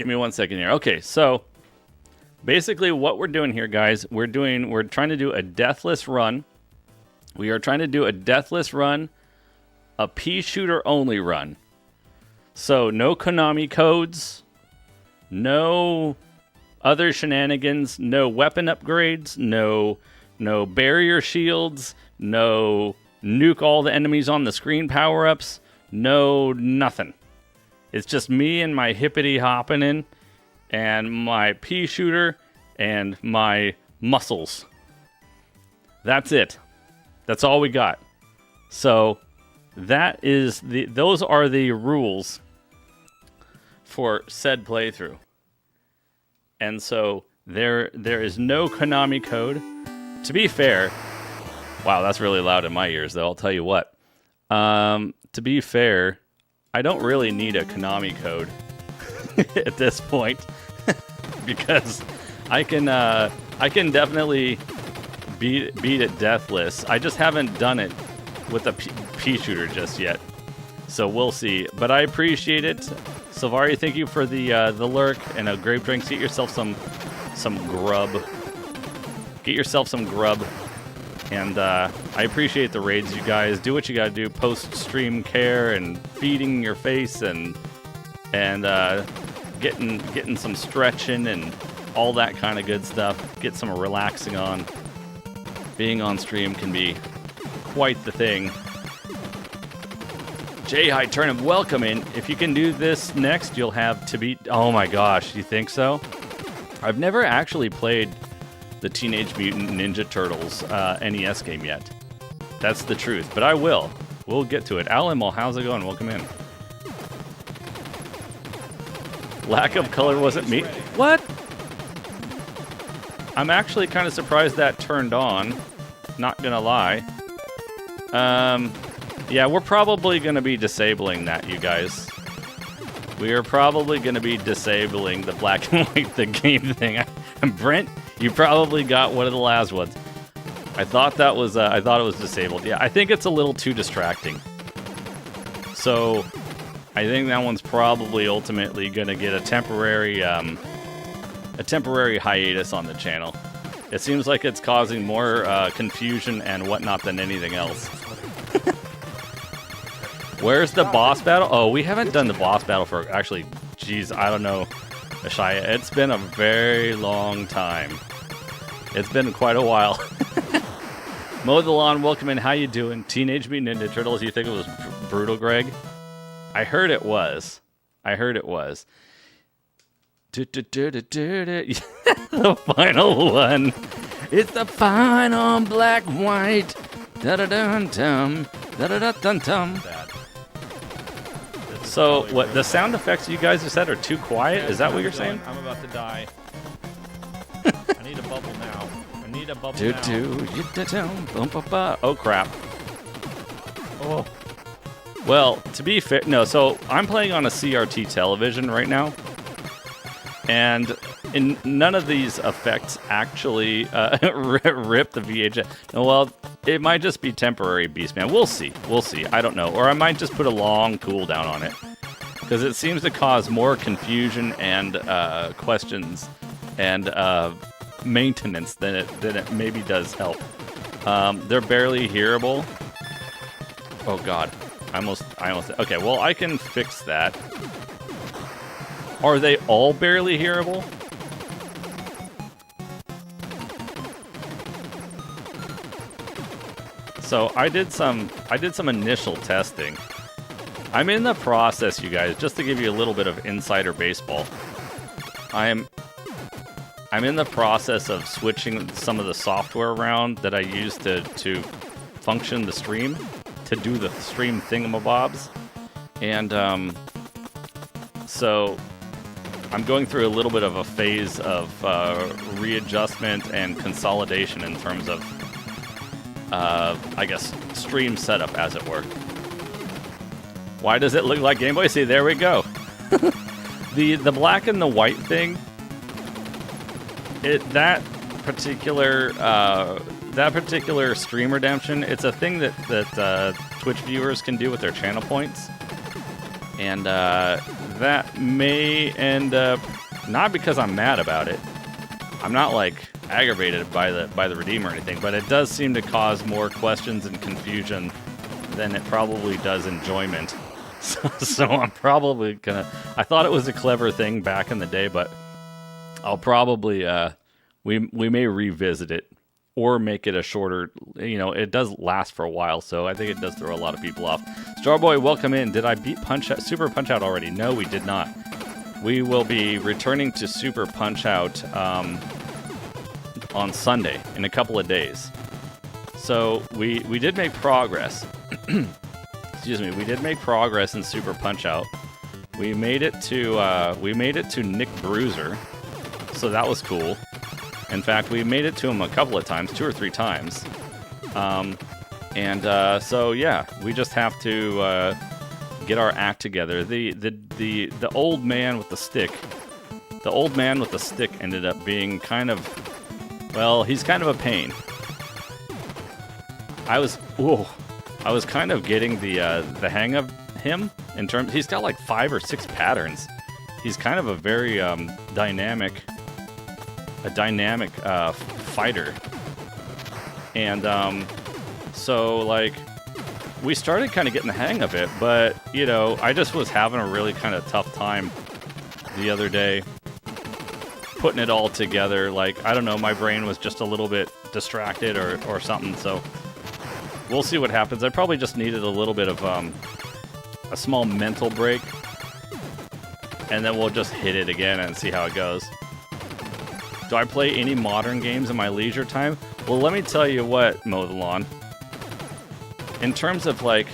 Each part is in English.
Give me 1 second here. Okay, so basically what we're doing here, guys, we're trying to do a deathless run. We are trying to do a deathless run, a pea shooter only run. So no Konami codes, no other shenanigans, no weapon upgrades, no barrier shields, no nuke all the enemies on the screen power-ups, no nothing. It's just me and my hippity hopping in and my pea shooter and my muscles. That's it. That's all we got. So those are the rules for said playthrough. And so there is no Konami code. To be fair, wow, that's really loud in my ears, though. I'll tell you what. To be fair, I don't really need a Konami code at this point because I can definitely beat it deathless. I just haven't done it with a pea shooter just yet, so we'll see. But I appreciate it, Silvari. Thank you for the lurk and a grape drink. Get yourself some grub. Get yourself some grub. And I appreciate the raids, you guys. Do what you gotta do. Post-stream care and feeding your face and getting some stretching and all that kind of good stuff. Get some relaxing on. Being on stream can be quite the thing. J-High Turnip, welcome in. If you can do this next, you'll have to beat... Oh my gosh, you think so? I've never actually played the Teenage Mutant Ninja Turtles NES game yet. That's the truth, but I will. We'll get to it. Alamo, how's it going? Welcome in. Lack of color wasn't me. What? I'm actually kind of surprised that turned on. Not gonna lie. Yeah, we're probably gonna be disabling that, you guys. We are probably gonna be disabling the black and white, the game thing. Brent, you probably got one of the last ones. I thought that was, I thought it was disabled. Yeah, I think it's a little too distracting. So, I think that one's probably ultimately gonna get a temporary hiatus on the channel. It seems like it's causing more confusion and whatnot than anything else. Where's the boss battle? Oh, we haven't done the boss battle for, actually, geez, I don't know, Ashaya. It's been a very long time. It's been quite a while. Mow the lawn, welcome in. How you doing? Teenage Mutant Ninja Turtles, you think it was brutal, Greg? I heard it was. I heard it was. The final one. It's the final black white. Da-da-dun-tum. Da-da-da-dun-tum. So, what, the sound effects you guys have said are too quiet? Is that what you're saying? I'm about to die. I need a bubble now. I need a bubble now. Oh, crap. Oh. Well, to be fair, no, so I'm playing on a CRT television right now. And in none of these effects actually rip the VHS. No, well, it might just be temporary, Beastman. We'll see. We'll see. I don't know. Or I might just put a long cooldown on it. Because it seems to cause more confusion and questions and maintenance than it maybe does help. They're barely hearable. Oh, God. I almost... Okay, well, I can fix that. Are they all barely hearable? So I did some initial testing. I'm in the process, you guys, just to give you a little bit of insider baseball. I'm in the process of switching some of the software around that I use to function the stream, to do the stream thingamabobs. And so I'm going through a little bit of a phase of readjustment and consolidation in terms of, I guess, stream setup, as it were. Why does it look like Game Boy? See, there we go. The black and the white thing, that particular stream redemption, it's a thing that Twitch viewers can do with their channel points. And that may end up, not because I'm mad about it. I'm not like aggravated by the redeem or anything, but it does seem to cause more questions and confusion than it probably does enjoyment. So I'm probably gonna. I thought it was a clever thing back in the day, but I'll probably we may revisit it or make it a shorter. You know, it does last for a while, so I think it does throw a lot of people off. Starboy, welcome in. Did I beat Super Punch Out already? No, we did not. We will be returning to Super Punch Out on Sunday in a couple of days. So we did make progress. Excuse me. We did make progress in Super Punch Out. We made it to Nick Bruiser, so that was cool. In fact, we made it to him a couple of times, 2 or 3 times. So yeah, we just have to get our act together. The old man with the stick. The old man with the stick ended up being kind of, well, he's kind of a pain. I was kind of getting the hang of him in terms. He's got like 5 or 6 patterns. He's kind of a very dynamic fighter, and so like we started kind of getting the hang of it, but you know, I just was having a really kind of tough time the other day putting it all together. Like, I don't know, my brain was just a little bit distracted or something, so we'll see what happens. I probably just needed a little bit of a small mental break, and then we'll just hit it again and see how it goes. Do I play any modern games in my leisure time? Well, let me tell you what, Mow the Lawn. In terms of, like,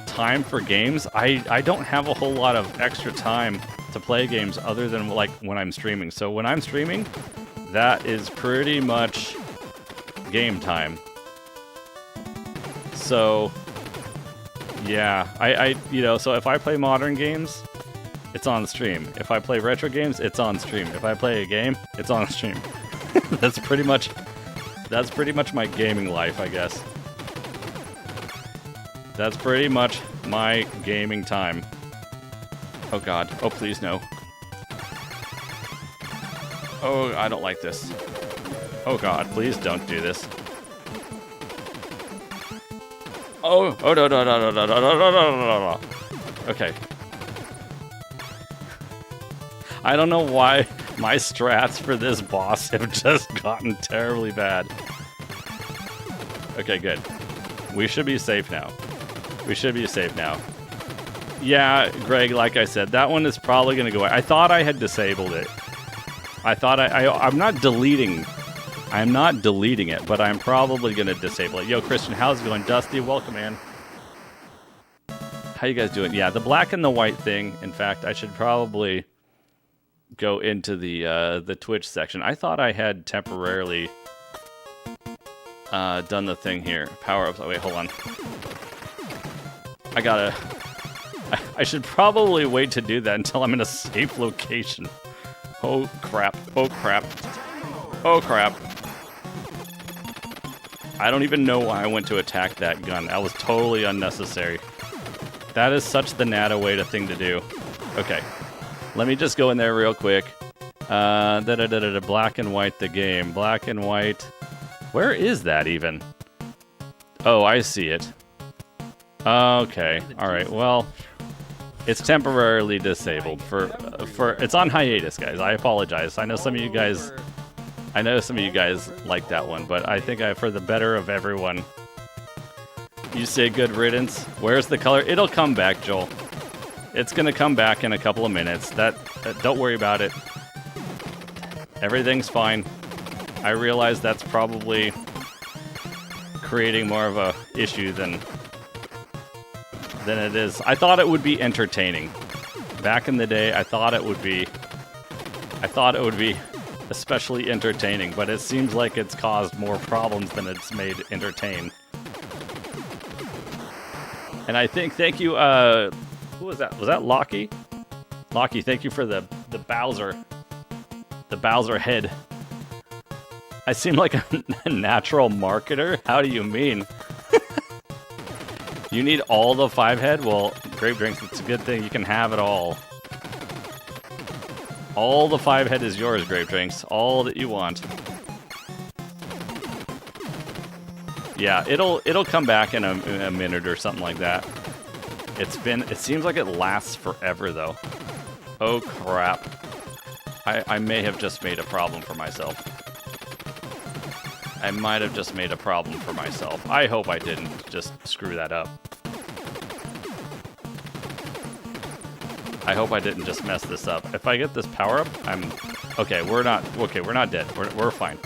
time for games, I don't have a whole lot of extra time to play games other than, like, when I'm streaming. So when I'm streaming, that is pretty much game time. So, yeah, you know, so if I play modern games, it's on stream. If I play retro games, it's on stream. If I play a game, it's on stream. That's pretty much my gaming life, I guess. That's pretty much my gaming time. Oh god. Oh, please no. Oh, I don't like this. Oh god, please don't do this. Oh no. Okay. I don't know why my strats for this boss have just gotten terribly bad. Okay, good. We should be safe now. Yeah, Greg, like I said, that one is probably going to go away. I thought I had disabled it. I thought I'm not deleting it, but I'm probably going to disable it. Yo, Christian, how's it going? Dusty, welcome, man. How you guys doing? Yeah, the black and the white thing. In fact, I should probably go into the Twitch section. I thought I had temporarily done the thing here. Power-ups. Oh, wait, hold on. I should probably wait to do that until I'm in a safe location. Oh, crap. Oh, crap. Oh, crap. I don't even know why I went to attack that gun. That was totally unnecessary. That is such the nata way thing to do. Okay. Let me just go in there real quick. Black and white the game. Black and white. Where is that even? Oh, I see it. Okay. All right. Well, it's temporarily disabled for it's on hiatus, guys. I apologize. I know some of you guys like that one, but I think for the better of everyone, you say good riddance. Where's the color? It'll come back, Joel. It's gonna come back in a couple of minutes. Don't worry about it. Everything's fine. I realize that's probably creating more of a issue than it is. I thought it would be entertaining. Back in the day, I thought it would be especially entertaining, but it seems like it's caused more problems than it's made entertain. And I think, thank you, who was that? Was that Lockie? Lockie, thank you for the Bowser head. I seem like a natural marketer? How do you mean? You need all the 5 head? Well, Grave Drinks, it's a good thing you can have it all. All the 5-head is yours, Grape Drinks. All that you want. Yeah, it'll come back in a minute or something like that. It seems like it lasts forever though. Oh crap. I may have just made a problem for myself. I might have just made a problem for myself. I hope I didn't just screw that up. I hope I didn't just mess this up. If I get this power up, okay, we're not dead. We're fine.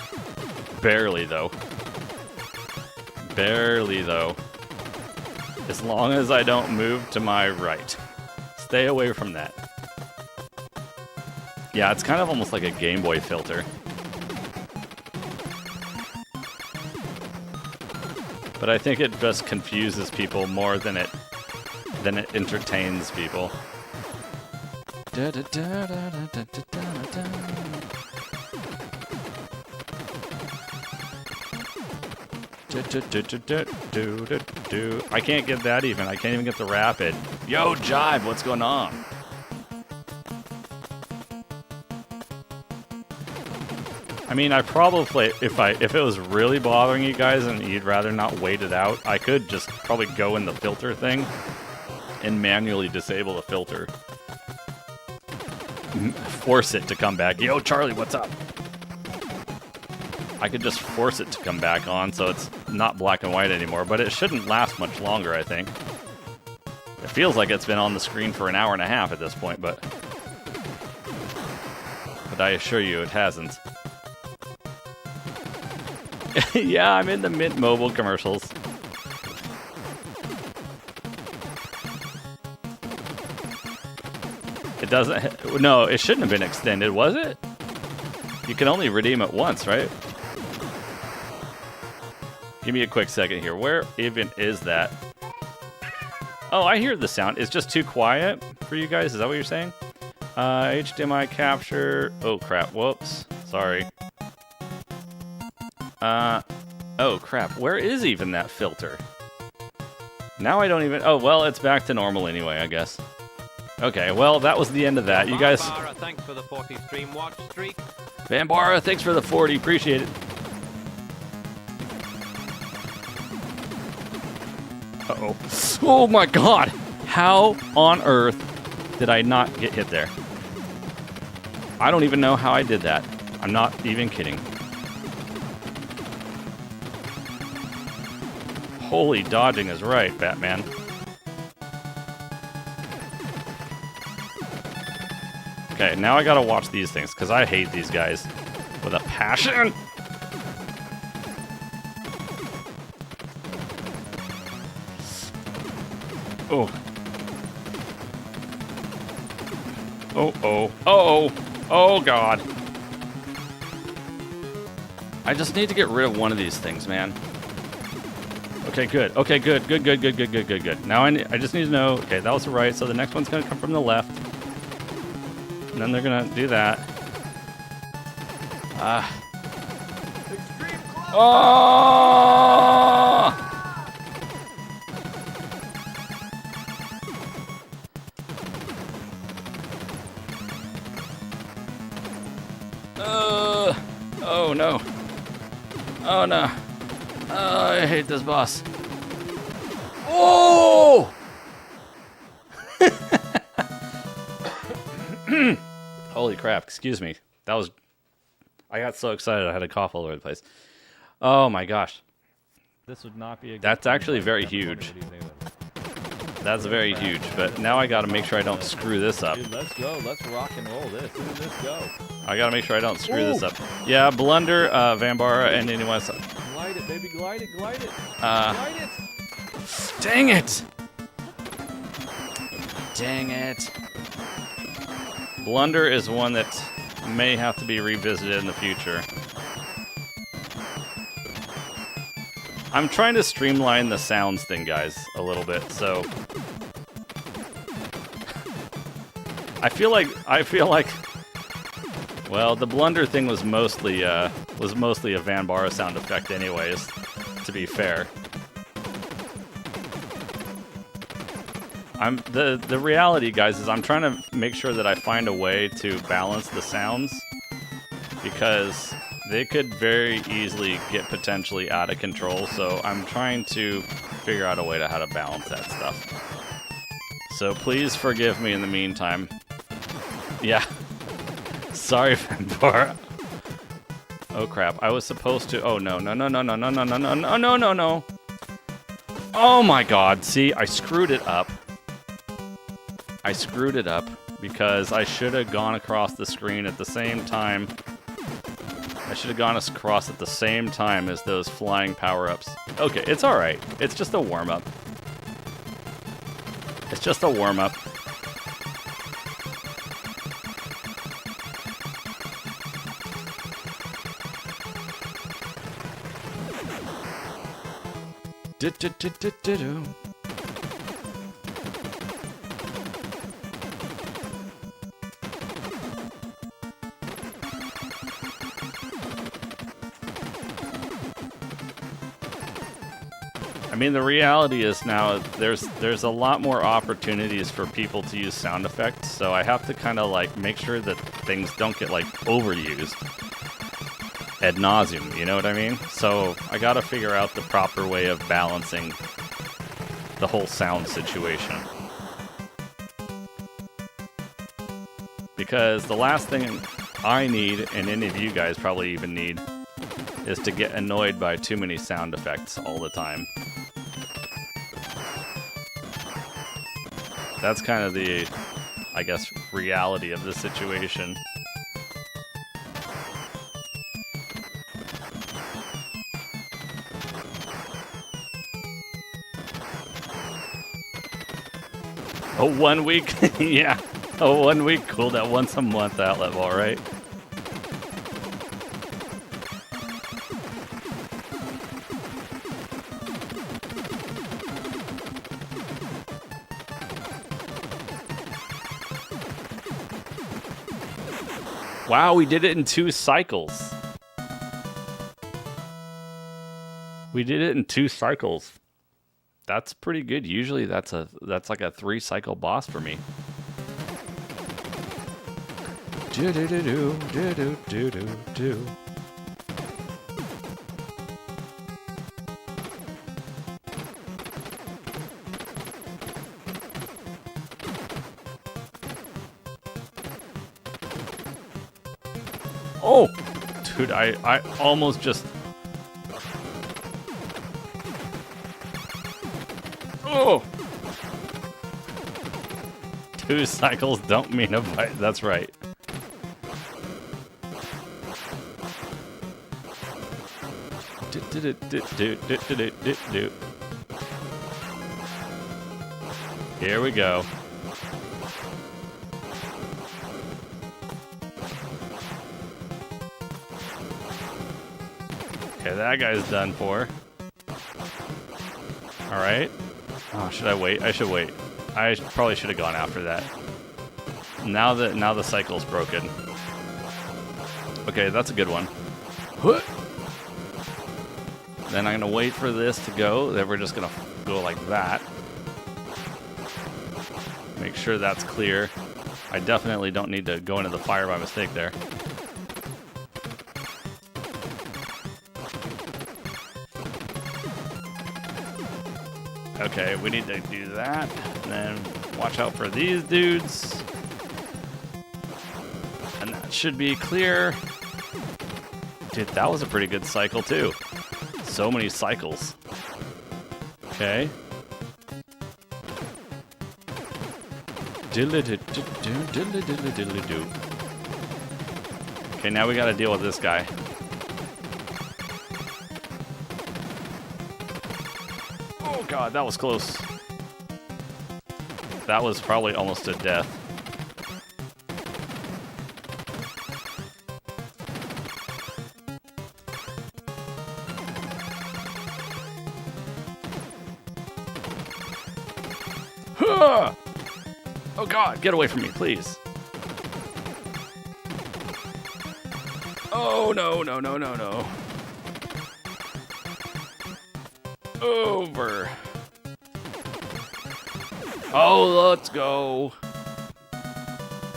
Barely though. Barely though. As long as I don't move to my right. Stay away from that. Yeah, it's kind of almost like a Game Boy filter. But I think it just confuses people more than it entertains people. I can't get that even. I can't even get the rapid. Yo, Jive, what's going on? I mean, I probably, if it was really bothering you guys and you'd rather not wait it out, I could just probably go in the filter thing and manually disable the filter. Force it to come back. Yo, Charlie, what's up? I could just force it to come back on so it's not black and white anymore, but it shouldn't last much longer, I think. It feels like it's been on the screen for an hour and a half at this point, but I assure you it hasn't. Yeah, I'm in the Mint Mobile commercials. It doesn't... No, it shouldn't have been extended, was it? You can only redeem it once, right? Give me a quick second here. Where even is that? Oh, I hear the sound. It's just too quiet for you guys. Is that what you're saying? HDMI capture. Oh, crap. Whoops. Sorry. Oh, crap. Where is even that filter? Now I don't even... Oh, well, it's back to normal anyway, I guess. Okay, well, that was the end of that. You guys... Vambara, thanks for the 40 stream watch streak. Vambara, thanks for the 40. Appreciate it. Uh-oh. Oh, my God. How on earth did I not get hit there? I don't even know how I did that. I'm not even kidding. Holy dodging is right, Batman. Okay, now I gotta watch these things, because I hate these guys with a passion. Oh. Oh, oh. Oh, oh, God. I just need to get rid of one of these things, man. Okay, good. Okay, good. Good. Now I just need to know, okay, that was the right, so the next one's gonna come from the left. And then they're gonna do that. Oh! Oh no. Oh no. Oh, I hate this boss. Oh! Holy crap, excuse me. That was... I got so excited I had a cough all over the place. Oh my gosh. This would not be a good That's actually very huge. That's very huge, but now I gotta make sure I don't screw this up. Dude, let's go. Let's rock and roll this. Dude, let's go. I gotta make sure I don't screw this up. Yeah, Blunder, Vambara, and anyone else. Glide it, baby. Glide it. Glide it. Glide it. Dang it! Dang it. Blunder is one that may have to be revisited in the future. I'm trying to streamline the sounds thing, guys, a little bit, so... I feel like... Well, the Blunder thing was mostly a Vambara sound effect anyways, to be fair. The reality, guys, is I'm trying to make sure that I find a way to balance the sounds, because they could very easily get potentially out of control. So I'm trying to figure out a way to how to balance that stuff. So please forgive me in the meantime. Yeah. Sorry, Fanbora. Oh crap! I was supposed to. Oh no! No! No! No! No! No! No! No! No! No! No! No! No! Oh my God! See, I screwed it up. I screwed it up because I should have gone across the screen at the same time. I should have gone across at the same time as those flying power-ups. Okay, it's all right. It's just a warm-up. It's just a warm-up. Do-do-do-do-do-do. I mean, the reality is now there's a lot more opportunities for people to use sound effects, so I have to kind of like make sure that things don't get like overused ad nauseum, you know what I mean? So I gotta figure out the proper way of balancing the whole sound situation. Because the last thing I need, and any of you guys probably even need, is to get annoyed by too many sound effects all the time. That's kind of the, I guess, reality of the situation. A 1 week, yeah, a 1 week cooldown, once a month outlet wall, right? Wow, we did it in 2 cycles. We did it in 2 cycles. That's pretty good. Usually that's like a 3 cycle boss for me. Do do do do do do do do do. Oh, dude, I almost just. Oh! 2 cycles don't mean a bite. That's right. Here we go. Okay, that guy's done for. All right. Oh, should I wait? I should wait. I probably should have gone after that. Now the cycle's broken. Okay, that's a good one. Then I'm gonna wait for this to go. Then we're just gonna go like that. Make sure that's clear. I definitely don't need to go into the fire by mistake there. Okay, we need to do that, and then watch out for these dudes. And that should be clear. Dude, that was a pretty good cycle, too. So many cycles. Okay. Okay, now we gotta deal with this guy. Oh god, that was close. That was probably almost to death. Oh god, get away from me, please. Oh no, no, no, no, no. Over. Oh, let's go.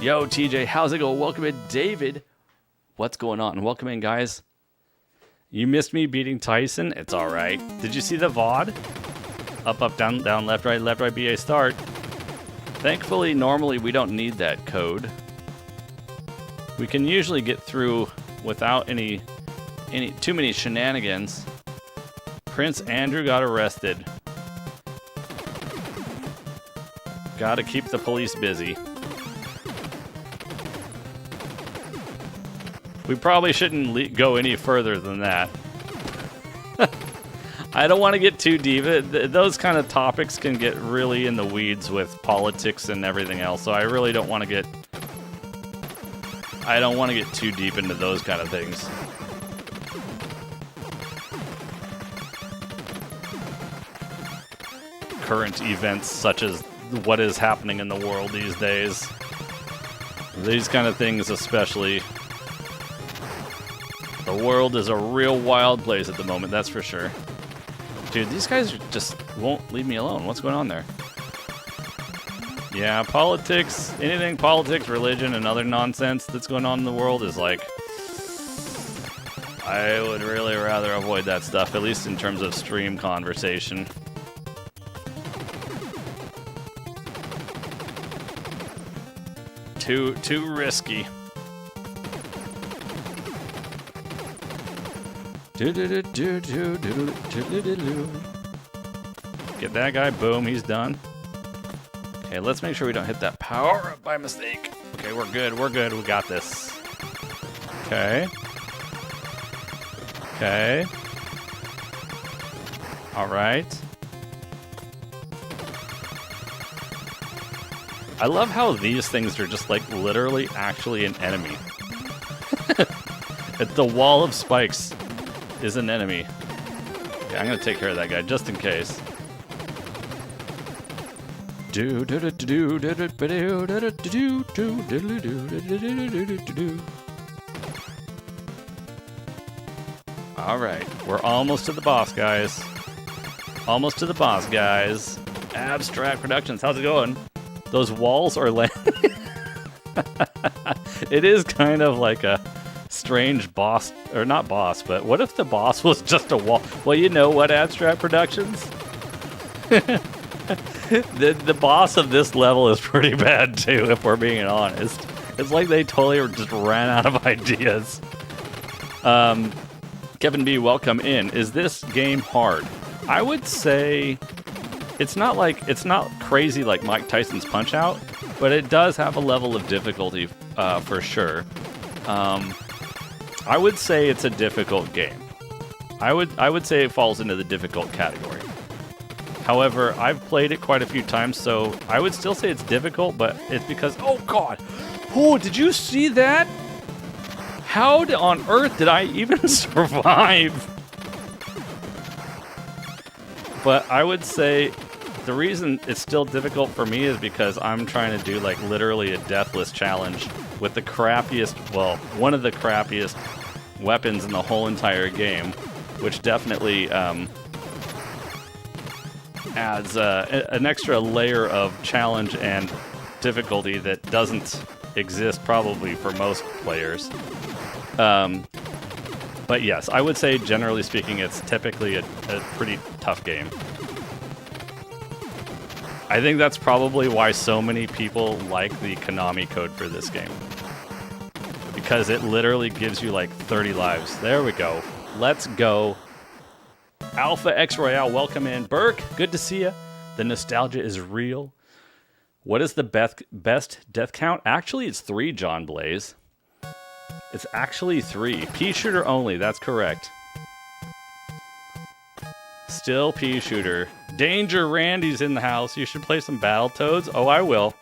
Yo, TJ, how's it going? Welcome in, David. What's going on? Welcome in, guys. You missed me beating Tyson? It's all right. Did you see the VOD? Up, up, down, down, left, right, BA start. Thankfully, normally we don't need that code. We can usually get through without any too many shenanigans. Prince Andrew got arrested. Gotta keep the police busy. We probably shouldn't go any further than that. I don't want to get too deep. Those kind of topics can get really in the weeds with politics and everything else, so I really don't want to get... I don't want to get too deep into those kind of things. Current events such as what is happening in the world these days. These kind of things especially. The world is a real wild place at the moment, that's for sure. Dude, these guys just won't leave me alone. What's going on there? Yeah, politics, anything politics, religion, and other nonsense that's going on in the world is like... I would really rather avoid that stuff, at least in terms of stream conversation. Too risky. Get that guy, boom, he's done. Okay, let's make sure we don't hit that power up by mistake. Okay, we're good, we got this. Okay. Okay. Alright. I love how these things are just like literally actually an enemy. The wall of spikes is an enemy. Okay, I'm gonna take care of that guy just in case. Alright, we're almost to the boss, guys. Almost to the boss, guys. Abstract Productions, how's it going? Those walls are It is kind of like a strange boss, or not boss, but what if the boss was just a wall? Well, you know what, Abstract Productions? the boss of this level is pretty bad too, if we're being honest. It's like they totally just ran out of ideas. Kevin B, welcome in. Is this game hard? I would say it's not crazy like Mike Tyson's Punch-Out, but it does have a level of difficulty for sure. I would say it's a difficult game. I would say it falls into the difficult category. However, I've played it quite a few times, so I would still say it's difficult, but it's because, oh god! Oh, did you see that? How on earth did I even survive? But I would say the reason it's still difficult for me is because I'm trying to do like literally a Deathless challenge with the crappiest, well, one of the crappiest weapons in the whole entire game, which definitely adds an extra layer of challenge and difficulty that doesn't exist probably for most players. But yes, I would say generally speaking it's typically a pretty tough game. I think that's probably why so many people like the Konami Code for this game. Because it literally gives you like 30 lives. There we go. Let's go. Alpha X Royale, welcome in. Burke, good to see you. The nostalgia is real. What is the best death count? Actually, it's 3, John Blaze. It's actually 3. Pea shooter only, that's correct. Still pea shooter. Danger Randy's in the house. You should play some Battletoads. Oh, I will.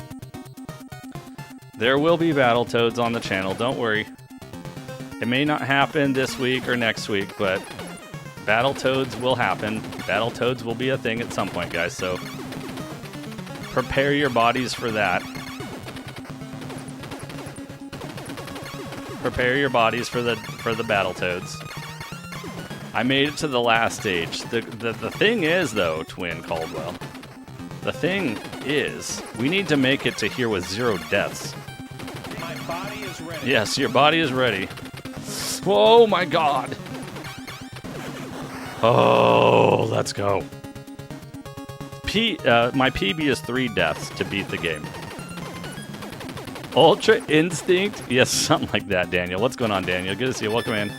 There will be Battletoads on the channel, don't worry. It may not happen this week or next week, but Battletoads will happen. Battletoads will be a thing at some point, guys, so prepare your bodies for that. Prepare your bodies for the Battletoads. I made it to the last stage. The thing is, though, Twin Caldwell, The thing is, we need to make it to here with 0 deaths. My body is ready. Yes, your body is ready. Oh my god. Oh, let's go. My PB is 3 deaths to beat the game. Ultra Instinct? Yes, something like that, Daniel. What's going on, Daniel? Good to see you. Welcome in.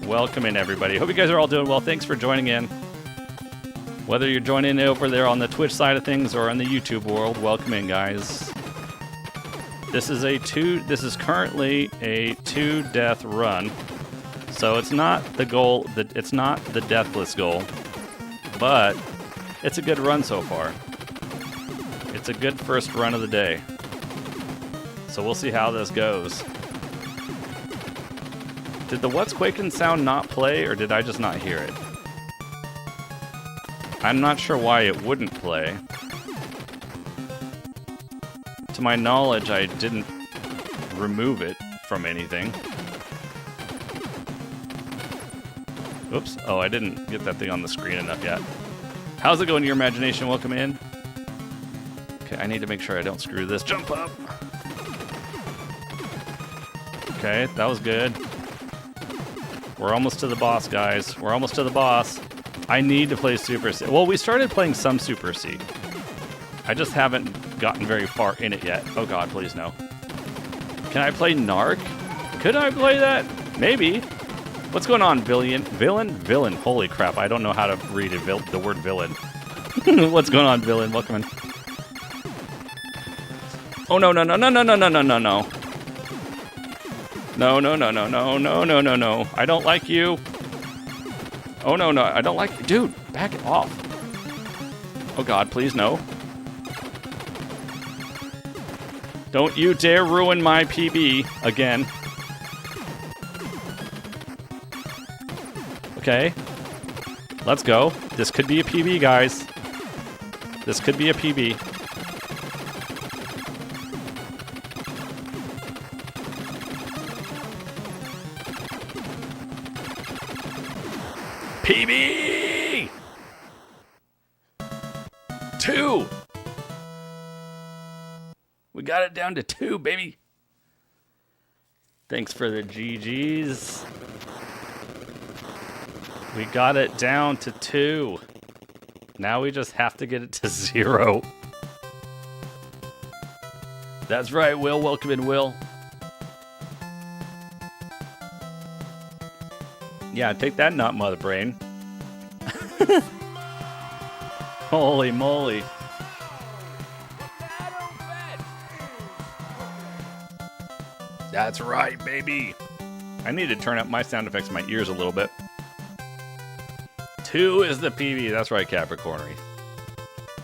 Welcome in, everybody. Hope you guys are all doing well. Thanks for joining in. Whether you're joining in over there on the Twitch side of things or in the YouTube world, welcome in, guys. This is currently a 2-death run. So it's not the goal, it's not the Deathless goal, but it's a good run so far. It's a good first run of the day. So we'll see how this goes. Did the What's Quaking sound not play, or did I just not hear it? I'm not sure why it wouldn't play. To my knowledge, I didn't remove it from anything. Oops. Oh, I didn't get that thing on the screen enough yet. How's it going to your imagination? Welcome in. Okay, I need to make sure I don't screw this. Jump up! Okay, that was good. We're almost to the boss, guys. We're almost to the boss. I need to play Super C. Well, we started playing some Super C. I just haven't gotten very far in it yet. Oh god, please no. Can I play Narc? Could I play that? Maybe. What's going on, Villain? Villain. Holy crap, I don't know how to read the word villain. What's going on, Villain? Welcome in. Oh, no. No. I don't like you. Oh, no. I don't like you. Dude, back it off. Oh, God, please, no. Don't you dare ruin my PB again. Okay. Let's go. This could be a PB, guys. This could be a PB. PB! 2! We got it down to 2, baby. Thanks for the GGs. We got it down to 2. Now we just have to get it to 0. That's right, Will. Welcome in, Will. Yeah, take that nut, mother brain. Holy moly. That's right, baby. I need to turn up my sound effects in my ears a little bit. 2 is the PB. That's right, Capricornery.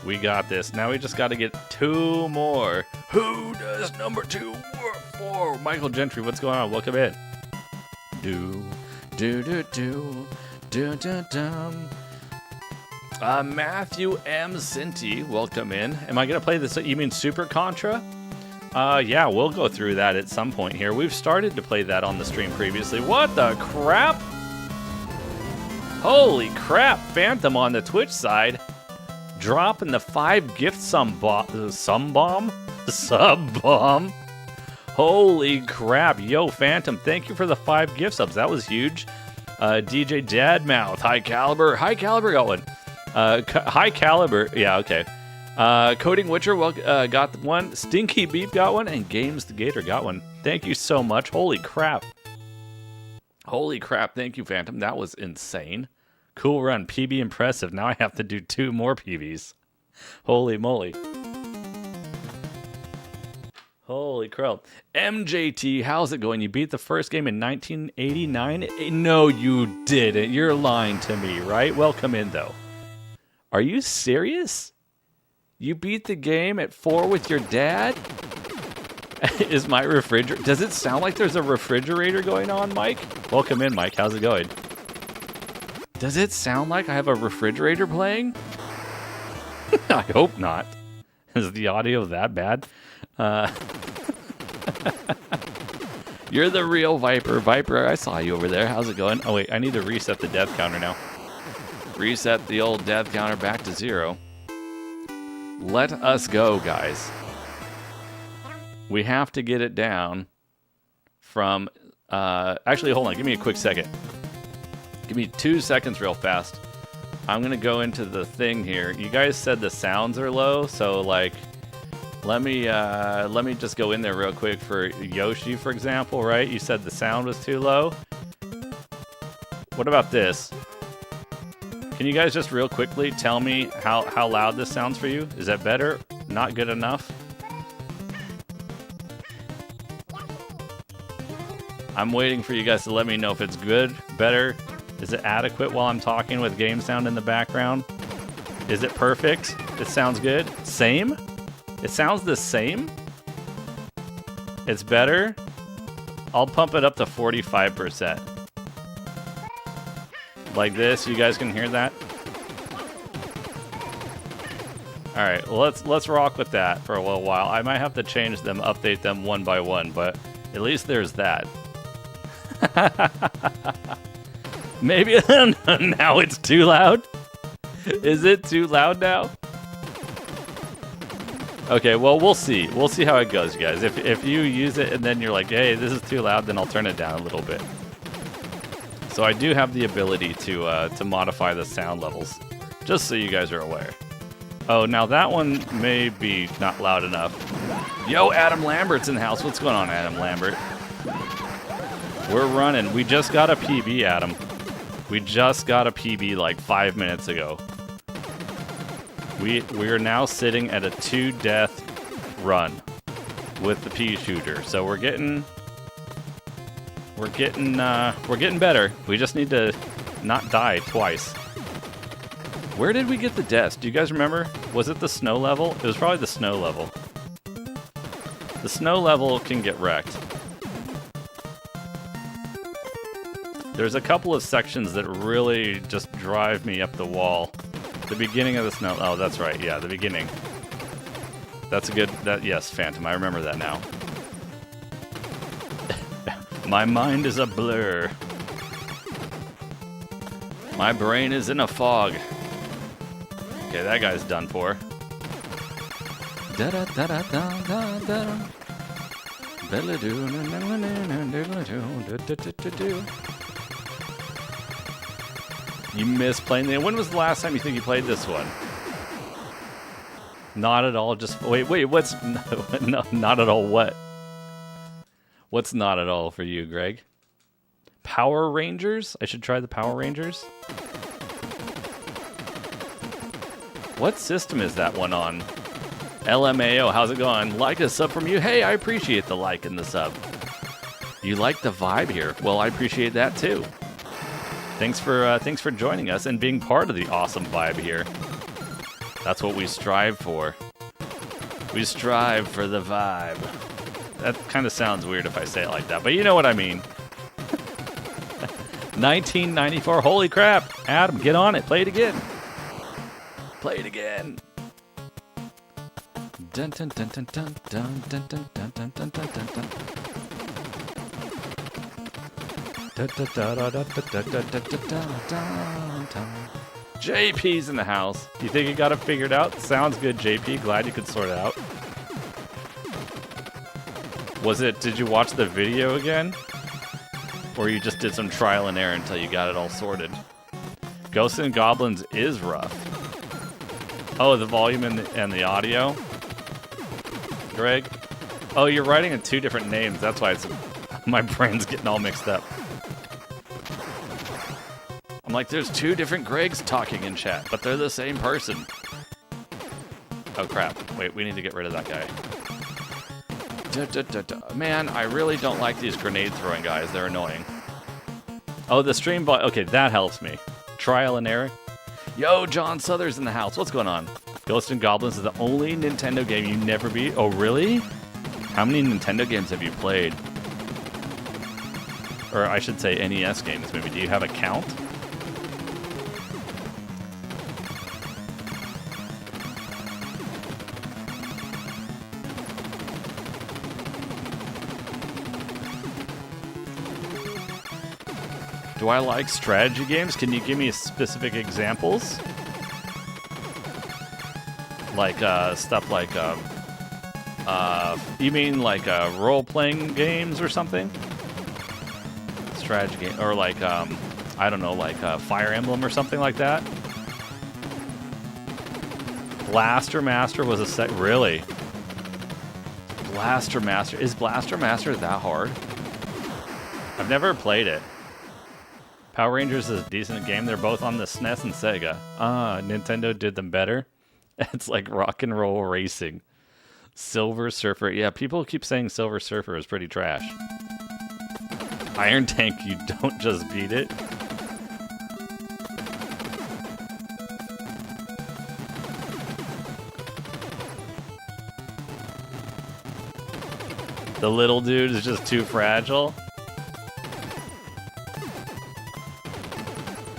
We got this. Now we just got to get 2 more. Who does number 2 work for? Michael Gentry, what's going on? Welcome in. Matthew M. Sinti, welcome in. Am I going to play this? You mean Super Contra? Yeah, we'll go through that at some point here. We've started to play that on the stream previously. What the crap? Holy crap, Phantom on the Twitch side. Dropping the 5 gift sub bomb? Holy crap. Yo, Phantom, thank you for the 5 gift subs. That was huge. DJ Dadmouth, High Caliber got one. High Caliber, yeah, okay. Coding Witcher got one. Stinky Beef got one. And Games the Gator got one. Thank you so much. Holy crap. Holy crap. Thank you, Phantom. That was insane. Cool run. PB impressive. Now I have to do 2 more PBs. Holy moly. Holy crap. MJT, how's it going? You beat the first game in 1989? No, you didn't. You're lying to me, right? Welcome in, though. Are you serious? You beat the game at 4 with your dad? Is my refrigerator... Does it sound like there's a refrigerator going on, Mike? Welcome in, Mike. How's it going? Does it sound like I have a refrigerator playing? I hope not. Is the audio that bad? You're the real Viper. Viper, I saw you over there. How's it going? Oh, wait, I need to reset the death counter now. Reset the old death counter back to 0. Let us go, guys. We have to get it down from... actually, hold on. Give me a quick second. Give me 2 seconds real fast. I'm going to go into the thing here. You guys said the sounds are low, so, like... Let me just go in there real quick for Yoshi, for example, right? You said the sound was too low. What about this? Can you guys just real quickly tell me how loud this sounds for you? Is that better? Not good enough? I'm waiting for you guys to let me know if it's good, better. Is it adequate while I'm talking with game sound in the background? Is it perfect? It sounds good? Same? It sounds the same? It's better? I'll pump it up to 45%. Like this, you guys can hear that? Alright, well, let's rock with that for a little while. I might have to change them, update them one by one, but at least there's that. Maybe now it's too loud? Is it too loud now? Okay, well, we'll see. We'll see how it goes, you guys. If you use it and then you're like, hey, this is too loud, then I'll turn it down a little bit. So I do have the ability to modify the sound levels, just so you guys are aware. Oh, now that one may be not loud enough. Yo, Adam Lambert's in the house. What's going on, Adam Lambert? We're running. We just got a PB, Adam. We just got a PB like 5 minutes ago. We are now sitting at a 2-death run with the pea shooter. So we're getting better. We just need to not die twice. Where did we get the deaths? Do you guys remember? Was it the snow level? It was probably the snow level. The snow level can get wrecked. There's a couple of sections that really just drive me up the wall. The beginning of the snow. Oh, that's right. Yeah, the beginning. That's a good. Yes, Phantom. I remember that now. My mind is a blur. My brain is in a fog. Okay, that guy's done for. You miss playing the... When was the last time you think you played this one? Not at all, just... Wait, what's... No, not at all what? What's not at all for you, Greg? Power Rangers? I should try the Power Rangers? What system is that one on? LMAO, how's it going? Like a sub from you? Hey, I appreciate the like and the sub. You like the vibe here? Well, I appreciate that too. Thanks for joining us and being part of the awesome vibe here. That's what we strive for. We strive for the vibe. That kind of sounds weird if I say it like that, but you know what I mean. 1994, holy crap. Adam, get on it. Play it again. Play it again. Dun dun dun dun dun dun dun dun dun dun dun dun dun. JP's in the house. You think you got it figured out? Sounds good, JP. Glad you could sort it out. Did you watch the video again? Or you just did some trial and error until you got it all sorted? Ghosts and Goblins is rough. Oh, the volume and the audio? Greg? Oh, you're writing in 2 different names. That's why my brain's getting all mixed up. I'm like, there's 2 different Gregs talking in chat, but they're the same person. Oh, crap. Wait, we need to get rid of that guy. Man, I really don't like these grenade throwing guys. They're annoying. Oh, the stream bot. Okay, that helps me. Trial and error. Yo, John Souther's in the house. What's going on? Ghosts and Goblins is the only Nintendo game you never beat. Oh, really? How many Nintendo games have you played? Or I should say NES games, maybe. Do you have a count? Do I like strategy games? Can you give me specific examples? Like stuff like you mean like role-playing games or something? Strategy game, or like I don't know, like Fire Emblem or something like that. Blaster Master was a really. Blaster Master, is Blaster Master that hard? I've never played it. Power Rangers is a decent game. They're both on the SNES and Sega. Nintendo did them better. It's like Rock and Roll Racing. Silver Surfer. Yeah, people keep saying Silver Surfer is pretty trash. Iron Tank, you don't just beat it. The little dude is just too fragile.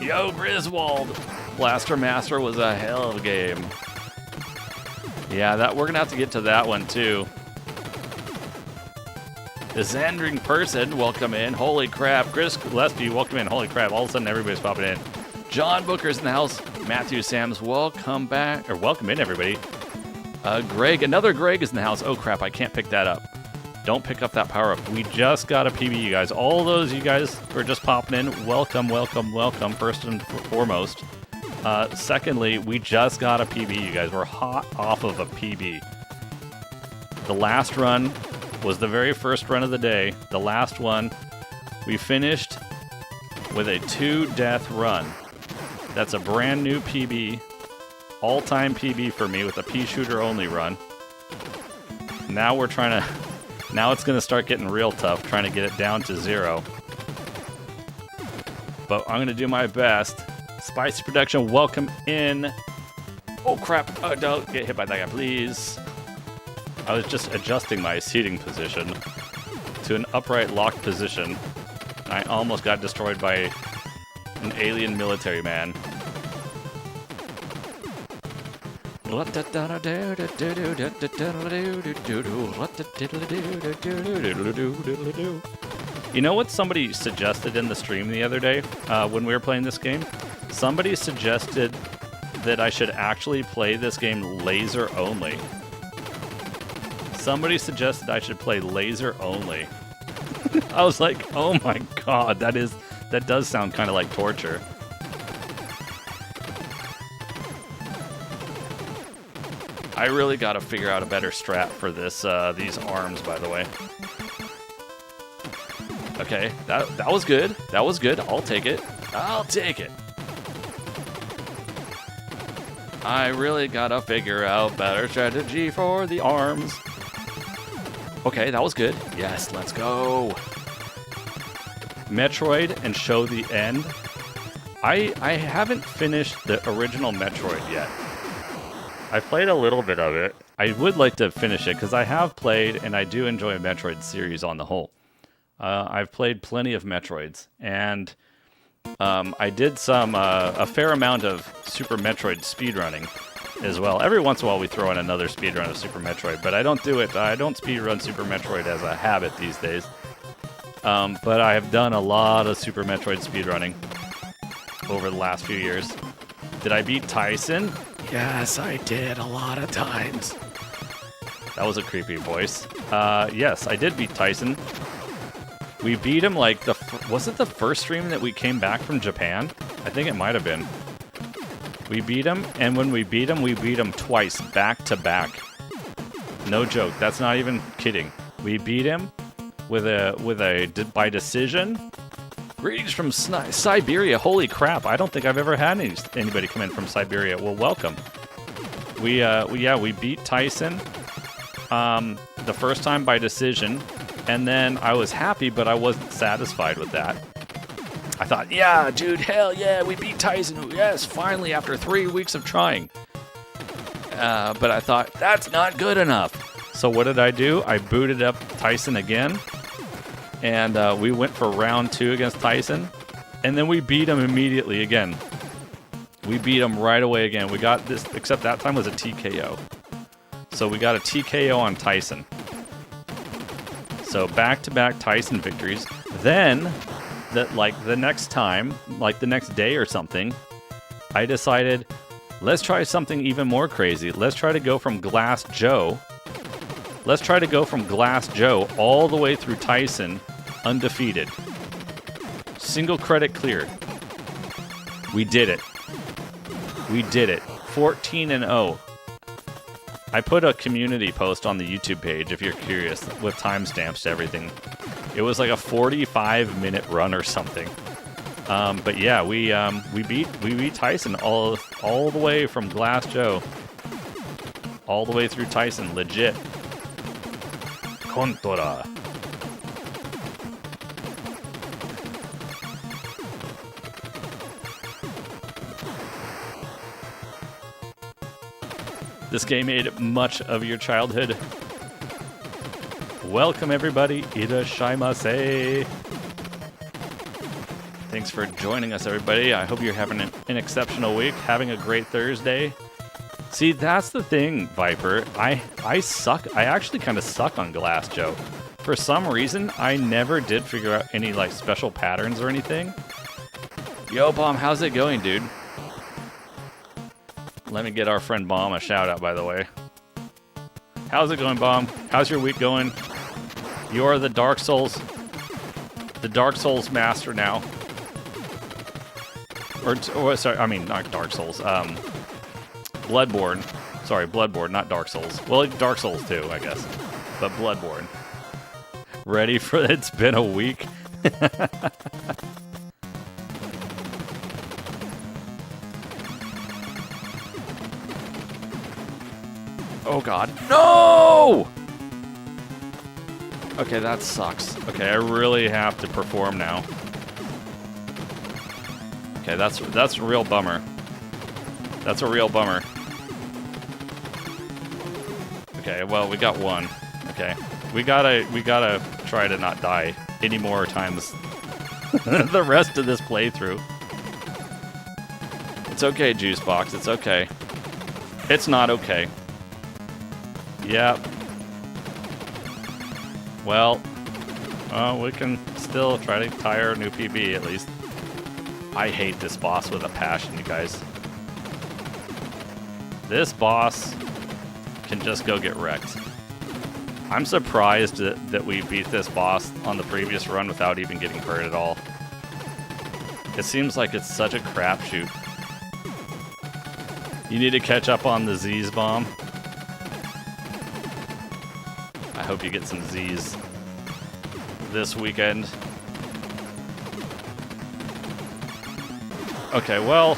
Yo, Griswold! Blaster Master was a hell of a game. Yeah, that we're gonna have to get to that one too. The Zandring Person, welcome in. Holy crap. Chris Gillespie, welcome in. Holy crap. All of a sudden, everybody's popping in. John Booker's in the house. Matthew Sams, welcome back. Or welcome in, everybody. Greg, another Greg is in the house. Oh crap, I can't pick that up. Don't pick up that power up. We just got a PB, you guys. All those you guys who are just popping in, welcome, welcome, welcome, first and foremost. Secondly, we just got a PB, you guys. We're hot off of a PB. The last run was the very first run of the day. The last one, we finished with a 2-death run. That's a brand new PB. All-time PB for me with a pea-shooter only run. Now we're trying to... Now it's going to start getting real tough, trying to get it down to 0. But I'm going to do my best. Spicy Production, welcome in. Oh, crap. Oh, don't get hit by that guy, please. I was just adjusting my seating position to an upright locked position. I almost got destroyed by an alien military man. You know what somebody suggested in the stream the other day when we were playing this game? Somebody suggested that I should actually play this game laser only. Somebody suggested I should play laser only. I was like, oh my god, that does sound kind of like torture. I really got to figure out a better strat for this these arms, by the way. Okay, that was good. That was good. I'll take it. I'll take it. I really got to figure out better strategy for the arms. Okay, that was good. Yes, let's go. Metroid and show the end. I haven't finished the original Metroid yet. I played a little bit of it. I would like to finish it because I have played and I do enjoy a Metroid series on the whole. I've played plenty of Metroids, and I did a fair amount of Super Metroid speedrunning as well. Every once in a while we throw in another speedrun of Super Metroid, but I don't do it. I don't speedrun Super Metroid as a habit these days. But I have done a lot of Super Metroid speedrunning over the last few years. Did I beat Tyson? Yes, I did a lot of times. That was a creepy voice. Yes, I did beat Tyson. We beat him like was it the first stream that we came back from Japan? I think it might have been. We beat him, and when we beat him twice, back to back. No joke, that's not even kidding. We beat him by decision. Greetings from Siberia. Holy crap, I don't think I've ever had anybody come in from Siberia. Well, welcome. We beat Tyson the first time by decision, and then I was happy, but I wasn't satisfied with that. I thought, yeah, dude, hell yeah, we beat Tyson. Yes, finally, after 3 weeks of trying. But I thought, that's not good enough. So what did I do? I booted up Tyson again, and we went for round 2 against Tyson, and then we beat him immediately again. We beat him right away again. We got this, except that time was a TKO. So we got a TKO on Tyson. So back-to-back Tyson victories. Then that like the next time, like the next day or something, I decided, let's try something even more crazy. Let's try to go from Glass Joe. Let's try to go from Glass Joe all the way through Tyson, undefeated. Single credit cleared. We did it. We did it. 14-0. I put a community post on the YouTube page if you're curious with timestamps to everything. It was like a 45-minute run or something. But yeah, we beat Tyson all the way from Glass Joe, all the way through Tyson, legit. Contra. This game made much of your childhood. Welcome everybody, irashaimase. Thanks for joining us, everybody. I hope you're having an exceptional week, having a great Thursday. See, that's the thing, Viper. I suck. I actually kind of suck on Glass Joe. For some reason, I never did figure out any like special patterns or anything. Yo, Bomb, how's it going, dude? Let me get our friend Bomb a shout out, by the way. How's it going, Bomb? How's your week going? You're the Dark Souls master now. Or sorry, I mean not Dark Souls. Bloodborne. Sorry, Bloodborne, not Dark Souls. Well, Dark Souls too, I guess. But Bloodborne. Ready for it's been a week. Oh god. No! Okay, that sucks. Okay, I really have to perform now. Okay, that's a real bummer. That's a real bummer. Okay, well, we got one. Okay. We gotta try to not die any more times the rest of this playthrough. It's okay, Juicebox, it's okay. It's not okay. Yep. Well, we can still try to tire a new PB at least. I hate this boss with a passion, you guys. This boss can just go get wrecked. I'm surprised that we beat this boss on the previous run without even getting hurt at all. It seems like it's such a crapshoot. You need to catch up on the Z's, Bomb. I hope you get some Z's this weekend. Okay, well,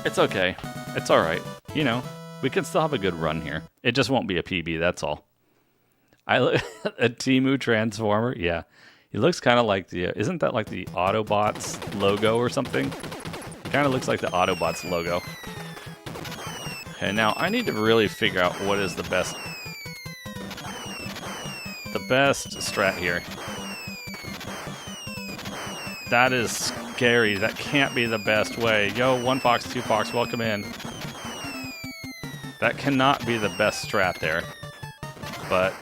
it's okay. It's alright. You know, we can still have a good run here. It just won't be a PB, that's all. A Temu Transformer? Yeah. He looks kind of like the... isn't that like the Autobots logo or something? Kind of looks like the Autobots logo. Okay, now I need to really figure out what is the best strat here. That is scary. That can't be the best way. Yo, 1Fox, 2Fox, welcome in. That cannot be the best strat there. But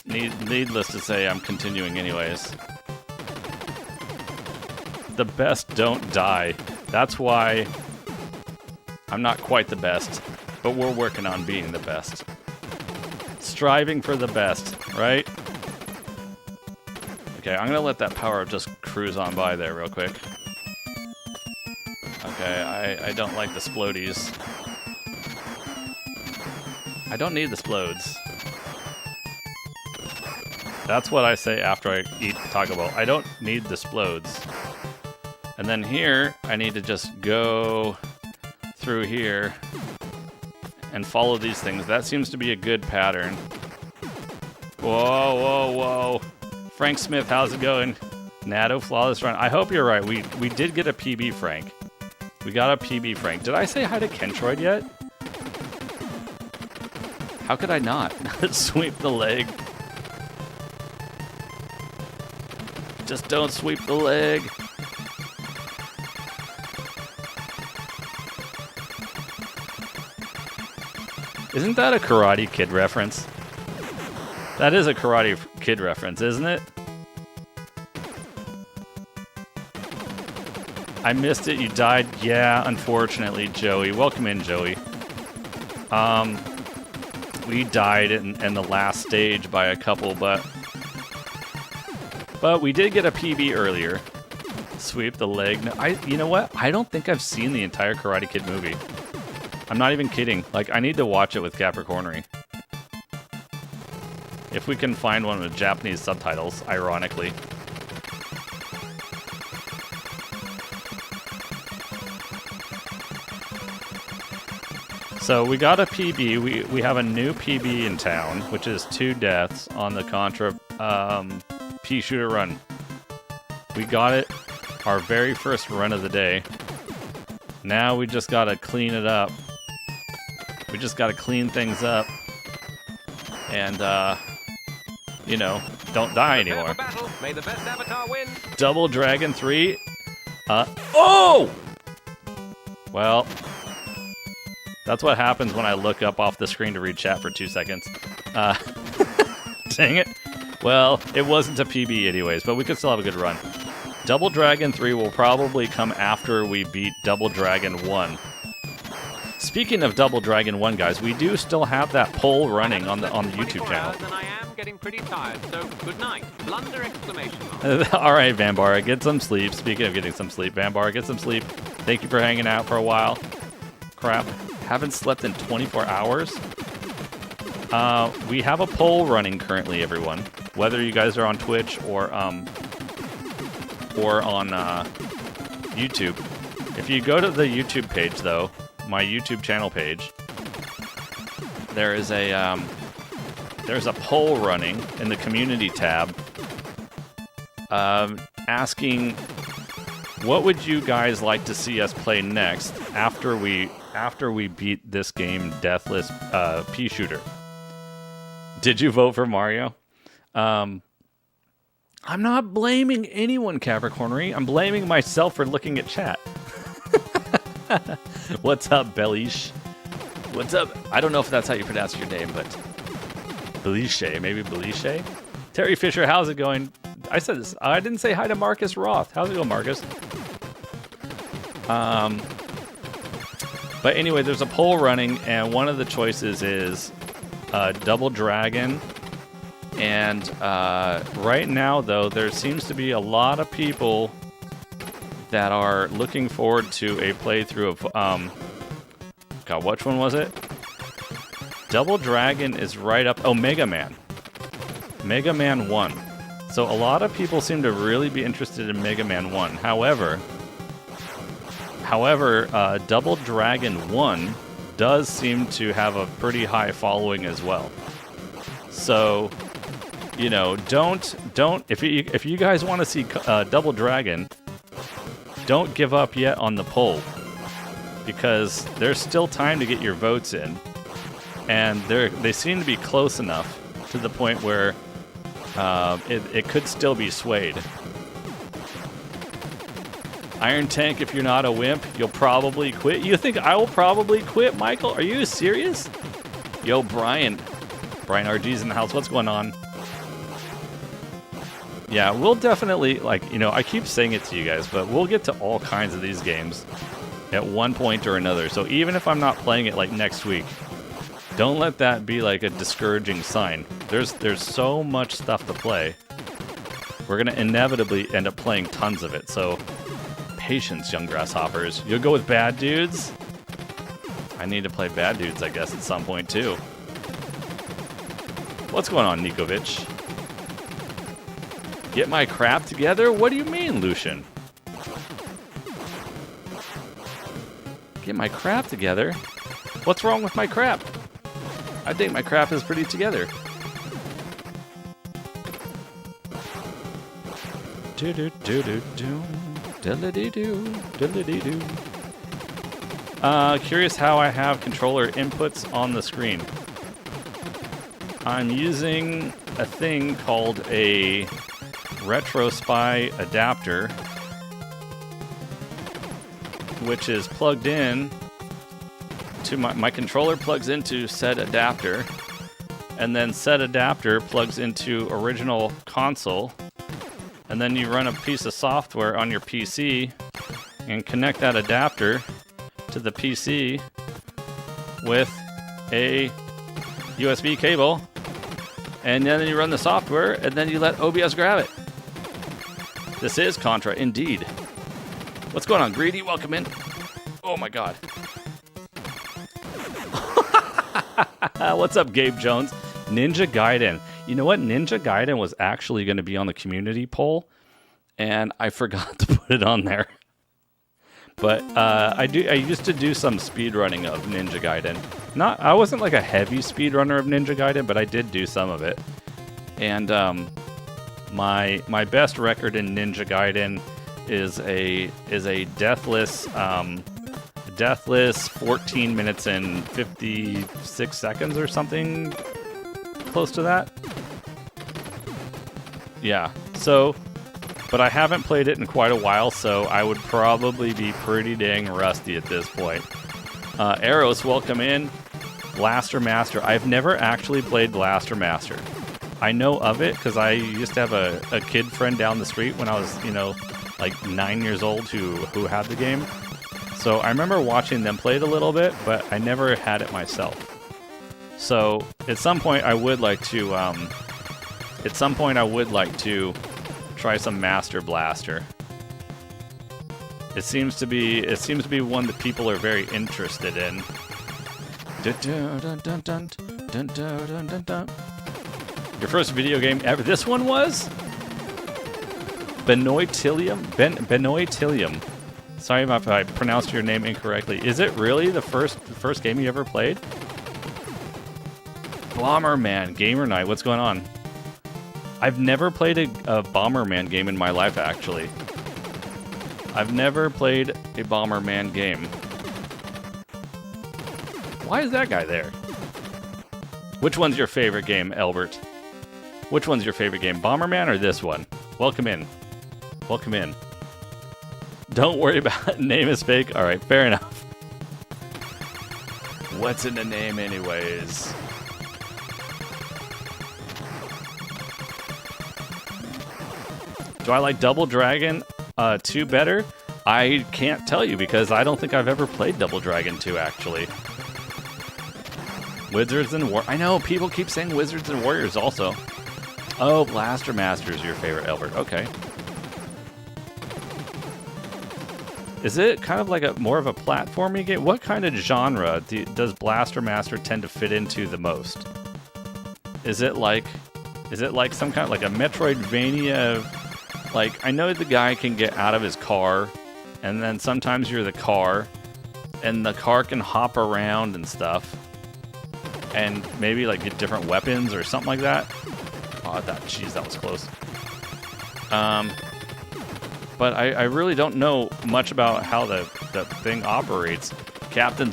needless to say, I'm continuing anyways. The best don't die. That's why I'm not quite the best, but we're working on being the best. Striving for the best, right? Okay, I'm gonna let that power just cruise on by there real quick. Okay, I don't like the splodies. I don't need the splodes. That's what I say after I eat Taco Bell. I don't need the splodes. And then here, I need to just go through here and follow these things. That seems to be a good pattern. Whoa, whoa, whoa. Frank Smith, how's it going? Natto, flawless run. I hope you're right. We did get a PB, Frank. We got a PB, Frank. Did I say hi to Kentroid yet? How could I not? Sweep the leg. Just don't sweep the leg. Isn't that a Karate Kid reference? That is a Karate Kid reference, isn't it? I missed it. You died. Yeah, unfortunately, Joey. Welcome in, Joey. We died in the last stage by a couple, but we did get a PB earlier. Sweep the leg. No, you know what? I don't think I've seen the entire Karate Kid movie. I'm not even kidding. Like, I need to watch it with Capricornery. If we can find one with Japanese subtitles, ironically. So we got a PB. We have a new PB in town, which is 2 deaths on the Contra pea shooter run. We got it our very first run of the day. Now we just gotta clean it up. We just gotta clean things up. And, you know, don't die anymore. Battle. May the best avatar win. Double Dragon 3. Oh! Well, that's what happens when I look up off the screen to read chat for 2 seconds. Dang it. Well, it wasn't a PB anyways, but we could still have a good run. Double Dragon 3 will probably come after we beat Double Dragon 1. Speaking of Double Dragon 1, guys, we do still have that poll running on the YouTube channel. And I am getting pretty tired, so good night. Blunder exclamation mark. All right, Vanbar, get some sleep. Speaking of getting some sleep, Vanbar, get some sleep. Thank you for hanging out for a while. Crap, haven't slept in 24 hours. We have a poll running currently, everyone. Whether you guys are on Twitch or on YouTube. If you go to the YouTube page, though, my YouTube channel page, there's a poll running in the community tab, asking what would you guys like to see us play next after we beat this game, Deathless Pea Shooter. Did you vote for Mario? I'm not blaming anyone, Capricornery. I'm blaming myself for looking at chat. What's up, Belish? What's up? I don't know if that's how you pronounce your name, but Beliche, maybe Beliche? Terry Fisher, how's it going? I said this. I didn't say hi to Marcus Roth. How's it going, Marcus? But anyway, there's a poll running, and one of the choices is Double Dragon. And right now, though, there seems to be a lot of people that are looking forward to a playthrough of, God, which one was it? Double Dragon is right up, oh, Mega Man. Mega Man 1. So a lot of people seem to really be interested in Mega Man 1. However, Double Dragon 1 does seem to have a pretty high following as well. So, you know, don't if you guys want to see Double Dragon, don't give up yet on the poll, because there's still time to get your votes in, and they seem to be close enough to the point where it could still be swayed. Iron Tank, if you're not a wimp, you'll probably quit. You think I will probably quit, Michael? Are you serious? Yo, Brian RG's in the house. What's going on? Yeah, we'll definitely, like, you know, I keep saying it to you guys, but we'll get to all kinds of these games at one point or another. So even if I'm not playing it, like, next week, don't let that be, like, a discouraging sign. There's so much stuff to play. We're going to inevitably end up playing tons of it, so patience, young grasshoppers. You'll go with Bad Dudes? I need to play Bad Dudes, I guess, at some point, too. What's going on, Nikovic? Get my crap together? What do you mean, Lucian? Get my crap together? What's wrong with my crap? I think my crap is pretty together. Curious how I have controller inputs on the screen. I'm using a thing called a Retro Spy adapter, which is plugged in to my controller plugs into said adapter, and then said adapter plugs into original console, and then you run a piece of software on your PC and connect that adapter to the PC with a USB cable, and then you run the software, and then you let OBS grab it. This is Contra, indeed. What's going on, Greedy? Welcome in. Oh my god. What's up, Gabe Jones? Ninja Gaiden. You know what? Ninja Gaiden was actually going to be on the community poll, and I forgot to put it on there. But I used to do some speedrunning of Ninja Gaiden. I wasn't like a heavy speedrunner of Ninja Gaiden, but I did do some of it. And my best record in Ninja Gaiden is a deathless 14 minutes and 56 seconds or something close to that. Yeah. So, but I haven't played it in quite a while, so I would probably be pretty dang rusty at this point. Eros, welcome in. Blaster Master. I've never actually played Blaster Master. I know of it because I used to have a kid friend down the street when I was, like 9 years old who had the game. So I remember watching them play it a little bit, but I never had it myself. So at some point I would like to try some Master Blaster. It seems to be one that people are very interested in. Your first video game ever? This one was Benoitilium. Benoitilium. Sorry if I pronounced your name incorrectly. Is it really the first game you ever played? Bomberman Gamer Night. What's going on? I've never played a Bomberman game in my life, actually. I've never played a Bomberman game. Why is that guy there? Which one's your favorite game, Albert? Which one's your favorite game, Bomberman or this one? Welcome in. Welcome in. Don't worry about it. Name is fake. Alright, fair enough. What's in the name anyways? Do I like Double Dragon 2 better? I can't tell you because I don't think I've ever played Double Dragon 2 actually. Wizards and War. I know people keep saying Wizards and Warriors also. Oh, Blaster Master is your favorite, Albert. Okay. Is it kind of like more of a platforming game? What kind of genre does Blaster Master tend to fit into the most? Is it like some kind of like a Metroidvania? Like, I know the guy can get out of his car, and then sometimes you're the car, and the car can hop around and stuff, and maybe like get different weapons or something like that. Oh, jeez, that was close. But I really don't know much about how the thing operates. Captain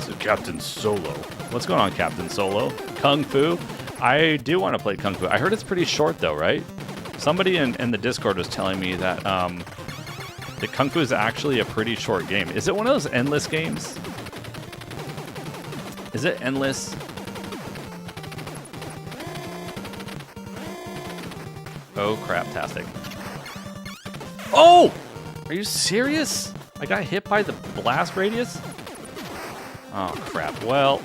Solo. What's going on, Captain Solo? Kung Fu? I do want to play Kung Fu. I heard it's pretty short though, right? Somebody in the Discord was telling me that the Kung Fu is actually a pretty short game. Is it one of those endless games? Is it endless? Oh, craptastic. Oh! Are you serious? I got hit by the blast radius? Oh, crap. Well,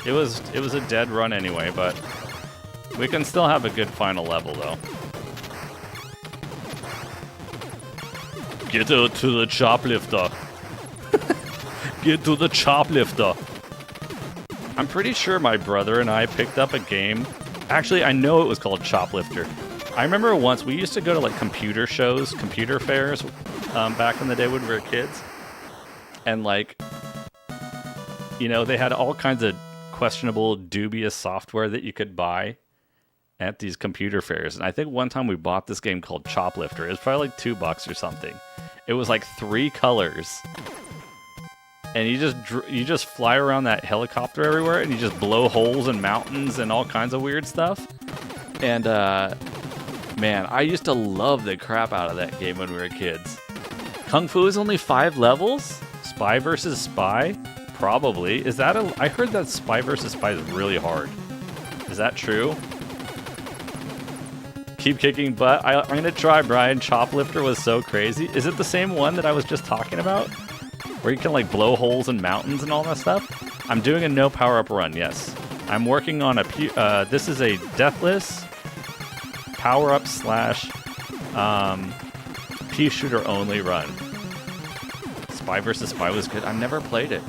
it was a dead run anyway, but we can still have a good final level, though. Get to the choplifter. Get to the choplifter. I'm pretty sure my brother and I picked up a game. Actually, I know it was called Choplifter. I remember once we used to go to like computer shows, computer fairs, back in the day when we were kids. And like, they had all kinds of questionable, dubious software that you could buy at these computer fairs. And I think one time we bought this game called Choplifter. It was probably like $2 or something. It was like 3 colors. And you just fly around that helicopter everywhere, and you just blow holes in mountains and all kinds of weird stuff. And man, I used to love the crap out of that game when we were kids. Kung Fu is only 5 levels? Spy versus Spy? Probably. Is that I heard that Spy versus Spy is really hard. Is that true? Keep kicking butt. I'm going to try, Brian. Choplifter was so crazy. Is it the same one that I was just talking about? Where you can, like, blow holes in mountains and all that stuff? I'm doing a no power-up run, yes. I'm working on a... this is a Deathless power-up slash pea shooter only run. Spy vs. Spy was good. I've never played it.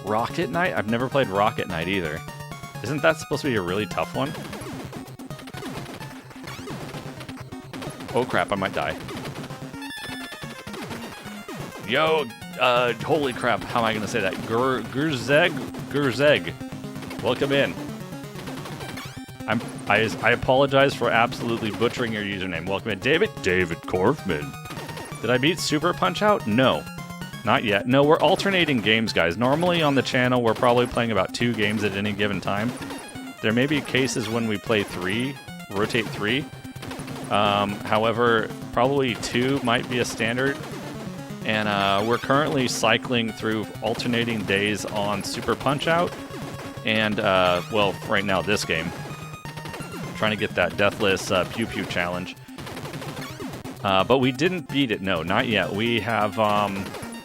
Rocket Knight? I've never played Rocket Knight either. Isn't that supposed to be a really tough one? Oh crap, I might die. Yo, holy crap, how am I going to say that? Gurzeg. Welcome in. I apologize for absolutely butchering your username. Welcome in. David Korfman. Did I beat Super Punch-Out? No. Not yet. No, we're alternating games, guys. Normally on the channel, we're probably playing about 2 games at any given time. There may be cases when we play 3, rotate 3. However, probably 2 might be a standard. And we're currently cycling through alternating days on Super Punch-Out. And, well, right now, this game. Trying to get that Deathless Pew Pew challenge. But we didn't beat it. No, not yet. We have,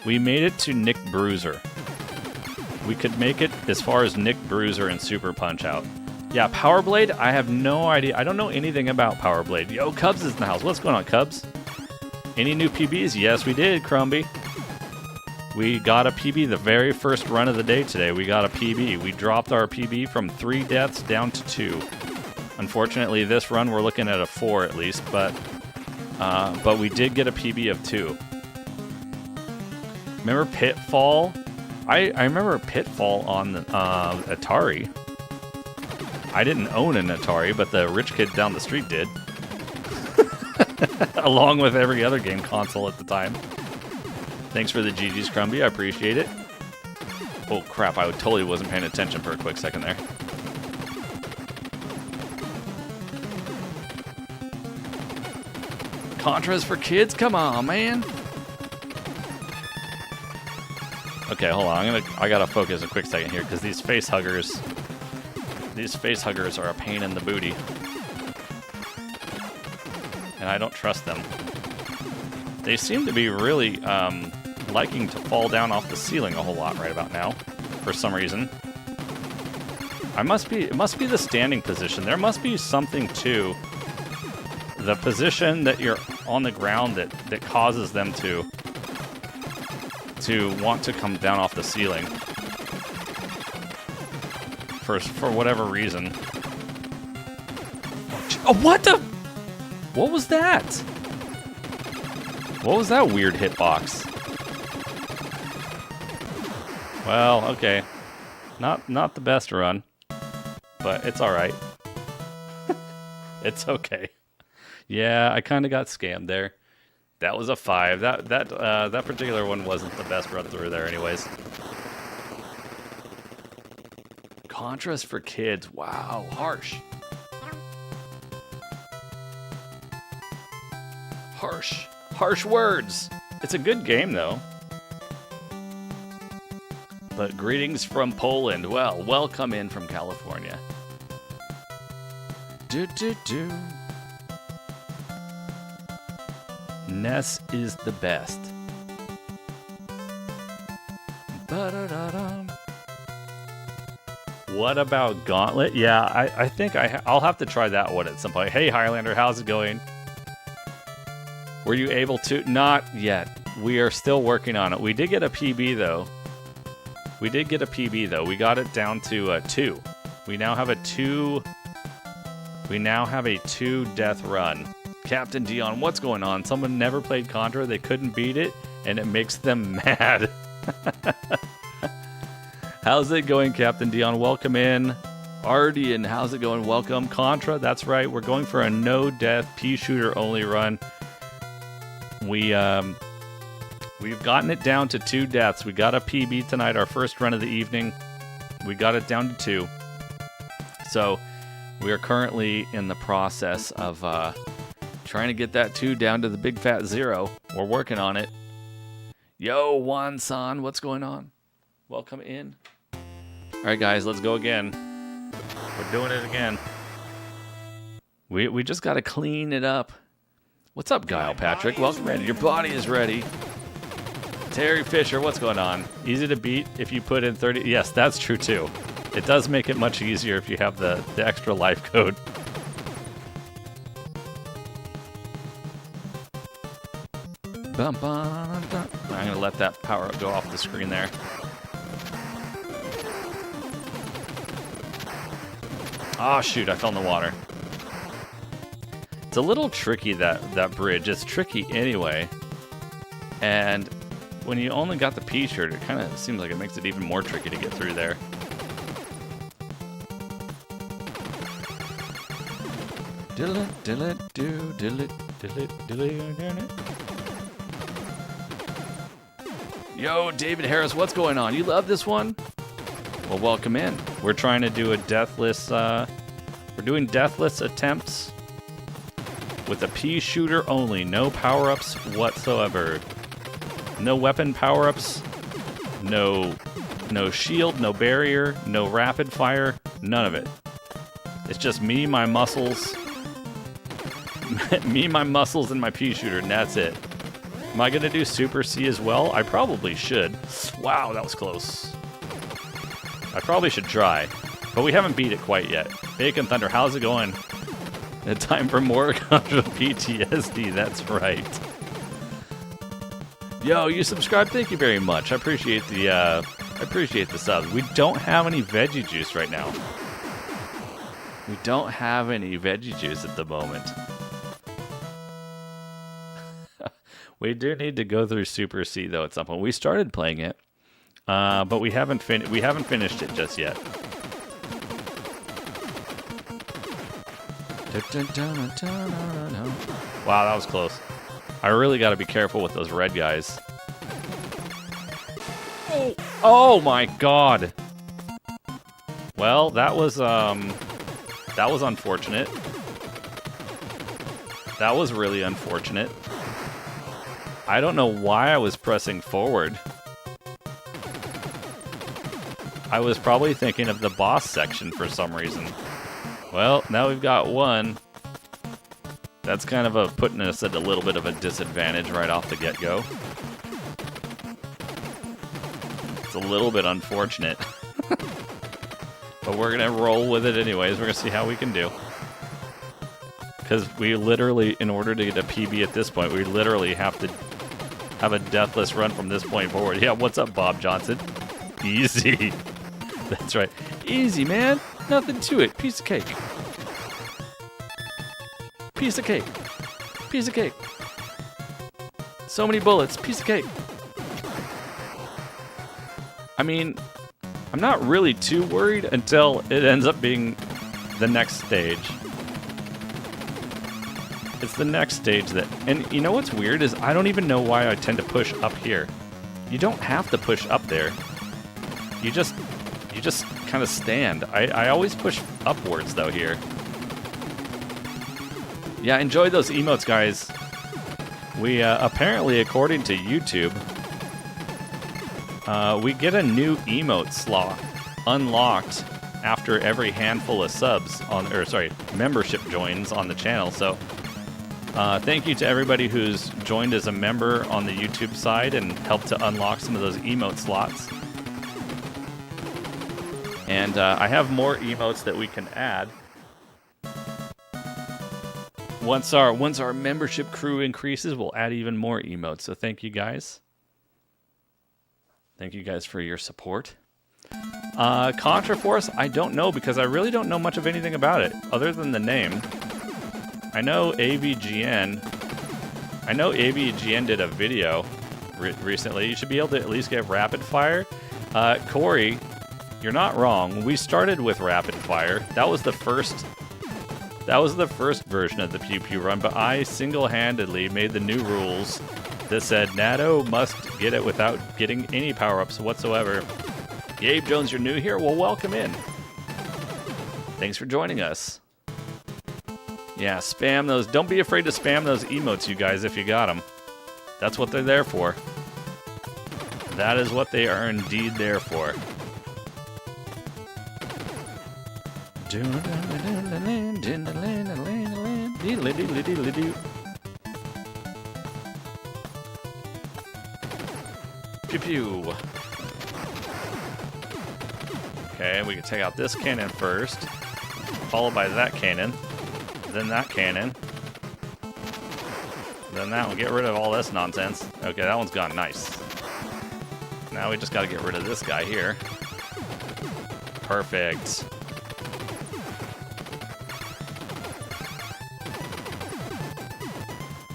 we made it to Nick Bruiser. We could make it as far as Nick Bruiser and Super Punch-Out. Yeah, Power Blade, I have no idea. I don't know anything about Power Blade. Yo, Cubs is in the house. What's going on, Cubs? Any new PBs? Yes, we did, Crumby. We got a PB the very first run of the day today. We got a PB. We dropped our PB from 3 deaths down to 2. Unfortunately, this run we're looking at a 4 at least, but we did get a PB of 2. Remember Pitfall? I remember Pitfall on Atari. I didn't own an Atari, but the rich kid down the street did. Along with every other game console at the time. Thanks for the GG's, Crumby. I appreciate it. Oh, crap. I totally wasn't paying attention for a quick second there. Contras for kids? Come on, man. Okay, hold on. I gotta focus a quick second here because these face huggers are a pain in the booty. And I don't trust them. They seem to be really liking to fall down off the ceiling a whole lot right about now, for some reason. It must be the standing position. There must be something to the position that you're on the ground that causes them to want to come down off the ceiling. For whatever reason. Oh, what the? What was that? What was that weird hitbox? Well, okay. Not the best run, but it's all right. It's okay. Yeah, I kind of got scammed there. That was a 5. That particular one wasn't the best run through there, anyways. Contras for kids. Wow, harsh. Harsh words. It's a good game, though. But greetings from Poland. Well, welcome in from California. NES is the best. Ba-da-da-dum. What about Gauntlet? Yeah, I think I'll have to try that one at some point. Hey, Highlander, how's it going? Were you able to? Not yet. We are still working on it. We did get a PB, though. We got it down to 2. We now have a 2 death run. Captain Dion, what's going on? Someone never played Contra, they couldn't beat it, and it makes them mad. How's it going, Captain Dion? Welcome in. Ardian, how's it going? Welcome. Contra, that's right. We're going for a no-death, pea-shooter only run. We've gotten it down to 2 deaths. We got a PB tonight, our first run of the evening. We got it down to 2. So we are currently in the process of trying to get that 2 down to the big fat 0. We're working on it. Yo, Juan-san, what's going on? Welcome in. All right, guys, let's go again. We're doing it again. We just got to clean it up. What's up, Guile Patrick? Welcome in. Your body is ready. Terry Fisher, what's going on? Easy to beat if you put in 30. Yes, that's true too. It does make it much easier if you have the extra life code. Bum, bum, bum. I'm gonna let that power up go off the screen there. Oh shoot, I fell in the water. It's a little tricky, that bridge. It's tricky anyway. And when you only got the P-shirt, it kind of seems like it makes it even more tricky to get through there. Yo, David Harris, what's going on? You love this one? Well, welcome in. We're trying to do a deathless, we're doing deathless attempts with a pea shooter only. No power-ups whatsoever. No weapon power-ups. No shield, no barrier, no rapid fire. None of it. It's just me, my muscles. Me, my muscles, and my pea shooter, and that's it. Am I gonna do Super C as well? I probably should. Wow, that was close. I probably should try, but we haven't beat it quite yet. Bacon Thunder, how's it going? Time for more Contra PTSD, that's right. Yo, you subscribed, thank you very much. I appreciate the subs. We don't have any veggie juice right now. We don't have any veggie juice at the moment. We do need to go through Super C though at some point. We started playing it, but we haven't finished it just yet. Wow, that was close. I really got to be careful with those red guys. Oh my god. Well, that was unfortunate. That was really unfortunate. I don't know why I was pressing forward. I was probably thinking of the boss section for some reason. Well, now we've got one. That's kind of putting us at a little bit of a disadvantage right off the get-go. It's a little bit unfortunate. But we're going to roll with it anyways. We're going to see how we can do. Because we literally, in order to get a PB at this point, we literally have to have a deathless run from this point forward. Yeah, what's up, Bob Johnson? Easy. That's right. Easy, man. Nothing to it. Piece of cake. Piece of cake. Piece of cake. So many bullets. Piece of cake. I mean, I'm not really too worried until it ends up being the next stage. It's the next stage that... And you know what's weird is I don't even know why I tend to push up here. You don't have to push up there. You just kind of stand. I always push upwards, though, here. Yeah, enjoy those emotes, guys. We, apparently, according to YouTube, we get a new emote slot unlocked after every handful of subs on... Or, sorry, membership joins on the channel, so... thank you to everybody who's joined as a member on the YouTube side and helped to unlock some of those emote slots. And I have more emotes that we can add. Once our membership crew increases, we'll add even more emotes. So thank you guys. Thank you guys for your support. Contra Force, I don't know because I really don't know much of anything about it other than the name. I know AVGN did a video recently. You should be able to at least get rapid fire. Corey, you're not wrong. We started with rapid fire. That was the first version of the Pew Pew run, but I single-handedly made the new rules that said Natto must get it without getting any power-ups whatsoever. Gabe Jones, you're new here? Well, welcome in. Thanks for joining us. Yeah, spam those. Don't be afraid to spam those emotes, you guys, if you got them. That's what they're there for. That is what they are indeed there for. Pew pew. Okay, we can take out this cannon first, followed by that cannon, then that cannon, then that one. Get rid of all this nonsense. Okay, that one's gone. Nice. Now we just got to get rid of this guy here. Perfect.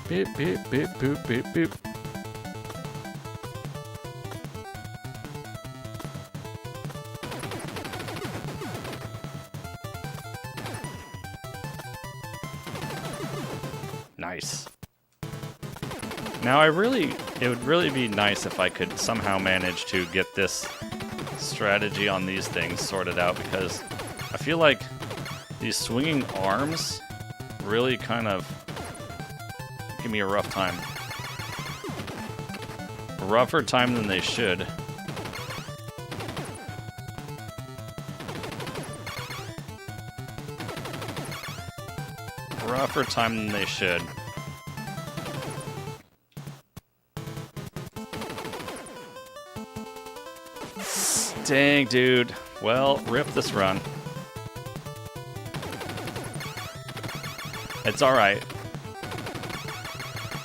Beep, beep, beep, boop, beep, boop. Nice. Now it would really be nice if I could somehow manage to get this strategy on these things sorted out, because I feel like these swinging arms really kind of give me a rough time. A rougher time than they should. A rougher time than they should. Dang, dude. Well, rip this run. It's alright.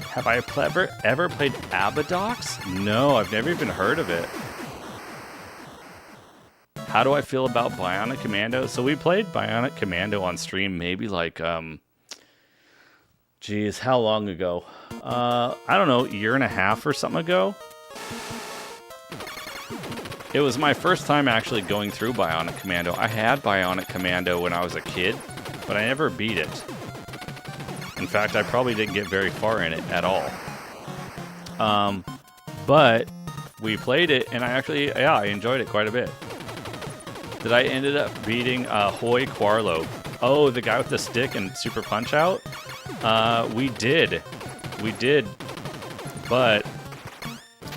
Have I ever played Abadox? No, I've never even heard of it. How do I feel about Bionic Commando? So we played Bionic Commando on stream maybe like, geez, how long ago? I don't know, a year and a half or something ago? It was my first time actually going through Bionic Commando. I had Bionic Commando when I was a kid, but I never beat it. In fact, I probably didn't get very far in it at all. But we played it, and I enjoyed it quite a bit. Did I ended up beating Hoy Quarlo? Oh, the guy with the stick and Super Punch-Out? We did. We did. But,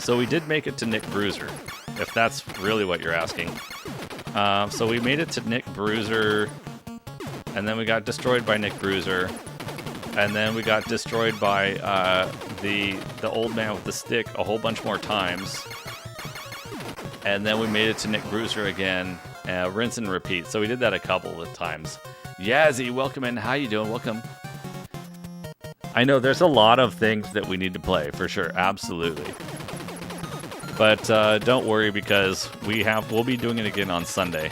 so we did make it to Nick Bruiser, if that's really what you're asking. So we made it to Nick Bruiser, and then we got destroyed by Nick Bruiser, and then we got destroyed by the old man with the stick a whole bunch more times, and then we made it to Nick Bruiser again, rinse and repeat. So we did that a couple of times. Yazzie, welcome in. How you doing? Welcome. I know there's a lot of things that we need to play, for sure, absolutely. But don't worry, because we'll be doing it again on Sunday.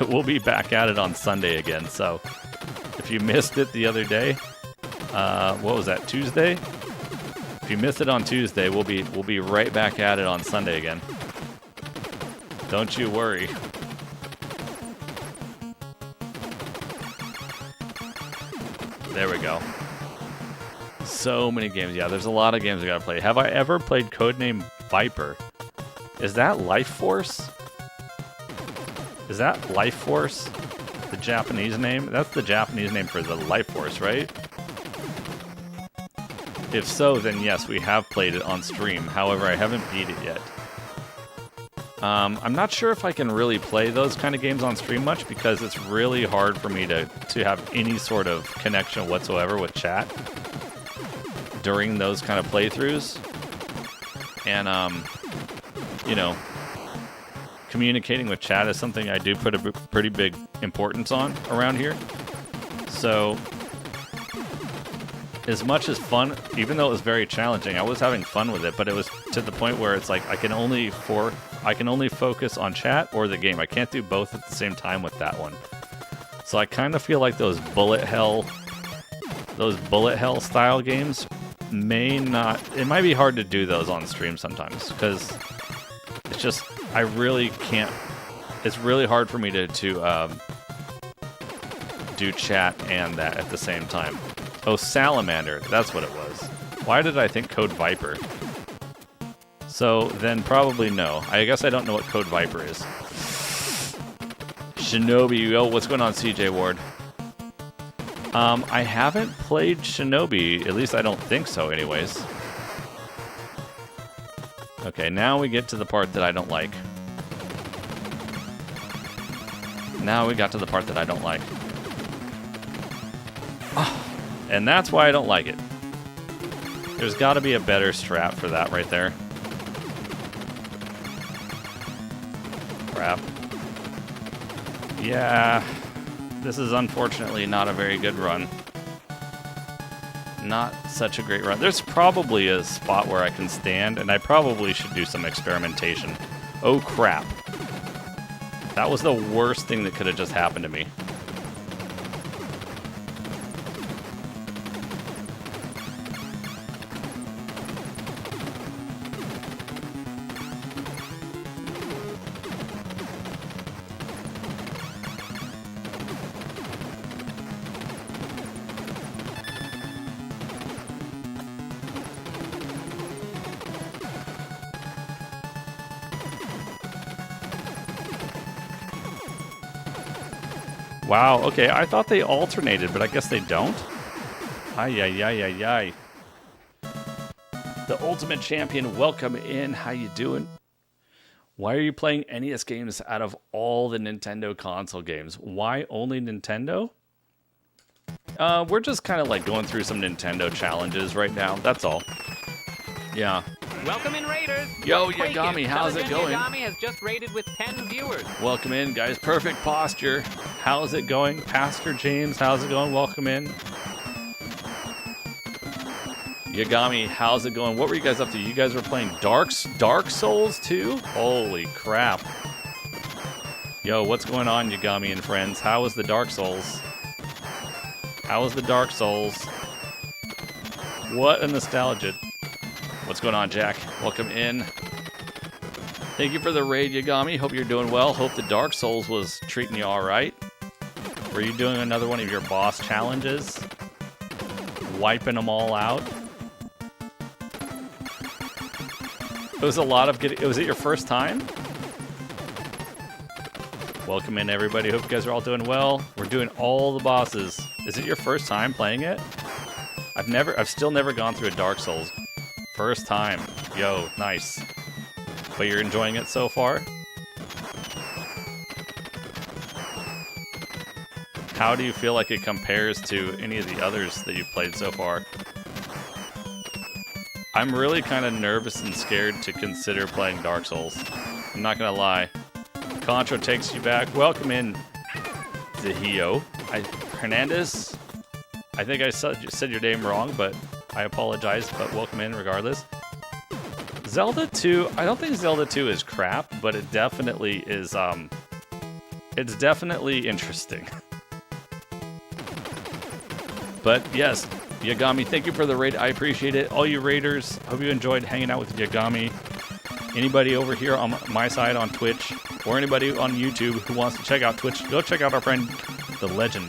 We'll be back at it on Sunday again. So if you missed it the other day, what was that, Tuesday? If you missed it on Tuesday, we'll be right back at it on Sunday again. Don't you worry. There we go. So many games. Yeah, there's a lot of games I gotta play. Have I ever played Codename Viper? Is that Life Force? Is that Life Force? The Japanese name? That's the Japanese name for the Life Force, right? If so, then yes, we have played it on stream. However, I haven't beat it yet. I'm not sure if I can really play those kind of games on stream much, because it's really hard for me to have any sort of connection whatsoever with chat during those kind of playthroughs. And, you know, communicating with chat is something I do put a pretty big importance on around here. So, as much as fun, even though it was very challenging, I was having fun with it, but it was to the point where it's like I can only focus on chat or the game. I can't do both at the same time with that one. So I kind of feel like those bullet hell style games it might be hard to do those on stream sometimes, because it's just, I really can't, it's really hard for me to do chat and that at the same time. Oh, Salamander, that's what it was. Why did I think Code Viper? So then probably no. I guess I don't know what Code Viper is. Shinobi, oh, what's going on, CJ Ward? I haven't played Shinobi, at least I don't think so anyways. Okay, now we get to the part that I don't like. Now we got to the part that I don't like. Oh, and that's why I don't like it. There's got to be a better strap for that right there. Crap. Yeah, this is unfortunately not a very good run. Not such a great run. There's probably a spot where I can stand, and I probably should do some experimentation. Oh crap. That was the worst thing that could have just happened to me. Wow, okay, I thought they alternated, but I guess they don't. Ay, ay, ay, ay, ay. The Ultimate Champion, welcome in. How you doing? Why are you playing NES games out of all the Nintendo console games? Why only Nintendo? We're just kind of like going through some Nintendo challenges right now, that's all. Yeah. Welcome in, Raiders. Yo, Quake Yagami, how's it going? Yagami has just raided with 10 viewers. Welcome in, guys. Perfect posture. How's it going? Pastor James, how's it going? Welcome in. Yagami, how's it going? What were you guys up to? You guys were playing Dark Souls 2? Holy crap. Yo, what's going on, Yagami and friends? How was the Dark Souls? How was the Dark Souls? What a nostalgia. What's going on, Jack? Welcome in. Thank you for the raid, Yagami. Hope you're doing well. Hope the Dark Souls was treating you all right. Were you doing another one of your boss challenges? Wiping them all out? It was a lot of getting... Was it your first time? Welcome in, everybody. Hope you guys are all doing well. We're doing all the bosses. Is it your first time playing it? I've still never gone through a Dark Souls. First time. Yo, nice. But you're enjoying it so far? How do you feel like it compares to any of the others that you've played so far? I'm really kind of nervous and scared to consider playing Dark Souls. I'm not gonna lie. Contra takes you back. Welcome in, Zahio. Hernandez? I think I said your name wrong, but I apologize, but welcome in regardless. Zelda 2, I don't think Zelda 2 is crap, but it definitely is, it's definitely interesting. But yes, Yagami, thank you for the raid. I appreciate it. All you raiders, hope you enjoyed hanging out with Yagami. Anybody over here on my side on Twitch, or anybody on YouTube who wants to check out Twitch, go check out our friend, the legend,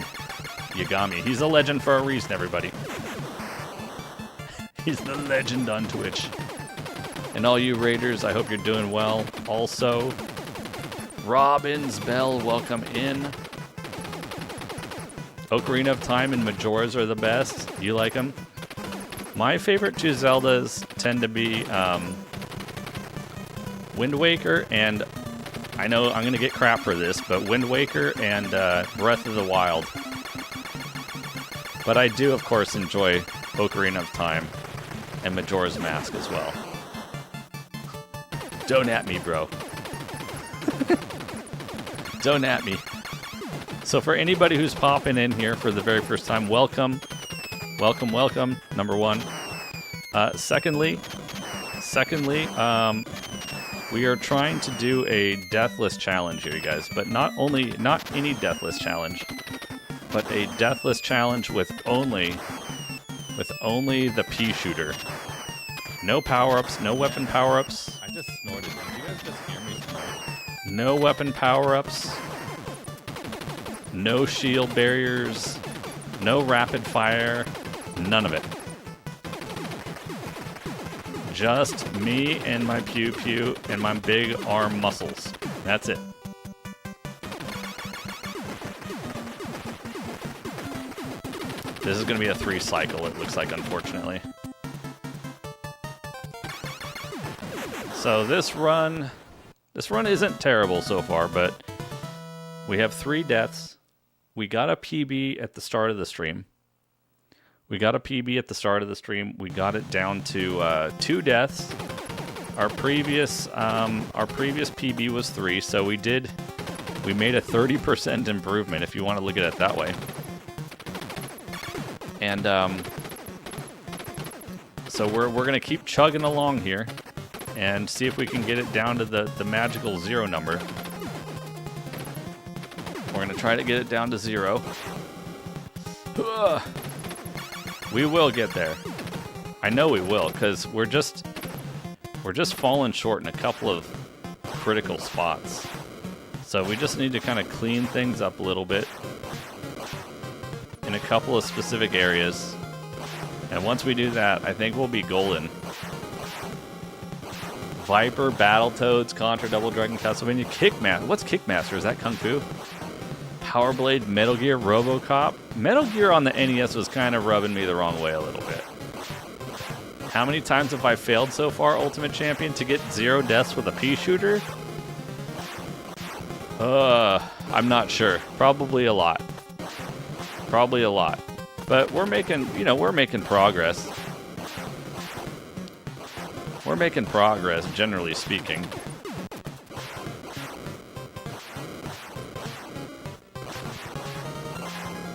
Yagami. He's a legend for a reason, everybody. He's the legend on Twitch. And all you raiders, I hope you're doing well. Also, Robbins Bell, welcome in. Ocarina of Time and Majora's are the best. You like them? My favorite two Zeldas tend to be Wind Waker and... I know I'm going to get crap for this, but Wind Waker and Breath of the Wild. But I do, of course, enjoy Ocarina of Time and Majora's Mask as well. Don't at me, bro. Don't at me. So for anybody who's popping in here for the very first time, welcome. Welcome, welcome, number one. Secondly, we are trying to do a Deathless challenge here, you guys. But not any Deathless challenge, but a Deathless challenge with only the pea shooter. No power-ups, no weapon power-ups. I just snorted. Did you guys just hear me snort? No weapon power-ups. No shield barriers. No rapid fire. None of it. Just me and my pew-pew and my big arm muscles. That's it. This is going to be a 3 cycle, it looks like, unfortunately. So this run isn't terrible so far, but We have 3 deaths. We got a PB at the start of the stream. We got a PB at the start of the stream. We got it down to 2 deaths. Our previous PB was 3, so we made a 30% improvement if you want to look at it that way. And so we're gonna keep chugging along here and see if we can get it down to the magical 0 number. We're gonna try to get it down to 0. We will get there. I know we will, because we're just falling short in a couple of critical spots. So we just need to kind of clean things up a little bit in a couple of specific areas. And once we do that, I think we'll be golden. Viper, Battletoads, Contra, Double Dragon, Castlevania, Kickmaster. What's Kickmaster? Is that Kung Fu? Power Blade, Metal Gear, RoboCop. Metal Gear on the NES was kind of rubbing me the wrong way a little bit. How many times have I failed so far, Ultimate Champion, to get 0 deaths with a pea shooter? I'm not sure. Probably a lot. Probably a lot. But we're making progress. We're making progress, generally speaking.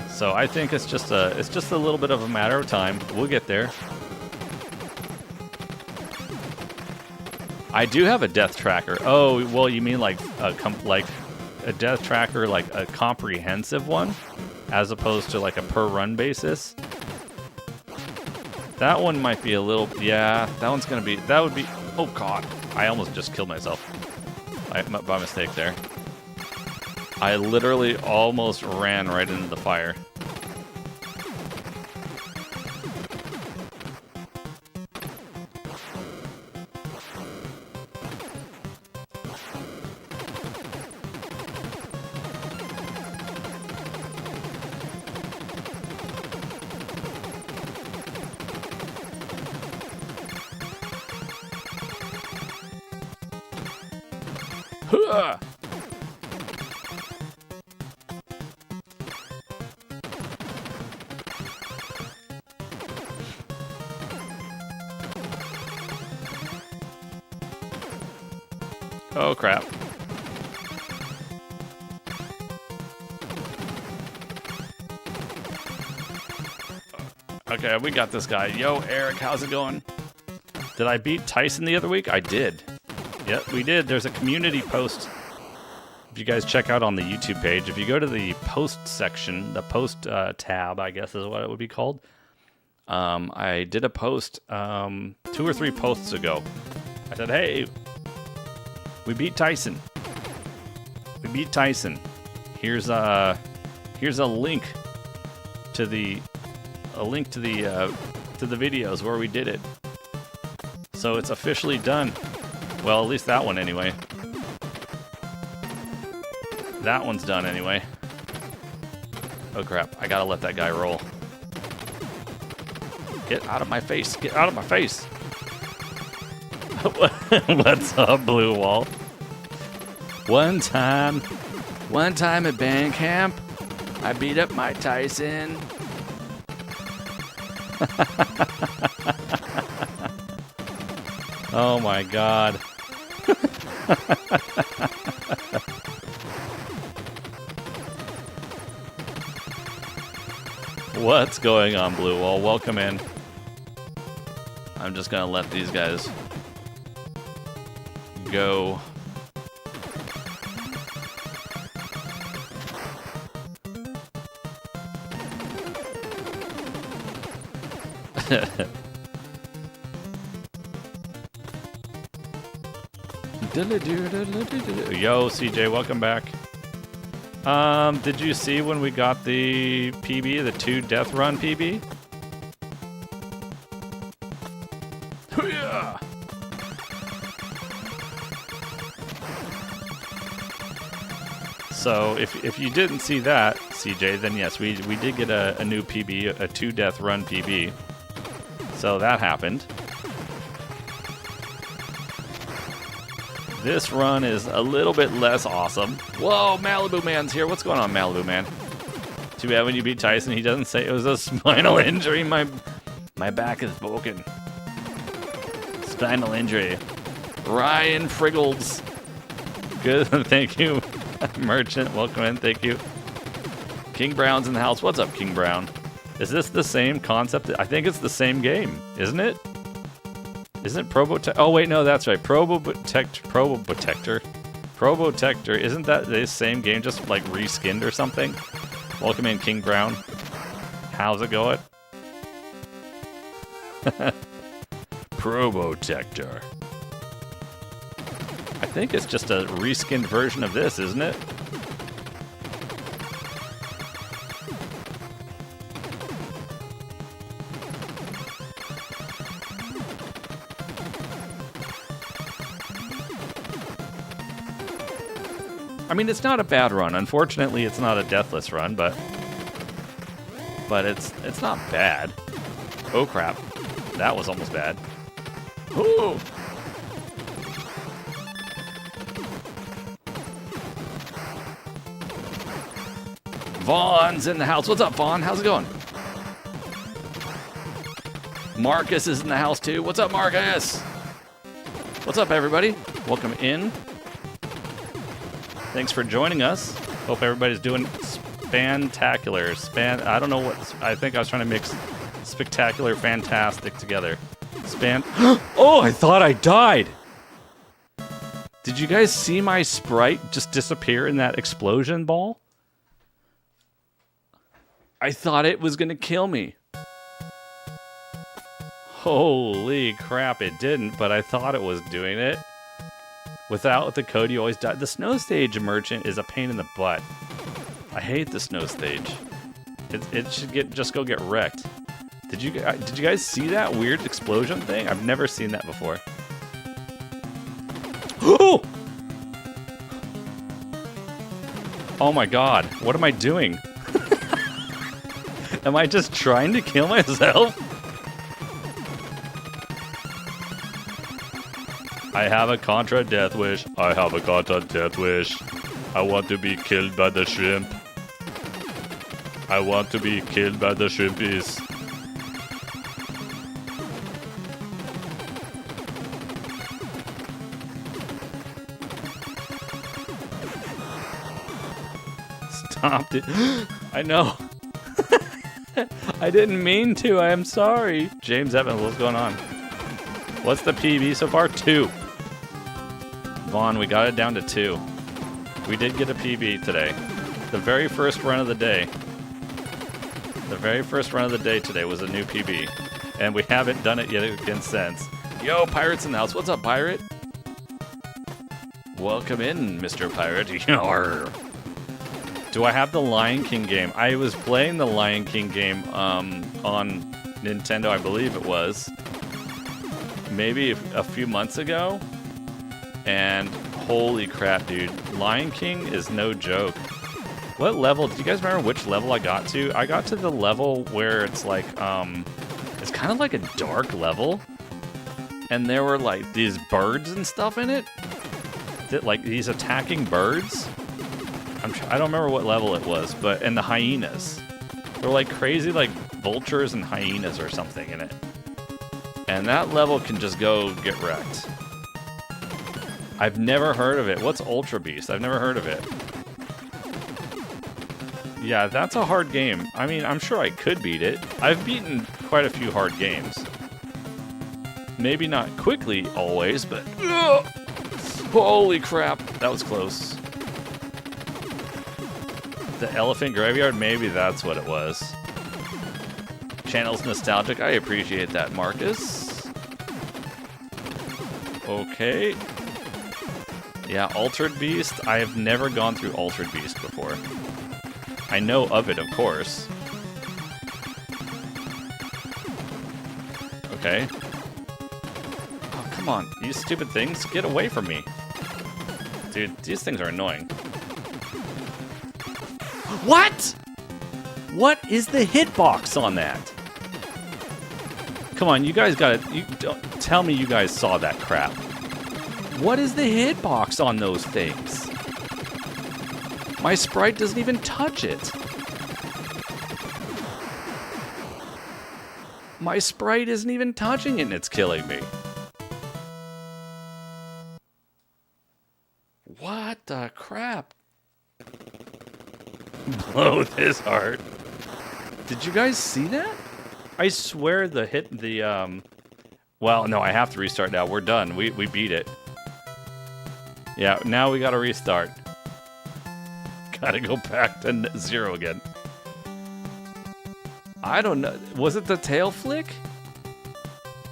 So I think it's just a little bit of a matter of time. We'll get there. I do have a death tracker. Oh, well, you mean like a death tracker, like a comprehensive one, as opposed to like a per run basis? That one might be a little, yeah, that one's gonna be, that would be, oh god, I almost just killed myself by mistake there. I literally almost ran right into the fire. Huh. Oh crap. Okay, we got this guy. Yo, Eric, how's it going? Did I beat Tyson the other week? I did. Yep, we did. There's a community post. If you guys check out on the YouTube page, if you go to the post section, the post tab, I guess is what it would be called. I did a post 2 or 3 posts ago. I said, hey, we beat Tyson. We beat Tyson. Here's a link to the videos where we did it. So it's officially done. Well, at least that one anyway. That one's done anyway. Oh crap, I gotta let that guy roll. Get out of my face, get out of my face. What's up, Blue Wall? One time at band camp, I beat up Mike Tyson. Oh my god. What's going on, Blue Wall? Welcome in. I'm just gonna let these guys go. Yo, CJ, welcome back. Did you see when we got the PB, the 2 death run PB? So if you didn't see that, CJ, then yes, we did get a new PB, a 2 death run PB. So that happened. This run is a little bit less awesome. Whoa, Malibu Man's here. What's going on, Malibu Man? Too bad when you beat Tyson, he doesn't say it was a spinal injury. My back is broken. Spinal injury. Ryan Friggles. Good, thank you. Merchant, welcome in, thank you. King Brown's in the house. What's up, King Brown? Is this the same concept? I think it's the same game, isn't it? Isn't Probotector? Oh wait, no, that's right. Probotector. Isn't that the same game, just like reskinned or something? Welcome in, King Brown. How's it going? Probotector. I think it's just a reskinned version of this, isn't it? I mean, it's not a bad run. Unfortunately, it's not a deathless run, but it's not bad. Oh crap, that was almost bad. Ooh. Vaughn's in the house. What's up, Vaughn? How's it going? Marcus is in the house too. What's up, Marcus? What's up, everybody? Welcome in. Thanks for joining us. Hope everybody's doing fantacular. I don't know what. I think I was trying to mix spectacular, fantastic together. Oh, I thought I died. Did you guys see my sprite just disappear in that explosion ball? I thought it was gonna kill me. Holy crap, it didn't, but I thought it was doing it. Without the code, you always die. The snow stage merchant is a pain in the butt. I hate the snow stage. It should just go get wrecked. Did you guys see that weird explosion thing? I've never seen that before. Oh! Oh my god, what am I doing? Am I just trying to kill myself? I have a Contra death wish. I have a Contra death wish. I want to be killed by the shrimp. I want to be killed by the shrimpies. Stopped it. I know. I didn't mean to. I am sorry. James Evans, what's going on? What's the PB so far? 2. Vaughn, we got it down to 2. We did get a PB today. The very first run of the day. The very first run of the day today was a new PB. And we haven't done it yet again since. Yo, Pirate's in the house. What's up, Pirate? Welcome in, Mr. Pirate. Yarr. Do I have the Lion King game? I was playing the Lion King game on Nintendo, I believe it was. Maybe a few months ago. And holy crap, dude. Lion King is no joke. What level? Do you guys remember which level I got to? I got to the level where it's like, it's kind of like a dark level. And there were like these birds and stuff in it. Like these attacking birds. I don't remember what level it was, but, and the hyenas. They're like crazy like vultures and hyenas or something in it. And that level can just go get wrecked. I've never heard of it. What's Ultra Beast? I've never heard of it. Yeah, that's a hard game. I mean, I'm sure I could beat it. I've beaten quite a few hard games. Maybe not quickly always, but... Ugh! Holy crap, that was close. The Elephant Graveyard? Maybe that's what it was. Channel's nostalgic. I appreciate that, Marcus. Okay. Yeah, Altered Beast. I have never gone through Altered Beast before. I know of it, of course. Okay. Oh, come on. These stupid things. Get away from me. Dude, these things are annoying. What? What is the hitbox on that? Come on, you guys got it. You don't tell me you guys saw that crap. What is the hitbox on those things? My sprite doesn't even touch it. My sprite isn't even touching it and it's killing me. What the crap? Blow this hard. Did you guys see that? I swear well, no, I have to restart now. We're done. We beat it. Yeah, now we gotta restart. Gotta go back to 0 again. I don't know. Was it the tail flick?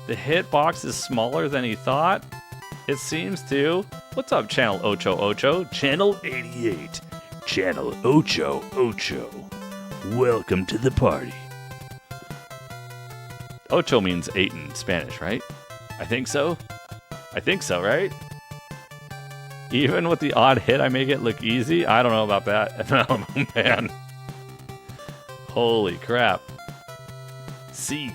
The hitbox is smaller than he thought? It seems to. What's up, Channel Ocho Ocho? Channel 88. Channel Ocho Ocho. Welcome to the party. Ocho means 8 in Spanish, right? I think so. I think so, right? Even with the odd hit, I make it look easy? I don't know about that. Oh, man. Holy crap. C.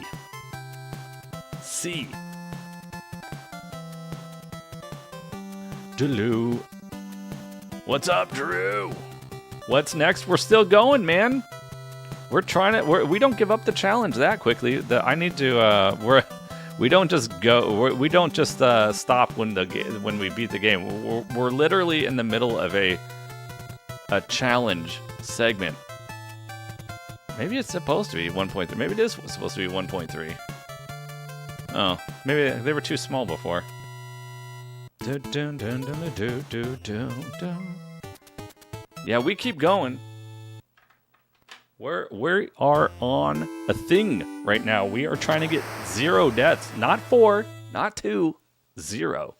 Delu. What's up, Drew? What's next? We're still going, man. We're trying to. We don't give up the challenge that quickly. I need to. We don't just go. We don't just stop when we beat the game. We're literally in the middle of a challenge segment. Maybe it's supposed to be 1.3. Maybe it is supposed to be 1.3. Oh, maybe they were too small before. Yeah, we keep going. We are on a thing right now. We are trying to get 0 deaths. Not 4, not 2, 0.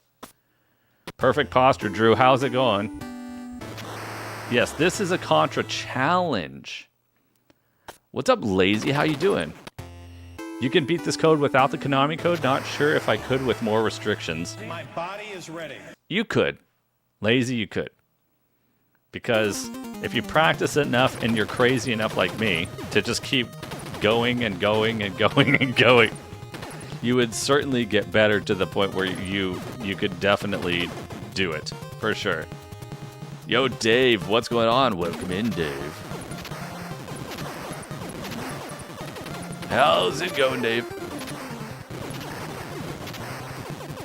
Perfect posture, Drew. How's it going? Yes, this is a Contra challenge. What's up, Lazy? How you doing? You can beat this code without the Konami code. Not sure if I could with more restrictions. My body is ready. You could. Lazy, you could. Because if you practice it enough and you're crazy enough like me to just keep going and going and going and going, you would certainly get better to the point where you could definitely do it. For sure. Yo, Dave, what's going on? Welcome in, Dave. How's it going, Dave?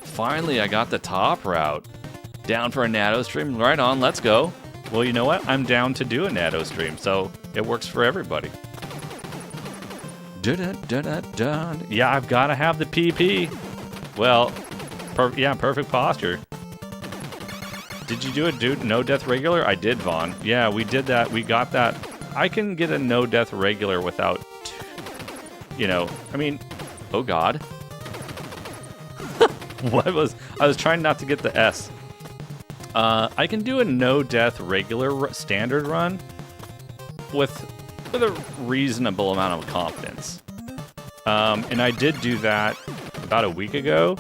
Finally, I got the top route. Down for a Natto stream? Right on, let's go. Well, you know what? I'm down to do a Natto stream, so it works for everybody. Dun-dun-dun-dun-dun. Yeah, I've got to have the PP. Well, yeah, perfect posture. Did you do a no death regular? I did, Vaughn. Yeah, we did that. We got that. I can get a no death regular without, you know, I mean, oh God. I was trying not to get the S. I can do a no death regular standard run with a reasonable amount of confidence. And I did do that about a week ago.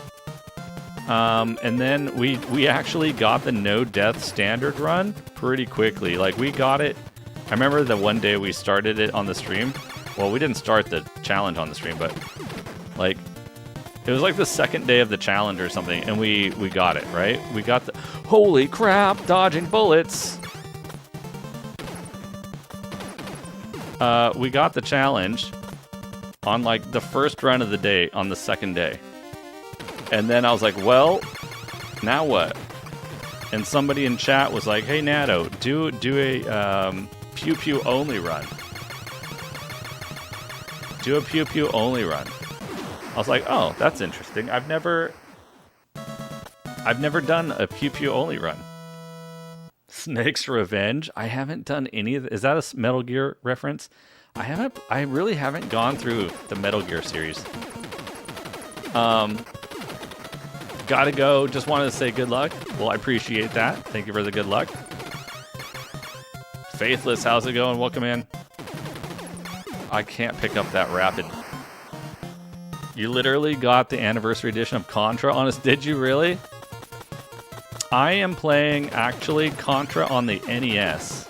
And then we actually got the no death standard run pretty quickly. Like, we got it. I remember the one day we started it on the stream. Well, we didn't start the challenge on the stream, but like, it was like the second day of the challenge or something, and we got it, right? We got the... Holy crap, dodging bullets! We got the challenge on, like, the first run of the day, on the second day. And then I was like, well, now what? And somebody in chat was like, hey, Natto, do a pew-pew only run. Do a pew-pew only run. I was like, oh, that's interesting. I've never done a pew-pew only run. Snake's Revenge. I haven't done any of it. Is that a Metal Gear reference? I really haven't gone through the Metal Gear series. Gotta go. Just wanted to say good luck. Well, I appreciate that. Thank you for the good luck. Faithless, how's it going? Welcome in. I can't pick up that rapid. You literally got the anniversary edition of Contra on us. Did you really? I am playing, actually, Contra on the NES.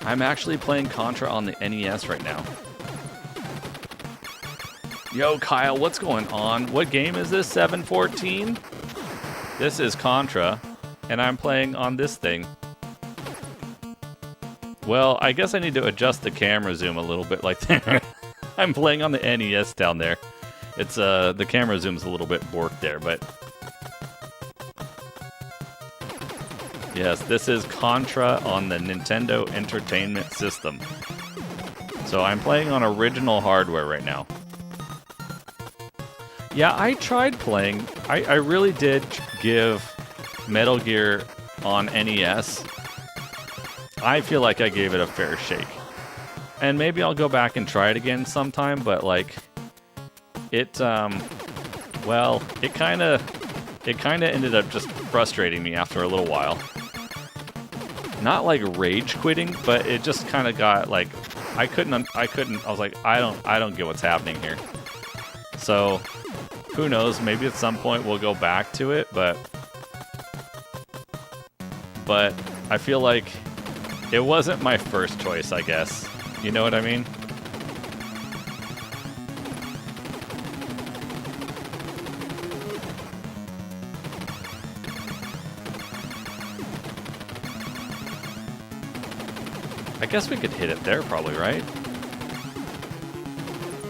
I'm actually playing Contra on the NES right now. Yo, Kyle, what's going on? What game is this? 714? This is Contra, and I'm playing on this thing. Well, I guess I need to adjust the camera zoom a little bit like that. I'm playing on the NES down there. It's the camera zoom's a little bit borked there, but yes, this is Contra on the Nintendo Entertainment System. So I'm playing on original hardware right now. Yeah, I tried playing. I really did give Metal Gear on NES. I feel like I gave it a fair shake. And maybe I'll go back and try it again sometime, but like it well, it kind of ended up just frustrating me after a little while. Not like rage quitting, but it just kind of got like I was like I don't get what's happening here. So, who knows, maybe at some point we'll go back to it, but I feel like it wasn't my first choice, I guess. You know what I mean? I guess we could hit it there probably, right?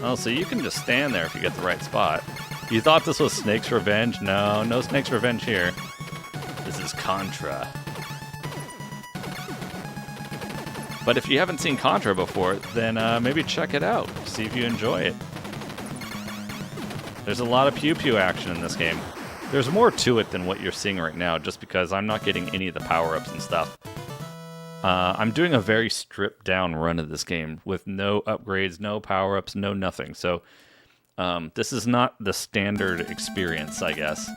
Oh, so you can just stand there if you get the right spot. You thought this was Snake's Revenge? No, no Snake's Revenge here. This is Contra. But if you haven't seen Contra before, then maybe check it out. See if you enjoy it. There's a lot of pew-pew action in this game. There's more to it than what you're seeing right now, just because I'm not getting any of the power-ups and stuff. I'm doing a very stripped-down run of this game with no upgrades, no power-ups, no nothing. So this is not the standard experience, I guess.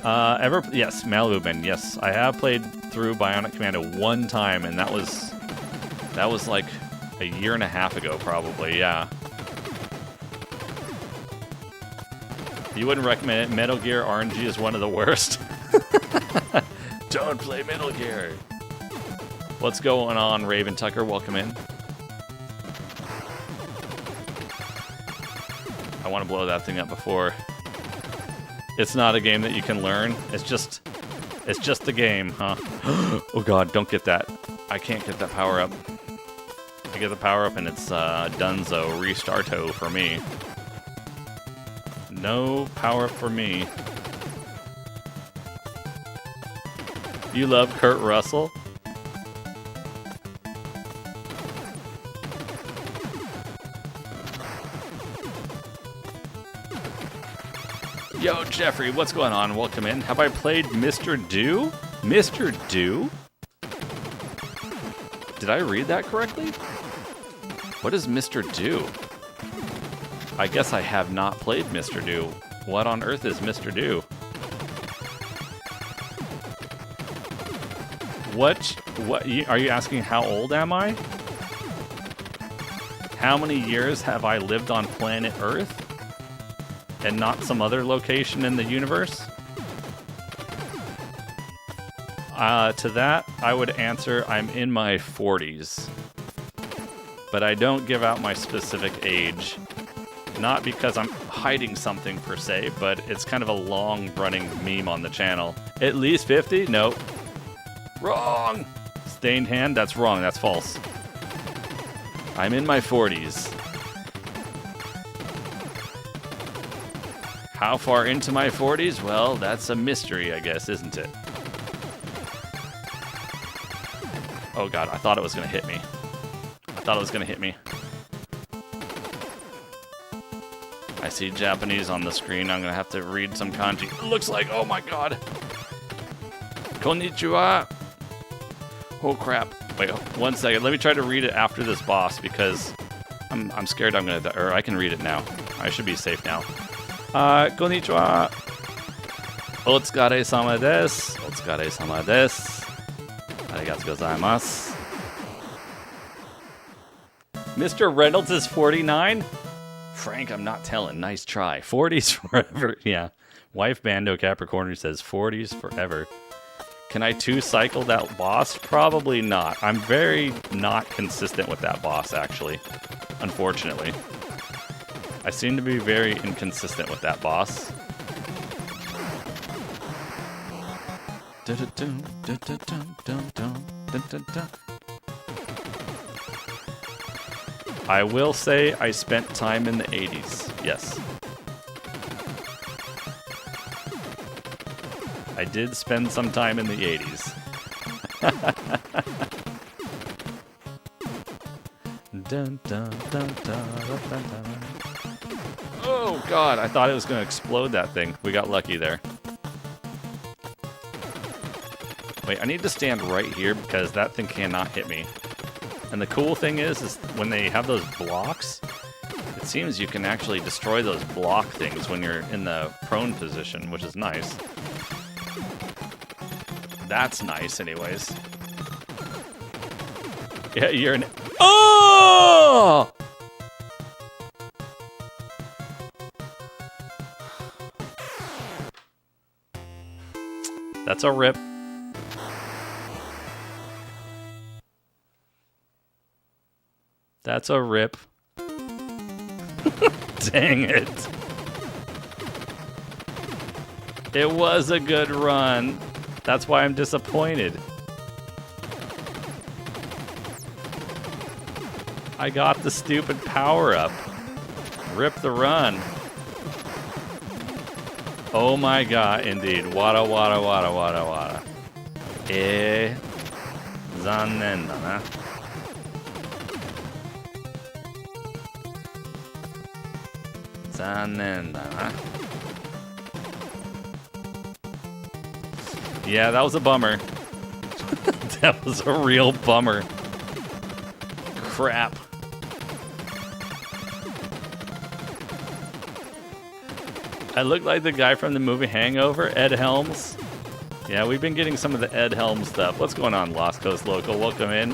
Yes, Malibu Man. Yes, I have played through Bionic Commando one time, and that was like a year and a half ago, probably. Yeah. You wouldn't recommend it? Metal Gear RNG is one of the worst. Don't play Metal Gear. What's going on, Raven Tucker? Welcome in. I want to blow that thing up before. It's not a game that you can learn. It's just a game, huh? Oh god, don't get that. I can't get that power up. I get the power up and it's Dunzo, restarto for me. No power up for me. You love Kurt Russell? Yo, Jeffrey, what's going on? Welcome in. Have I played Mr. Do? Mr. Do? Did I read that correctly? What is Mr. Do? I guess I have not played Mr. Do. What on earth is Mr. Do? What are you asking? How old am I? How many years have I lived on planet Earth? And not some other location in the universe? To that, I would answer I'm in my 40s. But I don't give out my specific age. Not because I'm hiding something per se, but it's kind of a long-running meme on the channel. At least 50? Nope. Wrong! Stained hand? That's wrong. That's false. I'm in my 40s. How far into my 40s? Well, that's a mystery, I guess, isn't it? Oh god, I thought it was going to hit me. I thought it was going to hit me. I see Japanese on the screen. I'm going to have to read some kanji. It looks like, oh my god. Konnichiwa. Oh crap. Wait, 1 second. Let me try to read it after this boss because I'm scared I'm going to... Or I can read it now. I should be safe now. Konnichiwa. Otsukare-sama desu. Otsukare-sama desu. Arigatou gozaimasu. Mr. Reynolds is 49? Frank, I'm not telling. Nice try. 40s forever. Yeah. Wife Bando Capricorn says 40s forever. Can I two-cycle that boss? Probably not. I'm very not consistent with that boss, actually. Unfortunately. I seem to be very inconsistent with that boss. I will say I spent time in the 80s. Yes. I did spend some time in the 80s. Oh god, I thought it was going to explode that thing. We got lucky there. Wait, I need to stand right here because that thing cannot hit me. And the cool thing is when they have those blocks, it seems you can actually destroy those block things when you're in the prone position, which is nice. That's nice anyways. Yeah, you're an... Oh! That's a rip. That's a rip. Dang it. It was a good run. That's why I'm disappointed. I got the stupid power-up. Rip the run. Oh my god, indeed. Wada wada wada wada wada. Zannen da na. Zannen da na. Yeah, that was a bummer. That was a real bummer. Crap. I look like the guy from the movie Hangover, Ed Helms. Yeah, we've been getting some of the Ed Helms stuff. What's going on, Lost Coast Local? Welcome in.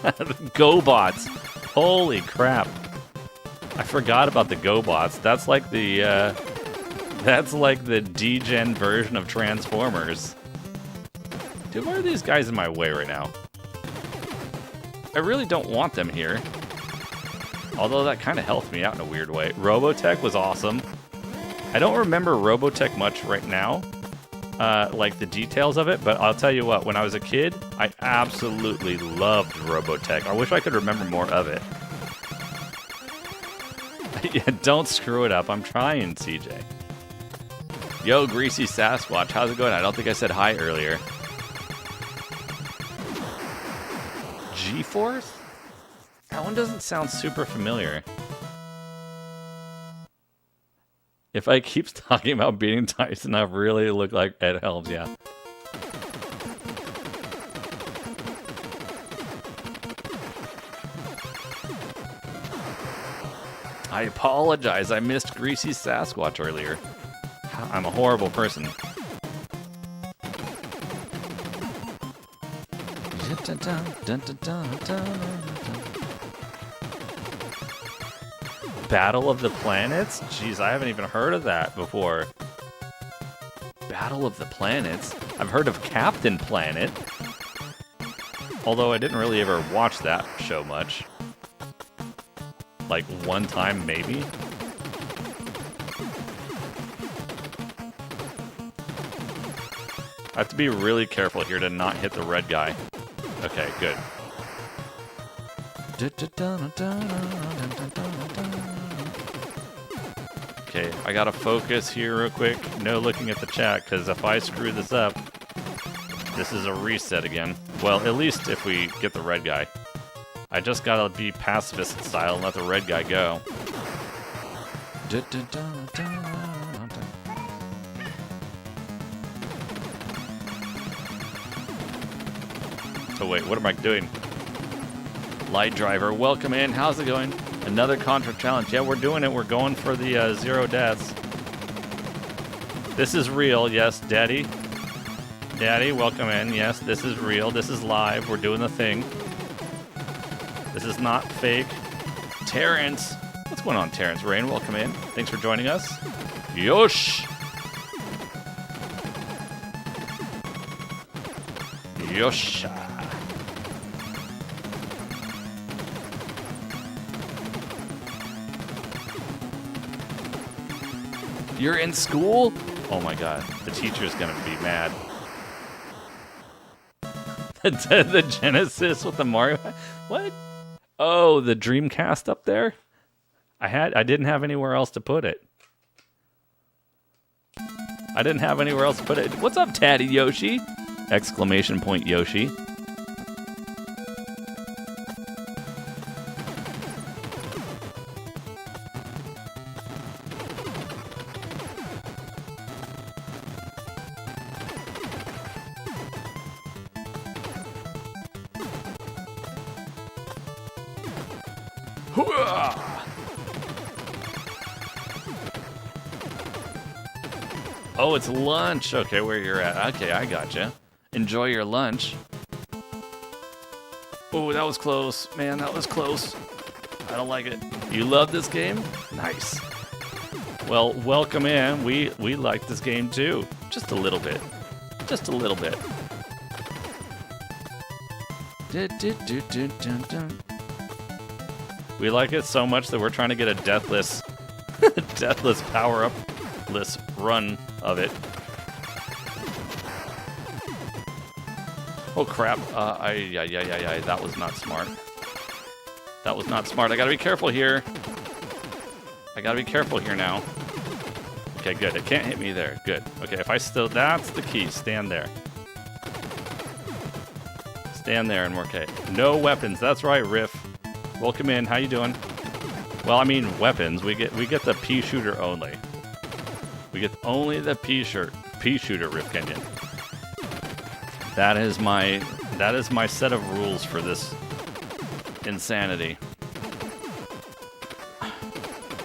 The GoBots. Holy crap. I forgot about the GoBots. That's like the D-Gen version of Transformers. Dude, why are these guys in my way right now? I really don't want them here. Although that kind of helped me out in a weird way. Robotech was awesome. I don't remember Robotech much right now. Like the details of it, but I'll tell you what, when I was a kid, I absolutely loved Robotech. I wish I could remember more of it. Yeah, don't screw it up. I'm trying, CJ. Yo, Greasy Sasquatch, how's it going? I don't think I said hi earlier. G-Force? That one doesn't sound super familiar. If I keep talking about beating Tyson, I really look like Ed Helms, yeah. I apologize, I missed Greasy Sasquatch earlier. I'm a horrible person. Battle of the Planets? Jeez, I haven't even heard of that before. Battle of the Planets? I've heard of Captain Planet. Although I didn't really ever watch that show much. Like one time, maybe? I have to be really careful here to not hit the red guy. Okay, good. Okay, I gotta focus here real quick. No looking at the chat, because if I screw this up, this is a reset again. Well, at least if we get the red guy. I just gotta be pacifist style and let the red guy go. Oh wait, what am I doing? Light Driver, welcome in. How's it going? Another Contra challenge. Yeah, we're doing it. We're going for the 0 deaths. This is real. Yes, Daddy. Daddy, welcome in. Yes, this is real. This is live. We're doing the thing. This is not fake. Terrence. What's going on, Terrence? Rain, welcome in. Thanks for joining us. Yosh! Yosha. You're in school? Oh my god, the teacher's gonna be mad. The Genesis with the Mario. What? Oh, the Dreamcast up there? I didn't have anywhere else to put it. I didn't have anywhere else to put it. What's up, Tatty Yoshi? Exclamation point Yoshi. Oh, it's lunch. Okay, where you're at. Okay, I gotcha. Enjoy your lunch. Oh, that was close. Man, that was close. I don't like it. You love this game? Nice. Well, welcome in. We like this game too. Just a little bit. Just a little bit. We like it so much that we're trying to get a Deathless Deathless power-up-less run of it. Oh crap, that was not smart. That was not smart. I gotta be careful here. I gotta be careful here now. Okay, good. It can't hit me there. Good. Okay, if I still... That's the key. Stand there. Stand there and we're okay. No weapons. That's right, Riff. Welcome in. How you doing? Well, I mean weapons. We get the pea shooter only. We get only the pea shooter, Riff Kenyon. That is my set of rules for this insanity.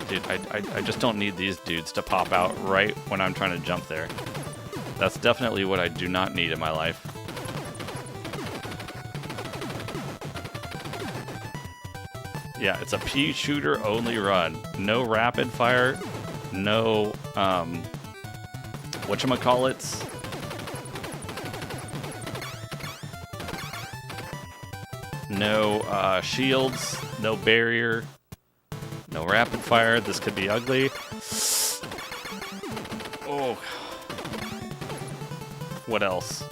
Dude, I just don't need these dudes to pop out right when I'm trying to jump there. That's definitely what I do not need in my life. Yeah, it's a pea shooter only run. No rapid fire, no whatchamacallits. No shields, no barrier, no rapid fire. This could be ugly. Oh. What else?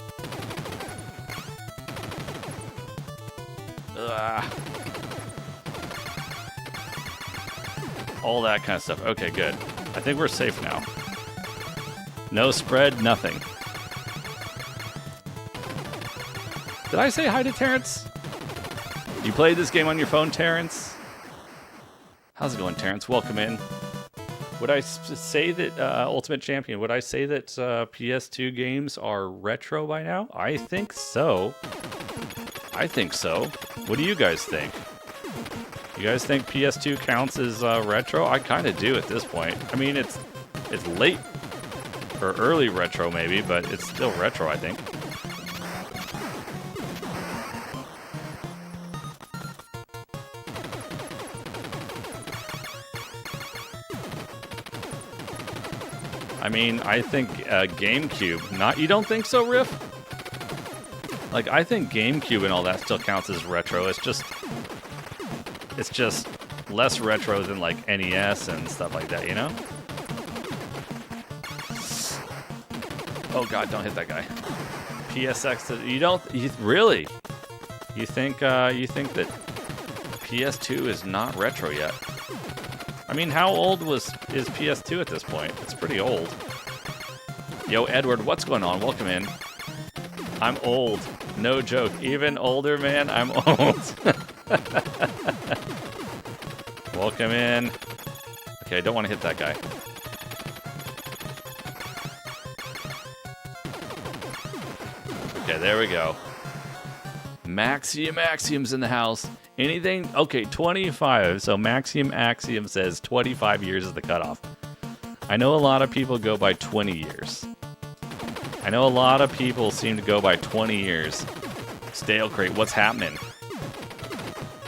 All that kind of stuff. Okay, good. I think we're safe now. No spread, nothing. Did I say hi to Terrence? You played this game on your phone, Terrence? How's it going, Terrence? Welcome in. Would I say that, Ultimate Champion, would I say that PS2 games are retro by now? I think so. I think so. What do you guys think? You guys think PS2 counts as retro? I kind of do at this point. I mean, it's late or early retro maybe, but it's still retro, I think. I mean, I think GameCube. Not, you don't think so, Riff? Like, I think GameCube and all that still counts as retro. It's just less retro than like NES and stuff like that, you know? Oh god, don't hit that guy. PSX, really? You think that PS2 is not retro yet? I mean, how old is PS2 at this point? It's pretty old. Yo, Edward, what's going on? Welcome in. I'm old. No joke. Even older, man, I'm old. Welcome in. Okay, I don't want to hit that guy. Okay, there we go. Maxium's in the house. Anything? Okay, 25. So Axiom says 25 years is the cutoff. I know a lot of people go by 20 years. I know a lot of people seem to go by 20 years. Stale Crate, what's happening?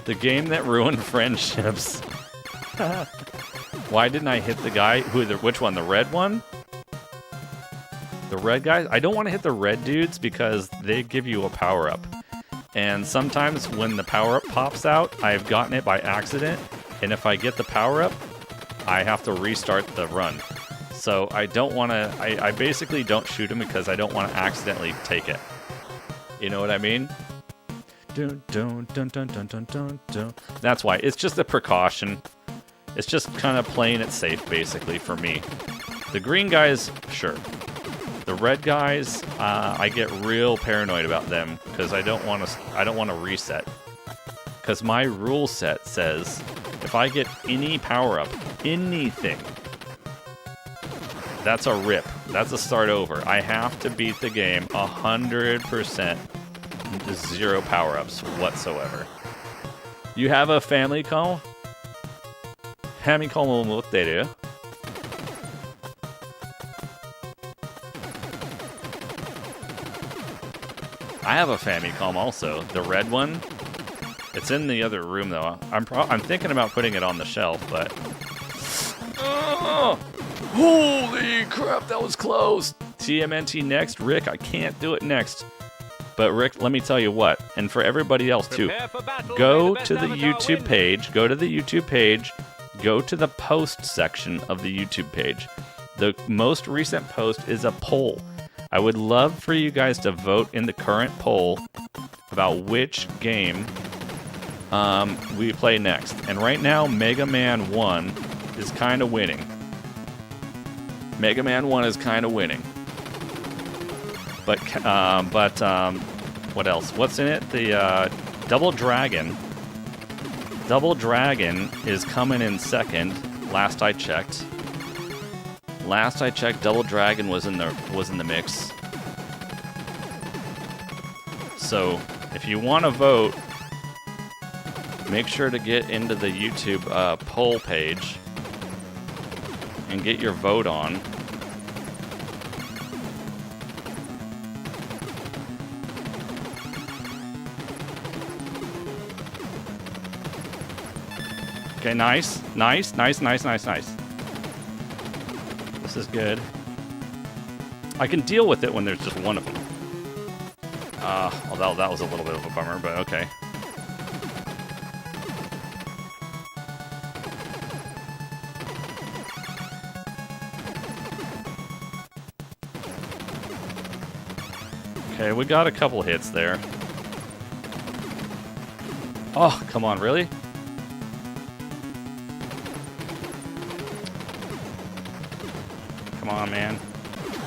The game that ruined friendships. Why didn't I hit the guy? Which one? The red one? The red guys? I don't want to hit the red dudes because they give you a power-up. And sometimes when the power-up pops out, I've gotten it by accident. And if I get the power-up, I have to restart the run. So I don't want to... I basically don't shoot him because I don't want to accidentally take it. You know what I mean? Dun, dun, dun, dun, dun, dun, dun, dun. That's why. It's just a precaution. It's just kind of playing it safe, basically, for me. The green guys, sure. The red guys, I get real paranoid about them because I don't want to reset. Because my rule set says if I get any power up, anything, that's a rip. That's a start over. I have to beat the game 100%. Zero power-ups whatsoever. You have a Famicom? Famicom を持ってる? I have a Famicom also. The red one. It's in the other room though. I'm thinking about putting it on the shelf, but holy crap, that was close. TMNT next, Rick. I can't do it next. But Rick, let me tell you what, and for everybody else too, go to the YouTube page, go to the post section of the YouTube page. The most recent post is a poll. I would love for you guys to vote in the current poll about which game we play next. And right now, Mega Man 1 is kind of winning. Mega Man 1 is kind of winning. But what else? What's in it? The Double Dragon. Double Dragon is coming in second. Last I checked. Double Dragon was in the mix. So if you want to vote, make sure to get into the YouTube poll page and get your vote on. Okay, nice. This is good. I can deal with it when there's just one of them. Although that was a little bit of a bummer, but okay. Okay, we got a couple hits there. Oh, come on, really? Come on, man.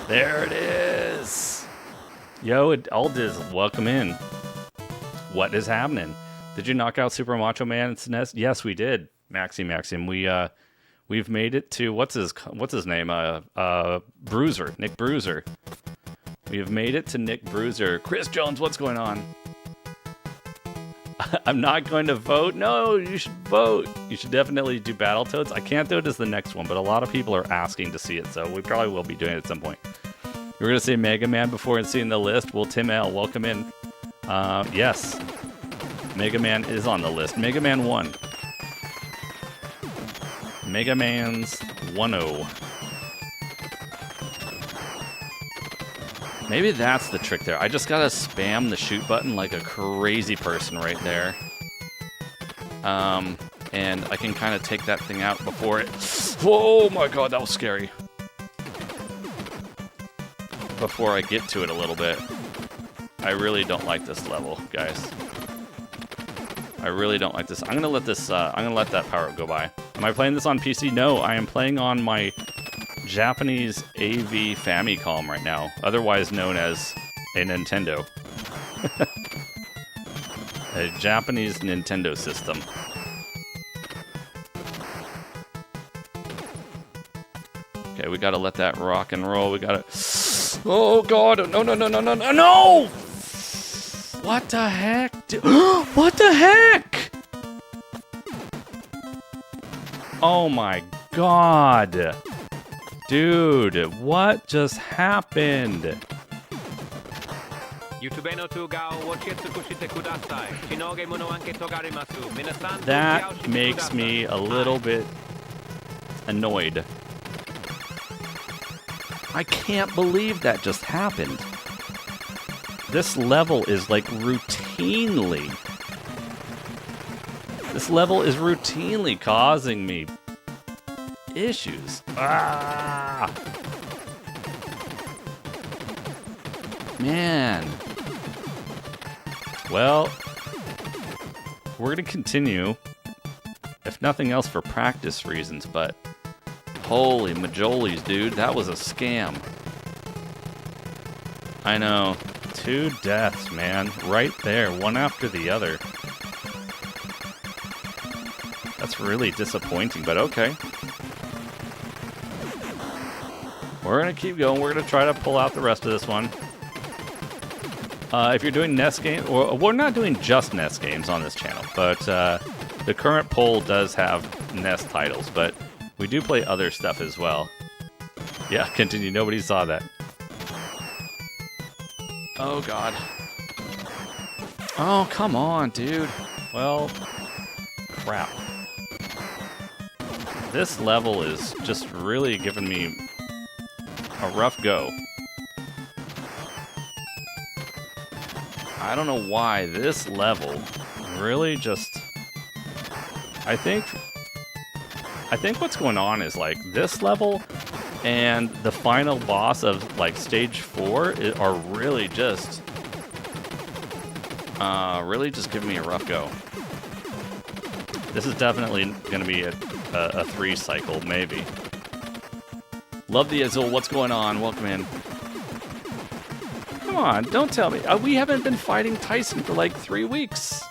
There it is. Yo, Aldiz, welcome in. What is happening? Did you knock out Super Macho Man and SNES? Yes, we did. Maxim. We've made it to what's his name? Bruiser. Nick Bruiser. We have made it to Nick Bruiser. Chris Jones, what's going on? I'm not going to vote. No, you should vote. You should definitely do Battletoads. I can't do it as the next one, but a lot of people are asking to see it, so we probably will be doing it at some point. You were going to say Mega Man before seeing the list. Well, Tim L, welcome in. Yes. Mega Man is on the list. Mega Man 1. Mega Man's 1-0. Maybe that's the trick there. I just gotta spam the shoot button like a crazy person right there. And I can kind of take that thing out before it... Oh my god, that was scary. Before I get to it a little bit. I really don't like this level, guys. I really don't like this. I'm gonna let this, I'm gonna let that power go by. Am I playing this on PC? No, I am playing on my Japanese AV Famicom right now, otherwise known as a Nintendo. A Japanese Nintendo system. Okay, we gotta let that rock and roll. We gotta... Oh god! No! What the heck? What the heck? Oh my god! Dude, what just happened? That makes me a little bit annoyed. I can't believe that just happened. This level is like routinely... This level is routinely causing me issues. Ah! Man. Well, we're going to continue, if nothing else for practice reasons, but holy majolies, dude, that was a scam. I know. 2 deaths, man. Right there, one after the other. That's really disappointing, but okay. We're going to keep going. We're going to try to pull out the rest of this one. If you're doing NES games, or we're not doing just NES games on this channel, but the current poll does have NES titles, but we do play other stuff as well. Yeah, continue. Nobody saw that. Oh, God. Oh, come on, dude. Well, crap. This level is just really giving me a rough go. I don't know why this level really just... I think what's going on is, like, this level and the final boss of, like, stage 4 are really just giving me a rough go. This is definitely going to be a 3 cycle, maybe. Love the Azul, what's going on? Welcome in. Come on, don't tell me. We haven't been fighting Tyson for like 3 weeks.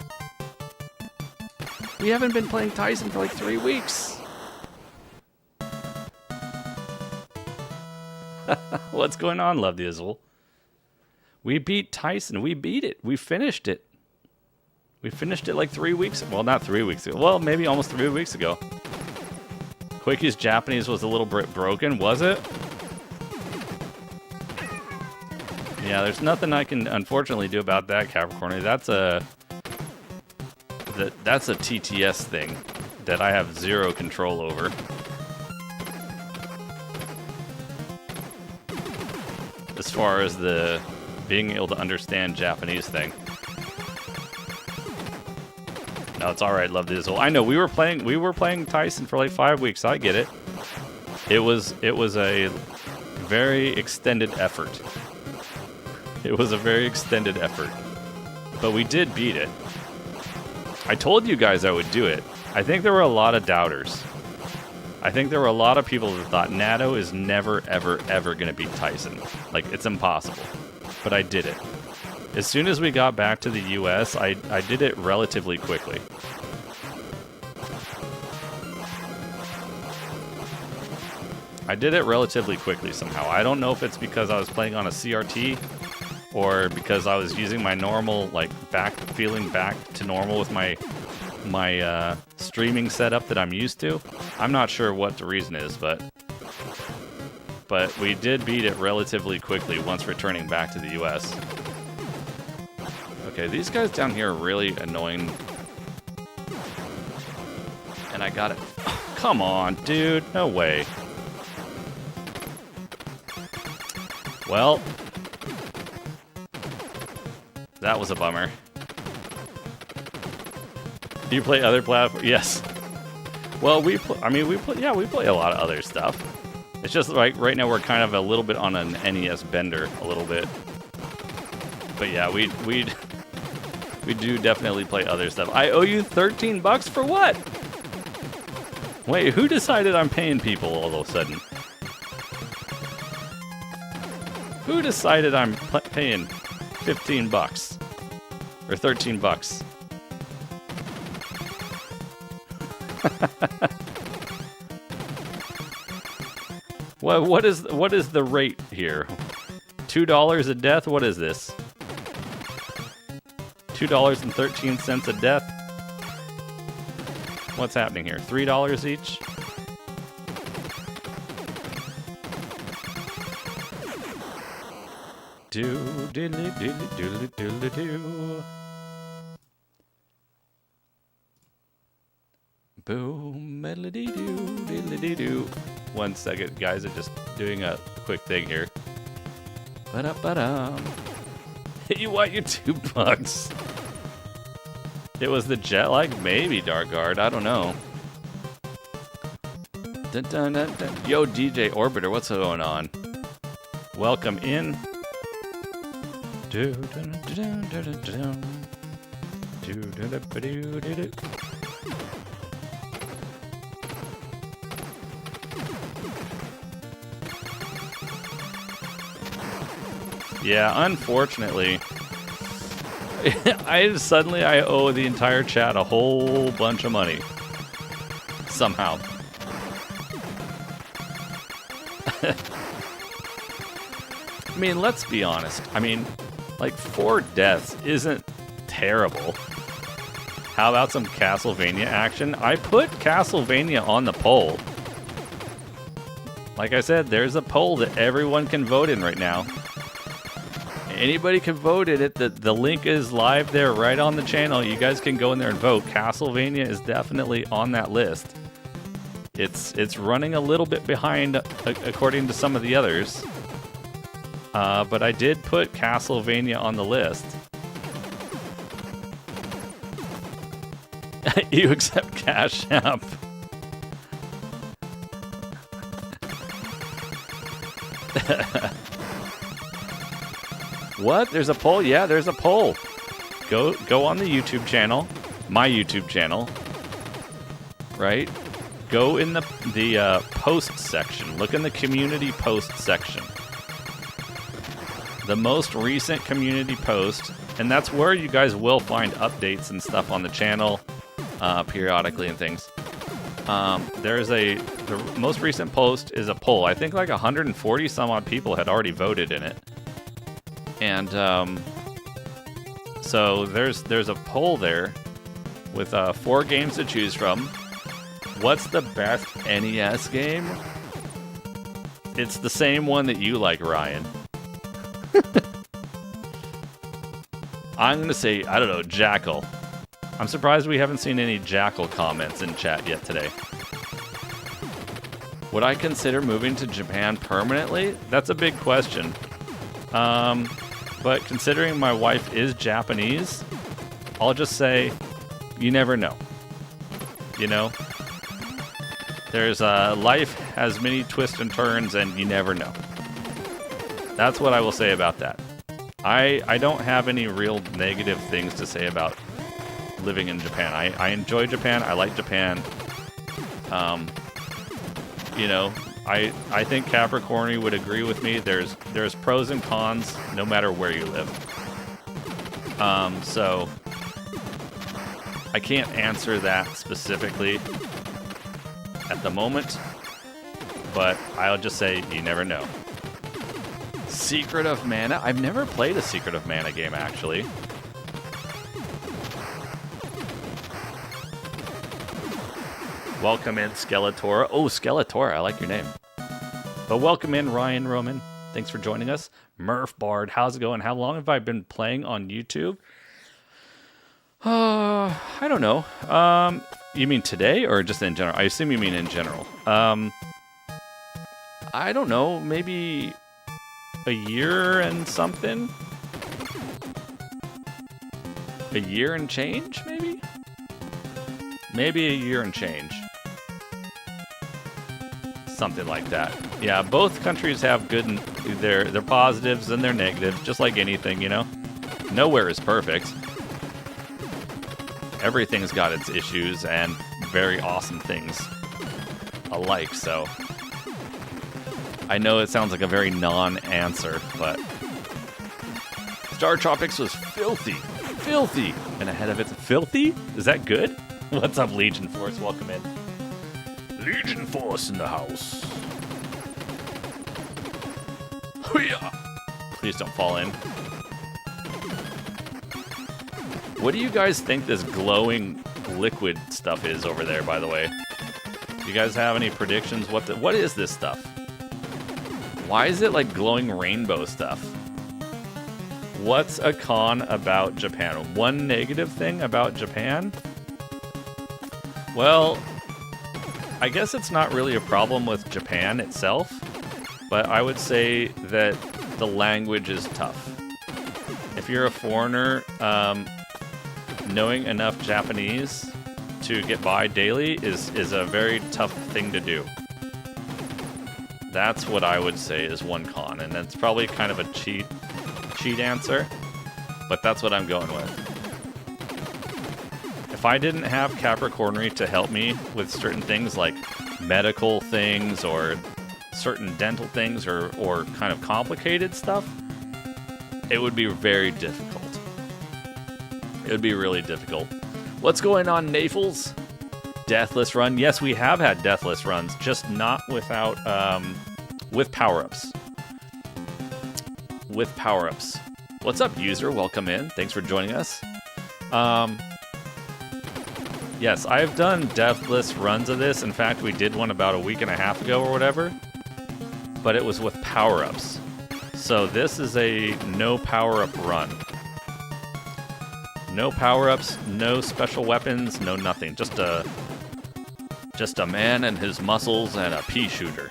We haven't been playing Tyson for like 3 weeks. What's going on, Love the Azul? We beat Tyson. We beat it. We finished it. We finished it like 3 weeks. Well, not 3 weeks ago. Well, maybe almost 3 weeks ago. Quicky's Japanese was a little bit broken, was it? Yeah, there's nothing I can unfortunately do about that, Capricorn. That's a TTS thing that I have zero control over. As far as the being able to understand Japanese thing. No, it's all right. Love this. I know we were playing Tyson for like 5 weeks. I get it. It was a very extended effort. It was a very extended effort, but we did beat it. I told you guys I would do it. I think there were a lot of doubters. I think there were a lot of people that thought Natto is never, ever, ever going to beat Tyson. Like, it's impossible. But I did it. As soon as we got back to the US, I did it relatively quickly. I did it relatively quickly somehow. I don't know if it's because I was playing on a CRT or because I was using my normal, like, feeling back to normal with my streaming setup that I'm used to. I'm not sure what the reason is, but we did beat it relatively quickly once returning back to the US. Okay, these guys down here are really annoying. And I got it. Oh, come on, dude. No way. Well, that was a bummer. Do you play other platforms? Yes. Well, we play a lot of other stuff. It's just like right now we're kind of a little bit on an NES bender, a little bit. But yeah, we do definitely play other stuff. I owe you $13 for what? Wait, who decided I'm paying people all of a sudden? Who decided I'm paying $15 or $13? What is the rate here? $2 a death? What is this? $2.13 a death? What's happening here? $3 each? Do. Boom, melody-doo. 1 second, guys. I'm just doing a quick thing here. Ba-da-ba-dum. You want your $2? It was the jet lag? Maybe, Dark Guard. I don't know. Dun, dun, dun, dun. Yo, DJ Orbiter, what's going on? Welcome in. Yeah, unfortunately, I owe the entire chat a whole bunch of money. Somehow. I mean, let's be honest. I mean, like, 4 deaths isn't terrible. How about some Castlevania action? I put Castlevania on the poll. Like I said, there's a poll that everyone can vote in right now. Anybody can vote in it. The link is live there right on the channel. You guys can go in there and vote. Castlevania is definitely on that list. It's running a little bit behind according to some of the others. But I did put Castlevania on the list. You accept Cash App. What? There's a poll? Yeah, there's a poll. Go on the YouTube channel, my YouTube channel, right? Go in the post section. Look in the community post section. The most recent community post, and that's where you guys will find updates and stuff on the channel periodically and things. The most recent post is a poll. I think like 140 some odd people had already voted in it. And so there's a poll there with 4 games to choose from. What's the best NES game? It's the same one that you like, Ryan. I'm going to say, I don't know, Jackal. I'm surprised we haven't seen any Jackal comments in chat yet today. Would I consider moving to Japan permanently? That's a big question. But considering my wife is Japanese, I'll just say, you never know. You know? There's life has many twists and turns, and you never know. That's what I will say about that. I don't have any real negative things to say about living in Japan. I enjoy Japan. I like Japan. You know, I think Capricorny would agree with me. There's pros and cons no matter where you live. So I can't answer that specifically at the moment, but I'll just say you never know. Secret of Mana? I've never played a Secret of Mana game, actually. Welcome in, Skeletor. Oh, Skeletor, I like your name. But welcome in, Ryan Roman. Thanks for joining us. Murph Bard, how's it going? How long have I been playing on YouTube? I don't know. You mean today or just in general? I assume you mean in general. I don't know. Maybe a year and something? A year and change, maybe? Maybe a year and change. Something like that. Yeah, both countries have good and their positives and their negatives, just like anything, you know? Nowhere is perfect. Everything's got its issues and very awesome things alike, so I know it sounds like a very non-answer, but Star Tropics was filthy. Filthy! And ahead of it, filthy? Is that good? What's up, Legion Force? Welcome in. Legion Force in the house. Please don't fall in. What do you guys think this glowing liquid stuff is over there, by the way? Do you guys have any predictions? What is this stuff? Why is it like glowing rainbow stuff? What's a con about Japan? One negative thing about Japan? Well, I guess it's not really a problem with Japan itself, but I would say that the language is tough. If you're a foreigner, knowing enough Japanese to get by daily is a very tough thing to do. That's what I would say is one con, and it's probably kind of a cheat answer, but that's what I'm going with. If I didn't have Capricornery to help me with certain things like medical things or certain dental things or kind of complicated stuff, it would be very difficult. It would be really difficult. What's going on, Nafles? Deathless run. Yes, we have had Deathless runs, just not without, with power-ups. With power-ups. What's up, user? Welcome in. Thanks for joining us. Yes, I've done Deathless runs of this. In fact, we did one about a week and a half ago or whatever. But it was with power-ups. So this is a no power-up run. No power-ups, no special weapons, no nothing. Just a man and his muscles and a pea shooter.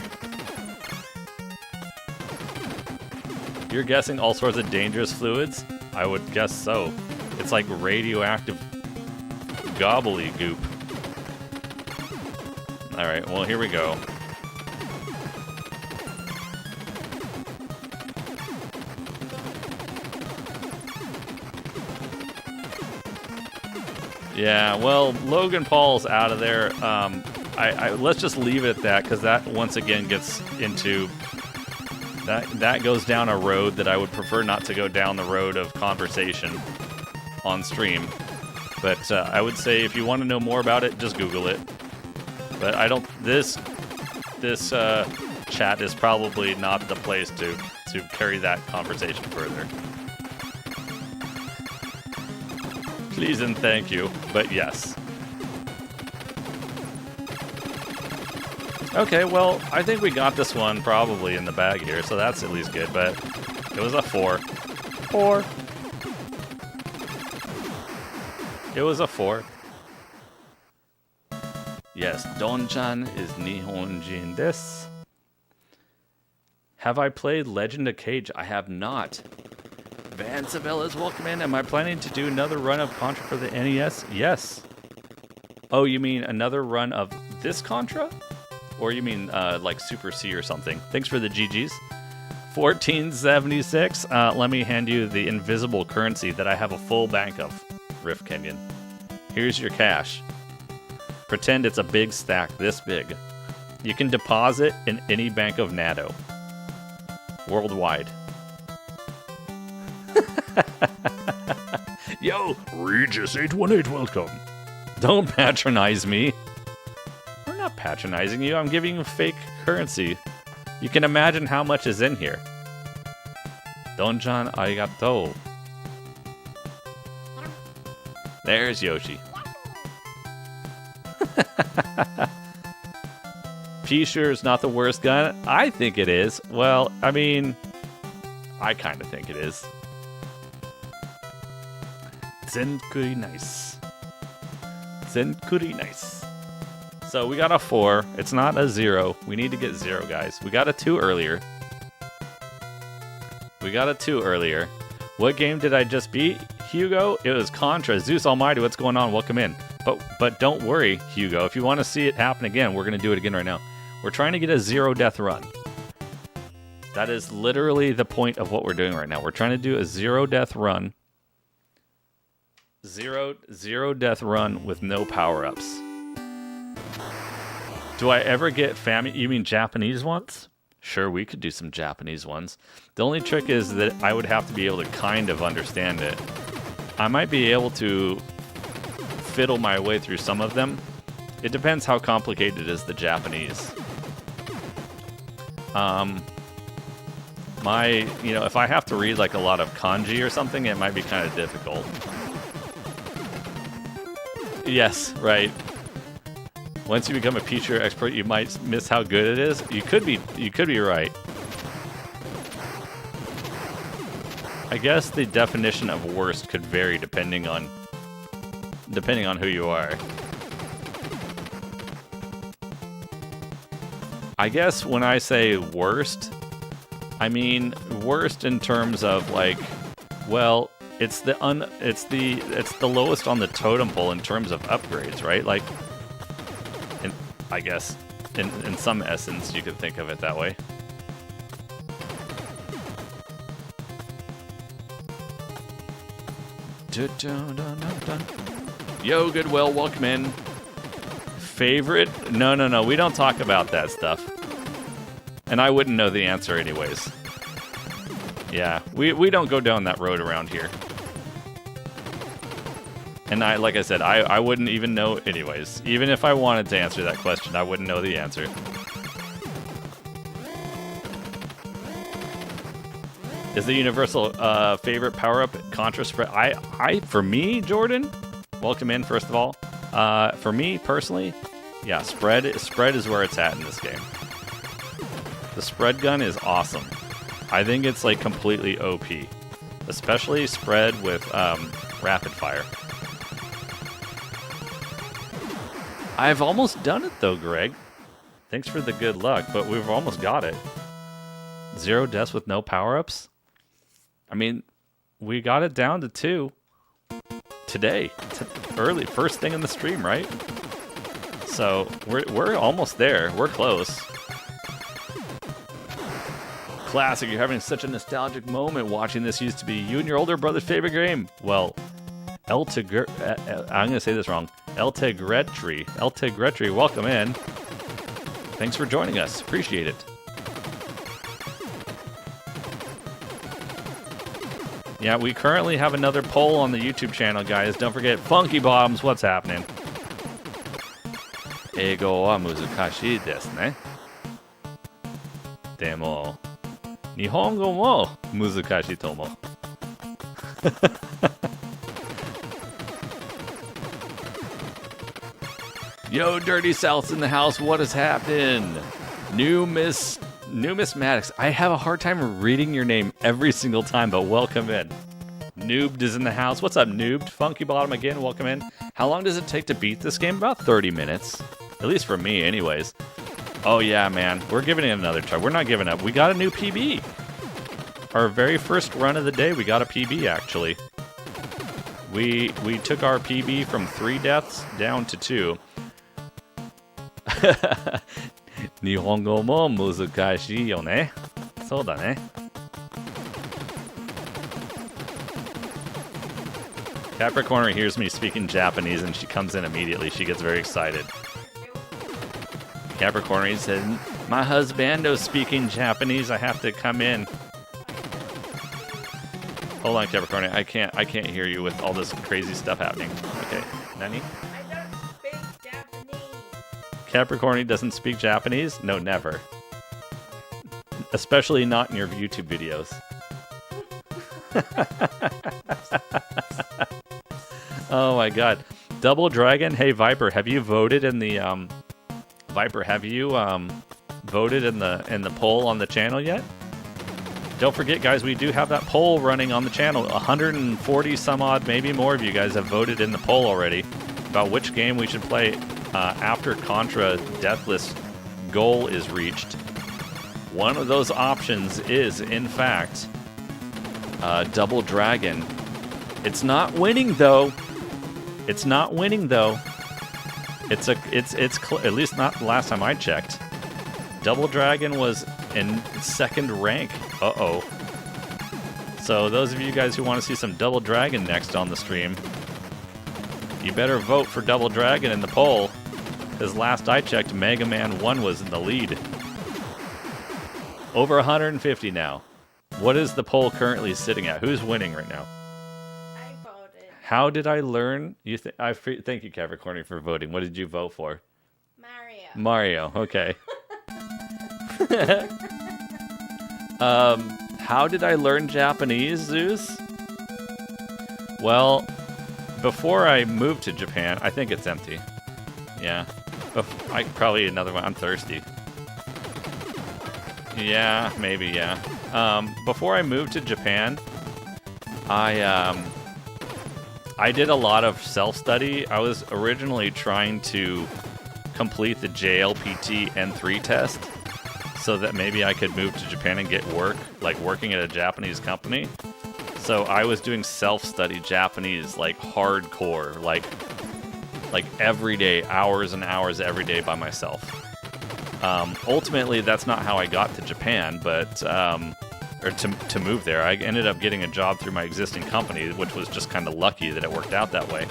You're guessing all sorts of dangerous fluids? I would guess so. It's like radioactive gobbledygook. Alright, well, here we go. Yeah, well, Logan Paul's out of there. Let's just leave it at that, because that once again gets into... That goes down a road that I would prefer not to go down the road of conversation on stream. But I would say if you want to know more about it, just Google it. But I don't... This chat is probably not the place to carry that conversation further. Please and thank you, but yes. Okay, well, I think we got this one probably in the bag here, so that's at least good, but it was a 4. 4. It was a 4. Yes, Don-chan is Nihonjin desu. Have I played Legend of Cage? I have not. Van Sabella's welcome in. Am I planning to do another run of Contra for the NES? Yes. Oh, you mean another run of this Contra? Or you mean like Super C or something? Thanks for the GGs. 1476. Let me hand you the invisible currency that I have a full bank of, Rift Kenyon. Here's your cash. Pretend it's a big stack this big. You can deposit in any bank of NATO. Worldwide. Yo, Regis818, welcome. Don't patronize me. We're not patronizing you. I'm giving you fake currency. You can imagine how much is in here. Donjan arigato. There's Yoshi. P-Sure is not the worst gun. I think it is. Well, I mean, I kind of think it is. Zenkuri nice. Zenkuri nice. So we got a 4. It's not a 0. We need to get 0, guys. We got a 2 earlier. What game did I just beat, Hugo? It was Contra. Zeus Almighty, what's going on? Welcome in. But don't worry, Hugo. If you want to see it happen again, we're going to do it again right now. We're trying to get a 0 death run. That is literally the point of what we're doing right now. We're trying to do a 0 death run. Zero death run with no power-ups. Do I ever get You mean Japanese ones? Sure, we could do some Japanese ones. The only trick is that I would have to be able to kind of understand it. I might be able to fiddle my way through some of them. It depends how complicated is the Japanese. If I have to read like a lot of kanji or something, it might be kind of difficult. Yes, right. Once you become a P-Sure expert, you might miss how good it is. You could be right. I guess the definition of worst could vary depending on who you are. I guess when I say worst, I mean worst in terms of like, well, it's the lowest on the totem pole in terms of upgrades, right? Like, I guess in some essence, you could think of it that way. Yo, Goodwill, welcome in. Favorite? No, we don't talk about that stuff. And I wouldn't know the answer anyways. Yeah, we don't go down that road around here. And like I said, I wouldn't even know anyways. Even if I wanted to answer that question, I wouldn't know the answer. Is the universal favorite power-up Contra spread? For me, Jordan, welcome in, first of all. For me, personally, yeah, spread is where it's at in this game. The spread gun is awesome. I think it's like completely OP. Especially spread with rapid fire. I've almost done it though, Greg. Thanks for the good luck, but we've almost got it. 0 deaths with no power-ups? I mean, we got it down to 2 today. Early, first thing in the stream, right? So we're almost there. We're close. Classic, you're having such a nostalgic moment watching this. Used to be you and your older brother's favorite game. Well, I'm going to say this wrong. El Tegretri, welcome in. Thanks for joining us. Appreciate it. Yeah, we currently have another poll on the YouTube channel, guys. Don't forget, Funky Bombs, what's happening? Eigo wa muzukashi desu ne. Demo, Nihongo mo muzukashi tomo. Yo, Dirty South's in the house. What is happening? New Miss Maddox. I have a hard time reading your name every single time, but welcome in. Noobed is in the house. What's up, Noobed? Funky Bottom again, welcome in. How long does it take to beat this game? About 30 minutes. At least for me, anyways. Oh yeah, man. We're giving it another try. We're not giving up. We got a new PB. Our very first run of the day, we got a PB, actually. We took our PB from 3 deaths down to 2. Nihongo mo muzukashi yo ne. So da ne. Capricorn hears me speaking Japanese and she comes in immediately. She gets very excited. Capricorn said, "My husbando's speaking Japanese. I have to come in." Hold on, Capricorn. I can't hear you with all this crazy stuff happening. Okay, Nani? Capricorn doesn't speak Japanese? No, never. Especially not in your YouTube videos. Oh my god. Double Dragon, hey Viper, have you voted in the Viper, have you voted in the poll on the channel yet? Don't forget, guys, we do have that poll running on the channel. 140 some odd, maybe more of you guys have voted in the poll already about which game we should play after Contra Deathless goal is reached. One of those options is, in fact, Double Dragon. It's not winning though. It's not winning though. It's at least not the last time I checked. Double Dragon was in 2nd rank. Uh-oh. So those of you guys who want to see some Double Dragon next on the stream, you better vote for Double Dragon in the poll, because last I checked, Mega Man 1 was in the lead. Over 150 now. What is the poll currently sitting at? Who's winning right now? I voted. How did I learn? Thank you, Capricorn, for voting. What did you vote for? Mario. Mario, okay. How did I learn Japanese, Zeus? Well, before I moved to Japan, I think it's empty. Yeah. Probably another one. I'm thirsty. Yeah, maybe, yeah. Before I moved to Japan, I did a lot of self-study. I was originally trying to complete the JLPT N3 test so that maybe I could move to Japan and get work, like working at a Japanese company. So I was doing self-study Japanese, like hardcore, like every day, hours and hours every day by myself. Ultimately, that's not how I got to Japan, but or to move there. I ended up getting a job through my existing company, which was just kind of lucky that it worked out that way.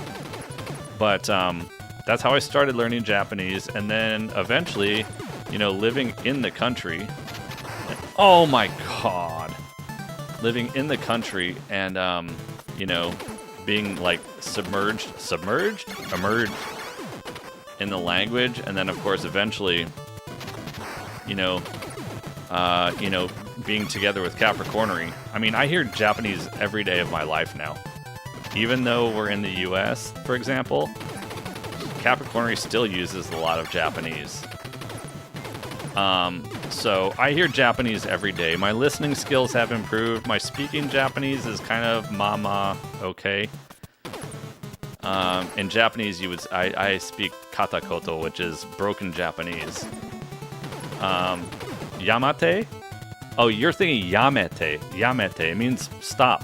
But that's how I started learning Japanese, and then eventually, you know, living in the country. Oh my God! Living in the country and you know, being like emerged in the language, and then of course eventually, you know, being together with Capricornery. I mean, I hear Japanese every day of my life now. Even though we're in the US, for example, Capricornery still uses a lot of Japanese. So I hear Japanese every day. My listening skills have improved. My speaking Japanese is kind of mama okay. In Japanese, I speak katakoto, which is broken Japanese. Yamate? Oh, you're thinking yamete. Yamete. It means stop.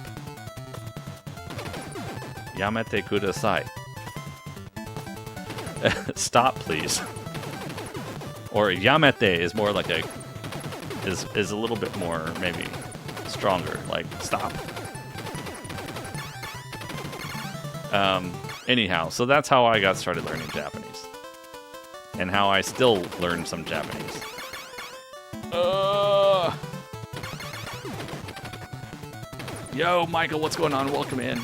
Yamete kudasai. Stop, please. Or yamete is more like is a little bit more maybe stronger, like stop. Anyhow, so that's how I got started learning Japanese. And how I still learn some Japanese. Yo, Michael, what's going on? Welcome in.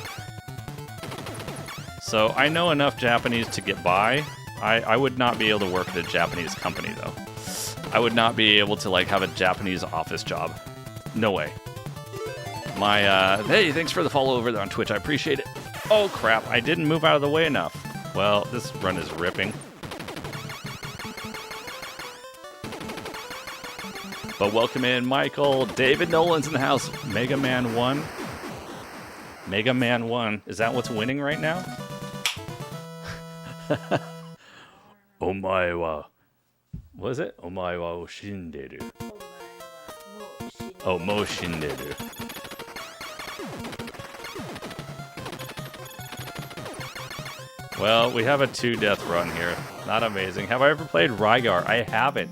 So I know enough Japanese to get by. I would not be able to work at a Japanese company, though. I would not be able to, like, have a Japanese office job. No way. Hey, thanks for the follow over there on Twitch. I appreciate it. Oh, crap. I didn't move out of the way enough. Well, this run is ripping. But welcome in, Michael. David Nolan's in the house. Mega Man 1. Mega Man 1. Is that what's winning right now? Omae wa... What is it? Omae wa o shinderu. Oh, mo shinderu. Well, we have a 2-death run here. Not amazing. Have I ever played Rygar? I haven't.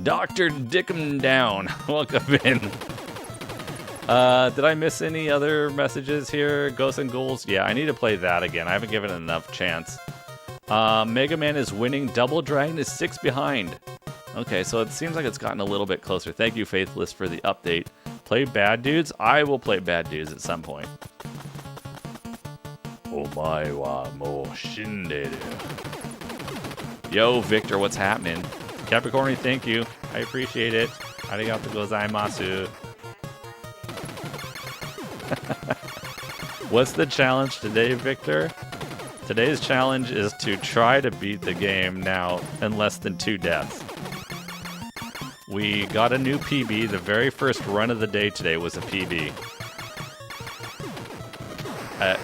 Dr. Dickum Down. Welcome in. Did I miss any other messages here? Ghosts and Ghouls? Yeah, I need to play that again. I haven't given it enough chance. Mega Man is winning. Double Dragon is 6 behind. Okay, so it seems like it's gotten a little bit closer. Thank you, Faithless, for the update. Play Bad Dudes? I will play Bad Dudes at some point. Omae wa mo shinderu. Yo, Victor, what's happening? Capricorn, thank you. I appreciate it. Arigatou gozaimasu. What's the challenge today, Victor? Today's challenge is to try to beat the game now in less than 2 deaths. We got a new PB. The very first run of the day today was a PB.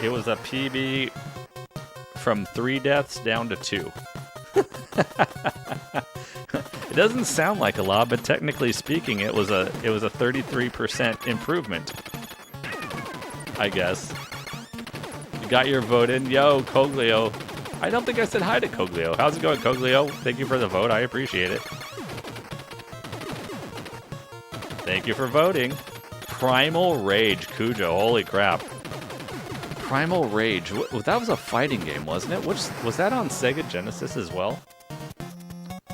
It was a PB from 3 deaths down to 2. It doesn't sound like a lot, but technically speaking, it was a 33% improvement. I guess. You got your vote in. Yo, Coglio. I don't think I said hi to Coglio. How's it going, Coglio? Thank you for the vote. I appreciate it. Thank you for voting. Primal Rage, Cujo. Holy crap. Primal Rage. That was a fighting game, wasn't it? Was that on Sega Genesis as well?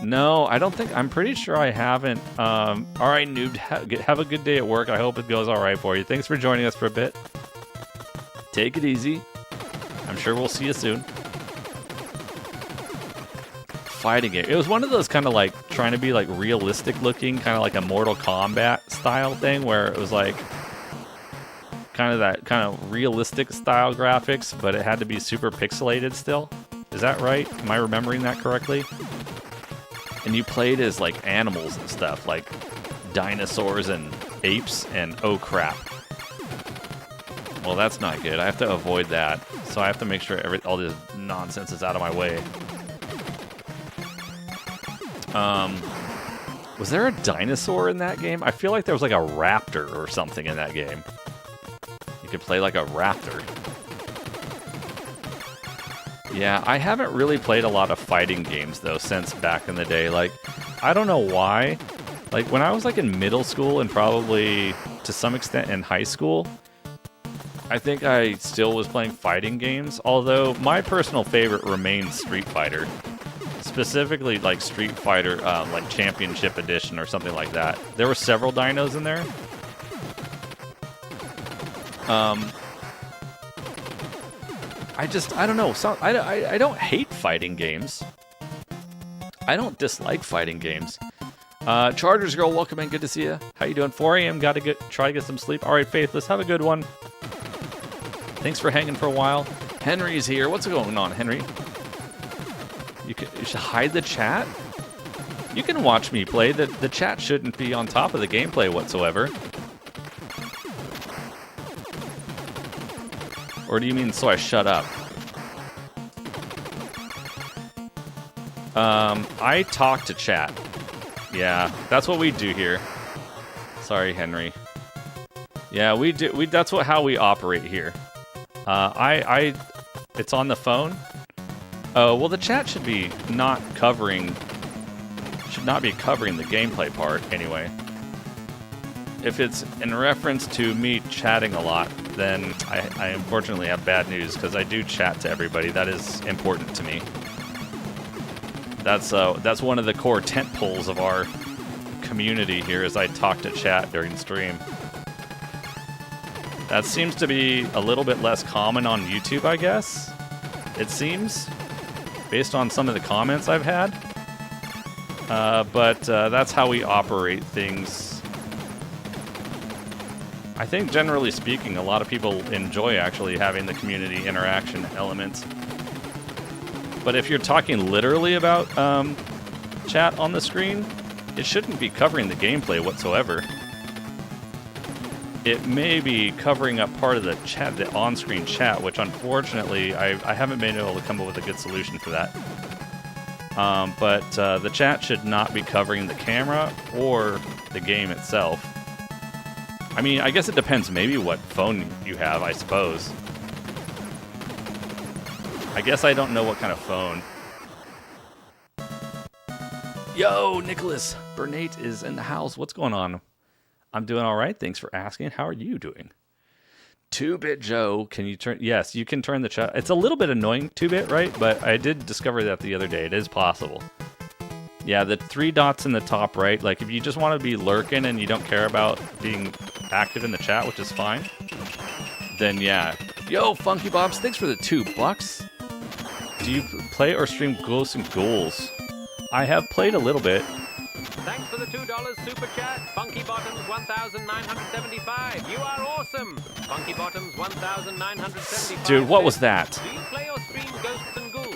No, I don't think. I'm pretty sure I haven't. All right, noob. Have a good day at work. I hope it goes all right for you. Thanks for joining us for a bit. Take it easy. I'm sure we'll see you soon. Fighting game. It was one of those kind of like trying to be like realistic looking, kind of like a Mortal Kombat style thing where it was like kind of that kind of realistic style graphics, but it had to be super pixelated still. Is that right? Am I remembering that correctly? And you played as like animals and stuff, like dinosaurs and apes and oh crap. Well, that's not good. I have to avoid that. So I have to make sure all this nonsense is out of my way. Was there a dinosaur in that game? I feel like there was like a raptor or something in that game. You could play like a raptor. Yeah, I haven't really played a lot of fighting games, though, since back in the day. Like, I don't know why. Like, when I was, like, in middle school and probably, to some extent, in high school, I think I still was playing fighting games, although my personal favorite remains Street Fighter. Specifically, like, Street Fighter, like, Championship Edition or something like that. There were several dinos in there. I don't know. I don't hate fighting games. I don't dislike fighting games. Chargers Girl, welcome in. Good to see you. How you doing? 4 a.m. Got to try to get some sleep. All right, Faithless, have a good one. Thanks for hanging for a while. Henry's here. What's going on, Henry? You should hide the chat? You can watch me play. The chat shouldn't be on top of the gameplay whatsoever. Or do you mean so I shut up? I talk to chat. Yeah, that's what we do here. Sorry, Henry. Yeah, we do. That's how we operate here. It's on the phone. Oh, well, the chat should be should not be covering the gameplay part anyway. If it's in reference to me chatting a lot, then I unfortunately have bad news, because I do chat to everybody. That is important to me. That's one of the core tent poles of our community here, is I talk to chat during stream. That seems to be a little bit less common on YouTube, I guess. It seems, based on some of the comments I've had. But that's how we operate things. I think, generally speaking, a lot of people enjoy actually having the community interaction element. But if you're talking literally about chat on the screen, it shouldn't be covering the gameplay whatsoever. It may be covering up part of the chat, the on-screen chat, which unfortunately I haven't been able to come up with a good solution for that. But the chat should not be covering the camera or the game itself. I mean, I guess it depends maybe what phone you have, I suppose. I guess I don't know what kind of phone. Yo, Nicholas Bernate is in the house. What's going on? I'm doing all right. Thanks for asking. How are you doing? 2-Bit Joe, can you turn... Yes, you can turn the chat. It's a little bit annoying, 2-Bit, right? But I did discover that the other day. It is possible. Yeah, the 3 dots in the top right. Like, if you just want to be lurking and you don't care about being active in the chat, which is fine, then yeah. Yo, Funky Bobs, thanks for the $2. Do you play or stream Ghosts and Ghouls? I have played a little bit. Thanks for the $2 super chat. Funky Bottoms 1975. You are awesome. Funky Bottoms 1975. Dude, what was that? Do you play or stream Ghosts and Ghouls?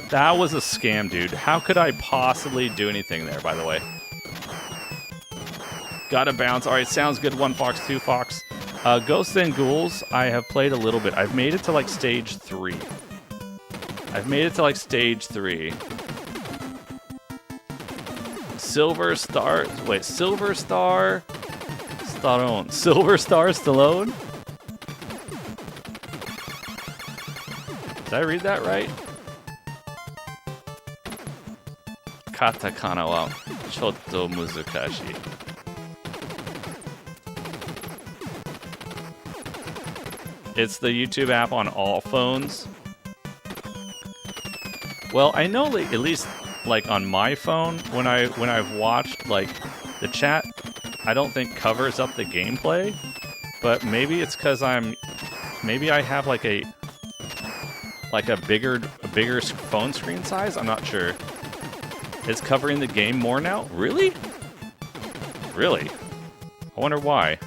That was a scam, dude. How could I possibly do anything there, by the way? Gotta bounce. Alright, sounds good. 1 Fox, 2 Fox. Ghosts and Ghouls, I have played a little bit. I've made it to, like, stage 3. Silver Star Stallone. Silver Star Stallone? Did I read that right? Katakana wa chotto muzukashi. It's the YouTube app on all phones. Well, I know at least like on my phone, when I've watched, like, the chat, I don't think covers up the gameplay, but maybe it's because maybe I have like a bigger phone screen size. I'm not sure. It's covering the game more now. Really? I wonder why.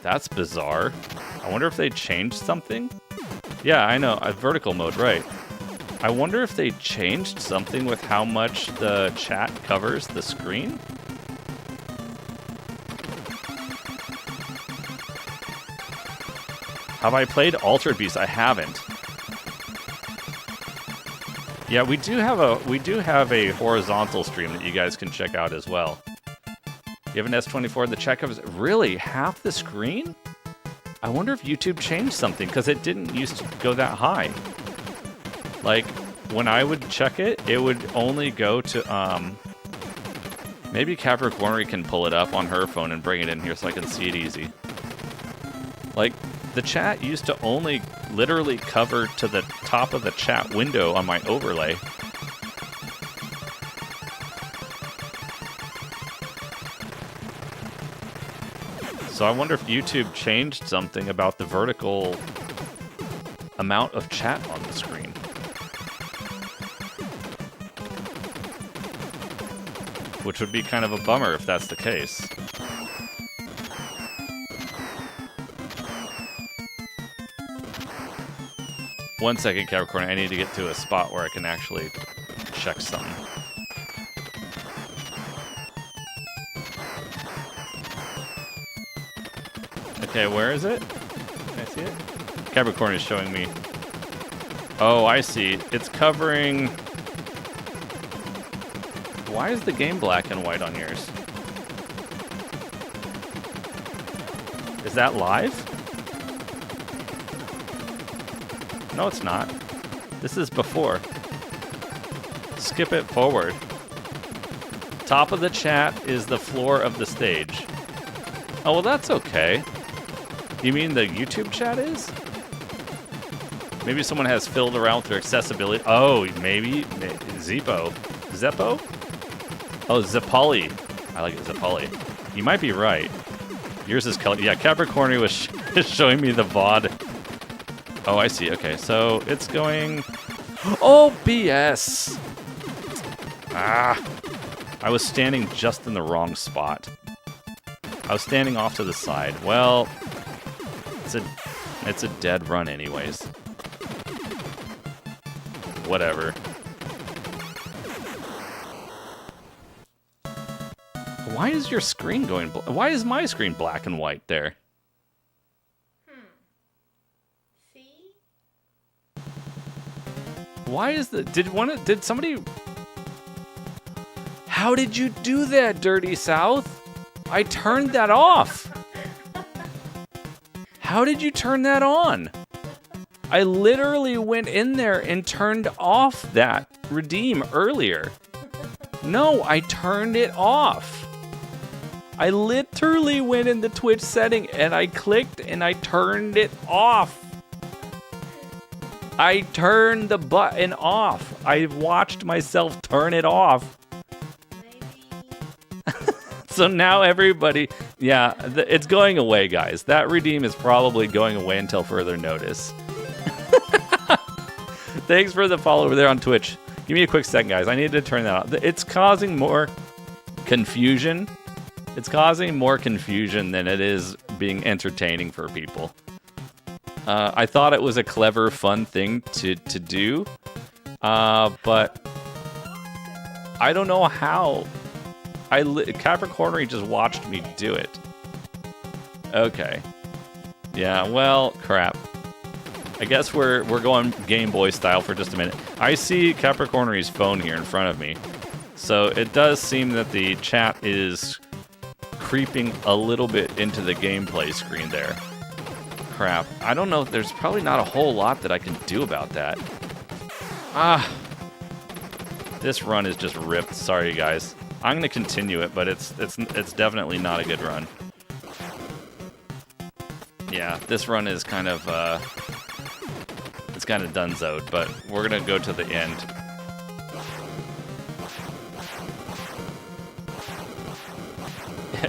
That's bizarre. I wonder if they changed something. Yeah, I know. Vertical mode, right. I wonder if they changed something with how much the chat covers the screen? Have I played Altered Beast? I haven't. Yeah, we do have a horizontal stream that you guys can check out as well. You have an S24, the chat covers really half the screen? I wonder if YouTube changed something, because it didn't used to go that high. Like, when I would check it, it would only go to, maybe Capricornery can pull it up on her phone and bring it in here so I can see it easy. Like, the chat used to only literally cover to the top of the chat window on my overlay. So I wonder if YouTube changed something about the vertical amount of chat on the screen. Which would be kind of a bummer if that's the case. One second, Capricorn. I need to get to a spot where I can actually check something. Okay, where is it? Can I see it? Capricorn is showing me. Oh, I see. It's covering... Why is the game black and white on yours? Is that live? No, it's not. This is before. Skip it forward. Top of the chat is the floor of the stage. Oh, well, that's okay. You mean the YouTube chat is? Maybe someone has filled around with their accessibility. Oh, maybe. Zeppo. Zeppo? Oh, Zepoli. I like it, Zepoli. You might be right. Yours is colored. Yeah, Capricorn was showing me the VOD. Oh, I see. Okay, so it's going... Oh, BS! Ah! I was standing just in the wrong spot. I was standing off to the side. Well... It's a dead run anyways. Whatever. Why is your screen going... Why is my screen black and white there? See? Why is the... Did somebody... How did you do that, Dirty South? I turned that off. How did you turn that on? I literally went in there and turned off that redeem earlier. No, I turned it off. I literally went in the Twitch setting and I clicked and I turned it off. I turned the button off. I watched myself turn it off. So now everybody, yeah, it's going away, guys. That redeem is probably going away until further notice. Thanks for the follow over there on Twitch. Give me a quick second, guys. I need to turn that off. It's causing more confusion. It's causing more confusion than it is being entertaining for people. I thought it was a clever, fun thing to do, but I don't know how. Capricornery just watched me do it. Okay. Yeah, well, crap. I guess we're going Game Boy style for just a minute. I see Capricornery's phone here in front of me. So it does seem that the chat is creeping a little bit into the gameplay screen there. Crap. I don't know. There's probably not a whole lot that I can do about that. Ah. This run is just ripped. Sorry, guys. I'm going to continue it, but it's definitely not a good run. Yeah, this run is kind of it's kind of donezoed, but we're going to go to the end.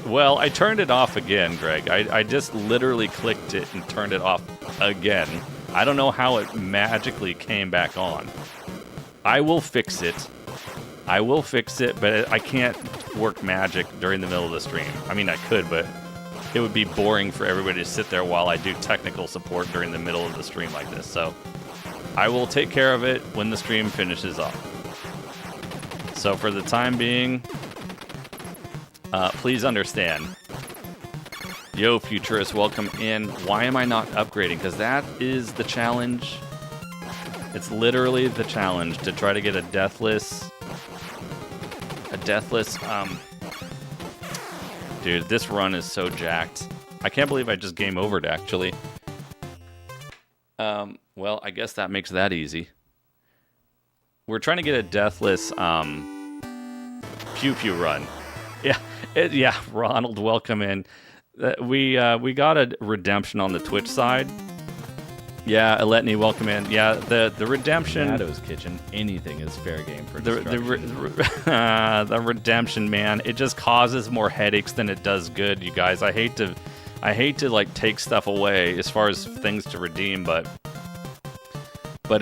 Well, I turned it off again, Greg. I just literally clicked it and turned it off again. I don't know how it magically came back on. I will fix it. I will fix it, but I can't work magic during the middle of the stream. I mean, I could, but it would be boring for everybody to sit there while I do technical support during the middle of the stream like this. So I will take care of it when the stream finishes up. So for the time being, please understand. Yo, Futurist, welcome in. Why am I not upgrading? Because that is the challenge. It's literally the challenge to try to get a Deathless... Dude, this run is so jacked. I can't believe I just game overed, actually. Well, I guess that makes that easy. We're trying to get a deathless, Pew Pew run. Yeah, Ronald, welcome in. We got a redemption on the Twitch side. Yeah, Aletni, welcome in. Yeah, the redemption... Shadow's Kitchen. Anything is fair game for destruction. The redemption, man, it just causes more headaches than it does good, you guys. I hate to like take stuff away as far as things to redeem, but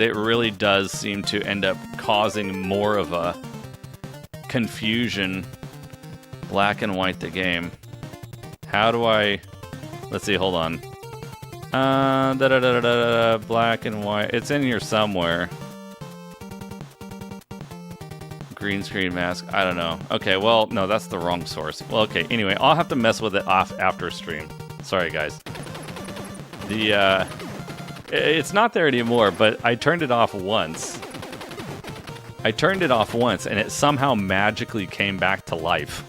it really does seem to end up causing more of a confusion. Black and white the game. How do I... Let's see, hold on. Black and white. It's in here somewhere. Green screen mask. I don't know. Okay, well, no, that's the wrong source. Well, okay, anyway, I'll have to mess with it off after stream. Sorry, guys. It's not there anymore, but I turned it off once. And it somehow magically came back to life.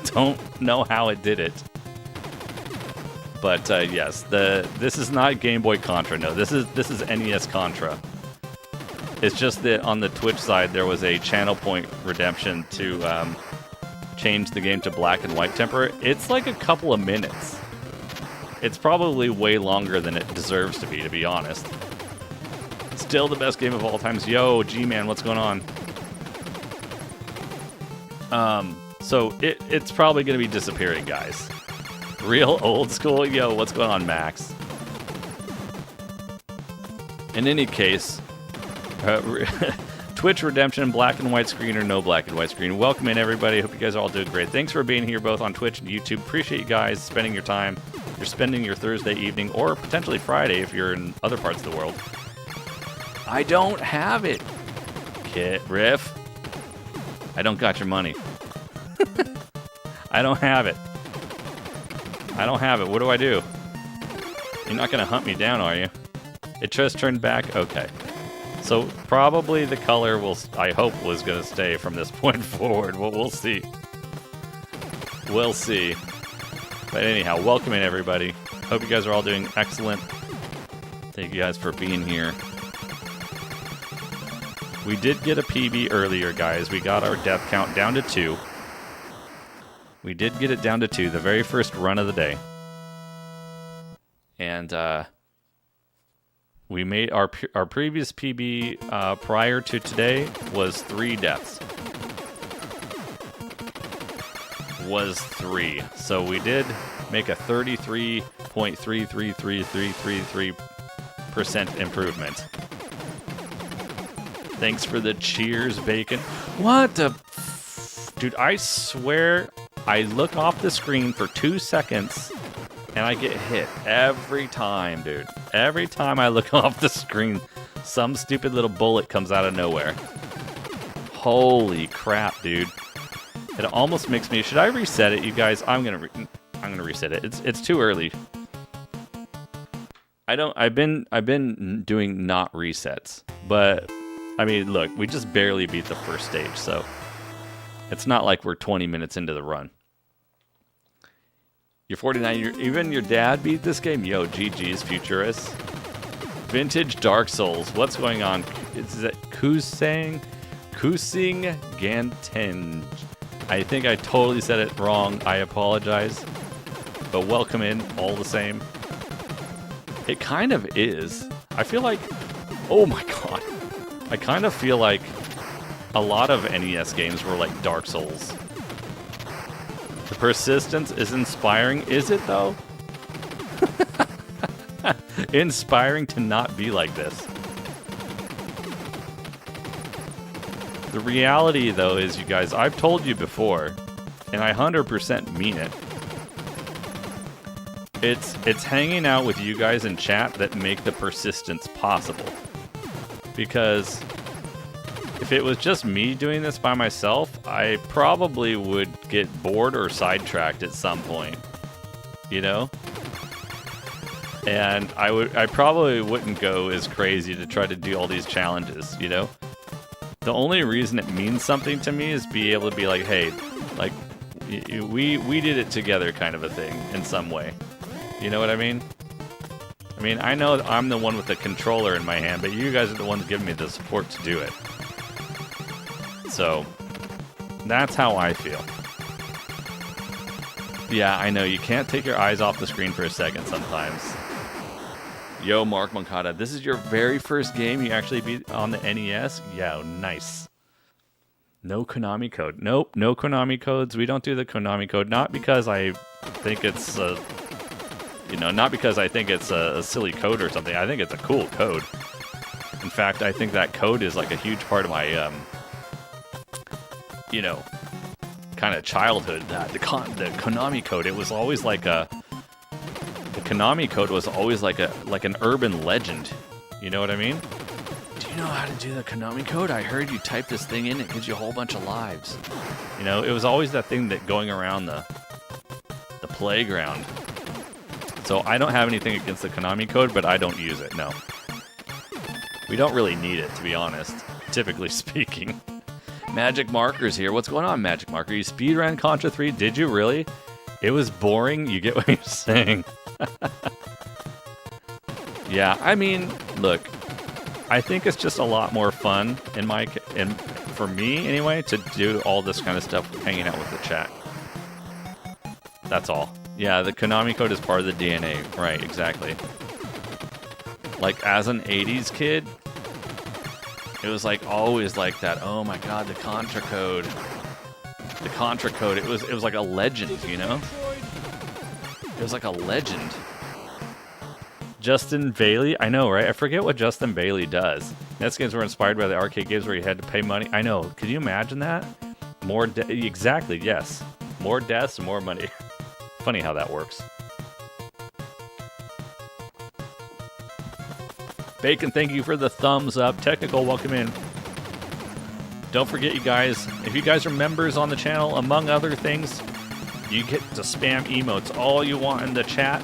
Don't know how it did it. But yes, this is not Game Boy Contra. No, this is NES Contra. It's just that on the Twitch side there was a channel point redemption to change the game to black and white temper. It's like a couple of minutes. It's probably way longer than it deserves to be honest. Still the best game of all times. Yo, G-Man, what's going on? So it's probably going to be disappearing, guys. Real old school. Yo, what's going on, Max? In any case, Twitch redemption, black and white screen or no black and white screen. Welcome in, everybody. Hope you guys are all doing great. Thanks for being here both on Twitch and YouTube. Appreciate you guys spending your time. You're spending your Thursday evening or potentially Friday if you're in other parts of the world. I don't have it. Kit Riff. I don't got your money. I don't have it. What do I do? You're not going to hunt me down, are you? It just turned back? Okay. So probably the color I hope was going to stay from this point forward. Well, we'll see. We'll see. But anyhow, welcome in, everybody. Hope you guys are all doing excellent. Thank you guys for being here. We did get a PB earlier, guys. We got our death count down to 2. We did get it down to 2, the very first run of the day. And we made our previous PB prior to today was 3 deaths. Was 3. So we did make a 33.333333% improvement. Thanks for the cheers, Bacon. What the... Dude, I swear I look off the screen for 2 seconds and I get hit every time, dude. Every time I look off the screen, some stupid little bullet comes out of nowhere. Holy crap, dude. It almost makes me... Should I reset it, you guys? I'm gonna reset it. It's too early. I've been doing not resets, but I mean, look, we just barely beat the first stage, so it's not like we're 20 minutes into the run. You're 49. Even your dad beat this game? Yo, GG's, Futurist. Vintage Dark Souls. What's going on? Is it Kusing Ganten? I think I totally said it wrong. I apologize. But welcome in all the same. It kind of is. I feel like... Oh my god. I kind of feel like a lot of NES games were like Dark Souls. The persistence is inspiring. Is it, though? Inspiring to not be like this. The reality, though, is, you guys, I've told you before, and I 100% mean it. It's hanging out with you guys in chat that make the persistence possible. Because if it was just me doing this by myself, I probably would get bored or sidetracked at some point. You know? And I probably wouldn't go as crazy to try to do all these challenges, you know? The only reason it means something to me is be able to be like, hey, like, We did it together kind of a thing in some way. You know what I mean? I mean, I know I'm the one with the controller in my hand, but you guys are the ones giving me the support to do it. So, that's how I feel. Yeah, I know, you can't take your eyes off the screen for a second sometimes. Yo, Mark Moncada, this is your very first game you actually beat on the NES? Yeah, nice. No Konami Code. Nope, no Konami Codes. We don't do the Konami Code. Not because I think it's, not because I think it's a silly code or something. I think it's a cool code. In fact, I think that code is like a huge part of my, kind of childhood. The Konami Code. It was always like a. The Konami Code was always like an urban legend. You know what I mean? Do you know how to do the Konami Code? I heard you type this thing in, it gives you a whole bunch of lives. You know, it was always that thing that going around the playground. So I don't have anything against the Konami Code, but I don't use it, no. We don't really need it, to be honest, typically speaking. Magic Marker's here. What's going on, Magic Marker? You speedrun Contra 3? Did you really? It was boring? You get what you're saying. Yeah, I mean, look, I think it's just a lot more fun for me anyway to do all this kind of stuff hanging out with the chat. That's all. Yeah, the Konami Code is part of the DNA. Right, exactly. Like as an 80s kid, it was like always like that. Oh my god, the Contra Code. The Contra Code, it was like a legend, you know? It was like a legend. Justin Bailey? I know, right? I forget what Justin Bailey does. NES games were inspired by the arcade games where you had to pay money. I know. Could you imagine that? Exactly, yes. More deaths, more money. Funny how that works. Bacon, thank you for the thumbs up. Technical, welcome in. Don't forget, you guys, if you guys are members on the channel, among other things, you get to spam emotes all you want in the chat.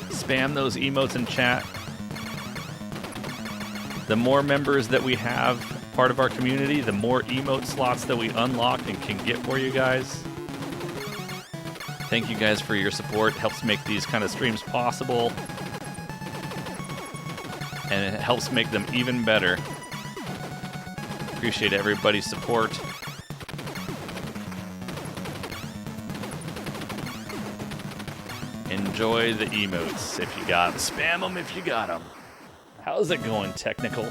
Spam those emotes in chat. The more members that we have part of our community, the more emote slots that we unlock and can get for you guys. Thank you guys for your support. It helps make these kind of streams possible. And it helps make them even better. Appreciate everybody's support. Enjoy the emotes if you got them. Spam them if you got them. How's it going, Technical?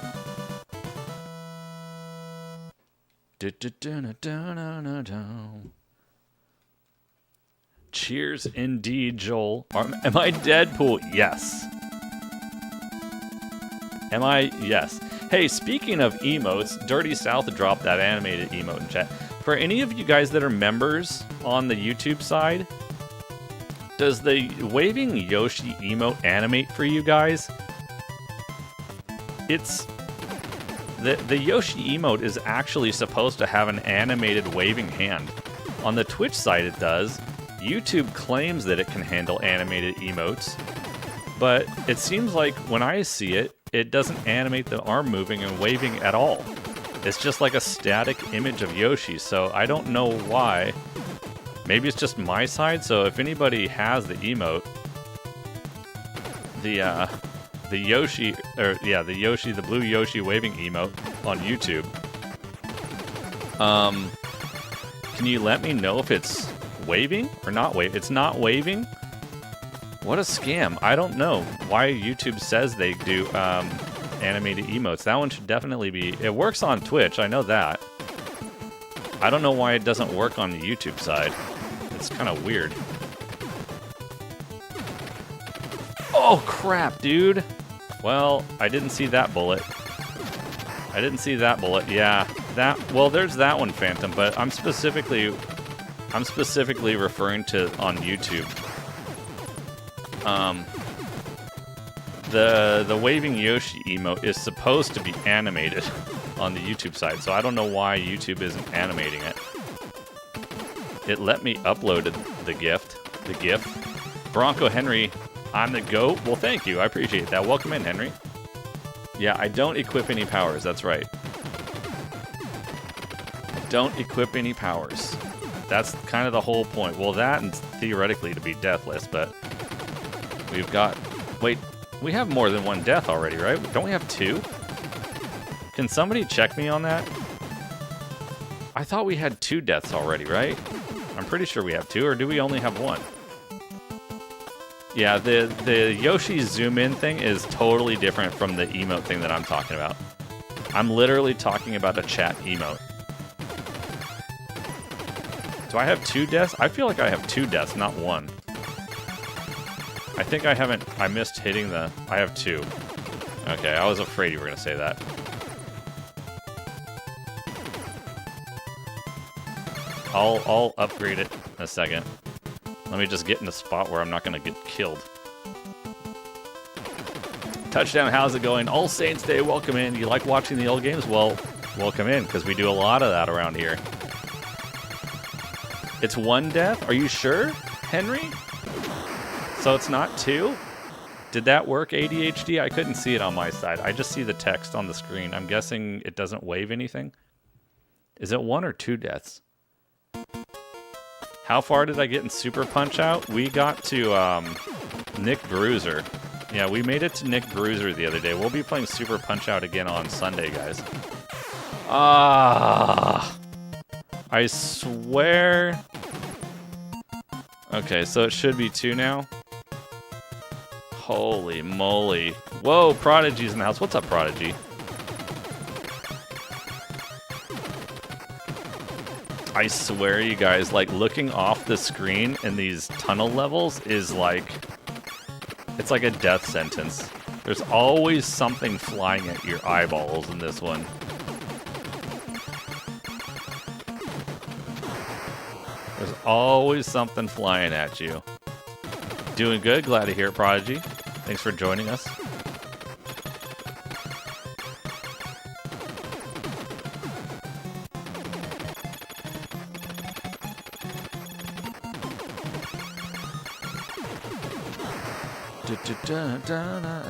Cheers indeed, Joel. Am I Deadpool? Yes. Am I? Yes. Hey, speaking of emotes, Dirty South dropped that animated emote in chat. For any of you guys that are members on the YouTube side, does the waving Yoshi emote animate for you guys? It's... The Yoshi emote is actually supposed to have an animated waving hand. On the Twitch side it does. YouTube claims that it can handle animated emotes. But it seems like when I see it, it doesn't animate the arm moving and waving at all. It's just like a static image of Yoshi, so I don't know why. Maybe it's just my side, so if anybody has the emote, the Yoshi, the blue Yoshi waving emote on YouTube, can you let me know if it's waving or not waving? It's not waving? What a scam. I don't know why YouTube says they do animated emotes. That one should definitely be... It works on Twitch, I know that. I don't know why it doesn't work on the YouTube side. It's kind of weird. Oh, crap, dude. Well, I didn't see that bullet. I didn't see that bullet. Yeah, that... Well, there's that one, Phantom, but I'm specifically referring to on YouTube. The waving Yoshi emote is supposed to be animated on the YouTube side, so I don't know why YouTube isn't animating it. It let me upload the GIF. Bronco Henry, I'm the GOAT. Well, thank you. I appreciate that. Welcome in, Henry. Yeah, I don't equip any powers. That's right. I don't equip any powers. That's kind of the whole point. Well, that and theoretically to be deathless, but we've got... Wait, we have more than one death already, right? Don't we have 2? Can somebody check me on that? I thought we had 2 deaths already, right? I'm pretty sure we have 2, or do we only have 1? Yeah, the Yoshi zoom in thing is totally different from the emote thing that I'm talking about. I'm literally talking about a chat emote. Do I have 2 deaths? I feel like I have 2 deaths, not 1. I think I missed hitting the... I have 2. Okay, I was afraid you were going to say that. I'll upgrade it in a second. Let me just get in a spot where I'm not going to get killed. Touchdown, how's it going? All Saints Day, welcome in. You like watching the old games? Well, welcome in, because we do a lot of that around here. It's 1 death? Are you sure, Henry? So it's not 2? Did that work, ADHD? I couldn't see it on my side. I just see the text on the screen. I'm guessing it doesn't wave anything. Is it 1 or 2 deaths? How far did I get in Super Punch-Out? We got to Nick Bruiser. Yeah, we made it to Nick Bruiser the other day. We'll be playing Super Punch-Out again on Sunday, guys. Ah, I swear. Okay, so it should be 2 now. Holy moly. Whoa, Prodigy's in the house. What's up, Prodigy? I swear, you guys, like, looking off the screen in these tunnel levels is like... It's like a death sentence. There's always something flying at your eyeballs in this one. There's always something flying at you. Doing good. Glad to hear it, Prodigy. Thanks for joining us.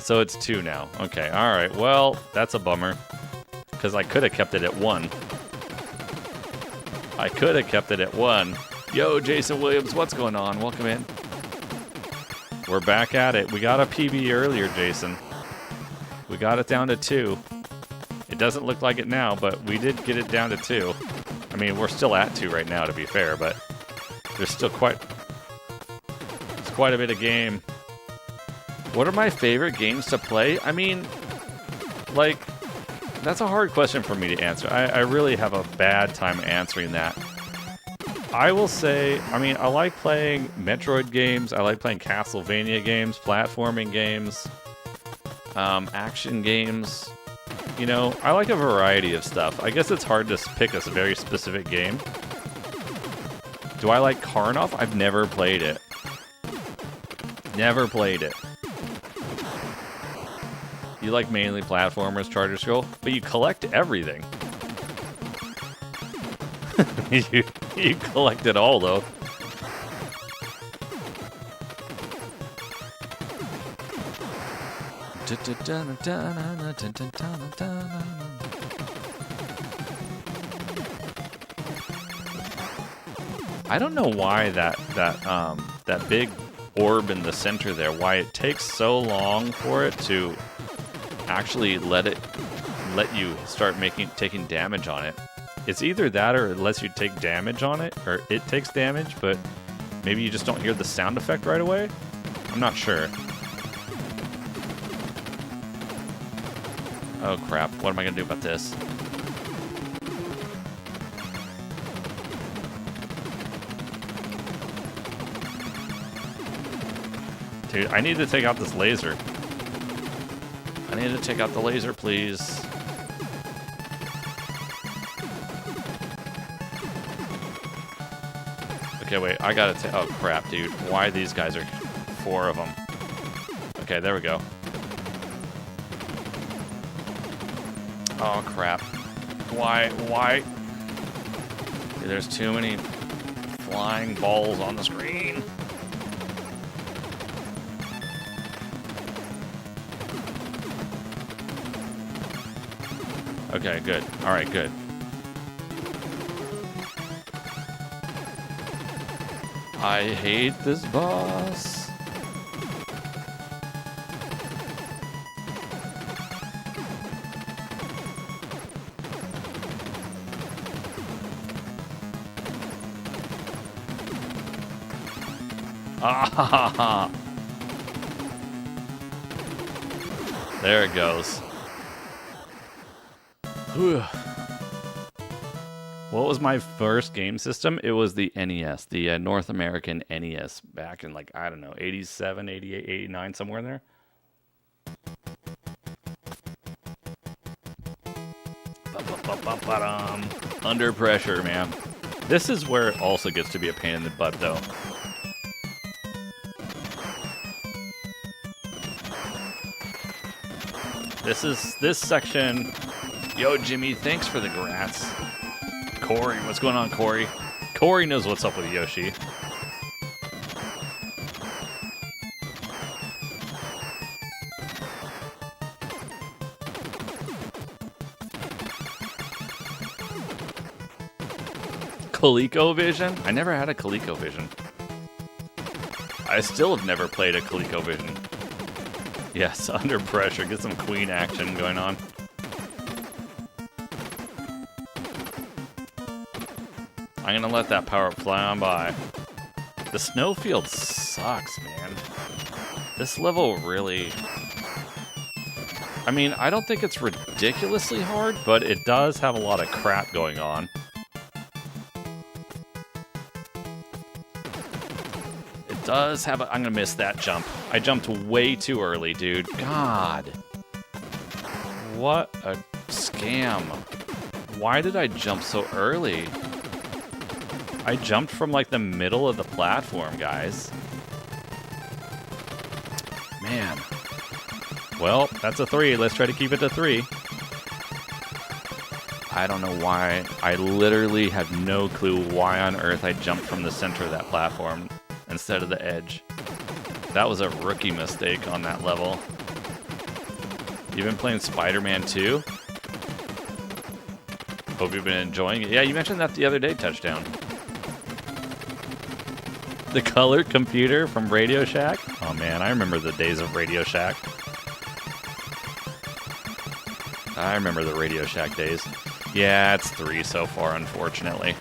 So it's 2 now. Okay, alright. Well, that's a bummer. Because I could have kept it at 1. I could have kept it at 1. Yo, Jason Williams, what's going on? Welcome in. We're back at it. We got a PB earlier, Jason. We got it down to 2. It doesn't look like it now, but we did get it down to 2. I mean, we're still at 2 right now, to be fair, but there's still quite a bit of game. What are my favorite games to play? I mean, like, that's a hard question for me to answer. I really have a bad time answering that. I will say, I mean, I like playing Metroid games. I like playing Castlevania games, platforming games, action games. You know, I like a variety of stuff. I guess it's hard to pick a very specific game. Do I like Karnoff? I've never played it. Never played it. You like mainly platformers, Charter Scroll, but you collect everything. you collect it all, though. I don't know why that big orb in the center there, why it takes so long for it to actually let you start taking damage on it. It's either that or it lets you take damage on it, or it takes damage, but maybe you just don't hear the sound effect right away? I'm not sure. Oh crap, what am I gonna do about this? Dude, I need to take out this laser. I need to take out the laser, please. Okay, wait, I gotta take... Oh, crap, dude. Why these guys are... 4 of them. Okay, there we go. Oh, crap. Why? Dude, there's too many flying balls on the screen. Okay, good. Alright, good. I hate this boss. Ah, there it goes. Whew. What was my first game system? It was the NES, the North American NES, back in like, I don't know, 87, 88, 89, somewhere in there. Ba-ba-ba-ba-ba-dum. Under pressure, man. This is where it also gets to be a pain in the butt, though. This section. Yo, Jimmy, thanks for the grats. Corey, what's going on, Corey? Corey knows what's up with Yoshi. ColecoVision? I never had a ColecoVision. I still have never played a ColecoVision. Yes, under pressure. Get some queen action going on. I'm gonna let that power-up fly on by. The snowfield sucks, man. This level really... I mean, I don't think it's ridiculously hard, but it does have a lot of crap going on. It does have a... I'm gonna miss that jump. I jumped way too early, dude. God. What a scam. Why did I jump so early? I jumped from like the middle of the platform, guys. Man. Well, that's a 3. Let's try to keep it to 3. I don't know why. I literally have no clue why on earth I jumped from the center of that platform instead of the edge. That was a rookie mistake on that level. You've been playing Spider-Man 2? Hope you've been enjoying it. Yeah, you mentioned that the other day, Touchdown. The color computer from Radio Shack? Oh man, I remember the days of Radio Shack. I remember the Radio Shack days. Yeah, it's 3 so far, unfortunately.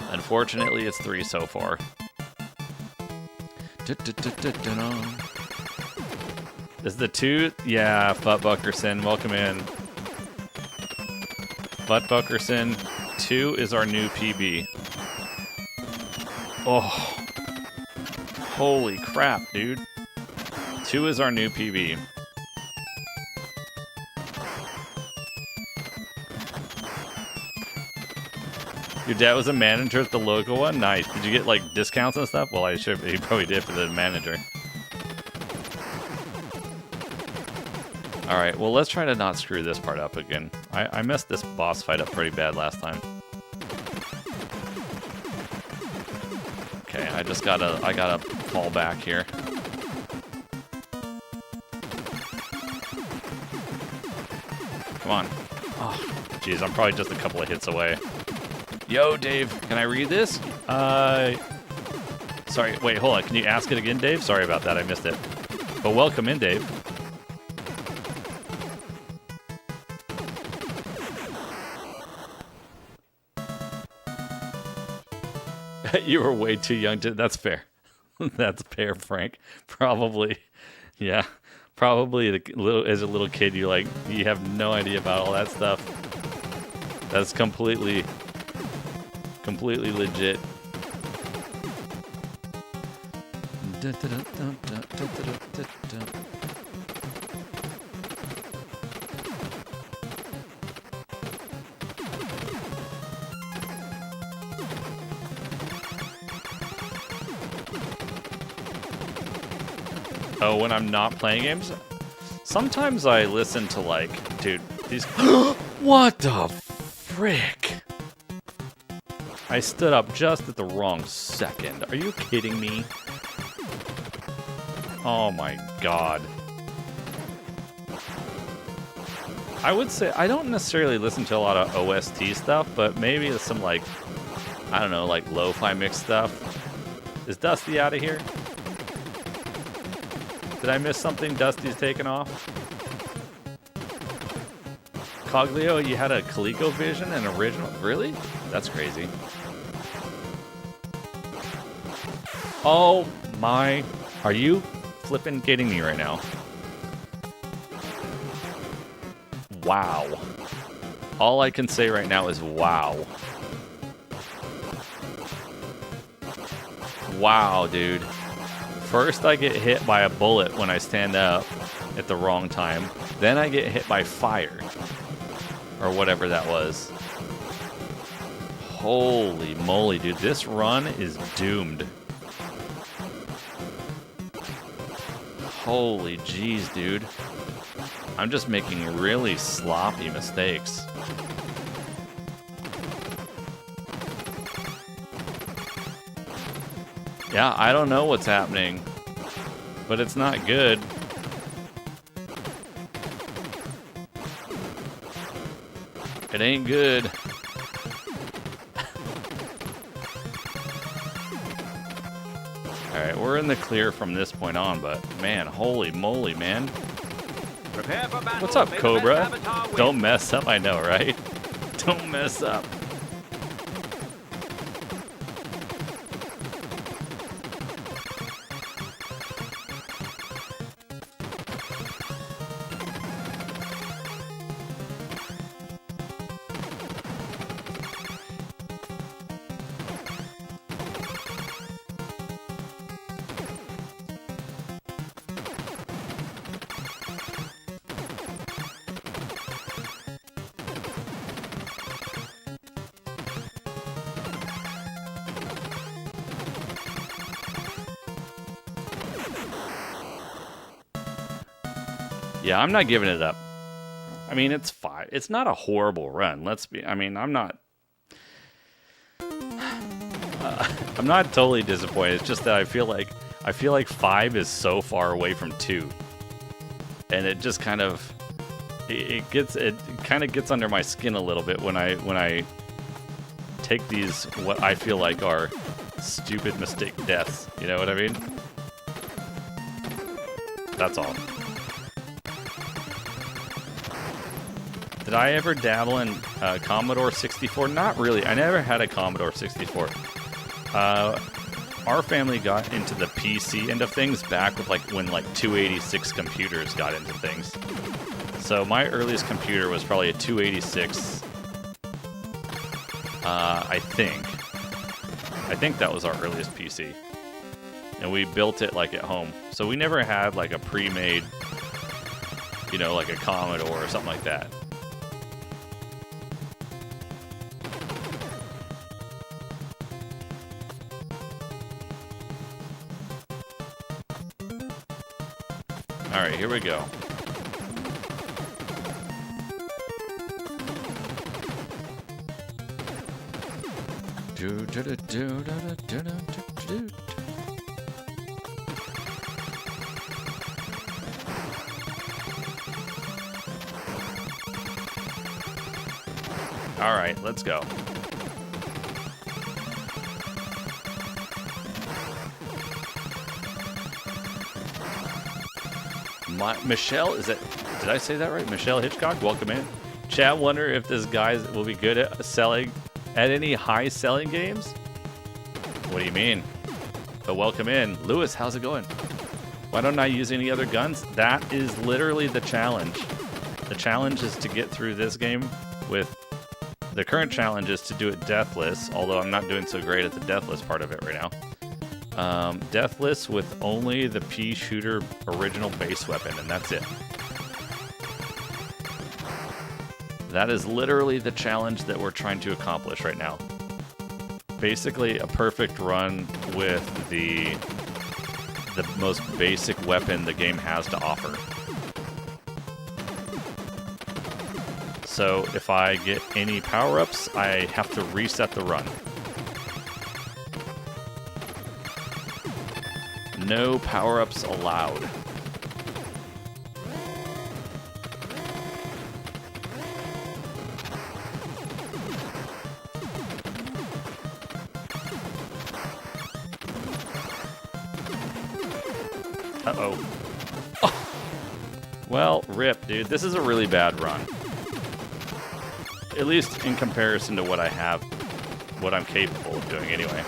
Unfortunately, it's 3 so far. Is the 2? Yeah, Futbuckerson, welcome in. Futbuckerson, 2 is our new PB. Oh, holy crap, dude. 2 is our new PB. Your dad was a manager at the local one? Nice. Did you get, like, discounts and stuff? Well, he probably did for the manager. Alright, well, let's try to not screw this part up again. I messed this boss fight up pretty bad last time. Okay, I gotta fall back here. Come on. Oh, jeez, I'm probably just a couple of hits away. Yo, Dave, can I read this? Sorry, wait, hold on. Can you ask it again, Dave? Sorry about that, I missed it. But welcome in, Dave. You were way too young to... That's fair. That's fair, Frank. Probably. Yeah. Probably as a little kid, you have no idea about all that stuff. That's completely legit. Oh, when I'm not playing games? Sometimes I listen to, like, dude, these... What the frick? I stood up just at the wrong second. Are you kidding me? Oh my god. I would say, I don't necessarily listen to a lot of OST stuff, but maybe some, like, I don't know, like, lo-fi mix stuff. Is Dusty out of here? Did I miss something? Dusty's taken off. Coglio, you had a ColecoVision, an original? Really? That's crazy. Oh my. Are you flipping kidding me right now? Wow. All I can say right now is wow. Wow, dude. First I get hit by a bullet when I stand up at the wrong time. Then I get hit by fire. Or whatever that was. Holy moly, dude. This run is doomed. Holy jeez, dude. I'm just making really sloppy mistakes. Yeah, I don't know what's happening, but it's not good. It ain't good. Alright, we're in the clear from this point on, but man, holy moly, man. Prepare for battle. What's up, May the Cobra? best avatar win. Don't mess up, I know, right? Don't mess up. Yeah, I'm not giving it up. I mean, it's fine. It's not a horrible run. Let's be. I mean, I'm not totally disappointed. It's just that I feel like 5 is so far away from 2, and it just kind of it kind of gets under my skin a little bit when I take these what I feel like are stupid mistake deaths. You know what I mean? That's all. Did I ever dabble in Commodore 64? Not really. I never had a Commodore 64. Our family got into the PC end of things back with when 286 computers got into things. So my earliest computer was probably a 286. I think that was our earliest PC. And we built it at home. So we never had a pre-made, like a Commodore or something like that. Alright, here we go. Alright, let's go. Michelle, did I say that right? Michelle Hitchcock, welcome in. Chat, wonder if this guy will be good at selling at any high selling games? What do you mean? But welcome in. Lewis, how's it going? Why don't I use any other guns? That is literally the challenge. The challenge is to get through this game with... The current challenge is to do it deathless, although I'm not doing so great at the deathless part of it right now. Deathless with only the pea shooter original base weapon, and that's it. That is literally the challenge that we're trying to accomplish right now. Basically, a perfect run with the most basic weapon the game has to offer. So if I get any power-ups, I have to reset the run. No power-ups allowed. Uh-oh. Oh. Well, rip, dude. This is a really bad run. At least in comparison to what I have, what I'm capable of doing anyway.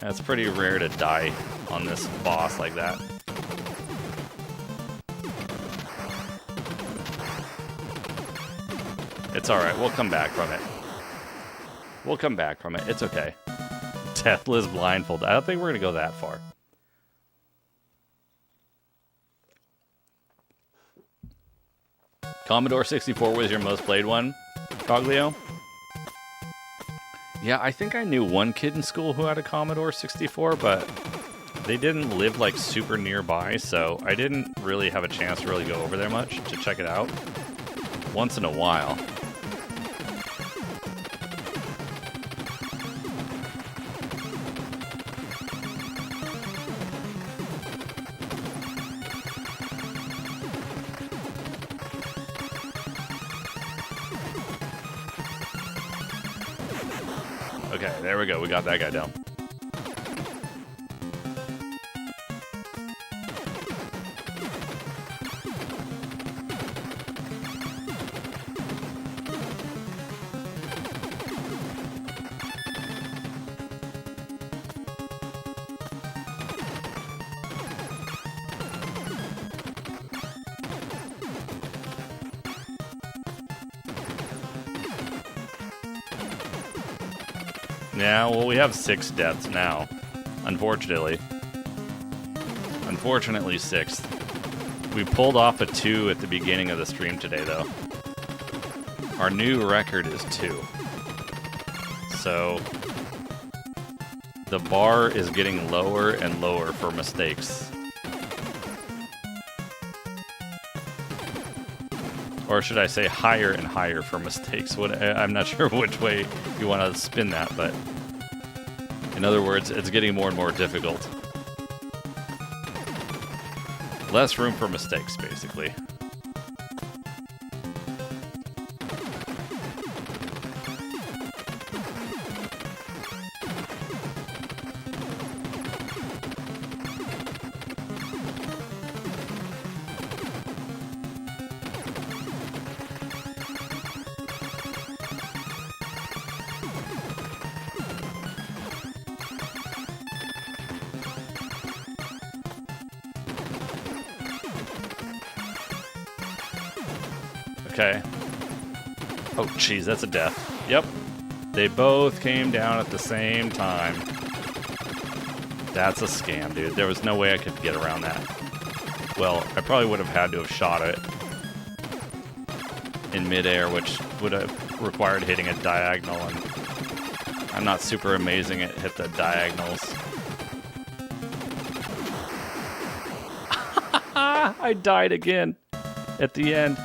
It's pretty rare to die on this boss like that. It's alright, we'll come back from it. We'll come back from it, it's okay. Deathless blindfold. I don't think we're gonna go that far. Commodore 64 was your most played one, Coglio? Yeah, I think I knew one kid in school who had a Commodore 64, but they didn't live like super nearby, so I didn't really have a chance to really go over there much to check it out. Once in a while. Okay, there we go. We got that guy down. Yeah, well, we have 6 deaths now, unfortunately. Unfortunately, 6. We pulled off a 2 at the beginning of the stream today, though. Our new record is 2. So, the bar is getting lower and lower for mistakes. Or should I say higher and higher for mistakes? I'm not sure which way you want to spin that, but in other words, it's getting more and more difficult. Less room for mistakes, basically. Okay. Oh, jeez, that's a death. Yep. They both came down at the same time. That's a scam, dude. There was no way I could get around that. Well, I probably would have had to have shot it in midair, which would have required hitting a diagonal, and I'm not super amazing at hit the diagonals. I died again at the end.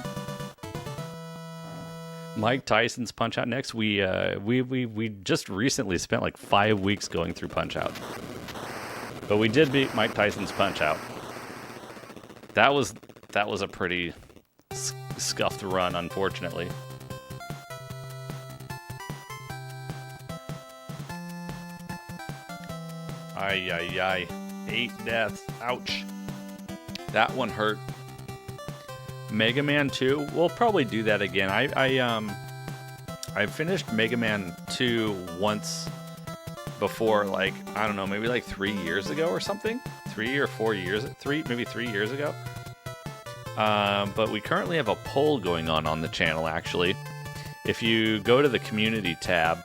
Mike Tyson's Punch-Out next. We just recently spent like 5 weeks going through Punch-Out. But we did beat Mike Tyson's Punch-Out. That was a pretty scuffed run, unfortunately. Ay, ay, ay. 8 deaths. Ouch. That one hurt. Mega Man 2, we'll probably do that again. I finished Mega Man 2 once before, like, I don't know, maybe like 3 years ago or something. 3 or 4 years, maybe 3 years ago. But we currently have a poll going on the channel, actually. If you go to the community tab,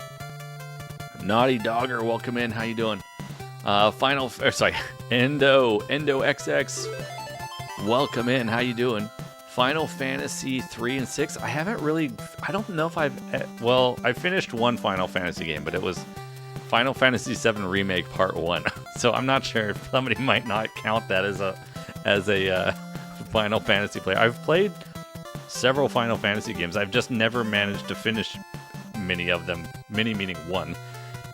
Naughty Dogger, welcome in. How you doing? Endo XX, welcome in. How you doing? Final Fantasy 3 and 6. I don't know if I finished one Final Fantasy game, but it was Final Fantasy 7 Remake Part 1. So I'm not sure if somebody might not count that as a Final Fantasy player. I've played several Final Fantasy games. I've just never managed to finish many of them. Many meaning one.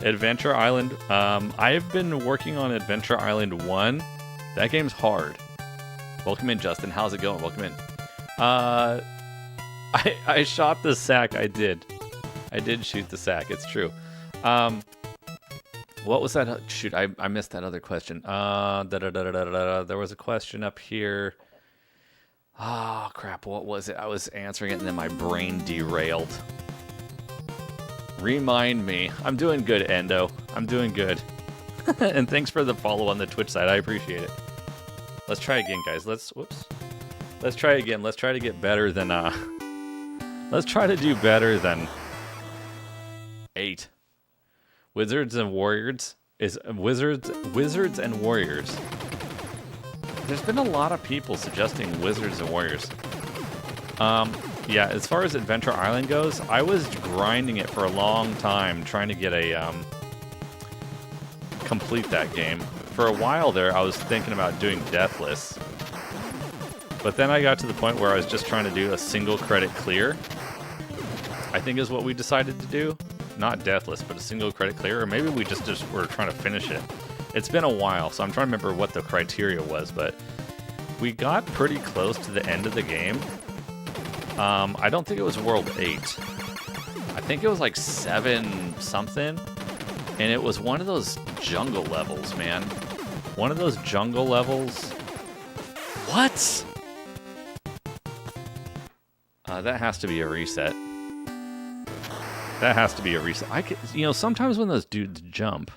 Adventure Island. I've been working on Adventure Island 1. That game's hard. Welcome in, Justin. How's it going? Welcome in. I shot the sack. I did shoot the sack. It's true. What was that? Shoot, I missed that other question. There was a question up here. Oh, crap. What was it? I was answering it, and then my brain derailed. Remind me. I'm doing good, Endo. I'm doing good. And thanks for the follow on the Twitch side. I appreciate it. Let's try again, guys. Whoops. Let's try again. Let's try to get better than, let's try to do better than 8. Wizards and Warriors is Wizards and Warriors. There's been a lot of people suggesting Wizards and Warriors. Yeah, as far as Adventure Island goes, I was grinding it for a long time, trying to get a complete that game. For a while there, I was thinking about doing Deathless, but then I got to the point where I was just trying to do a single credit clear. I think is what we decided to do. Not Deathless, but a single credit clear, or maybe we just were trying to finish it. It's been a while, so I'm trying to remember what the criteria was, but we got pretty close to the end of the game. I don't think it was World 8. I think it was like 7 something, and it was one of those jungle levels, man. One of those jungle levels. What? That has to be a reset. That has to be a reset. You know, sometimes when those dudes jump,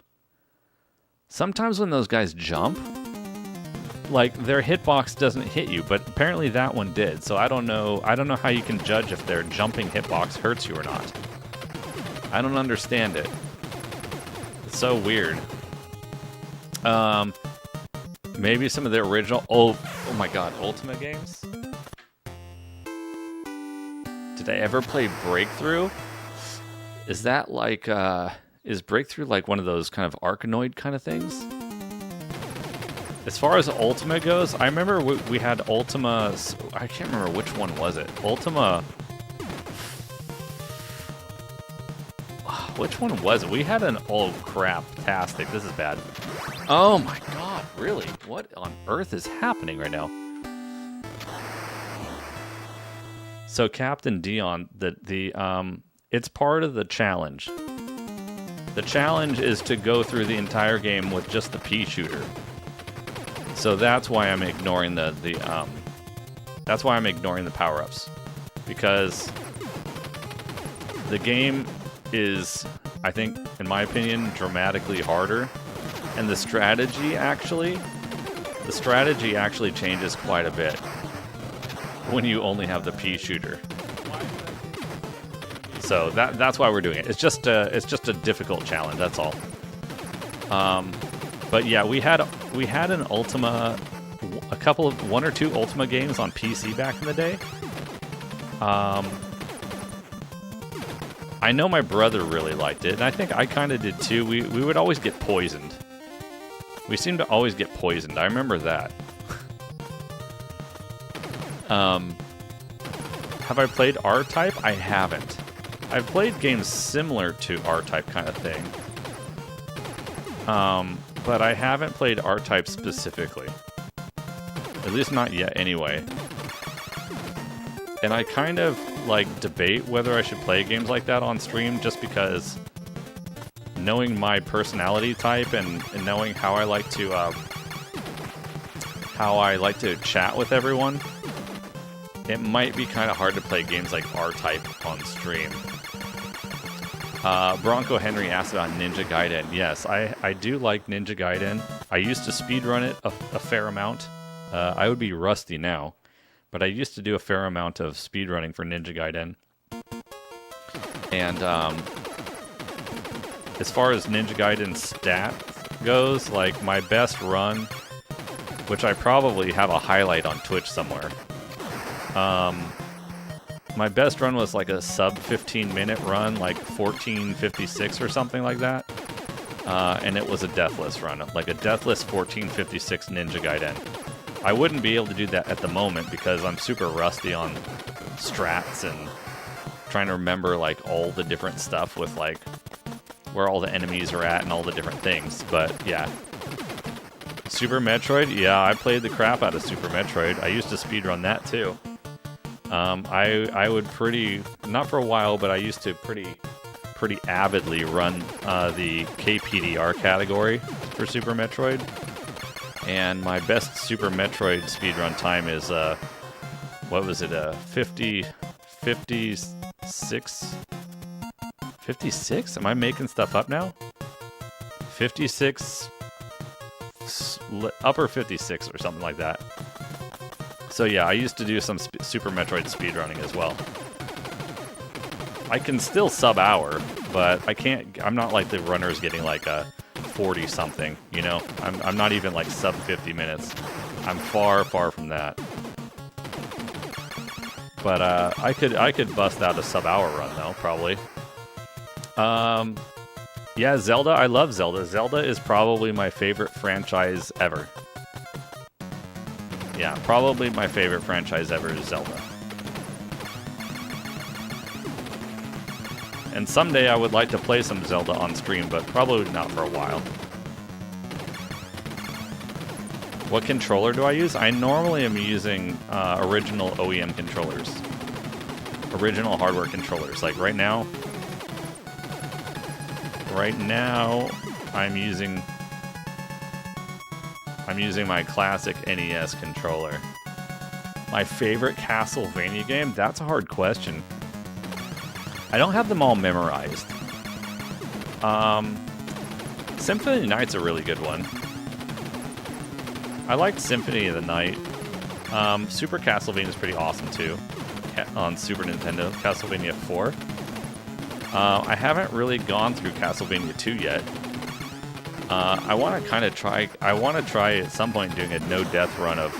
sometimes when those guys jump, like their hitbox doesn't hit you, but apparently that one did. So I don't know how you can judge if their jumping hitbox hurts you or not. I don't understand it. It's so weird. Maybe some of the original oh my god, Ultima games? Did I ever play Breakthrough? Is that like, is Breakthrough like one of those kind of Arkanoid kind of things? As far as Ultima goes, I remember we had Ultima, I can't remember which one was it. Ultima, which one was it? We had an, oh crap, tastic, this is bad. Oh my god, really? What on earth is happening right now? So Captain Dion, it's part of the challenge. The challenge is to go through the entire game with just the pea shooter. So that's why I'm ignoring that's why I'm ignoring the power-ups, because the game is, I think, in my opinion, dramatically harder, and the strategy actually changes quite a bit when you only have the pea shooter. So that's why we're doing it. It's just a difficult challenge. That's all. But yeah, we had an Ultima, one or two Ultima games on PC back in the day. I know my brother really liked it, and I think I kind of did too. We would always get poisoned. We seemed to always get poisoned. I remember that. Have I played R-Type? I haven't. I've played games similar to R-Type kind of thing. But I haven't played R-Type specifically. At least not yet, anyway. And I kind of, like, debate whether I should play games like that on stream, just because knowing my personality type and knowing how I like to chat with everyone, it might be kind of hard to play games like R-Type on stream. Bronco Henry asked about Ninja Gaiden. Yes, I do like Ninja Gaiden. I used to speedrun it a fair amount. I would be rusty now, but I used to do a fair amount of speedrunning for Ninja Gaiden. And as far as Ninja Gaiden stat goes, like my best run, which I probably have a highlight on Twitch somewhere, my best run was like a sub 15-minute run, like 14:56 or something like that. And it was a Deathless run, like a Deathless 14:56 Ninja Gaiden. I wouldn't be able to do that at the moment because I'm super rusty on strats and trying to remember like all the different stuff with like where all the enemies are at and all the different things. But yeah. Super Metroid? Yeah, I played the crap out of Super Metroid. I used to speedrun that too. I would not for a while, but I used to pretty pretty avidly run the KPDR category for Super Metroid. And my best Super Metroid speedrun time is, what was it, 56? 56? Am I making stuff up now? 56, upper 56 or something like that. So yeah, I used to do some Super Metroid speedrunning as well. I can still sub-hour, but I can't, I'm not like the runners getting like a 40-something, you know? I'm not even like sub 50 minutes. I'm far, far from that. But I could bust out a sub-hour run though, probably. Yeah, Zelda, I love Zelda. Zelda is probably my favorite franchise ever. Yeah, probably my favorite franchise ever is Zelda. And someday I would like to play some Zelda on stream, but probably not for a while. What controller do I use? I normally am using original OEM controllers. Original hardware controllers. Like right now I'm using my classic NES controller. My favorite Castlevania game? That's a hard question. I don't have them all memorized. Symphony of the Night's a really good one. I liked Symphony of the Night. Super Castlevania is pretty awesome too. On Super Nintendo, Castlevania 4. I haven't really gone through Castlevania 2 yet. I want to kind of try. I want to try at some point doing a no-death run of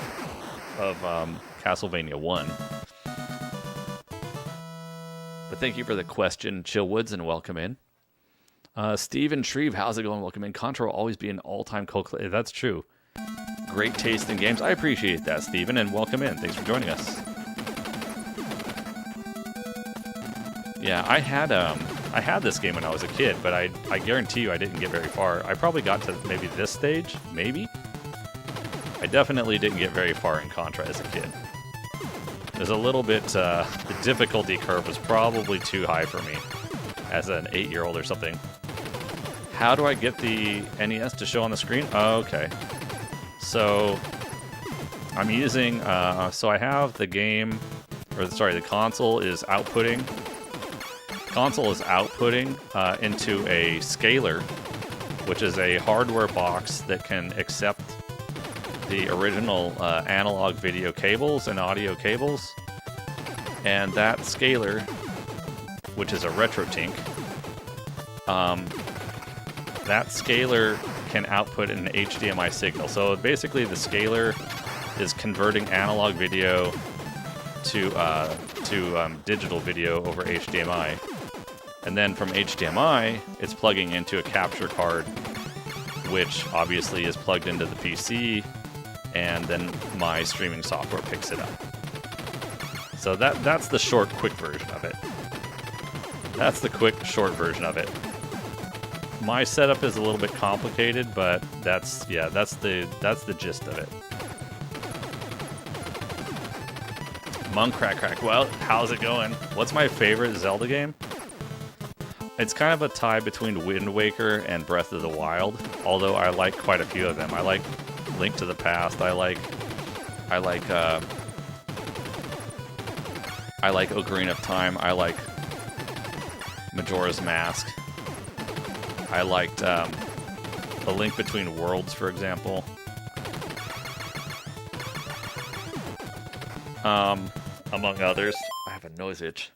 Castlevania 1. But thank you for the question, Chill Woods, and welcome in. Steven Shreve, how's it going? Welcome in. Contra will always be an all-time cult. That's true. Great taste in games. I appreciate that, Steven, and welcome in. Thanks for joining us. Yeah, I had this game when I was a kid, but I guarantee you I didn't get very far. I probably got to maybe this stage, maybe? I definitely didn't get very far in Contra as a kid. There's a little bit, the difficulty curve was probably too high for me as an 8-year-old or something. How do I get the NES to show on the screen? Oh, okay. So, I'm using, so I have the game, or sorry, the console is outputting. Console is outputting into a scaler, which is a hardware box that can accept the original analog video cables and audio cables. And that scaler, which is a RetroTink, that scaler can output an HDMI signal. So basically the scaler is converting analog video to digital video over HDMI. And then from HDMI, it's plugging into a capture card, which obviously is plugged into the PC, and then my streaming software picks it up. So that's the short, quick version of it. That's the quick, short version of it. My setup is a little bit complicated, but that's the gist of it. Monk Crack. Well, how's it going? What's my favorite Zelda game? It's kind of a tie between Wind Waker and Breath of the Wild, although I like quite a few of them. I like Link to the Past. I like Ocarina of Time. I like Majora's Mask. I liked A Link Between Worlds, for example. Among others. I have a nose itch.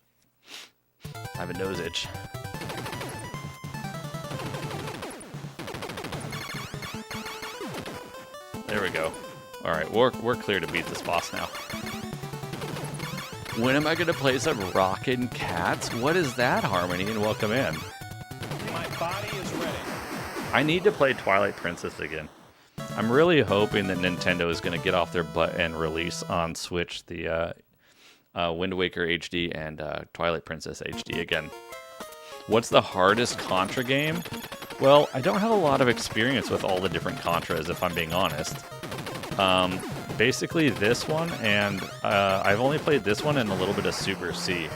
There we go. Alright, we're clear to beat this boss now. When am I going to play some Rockin' Cats? What is that, Harmony? And welcome in. My body is ready. I need to play Twilight Princess again. I'm really hoping that Nintendo is going to get off their butt and release on Switch the Wind Waker HD and Twilight Princess HD again. What's the hardest Contra game? Well, I don't have a lot of experience with all the different Contras, if I'm being honest. Basically this one, and I've only played this one and a little bit of Super C,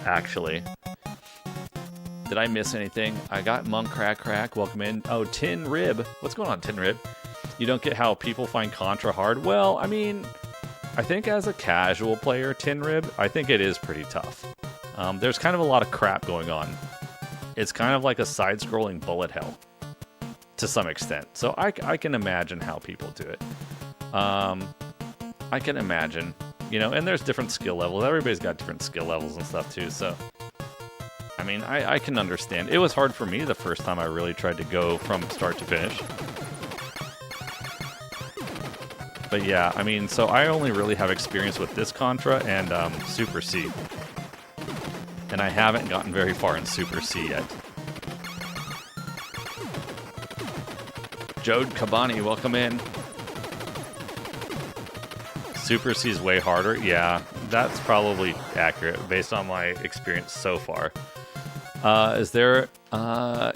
actually. Did I miss anything? I got Monk Crack Crack. Welcome in. Oh, Tin Rib. What's going on, Tin Rib? You don't get how people find Contra hard? Well, I mean, I think as a casual player, Tin Rib, I think it is pretty tough. There's kind of a lot of crap going on. It's kind of like a side-scrolling bullet hell to some extent. So I can imagine how people do it. I can imagine, you know, and there's different skill levels. Everybody's got different skill levels and stuff too, so I mean, I can understand. It was hard for me the first time I really tried to go from start to finish. But yeah, I mean, so I only really have experience with this Contra and Super C. And I haven't gotten very far in Super C yet. Jode Kabani, welcome in. Super C is way harder. Yeah, that's probably accurate based on my experience so far. Is there,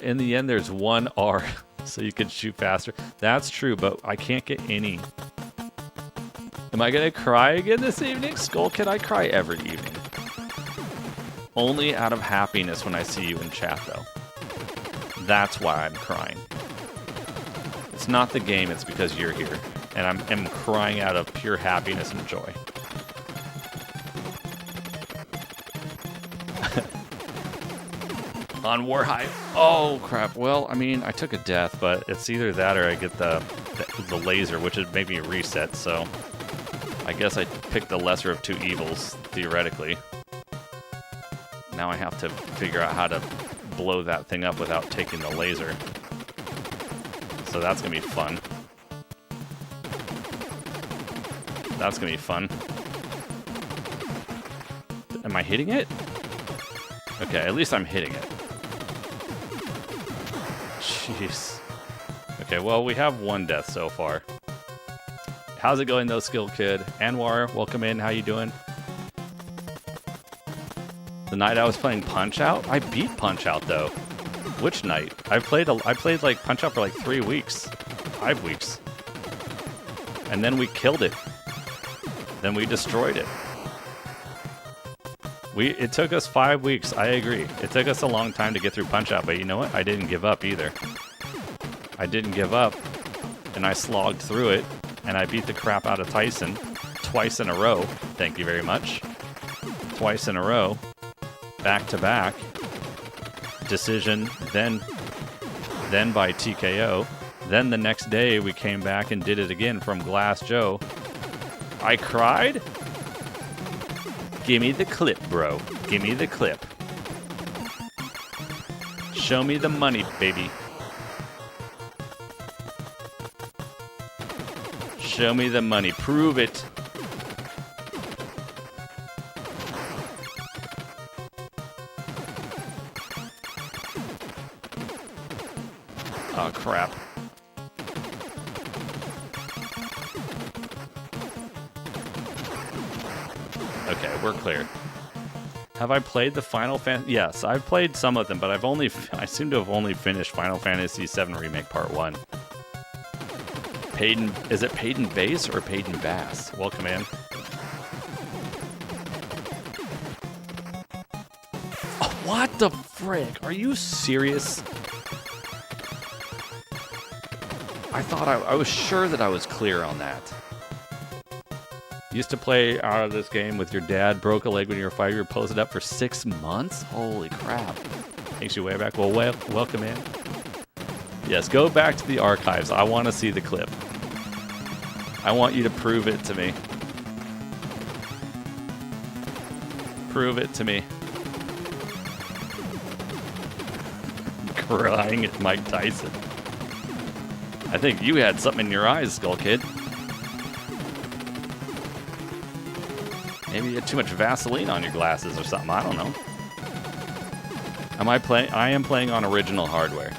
in the end, there's one R, so you can shoot faster. That's true, but I can't get any. Am I gonna cry again this evening? Skull Kid, I cry every evening. Only out of happiness when I see you in chat, though. That's why I'm crying. It's not the game, it's because you're here. And I'm crying out of pure happiness and joy. On Warhive. Oh, crap. Well, I mean, I took a death, but it's either that or I get the laser, which would make me reset, so I guess I picked the lesser of two evils, theoretically. Now I have to figure out how to blow that thing up without taking the laser. So that's going to be fun. That's going to be fun. Am I hitting it? Okay, at least I'm hitting it. Jeez. Okay, well, we have one death so far. How's it going, though, Skill Kid? Anwar, welcome in. How you doing? The night I was playing Punch-Out? I beat Punch-Out, though. Which night? I played like Punch-Out for like 3 weeks. 5 weeks. And then we killed it. Then we destroyed it. It took us 5 weeks, I agree. It took us a long time to get through Punch-Out, but you know what? I didn't give up either. I didn't give up, and I slogged through it, and I beat the crap out of Tyson twice in a row. Thank you very much. Twice in a row. Back to back. Decision, then by TKO. Then the next day, we came back and did it again from Glass Joe. I cried? Give me the clip, bro. Give me the clip. Show me the money, baby. Show me the money. Prove it. Oh, crap. Okay, we're clear. Have I played the Final Fantasy? Yes, I've played some of them, but I seem to have only finished Final Fantasy VII Remake Part 1. Peyton, is it Peyton Bass or Peyton Bass? Welcome in. Oh, what the frick? Are you serious? I thought I was sure that I was clear on that. Used to play out of this game with your dad, broke a leg when you were 5 years, posted up for 6 months? Holy crap. Takes you way back. Well, welcome in. Yes, go back to the archives. I want to see the clip. I want you to prove it to me. Prove it to me. Crying at Mike Tyson. I think you had something in your eyes, Skull Kid. Maybe you had too much Vaseline on your glasses or something. I don't know. I am playing on original hardware.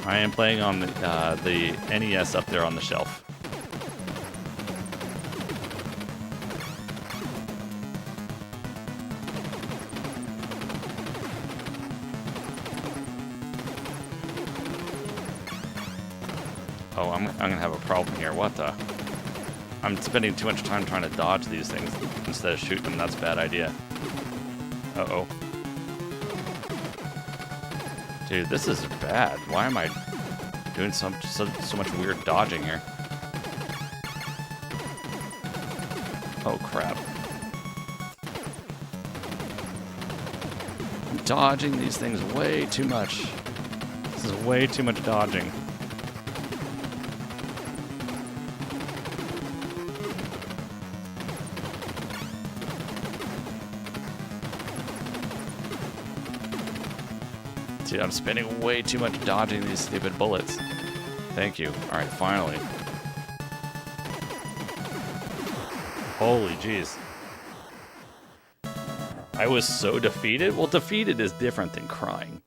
I am playing on the NES up there on the shelf. Oh, I'm gonna have a problem here. What the? I'm spending too much time trying to dodge these things instead of shooting them. That's a bad idea. Uh-oh. Dude, this is bad. Why am I doing so much weird dodging here? Oh, crap. I'm dodging these things way too much. This is way too much dodging. Dude, I'm spending way too much dodging these stupid bullets. Thank you. Alright, finally. Holy jeez. I was so defeated? Well, defeated is different than crying.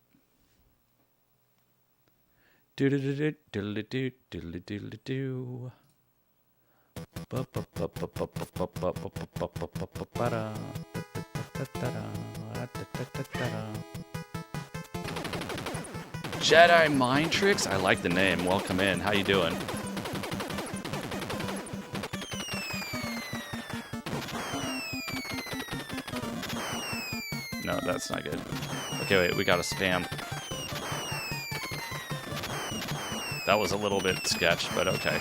Do-do-do-do-do-do-do-do-do-do. Jedi Mind Tricks? I like the name. Welcome in. How you doing? No, that's not good. Okay, wait, we gotta spam. That was a little bit sketch, but okay.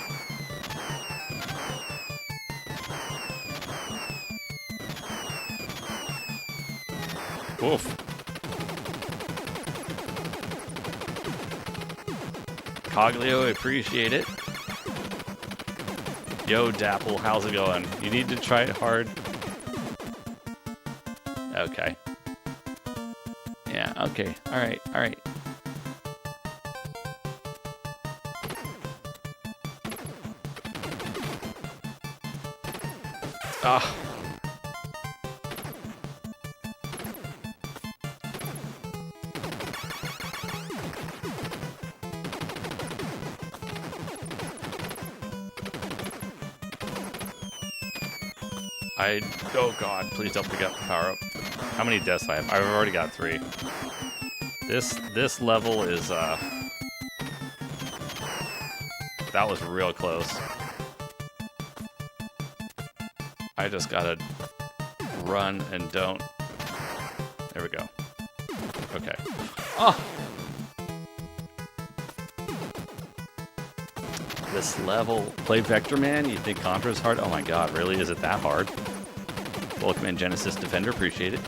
Oof. Coglio, I appreciate it. Yo, Dapple, how's it going? You need to try it hard. Okay. Yeah, okay. Alright, alright. Ah. Oh god, please don't forget the power up. How many deaths I have? I've already got 3. This level is that was real close. I just gotta run and don't. There we go. Okay. Oh! This level. Play Vector Man? You think Contra's hard? Oh my god, really? Is it that hard? Welcome in, Genesis Defender. Appreciate it.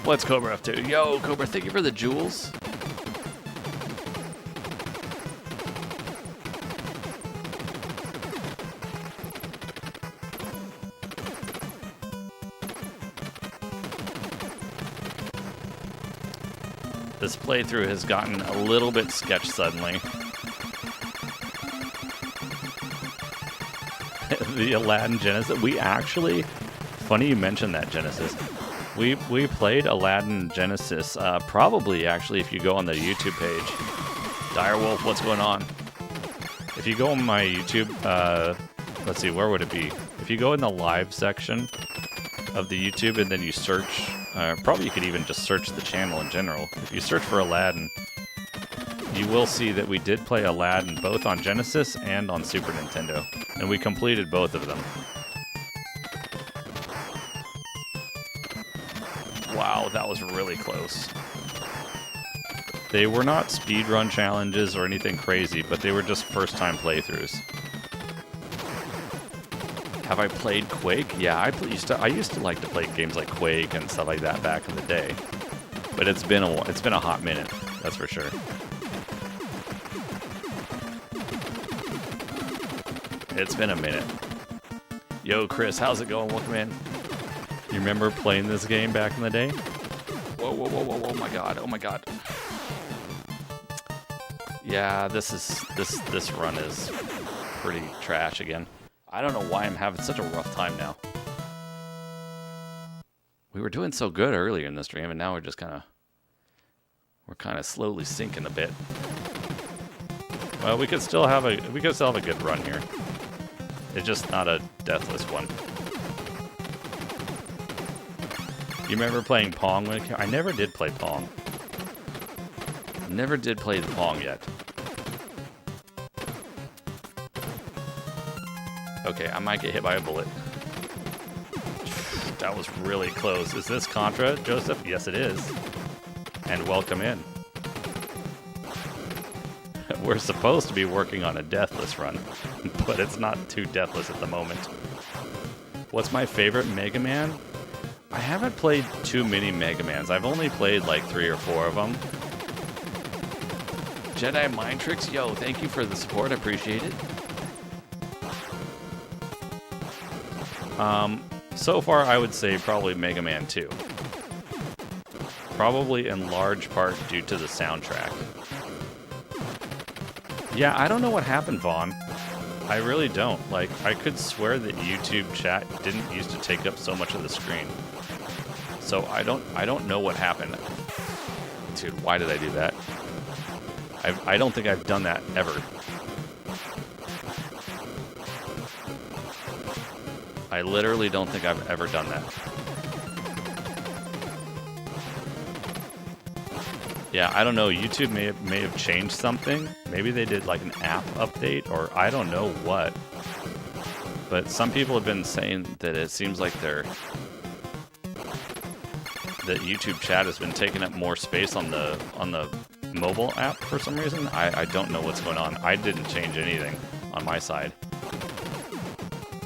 What's Cobra up to? Yo, Cobra, thank you for the jewels. This playthrough has gotten a little bit sketch suddenly. The Aladdin Genesis. We actually, funny you mentioned that, Genesis. We played Aladdin Genesis, probably actually if you go on the YouTube page. Direwolf, what's going on? If you go on my YouTube, let's see, where would it be? If you go in the live section of the YouTube and then you search, probably you could even just search the channel in general. If you search for Aladdin, you will see that we did play Aladdin both on Genesis and on Super Nintendo, and we completed both of them. Wow, that was really close. They were not speedrun challenges or anything crazy, but they were just first-time playthroughs. Have I played Quake? Yeah, I used to like to play games like Quake and stuff like that back in the day. But it's been a hot minute, that's for sure. It's been a minute. Yo, Chris, how's it going? Welcome in. You remember playing this game back in the day? Whoa, whoa, whoa, whoa, oh my god, oh my god. Yeah, this run is pretty trash again. I don't know why I'm having such a rough time now. We were doing so good earlier in the stream, and now we're just kind of slowly sinking a bit. Well, we could still have a good run here. It's just not a deathless one. You remember playing Pong? I never did play Pong. Never did play the Pong yet. Okay, I might get hit by a bullet. That was really close. Is this Contra, Joseph? Yes, it is. And welcome in. We're supposed to be working on a Deathless run, but it's not too Deathless at the moment. What's my favorite Mega Man? I haven't played too many Mega Mans. I've only played like 3 or 4 of them. Jedi Mind Tricks, yo, thank you for the support. I appreciate it. So far, I would say probably Mega Man 2. Probably in large part due to the soundtrack. Yeah, I don't know what happened, Vaughn. I really don't. Like, I could swear that YouTube chat didn't used to take up so much of the screen. So I don't know what happened. Dude, why did I do that? I don't think I've done that ever. I literally don't think I've ever done that. Yeah, I don't know. YouTube may have changed something. Maybe they did like an app update, or I don't know what. But some people have been saying that it seems like that YouTube chat has been taking up more space on the mobile app for some reason. I don't know what's going on. I didn't change anything on my side.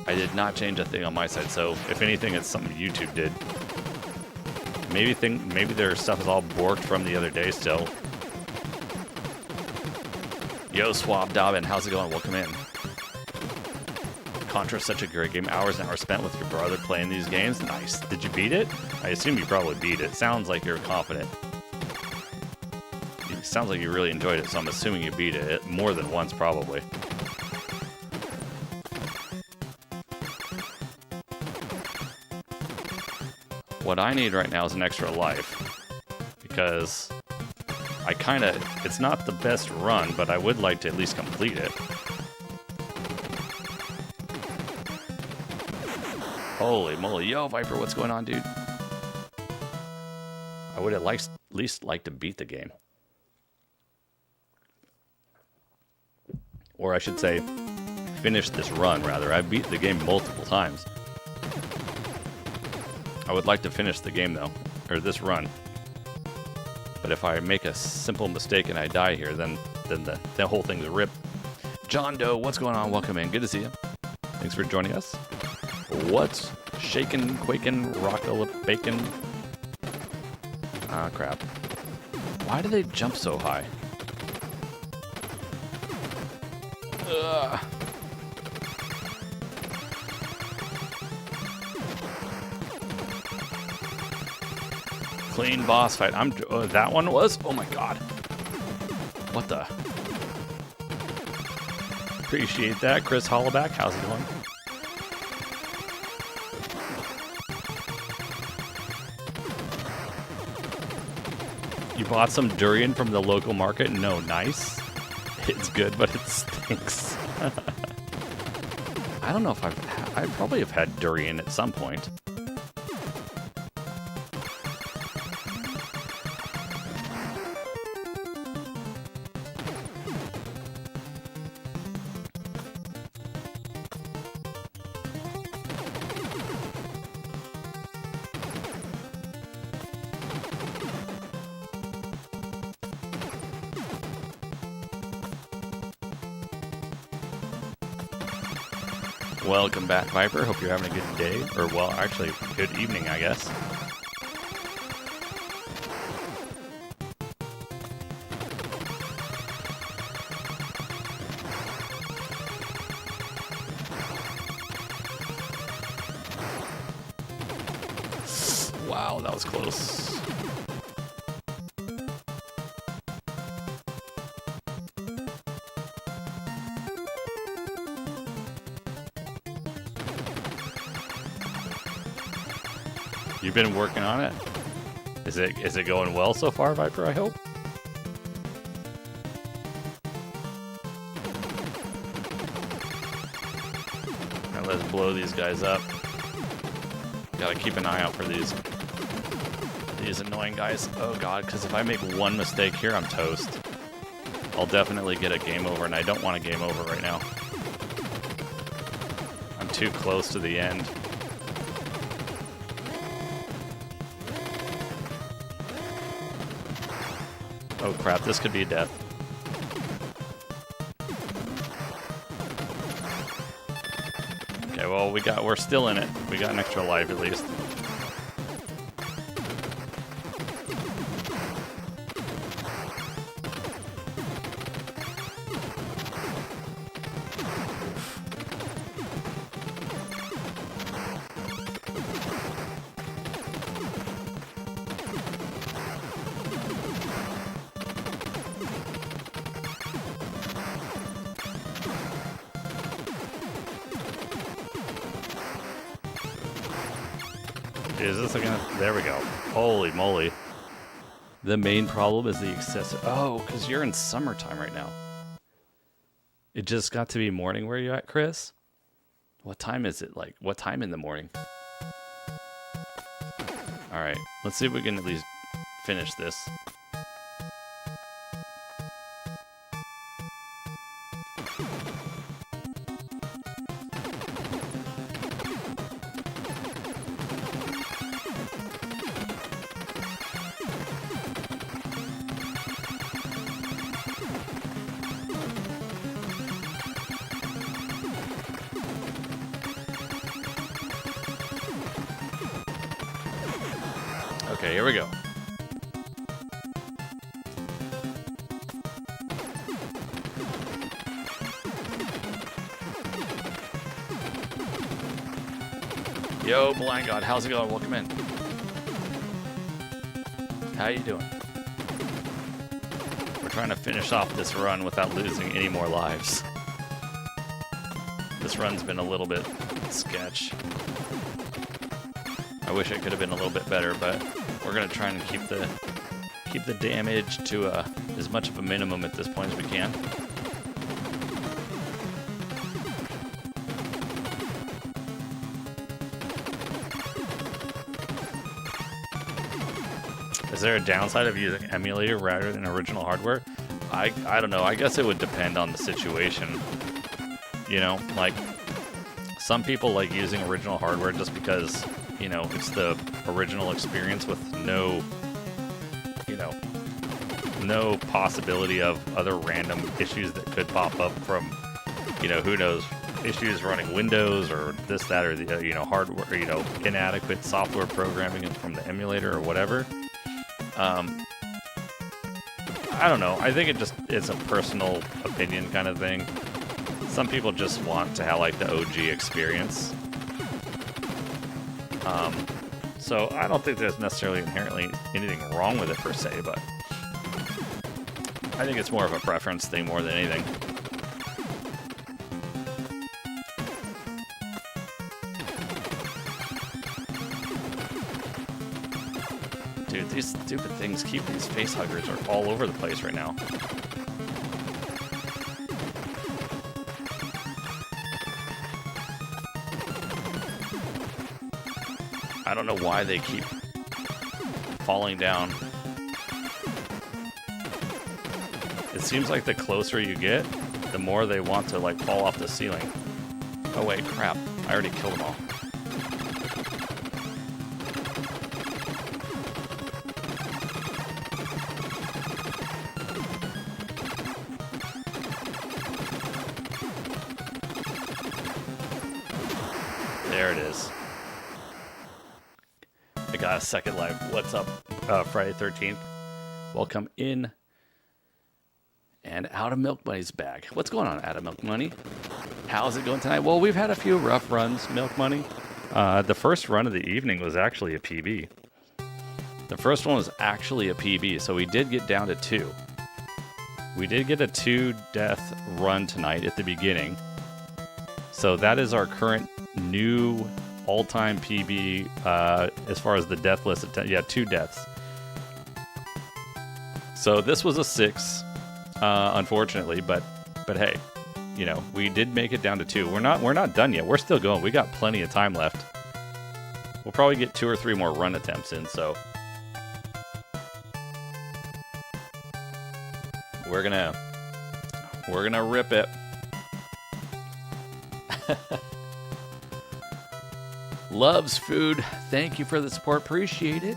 I did not change a thing on my side, so if anything, it's something YouTube did. Maybe their stuff is all borked from the other day still. Yo, Swab Dobbin, how's it going? Welcome in. Contra's such a great game. Hours and hours spent with your brother playing these games. Nice. Did you beat it? I assume you probably beat it. Sounds like you're confident. It sounds like you really enjoyed it, so I'm assuming you beat it more than once, probably. What I need right now is an extra life, because it's not the best run, but I would like to at least complete it. Holy moly. Yo, Viper, what's going on, dude? I would at least like to beat the game. Or I should say, finish this run, rather. I've beat the game multiple times. I would like to finish the game, though, or this run. But if I make a simple mistake and I die here, then the whole thing's a rip. John Doe, what's going on? Welcome in. Good to see you. Thanks for joining us. What's shaking, quaking, rockin', ah, crap. Why do they jump so high? Ugh. Clean boss fight. That one was? Oh my god. What the? Appreciate that. Chris Hollaback, how's it going? You bought some durian from the local market? No, nice. It's good, but it stinks. I don't know if I probably have had durian at some point. Welcome back, Viper. Hope you're having a good day. Or, well, actually, good evening, I guess. Wow, that was close. You've been working on it? Is it going well so far, Viper, I hope? Now let's blow these guys up. Gotta keep an eye out for these. these annoying guys. Oh god, because if I make one mistake here, I'm toast. I'll definitely get a game over, and I don't want a game over right now. I'm too close to the end. Oh crap, this could be death. Okay, well we're still in it. We got an extra life at least. Is this gonna... There we go. Holy moly. The main problem is the excessive... Oh, because you're in summertime right now. It just got to be morning where you at, Chris? What time is it? Like, what time in the morning? Alright, let's see if we can at least finish this. Okay, here we go. Yo, Blind God, how's it going? Welcome in. How you doing? We're trying to finish off this run without losing any more lives. This run's been a little bit sketch. I wish it could have been a little bit better, but we're gonna try and keep the damage to as much of a minimum at this point as we can. Is there a downside of using emulator rather than original hardware? I don't know. I guess it would depend on the situation. You know, like some people like using original hardware just because, you know, it's the original experience with no, you know, no possibility of other random issues that could pop up from, you know, who knows, issues running Windows or this, that, or the, you know, hardware, you know, inadequate software programming from the emulator or whatever. I don't know. I think it just is a personal opinion kind of thing. Some people just want to have like the OG experience. So I don't think there's necessarily inherently anything wrong with it per se, but I think it's more of a preference thing more than anything. Dude, these stupid things keep these face huggers are all over the place right now. I don't know why they keep falling down. It seems like the closer you get, the more they want to like fall off the ceiling. Oh wait, crap. I already killed them all. There it is. I got a second life. What's up, Friday 13th? Welcome in. And Out of Milk Money's back. What's going on, Out of Milk Money? How's it going tonight? Well, we've had a few rough runs, Milk Money. The first run of the evening was actually a PB. The first one was actually a PB, so we did get down to 2. We did get a 2-death run tonight at the beginning. So that is our current new all-time PB as far as the deathless. Yeah, 2 deaths. So this was a 6, unfortunately, but hey, you know, we did make it down to 2. We're not done yet. We're still going. We got plenty of time left. We'll probably get 2 or 3 more run attempts in, so We're gonna rip it. Loves food. Thank you for the support. Appreciate it.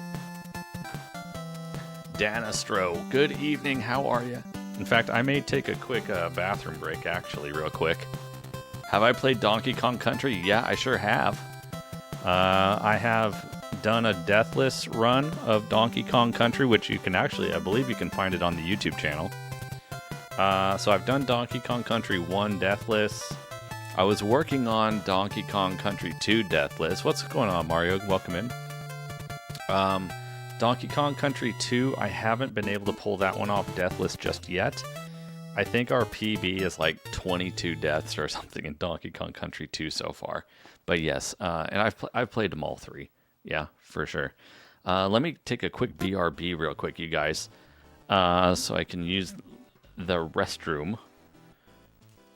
Danastro, good evening. How are you? In fact, I may take a quick bathroom break, actually, real quick. Have I played Donkey Kong Country? Yeah, I sure have. I have done a Deathless run of Donkey Kong Country, which you can actually, I believe you can find it on the YouTube channel. So I've done Donkey Kong Country 1 Deathless. I was working on Donkey Kong Country 2 Deathless. What's going on, Mario? Welcome in. Donkey Kong Country 2, I haven't been able to pull that one off Deathless just yet. I think our PB is like 22 deaths or something in Donkey Kong Country 2 so far. But yes, and I've played them all three. Yeah, for sure. Let me take a quick BRB real quick, you guys, so I can use the restroom.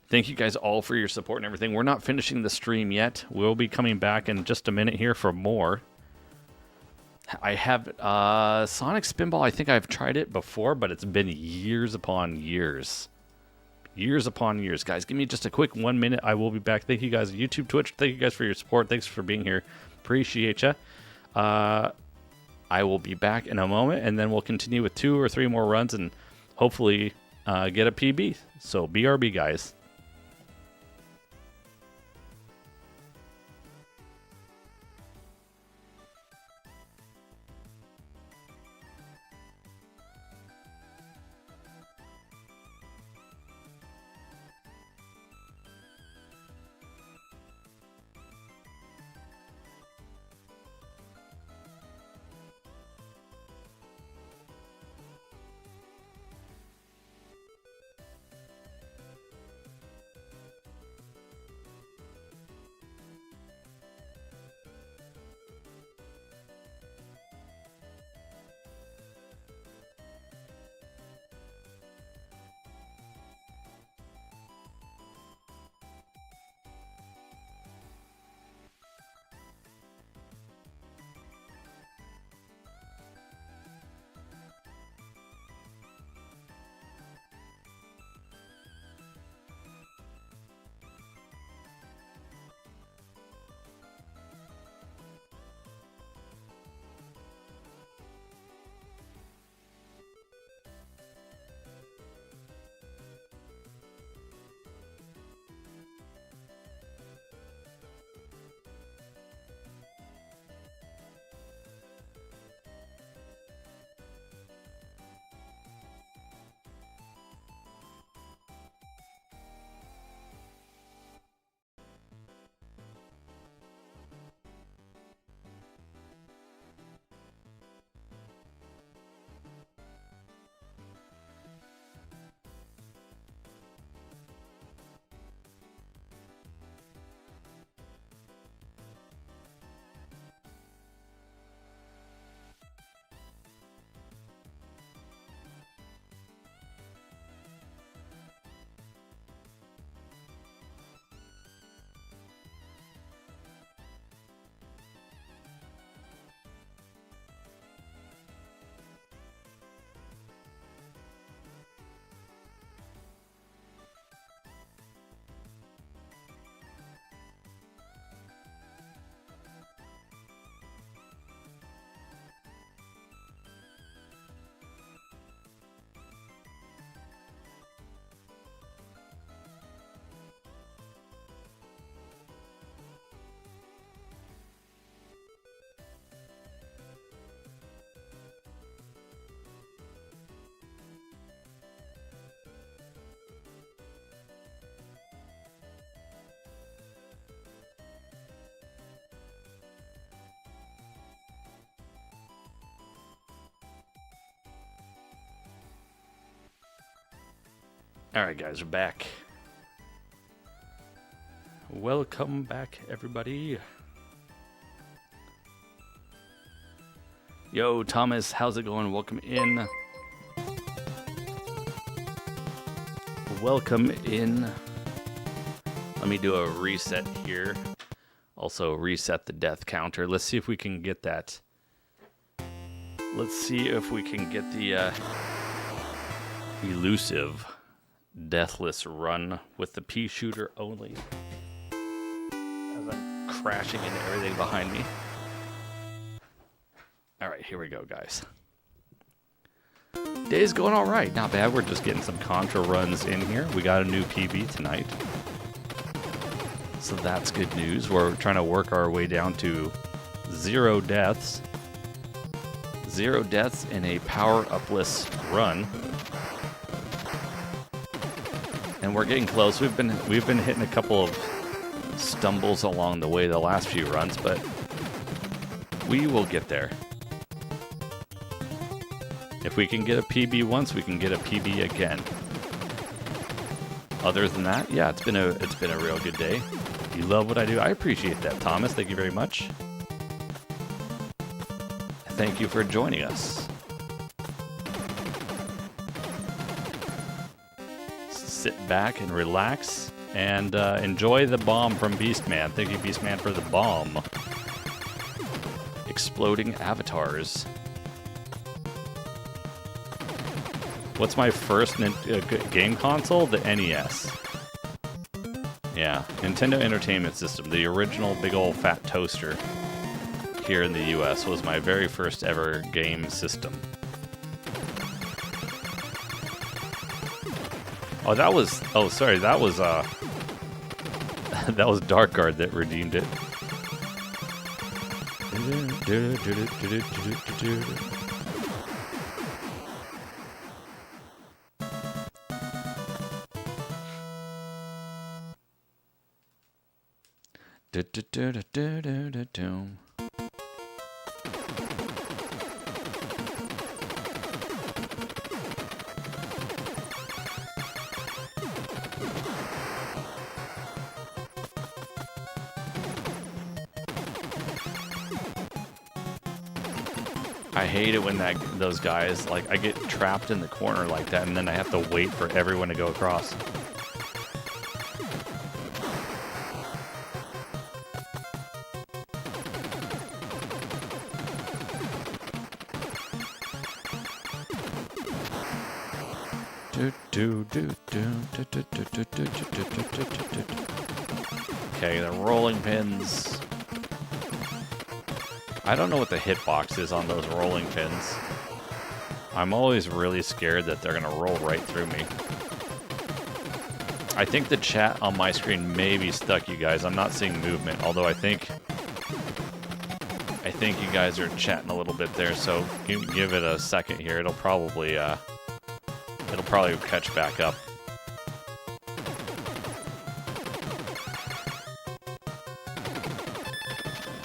Thank you guys all for your support and everything. We're not finishing the stream yet. We'll be coming back in just a minute here for more. I have Sonic Spinball. I think I've tried it before, but it's been years upon years. Years upon years. Guys, give me just a quick 1 minute. I will be back. Thank you guys, YouTube, Twitch. Thank you guys for your support. Thanks for being here. Appreciate you. I will be back in a moment, and then we'll continue with 2 or 3 more runs and hopefully get a PB. So BRB, guys. Alright guys, we're back. Welcome back, everybody. Yo, Thomas, how's it going? Welcome in. Welcome in. Let me do a reset here. Also reset the death counter. Let's see if we can get that. Let's see if we can get the elusive, deathless run with the pea shooter only. As I'm crashing into everything behind me. Alright, here we go, guys. Day's going alright. Not bad. We're just getting some Contra runs in here. We got a new PB tonight. So that's good news. We're trying to work our way down to 0 deaths. 0 deaths in a power-upless run. And we're getting close. We've been hitting a couple of stumbles along the way the last few runs, but we will get there. If we can get a PB once, we can get a PB again. Other than that, yeah, it's been a real good day. You love what I do. I appreciate that, Thomas. Thank you very much. Thank you for joining us. Sit back and relax and enjoy the bomb from Beastman. Thank you, Beastman, for the bomb. Exploding avatars. What's my first game console? The NES. Yeah, Nintendo Entertainment System. The original big old fat toaster here in the US was my very first ever game system. Oh, that was... Oh, sorry, that was that was Dark Guard that redeemed it. I hate it when those guys, like, I get trapped in the corner like that, and then I have to wait for everyone to go across. Okay, the rolling pins. I don't know what the hitbox is on those rolling pins. I'm always really scared that they're gonna roll right through me. I think the chat on my screen may be stuck, you guys. I'm not seeing movement, although I think you guys are chatting a little bit there, so give it a second here. It'll probably catch back up.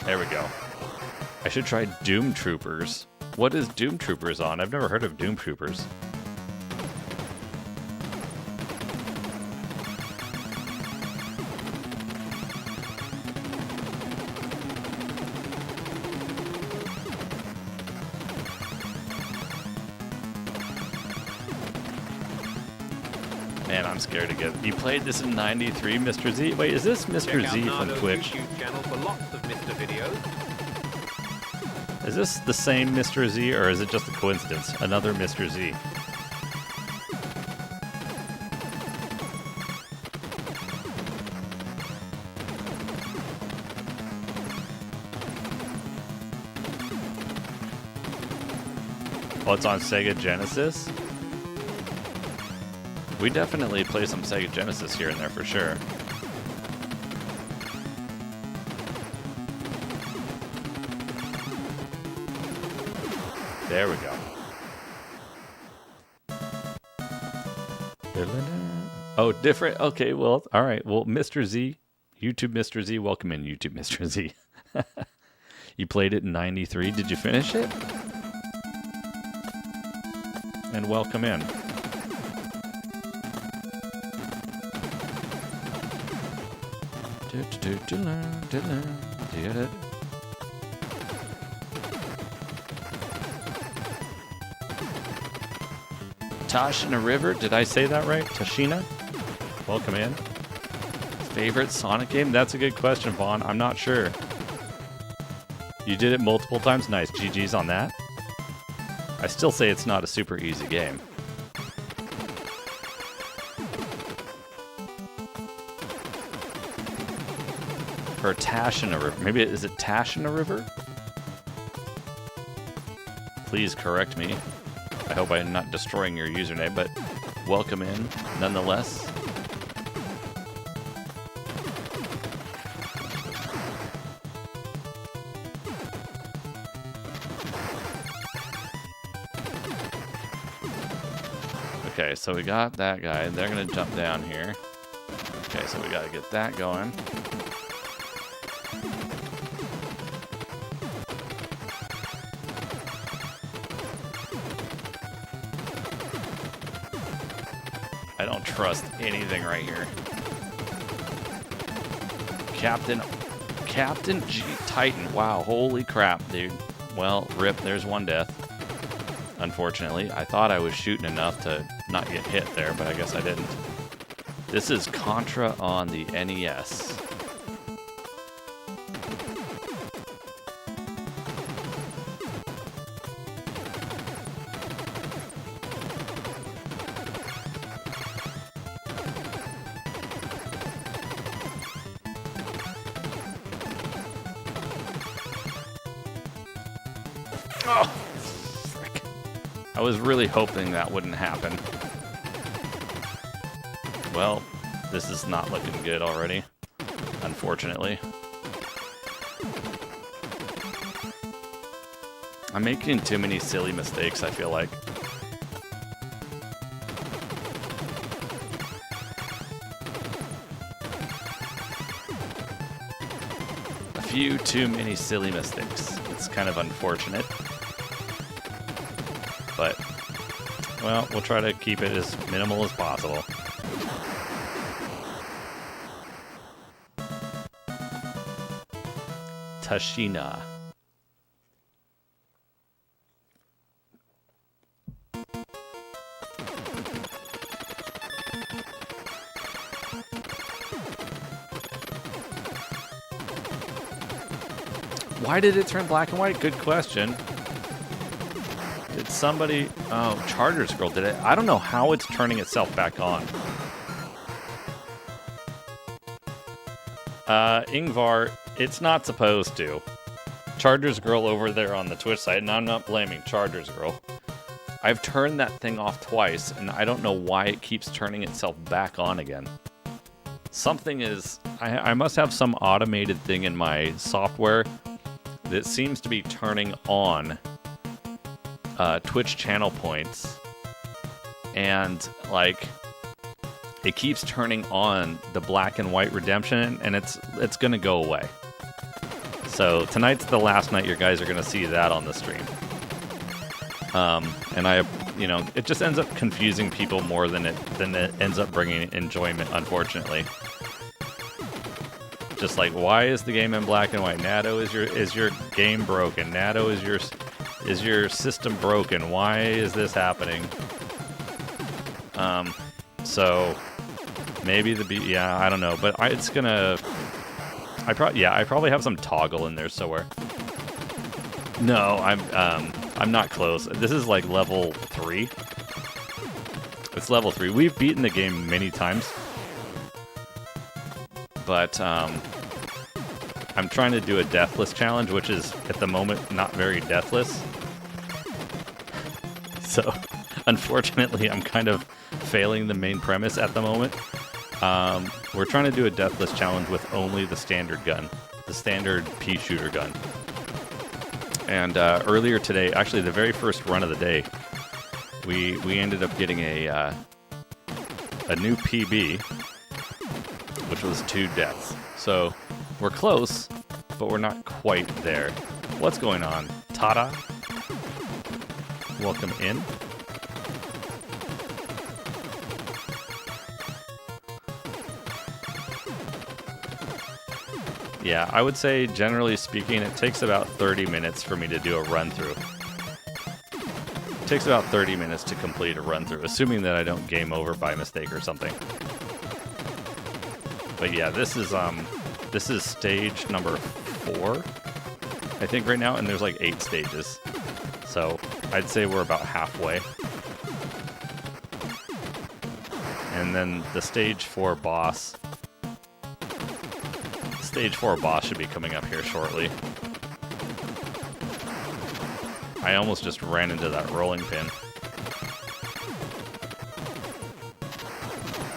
There we go. I should try Doom Troopers. What is Doom Troopers on? I've never heard of Doom Troopers. Man, I'm scared to get... You played this in '93, Mr. Z? Wait, is this Mr. Check Z out from Nardo's Twitch? YouTube channel for lots of Mr. videos. Is this the same Mr. Z, or is it just a coincidence? Another Mr. Z. Oh, it's on Sega Genesis? We definitely play some Sega Genesis here and there for sure. There we go. Oh, different. Okay, well, all right. Well, Mr. Z, YouTube Mr. Z, welcome in, YouTube Mr. Z. You played it in '93. Did you finish it? And welcome in. Tashina River, did I say that right? Tashina? Welcome in. Favorite Sonic game? That's a good question, Vaughn. I'm not sure. You did it multiple times? Nice. GG's on that. I still say it's not a super easy game. Or Tashina River. Maybe is it Tashina River? Please correct me. I hope I'm not destroying your username, but welcome in nonetheless. Okay, so we got that guy. They're gonna jump down here. Okay, so we gotta get that going. I don't trust anything right here. Captain G Titan. Wow, holy crap, dude. Well, rip, there's one death. Unfortunately, I thought I was shooting enough to not get hit there, but I guess I didn't. This is Contra on the NES. Oh, frick. I was really hoping that wouldn't happen. Well, this is not looking good already, unfortunately. I'm making too many silly mistakes, I feel like. A few too many silly mistakes. It's kind of unfortunate. But, well, we'll try to keep it as minimal as possible. Tashina. Why did it turn black and white? Good question. Did somebody... Oh, Chargers Girl did it. I don't know how it's turning itself back on. Ingvar, it's not supposed to. Chargers Girl over there on the Twitch site, and I'm not blaming Chargers Girl. I've turned that thing off twice, and I don't know why it keeps turning itself back on again. Something is... I must have some automated thing in my software that seems to be turning on Twitch channel points, and like it keeps turning on the black and white redemption, and it's gonna go away. So tonight's the last night you guys are gonna see that on the stream. And it just ends up confusing people more than it ends up bringing enjoyment, unfortunately. Just like, why is the game in black and white? Natto, is your game broken? Natto, is your system broken? Why is this happening? So maybe I don't know, but I probably have some toggle in there somewhere. No, I'm not close. This is like level 3. It's level 3. We've beaten the game many times, but I'm trying to do a deathless challenge, which is at the moment not very deathless. So, unfortunately, I'm kind of failing the main premise at the moment. We're trying to do a deathless challenge with only the standard gun, the standard pea shooter gun. And earlier today, actually the very first run of the day, we ended up getting a new PB, which was 2 deaths. So we're close, but we're not quite there. What's going on? Tada? Welcome in. Yeah, I would say, generally speaking, it takes about 30 minutes for me to do a run-through. It takes about 30 minutes to complete a run-through, assuming that I don't game over by mistake or something. But yeah, this is stage number 4, I think, right now, and there's like 8 stages. So I'd say we're about halfway. And then the stage 4 boss... Stage 4 boss should be coming up here shortly. I almost just ran into that rolling pin.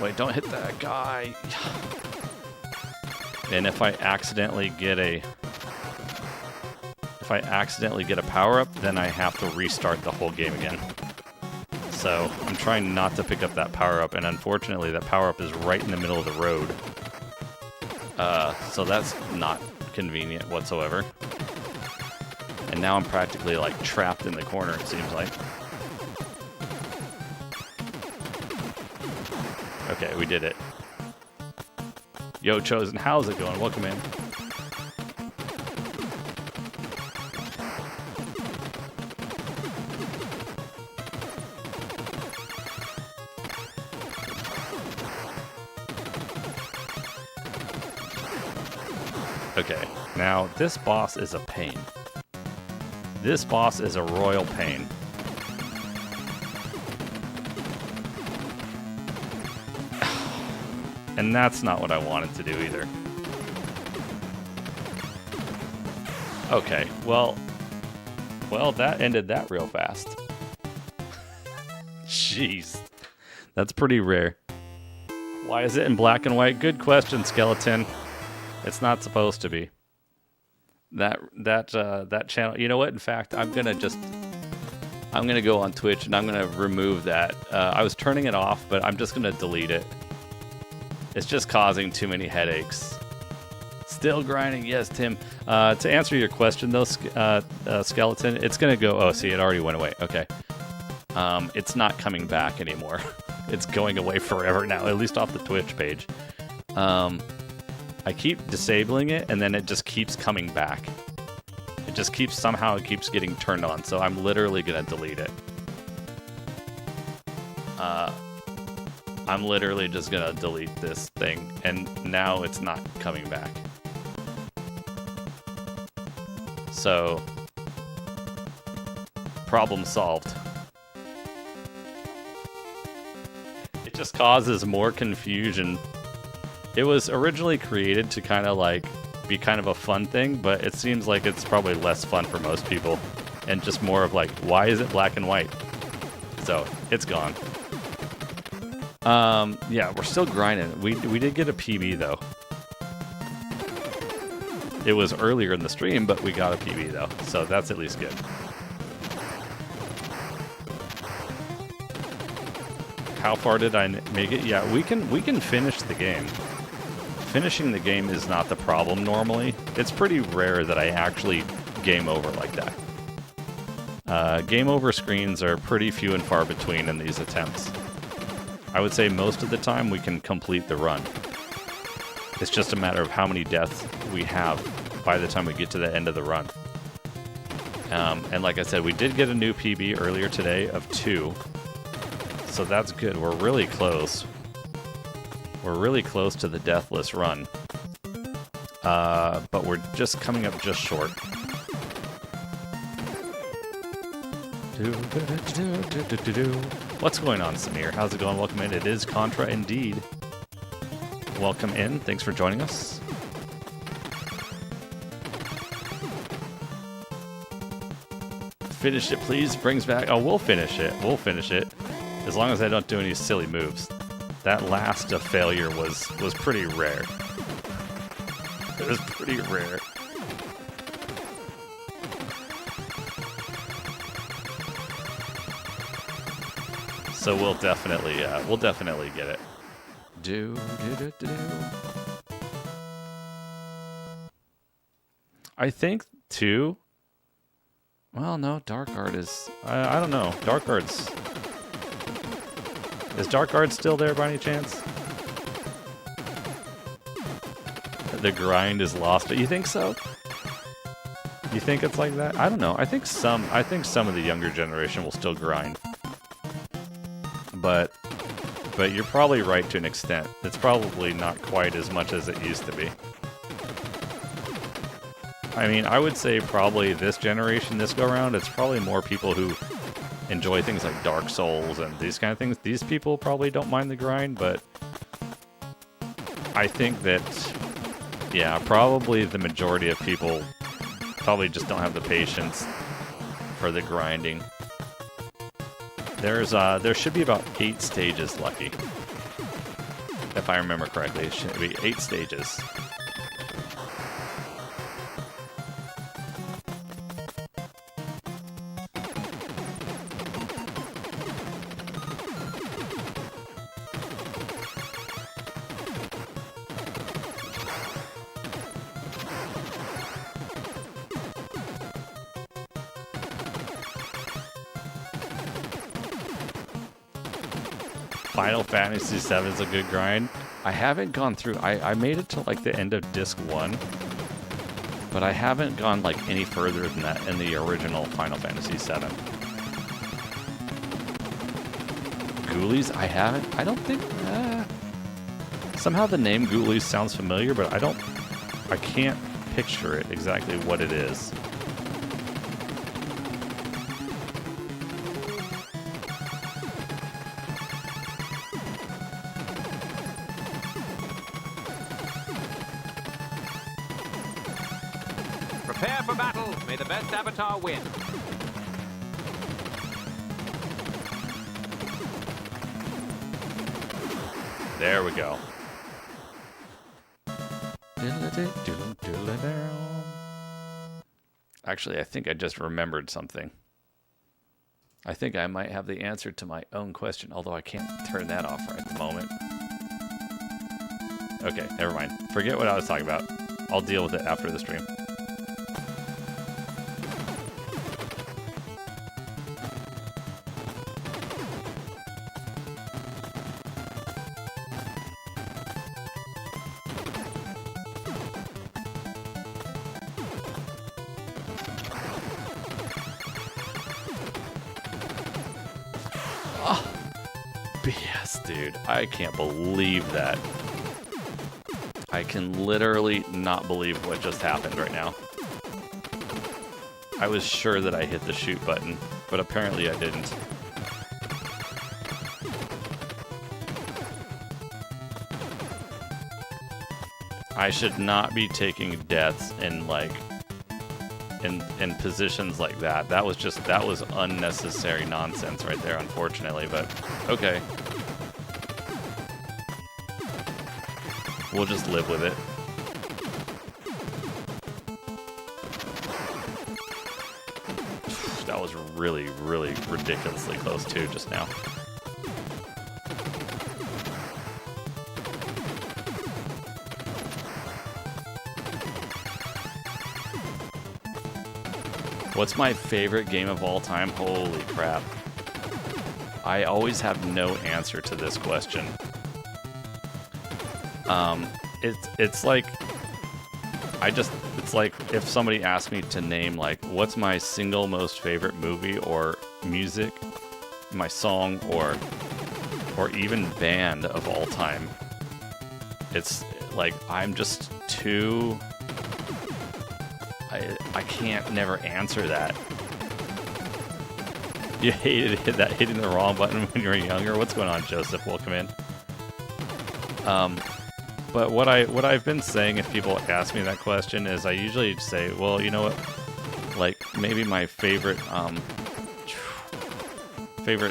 Wait, don't hit that guy. And if I accidentally get a power-up, then I have to restart the whole game again. So I'm trying not to pick up that power-up, and unfortunately that power-up is right in the middle of the road. So that's not convenient whatsoever. And now I'm practically like trapped in the corner, it seems like. Okay, we did it. Yo, Chosen, how's it going? Welcome in. Okay, now this boss is a pain. This boss is a royal pain. And that's not what I wanted to do either. Okay, well, that ended that real fast. Jeez, that's pretty rare. Why is it in black and white? Good question, Skeleton. It's not supposed to be. That channel. You know what? In fact, I'm gonna go on Twitch and I'm gonna remove that. I was turning it off, but I'm just gonna delete it. It's just causing too many headaches. Still grinding, yes, Tim. To answer your question though, Skeleton, it's gonna go. Oh, see, it already went away. Okay. It's not coming back anymore. It's going away forever now, at least off the Twitch page. I keep disabling it, and then it just keeps coming back. It just keeps, somehow it keeps getting turned on, so I'm literally gonna delete it. I'm literally just gonna delete this thing, and now it's not coming back. So, problem solved. It just causes more confusion. It was originally created to kind of like be kind of a fun thing, but it seems like it's probably less fun for most people, and just more of like, why is it black and white? So it's gone. Yeah, we're still grinding. We did get a PB though. It was earlier in the stream, but we got a PB though, so that's at least good. How far did I make it? Yeah, we can finish the game. Finishing the game is not the problem normally. It's pretty rare that I actually game over like that. Game over screens are pretty few and far between in these attempts. I would say most of the time we can complete the run. It's just a matter of how many deaths we have by the time we get to the end of the run. And like I said, we did get a new PB earlier today of 2. So that's good. We're really close. We're really close to the Deathless run. But we're just coming up just short. What's going on, Samir? How's it going? Welcome in. It is Contra indeed. Welcome in. Thanks for joining us. Finish it, please. Brings back... Oh, we'll finish it. We'll finish it. As long as I don't do any silly moves. That last failure was pretty rare. It was pretty rare. So we'll definitely get it. I think too. Well, no, Dark Art is. I don't know. Dark Art's. Is Dark Art still there by any chance? The grind is lost. You think so? You think it's like that? I don't know. I think some of the younger generation will still grind. But you're probably right to an extent. It's probably not quite as much as it used to be. I mean, I would say probably this generation, this go around, it's probably more people who enjoy things like Dark Souls and these kind of things. These people probably don't mind the grind, but I think that Yeah, probably the majority of people probably just don't have the patience for the grinding. There should be about 8 stages, Lucky. If I remember correctly, it should be 8 stages. Final Fantasy VII is a good grind. I haven't gone through. I made it to like the end of disc 1, but I haven't gone like any further than that in the original Final Fantasy VII. Ghoulies, I haven't. I don't think. Somehow the name Ghoulies sounds familiar, but I can't picture it exactly what it is. Prepare for battle. May the best avatar win. There we go. Actually, I think I just remembered something. I think I might have the answer to my own question, although I can't turn that off right at the moment. Okay, never mind. Forget what I was talking about. I'll deal with it after the stream. BS, dude. I can't believe that. I can literally not believe what just happened right now. I was sure that I hit the shoot button, but apparently I didn't. I should not be taking deaths in like in positions like that. That was unnecessary nonsense right there, unfortunately, but okay. We'll just live with it. That was really, really ridiculously close too just now. What's my favorite game of all time? Holy crap. I always have no answer to this question. It's like it's like if somebody asked me to name like what's my single most favorite movie or music, my song or even band of all time. It's like I'm just too I can't never answer that. You hated hitting the wrong button when you were younger. What's going on, Joseph? Welcome in. But what I've been saying if people ask me that question is I usually say, well, you know what? Like maybe my favorite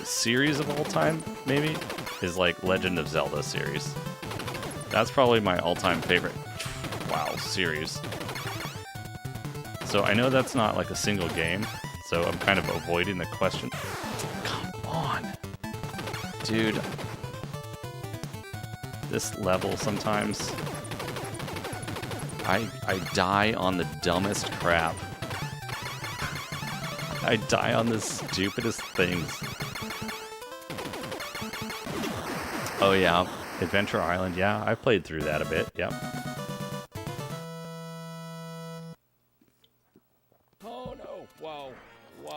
series of all time maybe is like Legend of Zelda series. That's probably my all-time favorite series. So I know that's not like a single game, so I'm kind of avoiding the question. Come on. Dude. This level sometimes. I die on the dumbest crap. I die on the stupidest things. Oh yeah, Adventure Island, yeah, I played through that a bit, yep.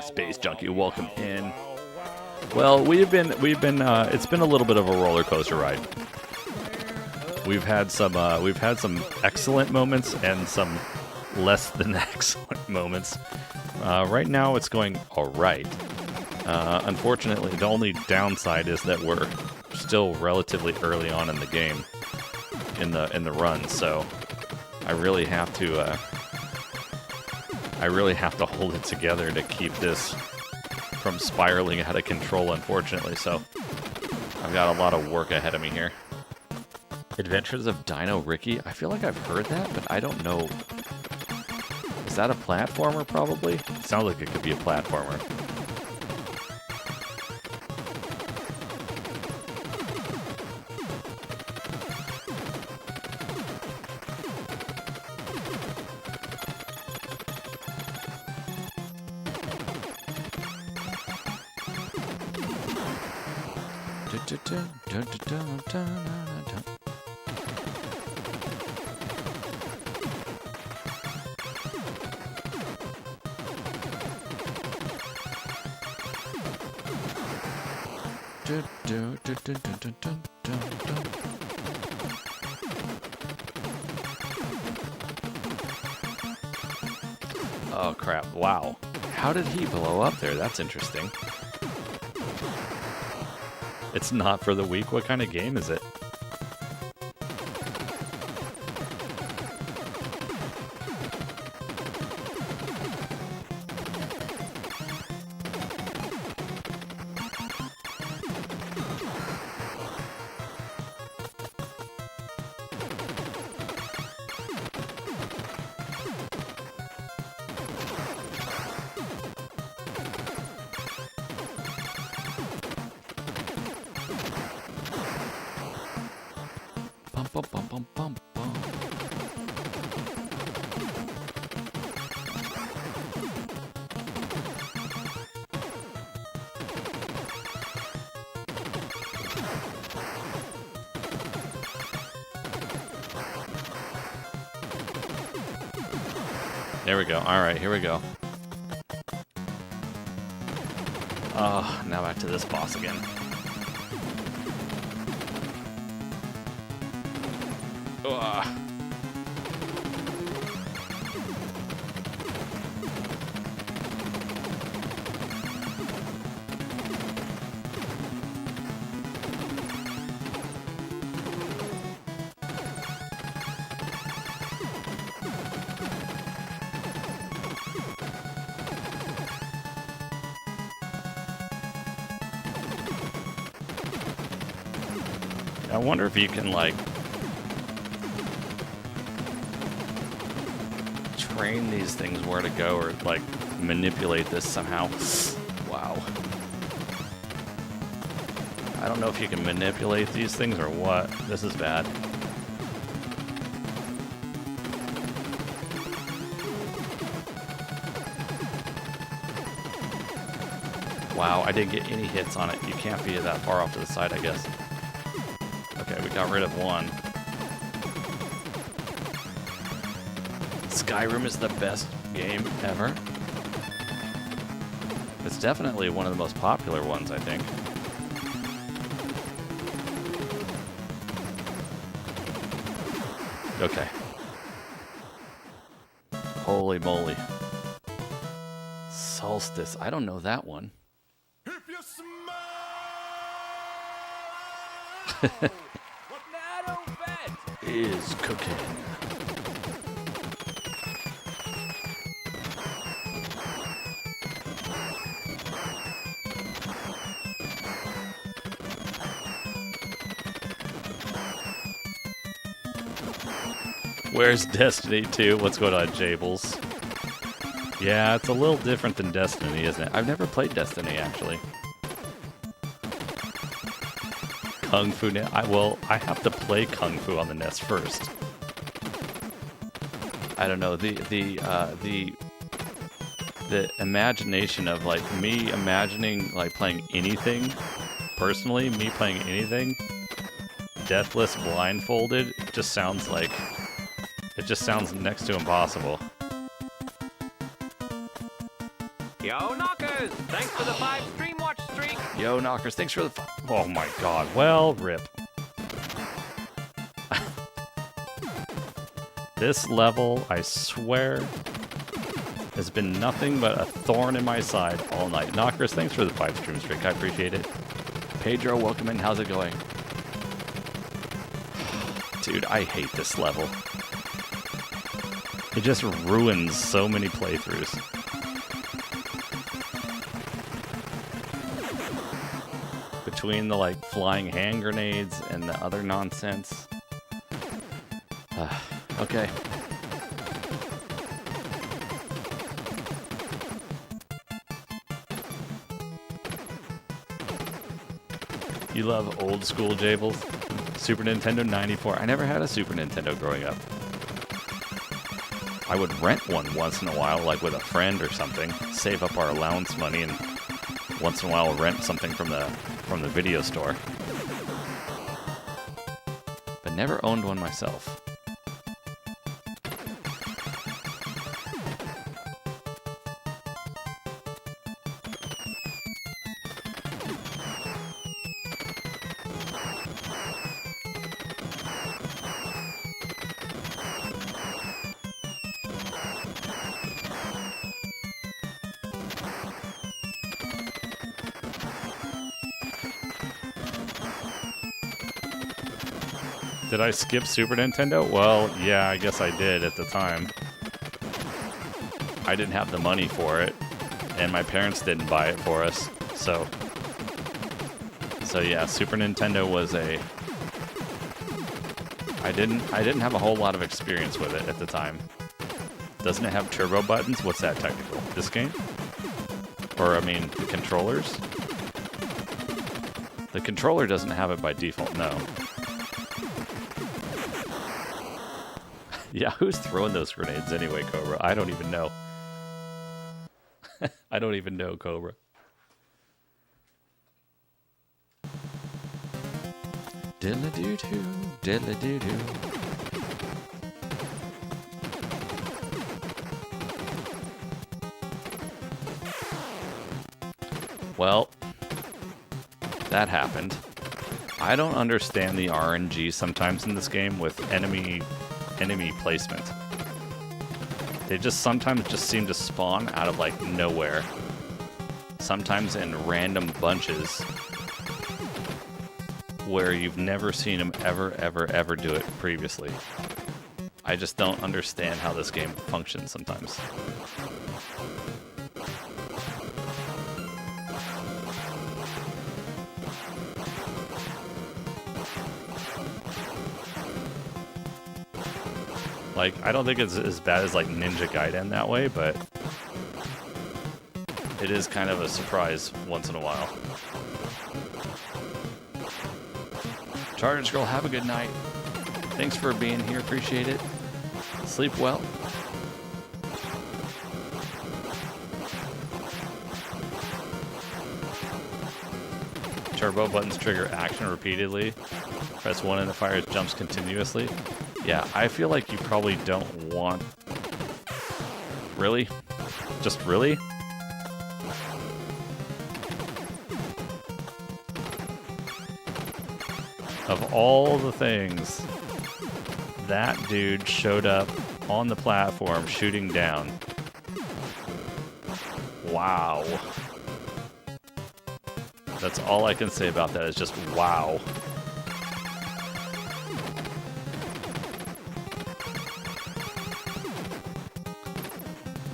Space Junkie, welcome in. Well, we've been it's been a little bit of a roller coaster ride. We've had some excellent moments and some less than excellent moments. Right now, it's going all right. Unfortunately, the only downside is that we're still relatively early on in the game, in the run. So I really have to hold it together to keep this from spiraling out of control, unfortunately, so I've got a lot of work ahead of me here. Adventures of Dino Ricky? I feel like I've heard that, but I don't know. Is that a platformer, probably? Sounds like it could be a platformer. Oh crap, wow. How did he blow up there? That's interesting. It's not for the weak. What kind of game is it? There we go. All right, here we go. Oh, now back to this boss again. Ugh. I wonder if you can, like, train these things where to go or, like, manipulate this somehow. Wow. I don't know if you can manipulate these things or what. This is bad. Wow, I didn't get any hits on it. You can't be that far off to the side, I guess. Okay, we got rid of one. Skyrim is the best game ever. It's definitely one of the most popular ones, I think. Okay. Holy moly. Solstice. I don't know that one. If you smile, What not bet? Is cooking. Where's Destiny 2? What's going on, Jables? Yeah, it's a little different than Destiny, isn't it? I've never played Destiny, actually. Kung Fu. I have to play Kung Fu on the NES first. I don't know, the imagination of, like, me imagining, like, playing anything, personally, me playing anything, Deathless blindfolded, it just sounds next to impossible. Yo, Knockers! Thanks for the 5 stream watch streak! Yo, Knockers, thanks for the... Oh my god, well, rip. This level, I swear, has been nothing but a thorn in my side all night. Knockers, thanks for the 5 stream streak, I appreciate it. Pedro, welcome in, how's it going? Dude, I hate this level. It just ruins so many playthroughs. Between the like flying hand grenades and the other nonsense. Okay. You love old school Jables? Super Nintendo 94. I never had a Super Nintendo growing up. I would rent one once in a while, like with a friend or something. Save up our allowance money and once in a while rent something from the video store. But never owned one myself. Did I skip Super Nintendo? Well, yeah, I guess I did at the time. I didn't have the money for it, and my parents didn't buy it for us, so yeah, Super Nintendo was a... I didn't have a whole lot of experience with it at the time. Doesn't it have turbo buttons? What's that technical? This game? Or, I mean, the controllers? The controller doesn't have it by default, no. Yeah, who's throwing those grenades anyway, Cobra? I don't even know. I don't even know, Cobra. Diddle-doo-doo, diddle-doo-doo. Well, that happened. I don't understand the RNG sometimes in this game with enemy placement. They just sometimes just seem to spawn out of like nowhere. Sometimes in random bunches where you've never seen them ever do it previously. I just don't understand how this game functions sometimes. Like, I don't think it's as bad as, like, Ninja Gaiden that way, but it is kind of a surprise once in a while. Chargers Girl, have a good night. Thanks for being here. Appreciate it. Sleep well. Turbo buttons trigger action repeatedly. Press 1 and it fires jumps continuously. Yeah, I feel like you probably don't want... Really? Just really? Of all the things, that dude showed up on the platform shooting down. Wow. That's all I can say about that is just wow.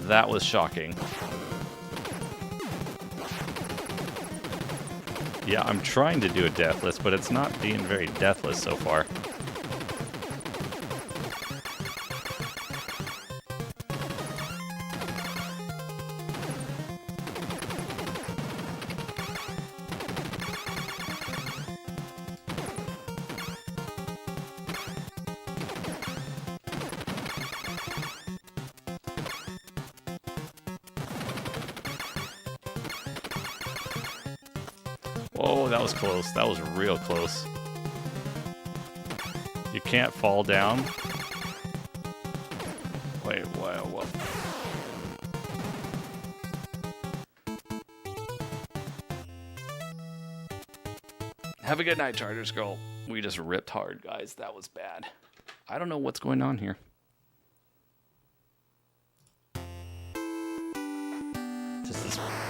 That was shocking. Yeah, I'm trying to do a Deathless, but it's not being very Deathless so far. Whoa, that was close. That was real close. You can't fall down. Wait, what? Have a good night, Chargers Girl. We just ripped hard, guys. That was bad. I don't know what's going on here.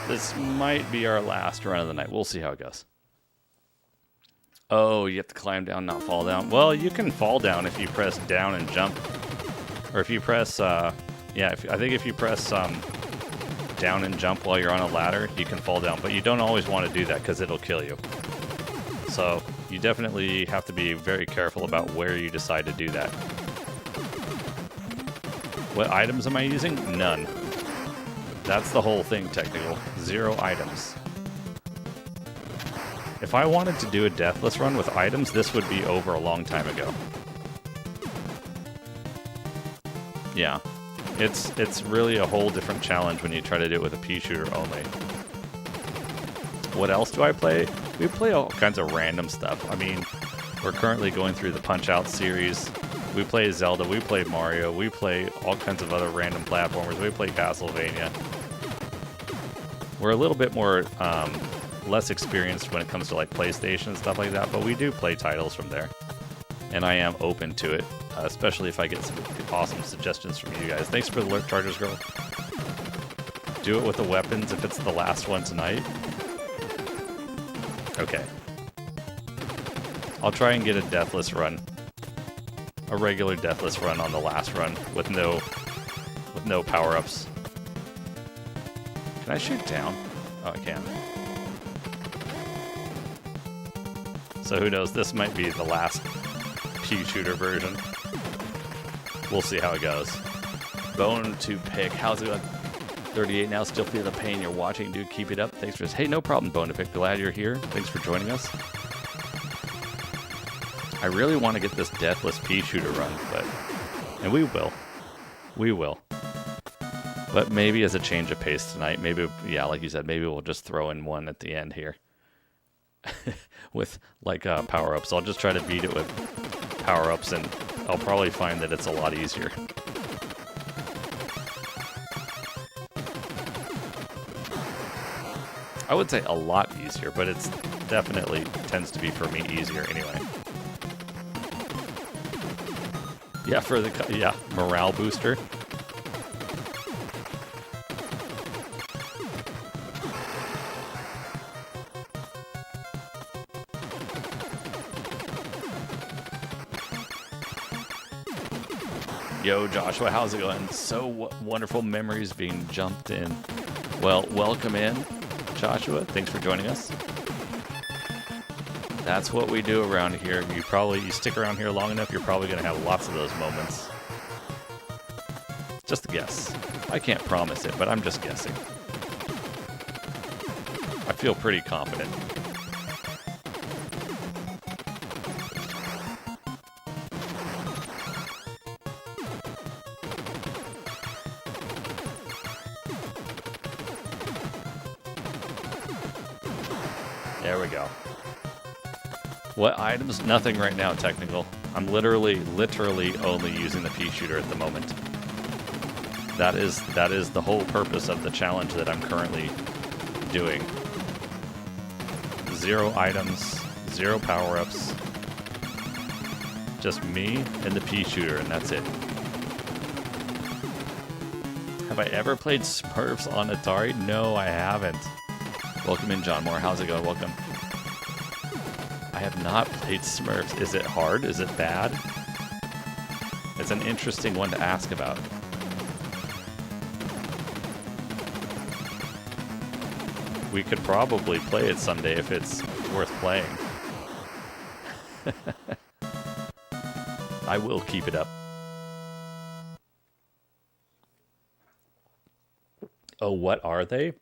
This might be our last run of the night. We'll see how it goes. Oh, you have to climb down, not fall down. Well, you can fall down if you press down and jump Or if you press, I think if you press down and jump while you're on a ladder, you can fall down. But you don't always want to do that because it'll kill you. So you definitely have to be very careful about where you decide to do that. What items am I using? None. That's the whole thing, technical. 0 items. If I wanted to do a Deathless run with items, this would be over a long time ago. Yeah. It's really a whole different challenge when you try to do it with a pea shooter only. What else do I play? We play all kinds of random stuff. I mean, we're currently going through the Punch-Out series. We play Zelda, we play Mario, we play all kinds of other random platformers, we play Castlevania. We're a little bit more less experienced when it comes to like PlayStation and stuff like that, but we do play titles from there. And I am open to it, especially if I get some awesome suggestions from you guys. Thanks for the alert, Chargers Girl. Do it with the weapons if it's the last one tonight. Okay. I'll try and get a Deathless run. A regular Deathless run on the last run with no power-ups. Can I shoot down? Oh, I can. So who knows, this might be the last pea shooter version. We'll see how it goes. Bone to pick. How's it going? 38 now, still feel the pain. You're watching, dude. Keep it up. Thanks for this. Hey, no problem, Bone to pick. Glad you're here. Thanks for joining us. I really want to get this Deathless pea shooter run, and we will. We will. But maybe as a change of pace tonight, maybe, yeah, like you said, maybe we'll just throw in one at the end here. With, like, power-ups. I'll just try to beat it with power-ups, and I'll probably find that it's a lot easier. I would say a lot easier, but it's definitely tends to be, for me, easier anyway. Yeah, for the, yeah, morale booster. Yo, Joshua, how's it going? So wonderful memories being jumped in. Well, welcome in, Joshua. Thanks for joining us. That's what we do around here. You stick around here long enough, you're probably going to have lots of those moments. Just a guess. I can't promise it, but I'm just guessing. I feel pretty confident. There we go. What items? Nothing right now, technical. I'm literally only using the pea shooter at the moment. That is the whole purpose of the challenge that I'm currently doing. 0 items, 0 power-ups. Just me and the pea shooter, and that's it. Have I ever played Smurfs on Atari? No, I haven't. Welcome in, John Moore. How's it going? Welcome. I have not played Smurfs. Is it hard? Is it bad? It's an interesting one to ask about. We could probably play it someday if it's worth playing. I will keep it up. Oh, what are they?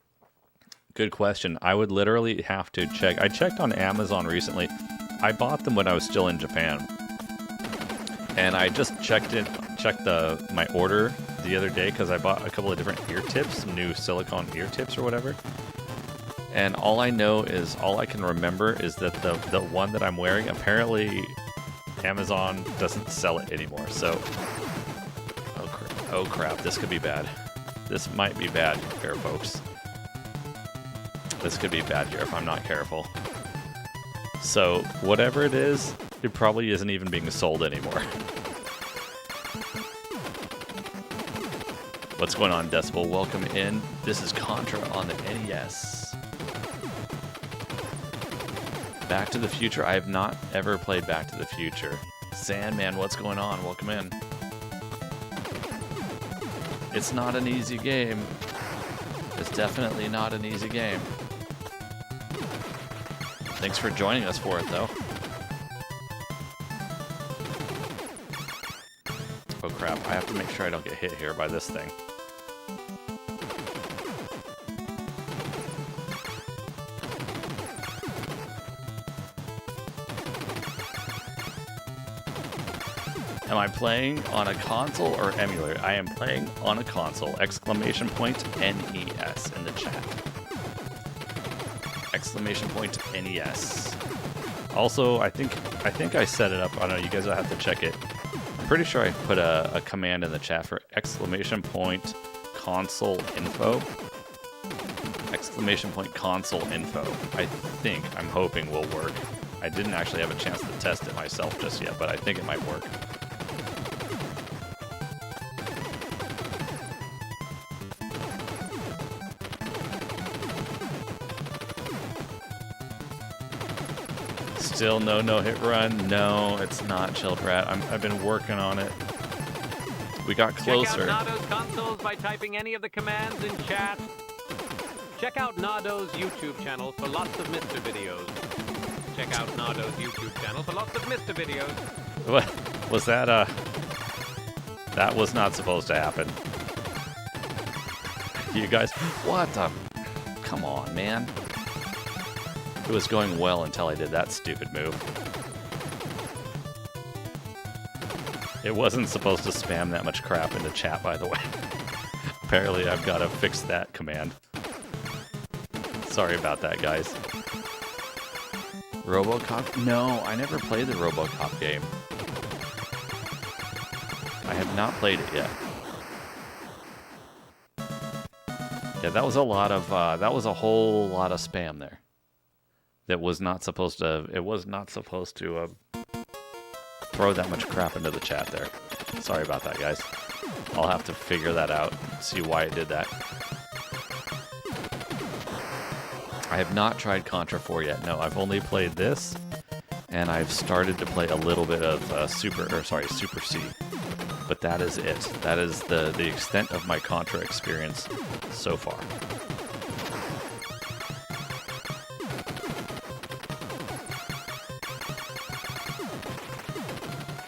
Good question. I would literally have to check. I checked on Amazon recently. I bought them when I was still in Japan. And I just checked my order the other day because I bought a couple of different ear tips, new silicone ear tips or whatever. And all I can remember is that the one that I'm wearing, apparently Amazon doesn't sell it anymore. So, oh crap, this could be bad. This might be bad here, folks. This could be bad here if I'm not careful. So, whatever it is, it probably isn't even being sold anymore. What's going on, Decibel? Welcome in. This is Contra on the NES. Back to the Future. I have not ever played Back to the Future. Sandman, what's going on? Welcome in. It's not an easy game. It's definitely not an easy game. Thanks for joining us for it, though. Oh crap, I have to make sure I don't get hit here by this thing. Am I playing on a console or emulator? I am playing on a console. Exclamation point NES in the chat. Exclamation point NES. Also, I think I set it up. I don't know, you guys will have to check it. I'm pretty sure I put a command in the chat for exclamation point console info. Exclamation point console info. I'm hoping will work. I didn't actually have a chance to test it myself just yet, but I think it might work. Still no hit run. No, it's not, Chilled Rat. I've been working on it. We got closer. Check out Nardo's consoles by typing any of the commands in chat. Check out Nardo's YouTube channel for lots of Mr. videos. Check out Nardo's YouTube channel for lots of Mr. videos. What was that? That was not supposed to happen. You guys, what the? Come on, man. It was going well until I did that stupid move. It wasn't supposed to spam that much crap into chat, by the way. Apparently, I've got to fix that command. Sorry about that, guys. RoboCop? No, I never played the RoboCop game. I have not played it yet. Yeah, that was a lot of, that was a whole lot of spam there. That was not supposed to, it was not supposed to throw that much crap into the chat there. Sorry about that, guys. I'll have to figure that out, see why it did that. I have not tried Contra 4 yet. No, I've only played this, and I've started to play a little bit of Super C. But that is it. That is the extent of my Contra experience so far.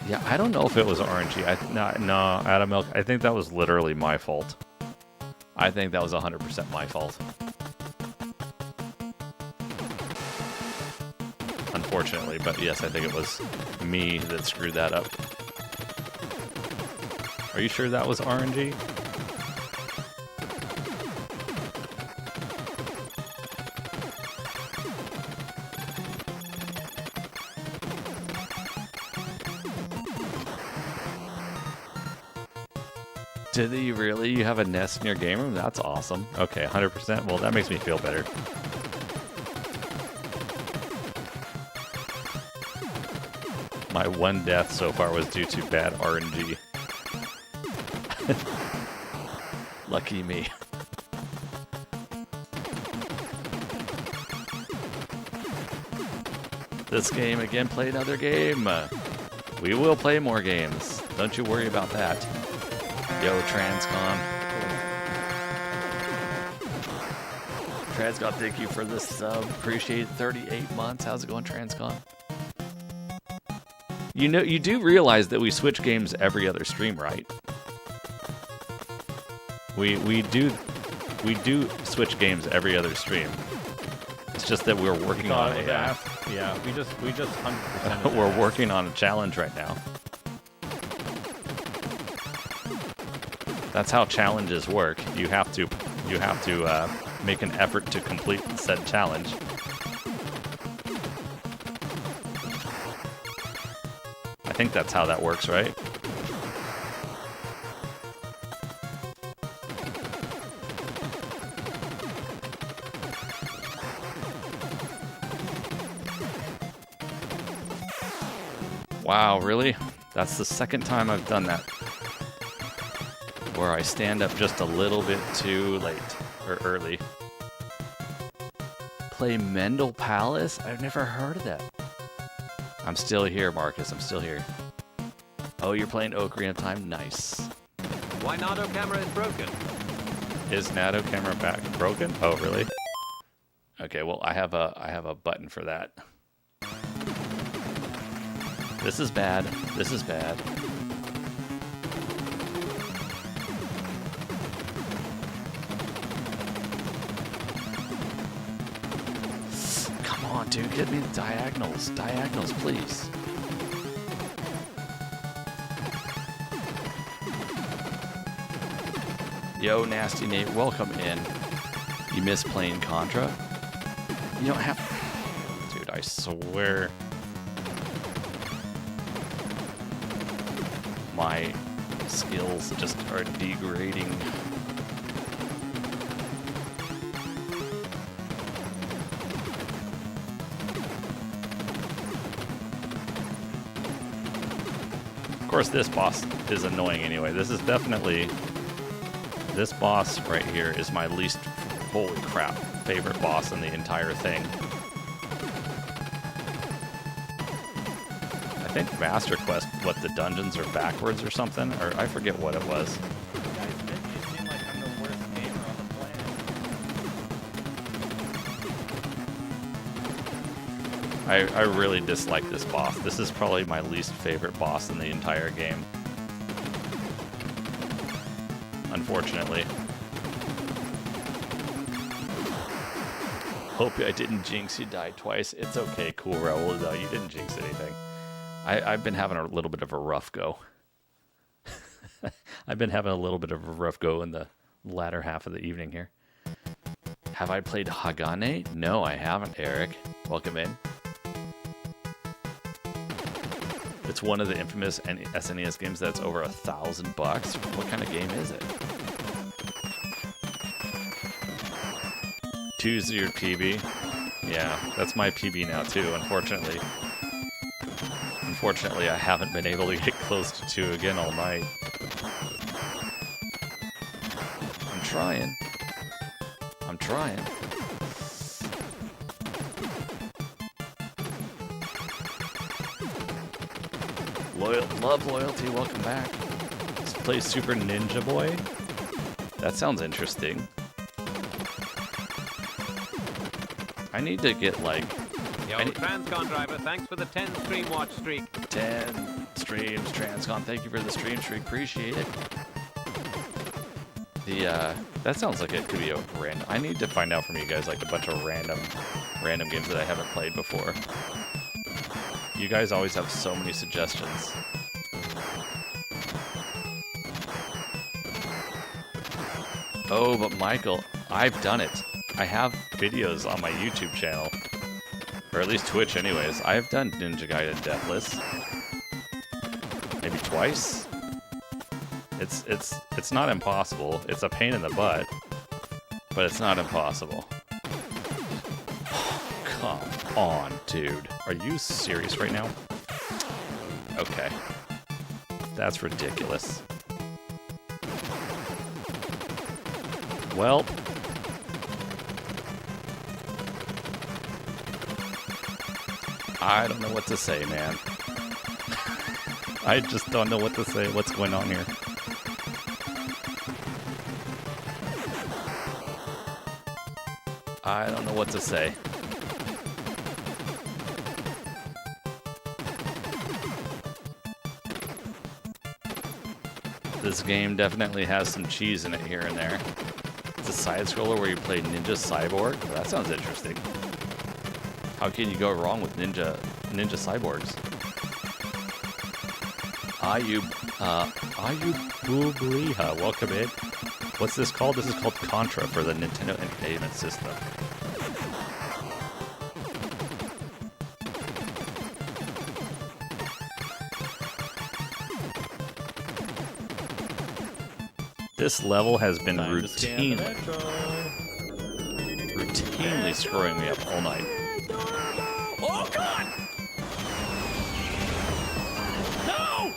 Yeah, I don't know if it was RNG. No, Adam Milk, I think that was literally my fault. I think that was 100% my fault. Unfortunately, but yes, I think it was me that screwed that up. Are you sure that was RNG? Did he really? You have a NES in your game room? That's awesome. Okay, 100%. Well, that makes me feel better. My one death so far was due to bad RNG. Lucky me. This game again, play another game. We will play more games. Don't you worry about that. Yo, Transcon. Transcon, thank you for the sub. Appreciate it. 38 months. How's it going, Transcon? You know, you do realize that we switch games every other stream, right? We do switch games every other stream. It's just that we're working on it. Yeah, we just 100%. We're working on a challenge right now. That's how challenges work. You have to make an effort to complete said challenge. I think that's how that works, right? Wow, really? That's the second time I've done that. Where I stand up just a little bit too late, or early. Play Mendel Palace? I've never heard of that. I'm still here, Marcus. I'm still here. Oh, you're playing Ocarina of Time? Nice. Why Nardo camera is broken? Is Nado camera back broken? Oh, really? Okay, well, I have a button for that. This is bad. This is bad. Come on, dude, get me the diagonals. Diagonals, please. Yo, Nasty Nate, welcome in. You miss playing Contra? You don't have... Dude, I swear... My skills just are degrading. Of course, this boss is annoying anyway. This is definitely... This boss right here is my least, holy crap, favorite boss in the entire thing. I think Master Quest, what, the dungeons are backwards or something? Or I forget what it was. You guys make me seem like I'm the worst gamer on the planet. I really dislike this boss. This is probably my least favorite boss in the entire game. Unfortunately. Hope I didn't jinx you, died twice. It's okay, cool, Raul. No, you didn't jinx anything. I've been having a little bit of a rough go. I've been having a little bit of a rough go in the latter half of the evening here. Have I played Hagane? No, I haven't, Eric. Welcome in. It's one of the infamous SNES games that's over $1,000. What kind of game is it? 2's your PB. Yeah, that's my PB now too, unfortunately. Unfortunately, I haven't been able to get close to 2 again all night. I'm trying. I'm trying. Love Loyalty, welcome back. Let's play Super Ninja Boy. That sounds interesting. I need to get like... Yo, Transcon driver, thanks for the 10 stream watch streak. 10 streams, Transcon. Thank you for the stream streak. Appreciate it. That sounds like it could be a random... I need to find out from you guys like a bunch of random games that I haven't played before. You guys always have so many suggestions. Oh, but Michael, I've done it. I have videos on my YouTube channel. Or at least Twitch anyways. I've done Ninja Gaiden Deathless. Maybe twice? It's not impossible. It's a pain in the butt. But it's not impossible. Come on, dude. Are you serious right now? Okay. That's ridiculous. Well... I don't know what to say, man. I just don't know what to say. What's going on here? I don't know what to say. This game definitely has some cheese in it here and there. It's a side-scroller where you play Ninja Cyborg. Well, that sounds interesting. How can you go wrong with ninja cyborgs? Ayub Bubliha, welcome in. What's this called? This is called Contra for the Nintendo Entertainment System. This level has been routinely screwing me up all night. Oh God! No!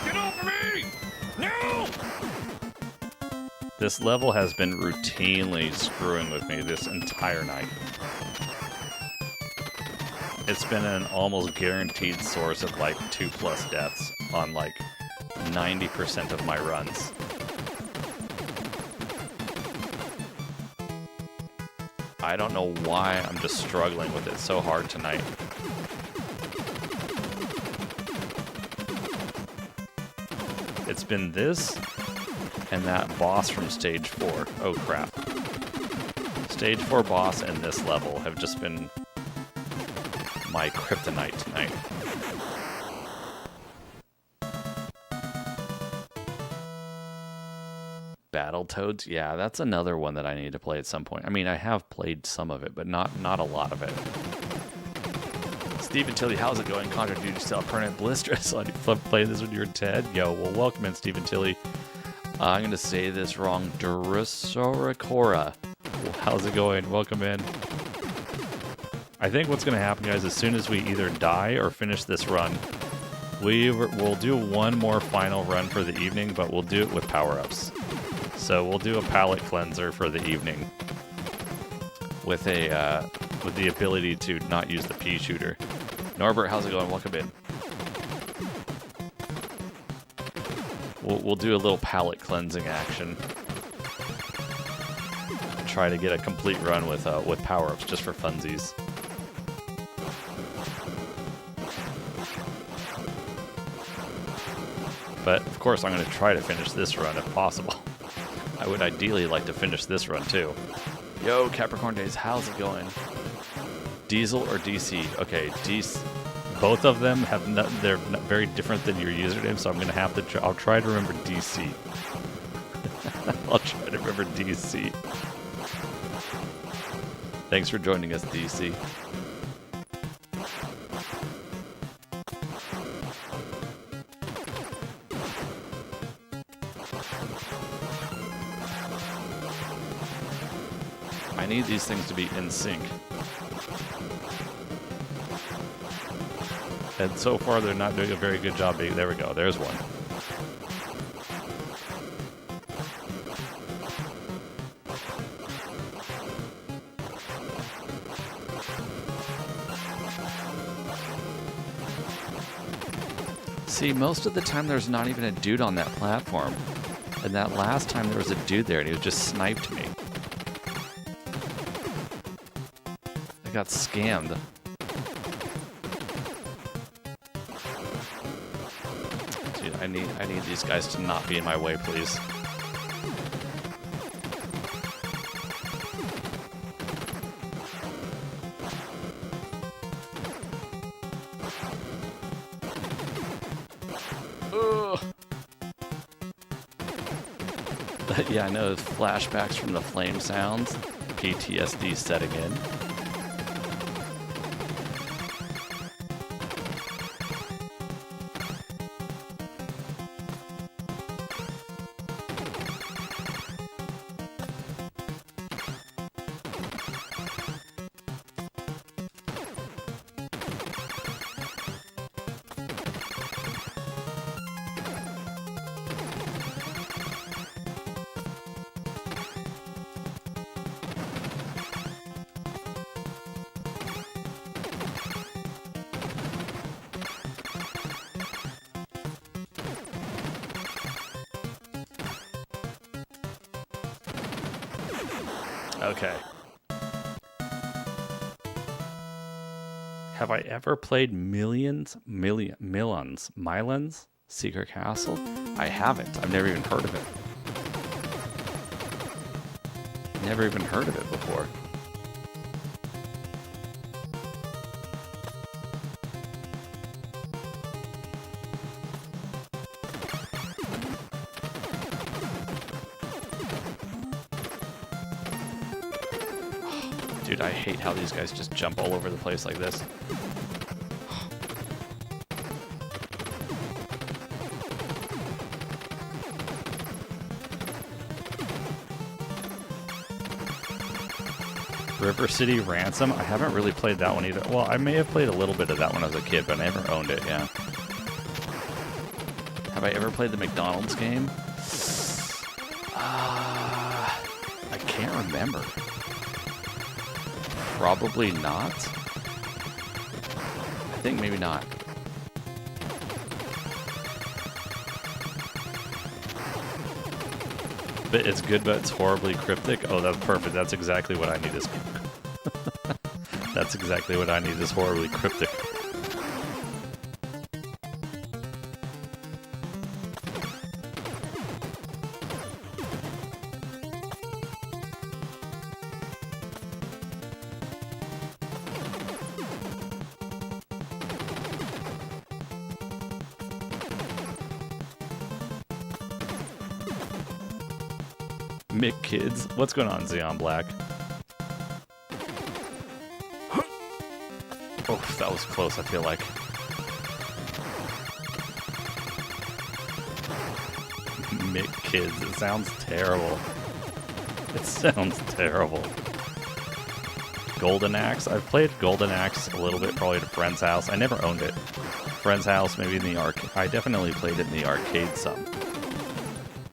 Get off of me! No! This level has been routinely screwing with me this entire night. It's been an almost guaranteed source of like 2+ deaths on like 90% of my runs. I don't know why I'm just struggling with it so hard tonight. It's been this and that boss from stage 4. Oh crap. Stage 4 boss and this level have just been my kryptonite tonight. Battletoads? Yeah, that's another one that I need to play at some point. I mean, I have played some of it, but not a lot of it. Stephen Tilly, how's it going? Contra, do you still have permanent blisters? I play this with your Ted? Yo, well, welcome in, Stephen Tilly. I'm going to say this wrong. Durosoricora. Well, how's it going? Welcome in. I think what's going to happen, guys, as soon as we either die or finish this run, we'll do one more final run for the evening, but we'll do it with power-ups. So we'll do a palette cleanser for the evening with the ability to not use the pea shooter. Norbert, how's it going? Welcome in. We'll do a little palette cleansing action. Try to get a complete run with power-ups just for funsies. But of course, I'm going to try to finish this run if possible. I would ideally like to finish this run too. Yo, Capricorn Days, how's it going? Diesel or DC? Okay, DC. Both of them they're very different than your username, so I'm gonna have to. I'll try to remember DC. I'll try to remember DC. Thanks for joining us, DC. I need these things to be in sync. And so far, they're not doing a very good job. There we go. There's one. See, most of the time, there's not even a dude on that platform. And that last time, there was a dude there, and he just sniped me. I got scammed. Dude, I need these guys to not be in my way, please. Ugh. Yeah, I know flashbacks from the flame sounds. PTSD setting in. Okay. Have I ever played Milans Secret Castle? I haven't. I've never even heard of it. Never even heard of it before. Dude, I hate how these guys just jump all over the place like this. River City Ransom? I haven't really played that one either. Well, I may have played a little bit of that when I was a kid, but I never owned it, yeah. Have I ever played the McDonald's game? I can't remember. Probably not. I think maybe not. But it's good, but it's horribly cryptic. Oh, that's perfect. That's exactly what I need is That's exactly what I need, is horribly cryptic. Mick Kids. What's going on, Xeon Black? Oh, that was close, I feel like. Mick Kids. It sounds terrible. It sounds terrible. Golden Axe. I've played Golden Axe a little bit, probably at a friend's house. I never owned it. Friend's house, maybe in the arcade. I definitely played it in the arcade some.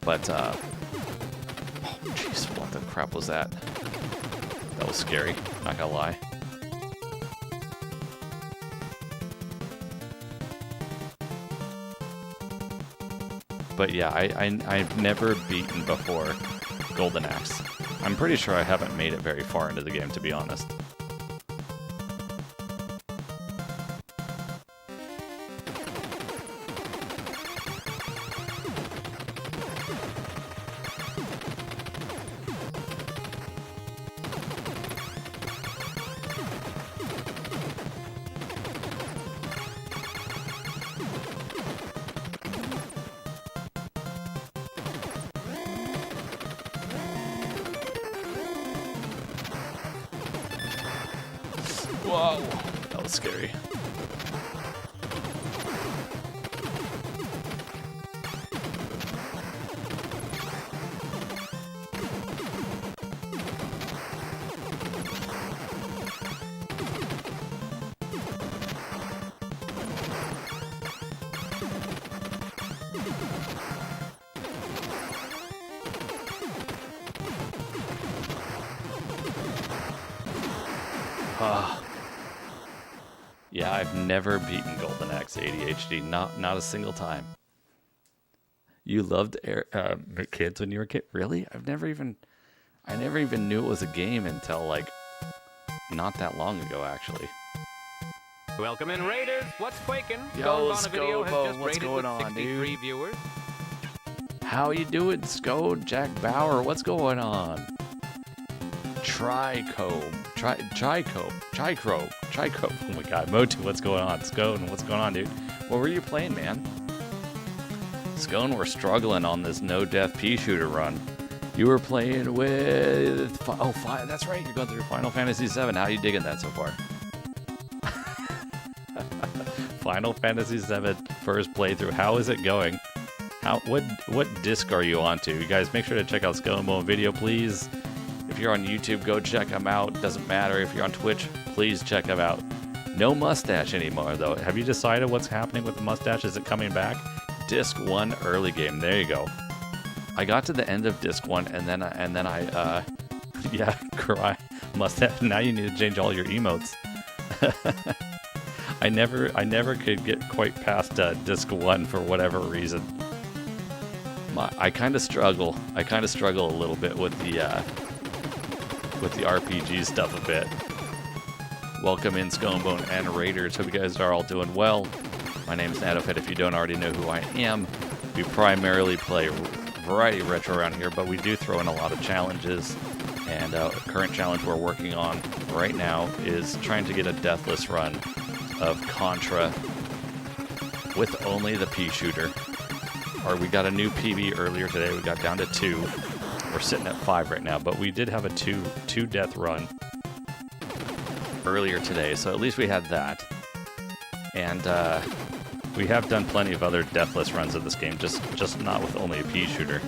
But, jeez, what the crap was that? That was scary, not gonna lie. But yeah, I've never beaten before Golden Axe. I'm pretty sure I haven't made it very far into the game, to be honest. Whoa, that was scary. Yeah, I've never beaten Golden Axe ADHD, not a single time. You loved Kids when you were a kid? Really? I never even knew it was a game until like not that long ago, actually. Welcome in, Raiders. What's quaking? Yo, Scone on a Video has Scobo, just what's rated going with on, 63 dude? viewers. How you doing, Scone? Jack Bauer, what's going on? Trichrome. Oh my god, Motu, what's going on? Scone, what's going on, dude? What were you playing, man? Scone, we're struggling on this no-death pea shooter run. You were playing with... that's right, you're going through Final Fantasy VII. How you digging that so far? Final Fantasy VII first playthrough. How is it going? What disc are you onto? You guys, make sure to check out Scone video, please. If you're on YouTube, go check him out. Doesn't matter. If you're on Twitch, please check him out. No mustache anymore, though. Have you decided what's happening with the mustache? Is it coming back? Disc 1 early game. There you go. I got to the end of Disc 1, and then I yeah, cry. Mustache. Now you need to change all your emotes. I never could get quite past Disc 1 for whatever reason. I kind of struggle. I kind of struggle a little bit with the RPG stuff a bit. Welcome in, Sconebone and Raiders. Hope you guys are all doing well. My name is NatoFed, if you don't already know who I am. We primarily play variety of retro around here, but we do throw in a lot of challenges. And a current challenge we're working on right now is trying to get a deathless run of Contra with only the pea shooter. We got a new PB earlier today. We got down to 2. We're sitting at 5 right now, but we did have a two death run earlier today, so at least we had that. And we have done plenty of other deathless runs of this game, just not with only a pea shooter.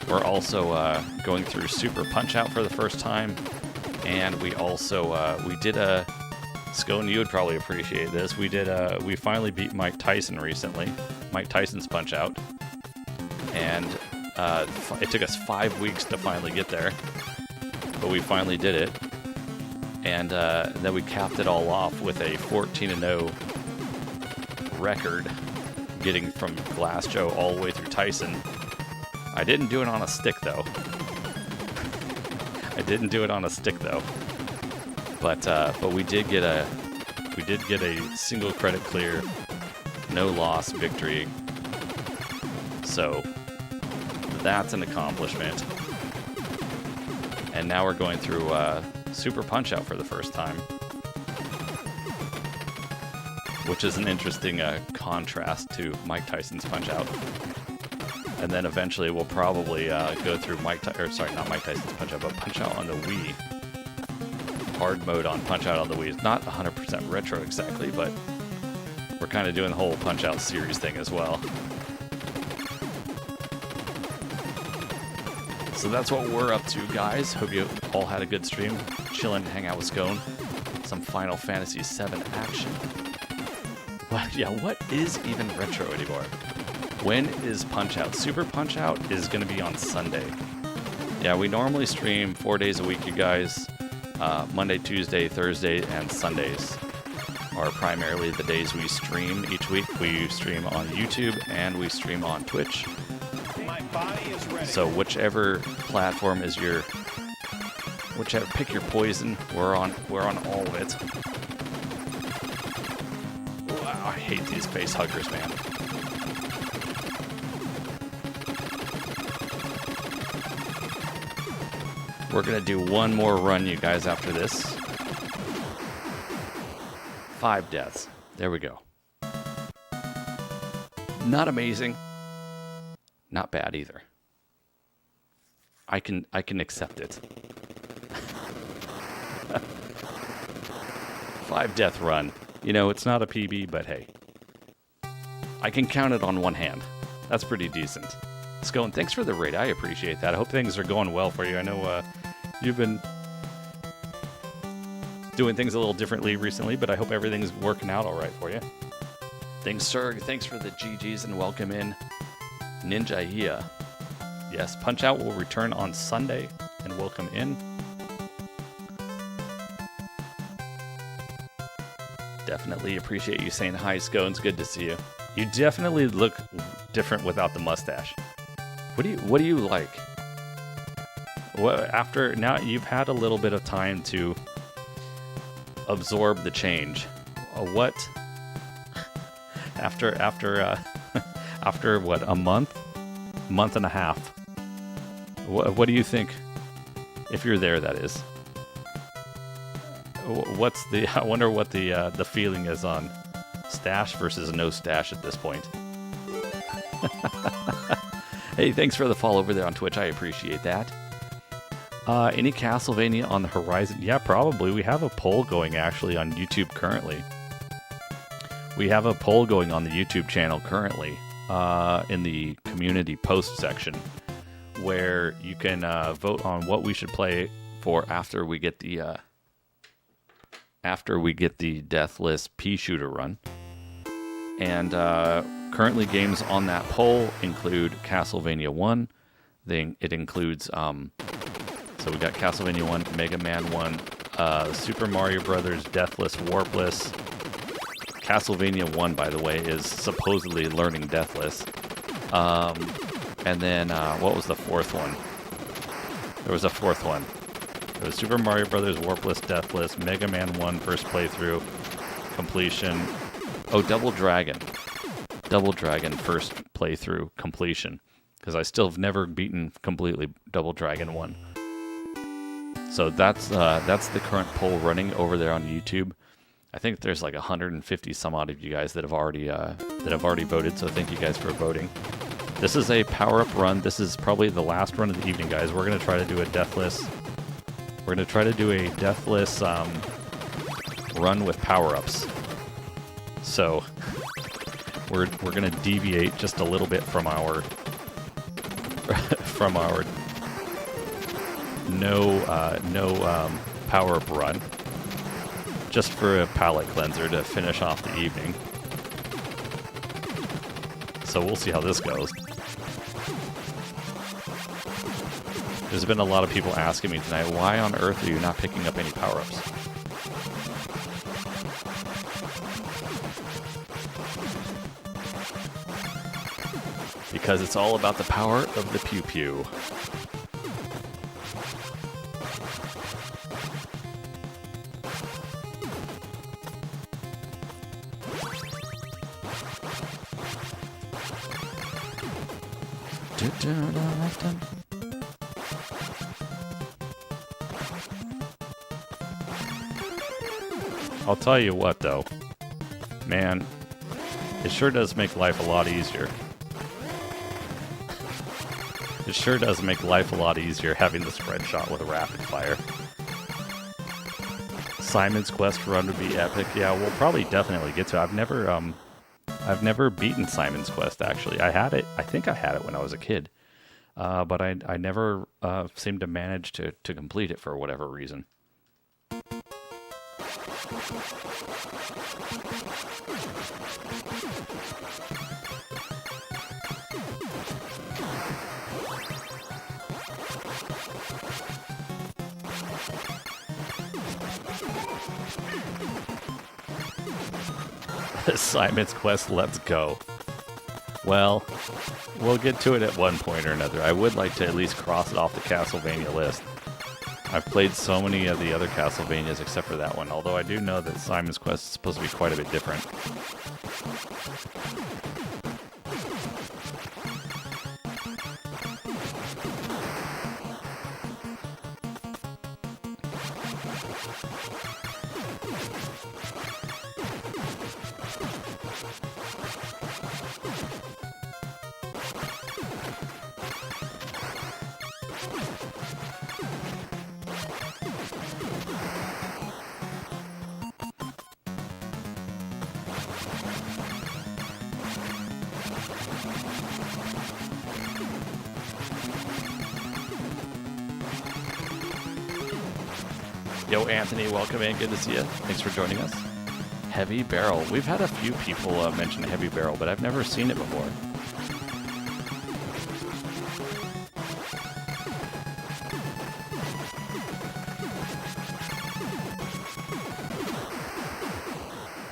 We're also going through Super Punch-Out for the first time, and we also we did a Scone. You would probably appreciate this. We finally beat Mike Tyson recently. Mike Tyson's Punch-Out, and it took us 5 weeks to finally get there, but we finally did it. And then we capped it all off with a 14-0 record, getting from Glass Joe all the way through Tyson. I didn't do it on a stick, though. But we did get a single credit clear, no loss victory. So that's an accomplishment. And now we're going through Super Punch-Out for the first time, which is an interesting contrast to Mike Tyson's Punch-Out. And then eventually we'll probably go through not Mike Tyson's Punch-Out, but Punch-Out on the Wii. Hard mode on Punch-Out on the Wii. It's not 100% retro exactly, but we're kind of doing the whole Punch-Out series thing as well. So that's what we're up to, guys. Hope you all had a good stream. Chilling, hang out with Scone. Some Final Fantasy VII action. What is even retro anymore? When is Punch-Out? Super Punch-Out is going to be on Sunday. Yeah, we normally stream 4 days a week, you guys. Monday, Tuesday, Thursday, and Sundays are primarily the days we stream each week. We stream on YouTube and we stream on Twitch. My body is ready. So whichever platform is pick your poison. We're on all of it. Wow, I hate these face huggers, man. We're gonna do one more run, you guys, after this. 5 deaths. There we go. Not amazing. Not bad either. I can accept it. 5 death run. You know, it's not a PB, but hey. I can count it on one hand. That's pretty decent. Scone, thanks for the raid. I appreciate that. I hope things are going well for you. I know you've been doing things a little differently recently, but I hope everything's working out all right for you. Thanks, Serg. Thanks for the GGs and welcome in Ninja Hia. Yes, Punch-Out will return on Sunday and welcome in. Definitely appreciate you saying hi, Scones. Good to see you. You definitely look different without the mustache. What do you like? After now you've had a little bit of time to absorb the change. What after what, a month and a half? What do you think? If you're there, that is. I wonder what the feeling is on stash versus no stash at this point. Hey, thanks for the follow over there on Twitch. I appreciate that. Any Castlevania on the horizon? Yeah, probably. We have a poll going actually on YouTube currently. We have a poll going on the YouTube channel currently in the community post section where you can vote on what we should play for after we get the Deathless Pea Shooter run. And currently games on that poll include Castlevania 1. It includes, so we got Castlevania 1, Mega Man 1, Super Mario Brothers, Deathless, Warpless. Castlevania 1, by the way, is supposedly learning Deathless. And then, what was the fourth one? There was a fourth one. It was Super Mario Brothers, Warpless, Deathless, Mega Man 1, first playthrough, completion. Oh, Double Dragon, first playthrough, completion. Because I still have never beaten completely Double Dragon 1. So that's the current poll running over there on YouTube. I think there's like 150 some odd of you guys that have already voted. So thank you guys for voting. This is a power-up run. This is probably the last run of the evening, guys. We're gonna try to do a Deathless. We're gonna try to do a Deathless run with power-ups. So we're gonna deviate just a little bit from our no power-up run, just for a palate cleanser to finish off the evening. So we'll see how this goes. There's been a lot of people asking me tonight, why on earth are you not picking up any power-ups? Because it's all about the power of the pew-pew. I'll tell you what, though. Man, it sure does make life a lot easier. It sure does make life a lot easier having the spread shot with a rapid fire. Simon's Quest run would be epic. Yeah, we'll probably definitely get to it. I've never beaten Simon's Quest, actually. I had it. I think I had it when I was a kid. But I never seemed to manage to complete it for whatever reason. Simon's Quest, let's go. Well, we'll get to it at one point or another. I would like to at least cross it off the Castlevania list. I've played so many of the other Castlevanias except for that one, although I do know that Simon's Quest is supposed to be quite a bit different. Yo, Anthony, welcome in. Good to see you. Thanks for joining us. Heavy Barrel. We've had a few people mention Heavy Barrel, but I've never seen it before.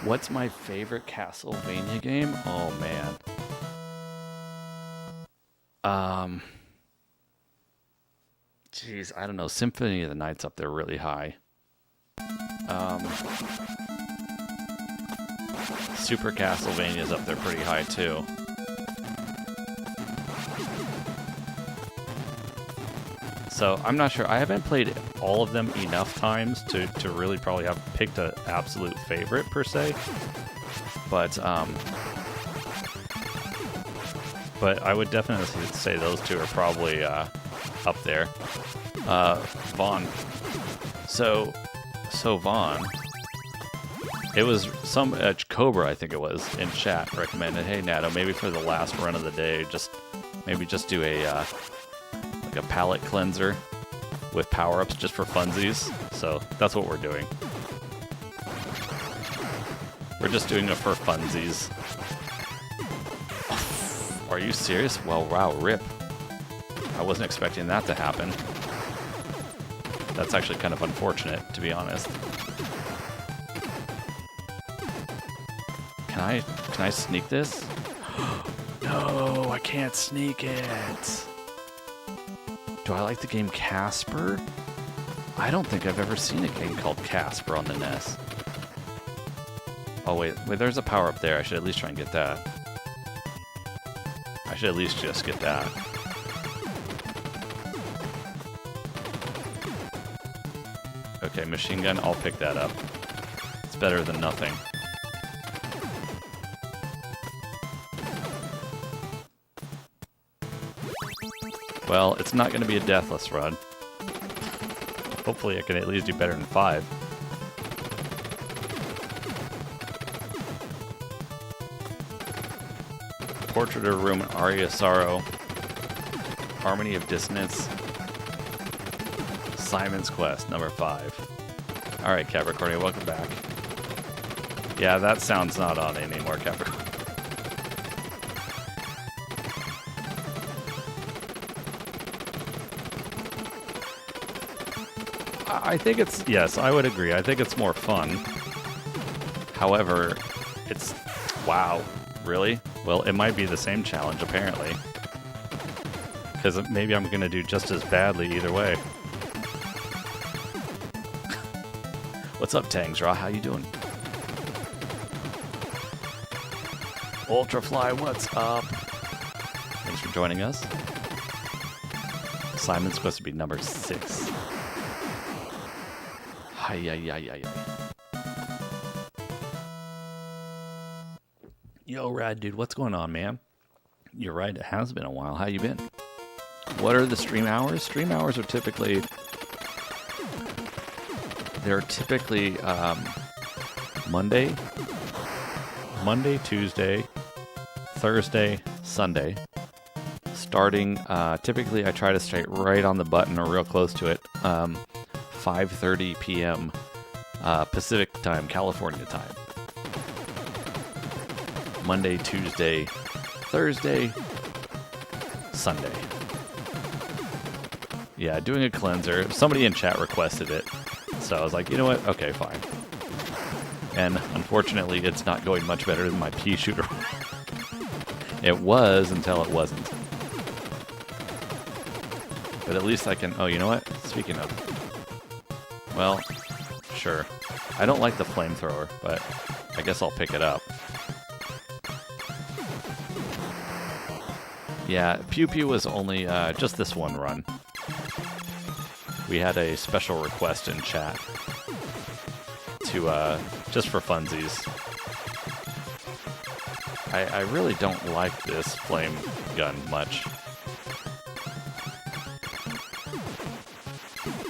What's my favorite Castlevania game? Oh, man. Jeez, I don't know. Symphony of the Night's up there really high. Super Castlevania's up there pretty high too. So I'm not sure. I haven't played all of them enough times to really probably have picked an absolute favorite per se. But I would definitely say those two are probably up there. Vaughn. So Vaughn, it was some Cobra, I think it was, in chat recommended, hey Natto, maybe for the last run of the day, just do a like a palate cleanser with power-ups just for funsies. So that's what we're doing. We're just doing it for funsies. Are you serious? Well, wow, rip. I wasn't expecting that to happen. That's actually kind of unfortunate, to be honest. Can I sneak this? No, I can't sneak it. Do I like the game Casper? I don't think I've ever seen a game called Casper on the NES. Oh, wait, there's a power-up there. I should at least try and get that. I should at least just get that. Okay, machine gun, I'll pick that up. It's better than nothing. Well, it's not going to be a deathless run. Hopefully I can at least do better than 5. Portrait of a Room, Aria of Sorrow, Harmony of Dissonance, Simon's Quest, number 5. Alright, Capricornia, welcome back. Yeah, that sound's not on anymore, Capricorn. I think it's, yes, I would agree. I think it's more fun. However, it's, wow, really? Well, it might be the same challenge, apparently. Because maybe I'm going to do just as badly either way. What's up, Tangsraw? How you doing? Ultrafly, what's up? Thanks for joining us. Simon's supposed to be number 6. Hi. Yo, Rad Dude, what's going on, man? You're right, it has been a while. How you been? What are the stream hours? Stream hours are typically... They're typically Monday, Tuesday, Thursday, Sunday. Starting, typically I try to stay right on the button or real close to it. 5:30 p.m. Pacific time, California time. Monday, Tuesday, Thursday, Sunday. Yeah, doing a cleanser. Somebody in chat requested it. So I was like, you know what? Okay, fine. And unfortunately, it's not going much better than my pea shooter. It was until it wasn't. But at least I can... Oh, you know what? Speaking of... Well, sure. I don't like the flamethrower, but I guess I'll pick it up. Yeah, Pew Pew was only just this one run. We had a special request in chat to, just for funsies. I really don't like this flame gun much.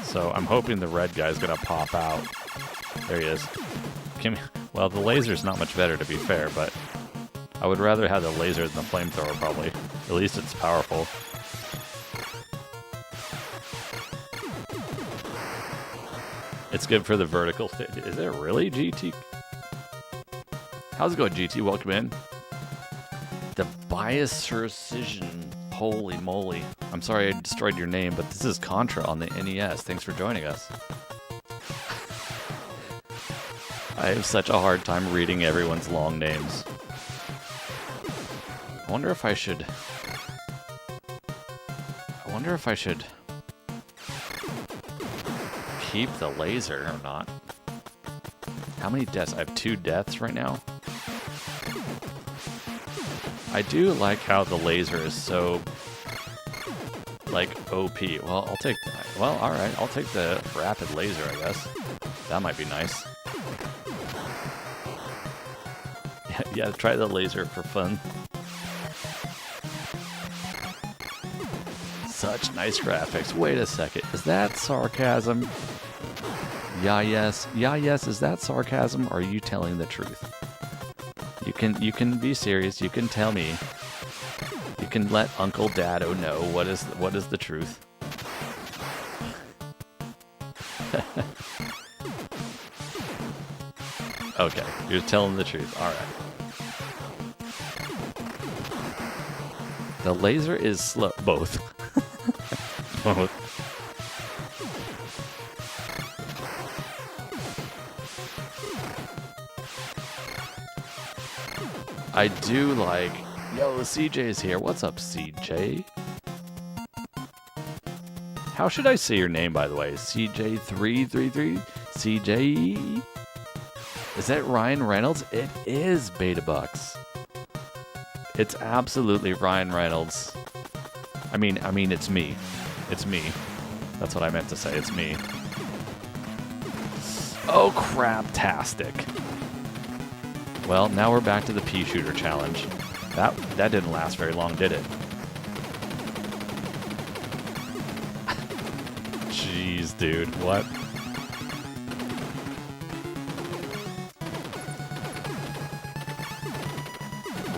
So I'm hoping the red guy's gonna pop out. There he is. Well, the laser's not much better, to be fair, but I would rather have the laser than the flamethrower, probably. At least it's powerful. It's good for the vertical. Is it really, GT? How's it going, GT? Welcome in. The bias precision. Holy moly. I'm sorry I destroyed your name, but this is Contra on the NES. Thanks for joining us. I have such a hard time reading everyone's long names. I wonder if I should keep the laser or not. How many deaths? I have 2 deaths right now. I do like how the laser is so, like, OP. Well, I'll take... Well, alright. I'll take the rapid laser, I guess. That might be nice. Yeah, try the laser for fun. Such nice graphics. Wait a second. Is that sarcasm? Yeah, yes. Yeah, yes. Is that sarcasm, or are you telling the truth? You can be serious. You can tell me. You can let Uncle Dado know what is the truth. Okay, you're telling the truth. All right. The laser is slow. Both. Both. I do like... Yo, CJ's here. What's up, CJ? How should I say your name, by the way? CJ333? CJ? Is that Ryan Reynolds? It is Beta Bucks. It's absolutely Ryan Reynolds. I mean, it's me. It's me. That's what I meant to say. It's me. Oh, crap-tastic. Well, now we're back to the pea shooter challenge. That didn't last very long, did it? Jeez, dude, what?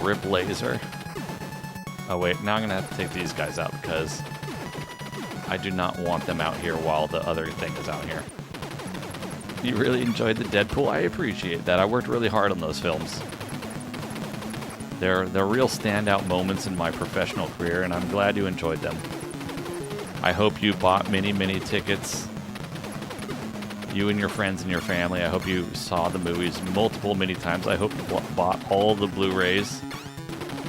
Rip laser. Oh wait, now I'm gonna have to take these guys out because I do not want them out here while the other thing is out here. You really enjoyed the Deadpool? I appreciate that. I worked really hard on those films. They're real standout moments in my professional career, and I'm glad you enjoyed them. I hope you bought many tickets. You and your friends and your family. I hope you saw the movies many times. I hope you bought all the Blu-rays.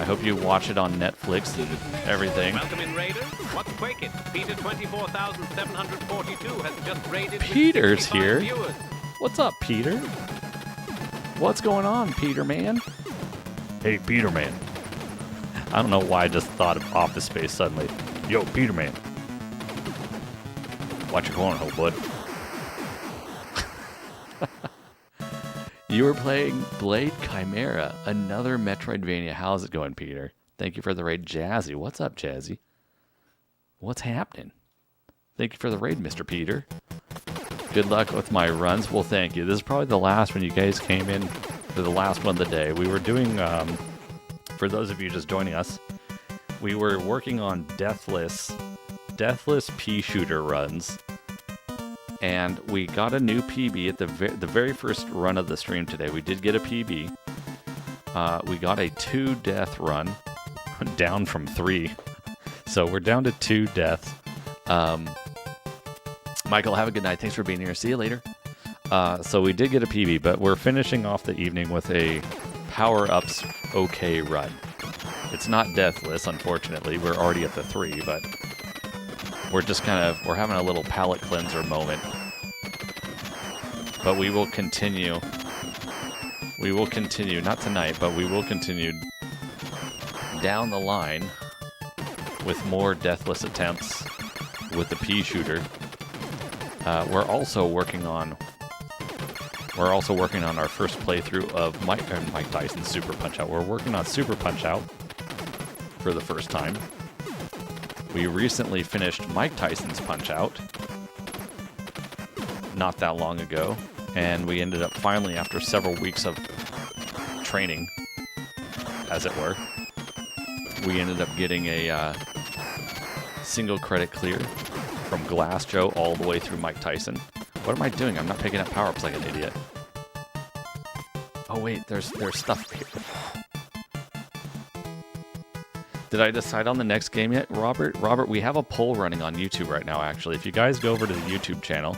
I hope you watch it on Netflix and everything. Welcome in, Raiders. What's quaking? Peter 24,742 has just raided. Peter's here. Viewers. What's up, Peter? What's going on, Peter man? Hey, Peter man. I don't know why I just thought of Office Space suddenly. Yo, Peter man. Watch your cornhole, bud. You were playing Blade Chimera, another Metroidvania. How's it going, Peter? Thank you for the raid, Jazzy. What's up, Jazzy? What's happening? Thank you for the raid, Mr. Peter. Good luck with my runs. Well, thank you. This is probably the last one you guys came in for the last one of the day. We were doing, for those of you just joining us, we were working on Deathless pea shooter runs. And we got a new PB at the very first run of the stream today. We did get a PB. We got a 2 death run, down from 3. So we're down to 2 deaths. Michael, have a good night. Thanks for being here. See you later. So we did get a PB, but we're finishing off the evening with a power-ups okay run. It's not deathless, unfortunately. We're already at the 3, but we're just we're having a little palate cleanser moment. But we will continue. We will continue, not tonight, but we will continue down the line with more deathless attempts with the pea shooter. We're also working on our first playthrough of Mike Tyson's Super Punch-Out. We're working on Super Punch-Out for the first time. We recently finished Mike Tyson's Punch-Out not that long ago, and we ended up finally, after several weeks of training, as it were, we ended up getting a single credit clear from Glass Joe all the way through Mike Tyson. What am I doing? I'm not picking up power-ups like an idiot. Oh wait, there's stuff here. Did I decide on the next game yet, Robert? Robert, we have a poll running on YouTube right now, actually. If you guys go over to the YouTube channel,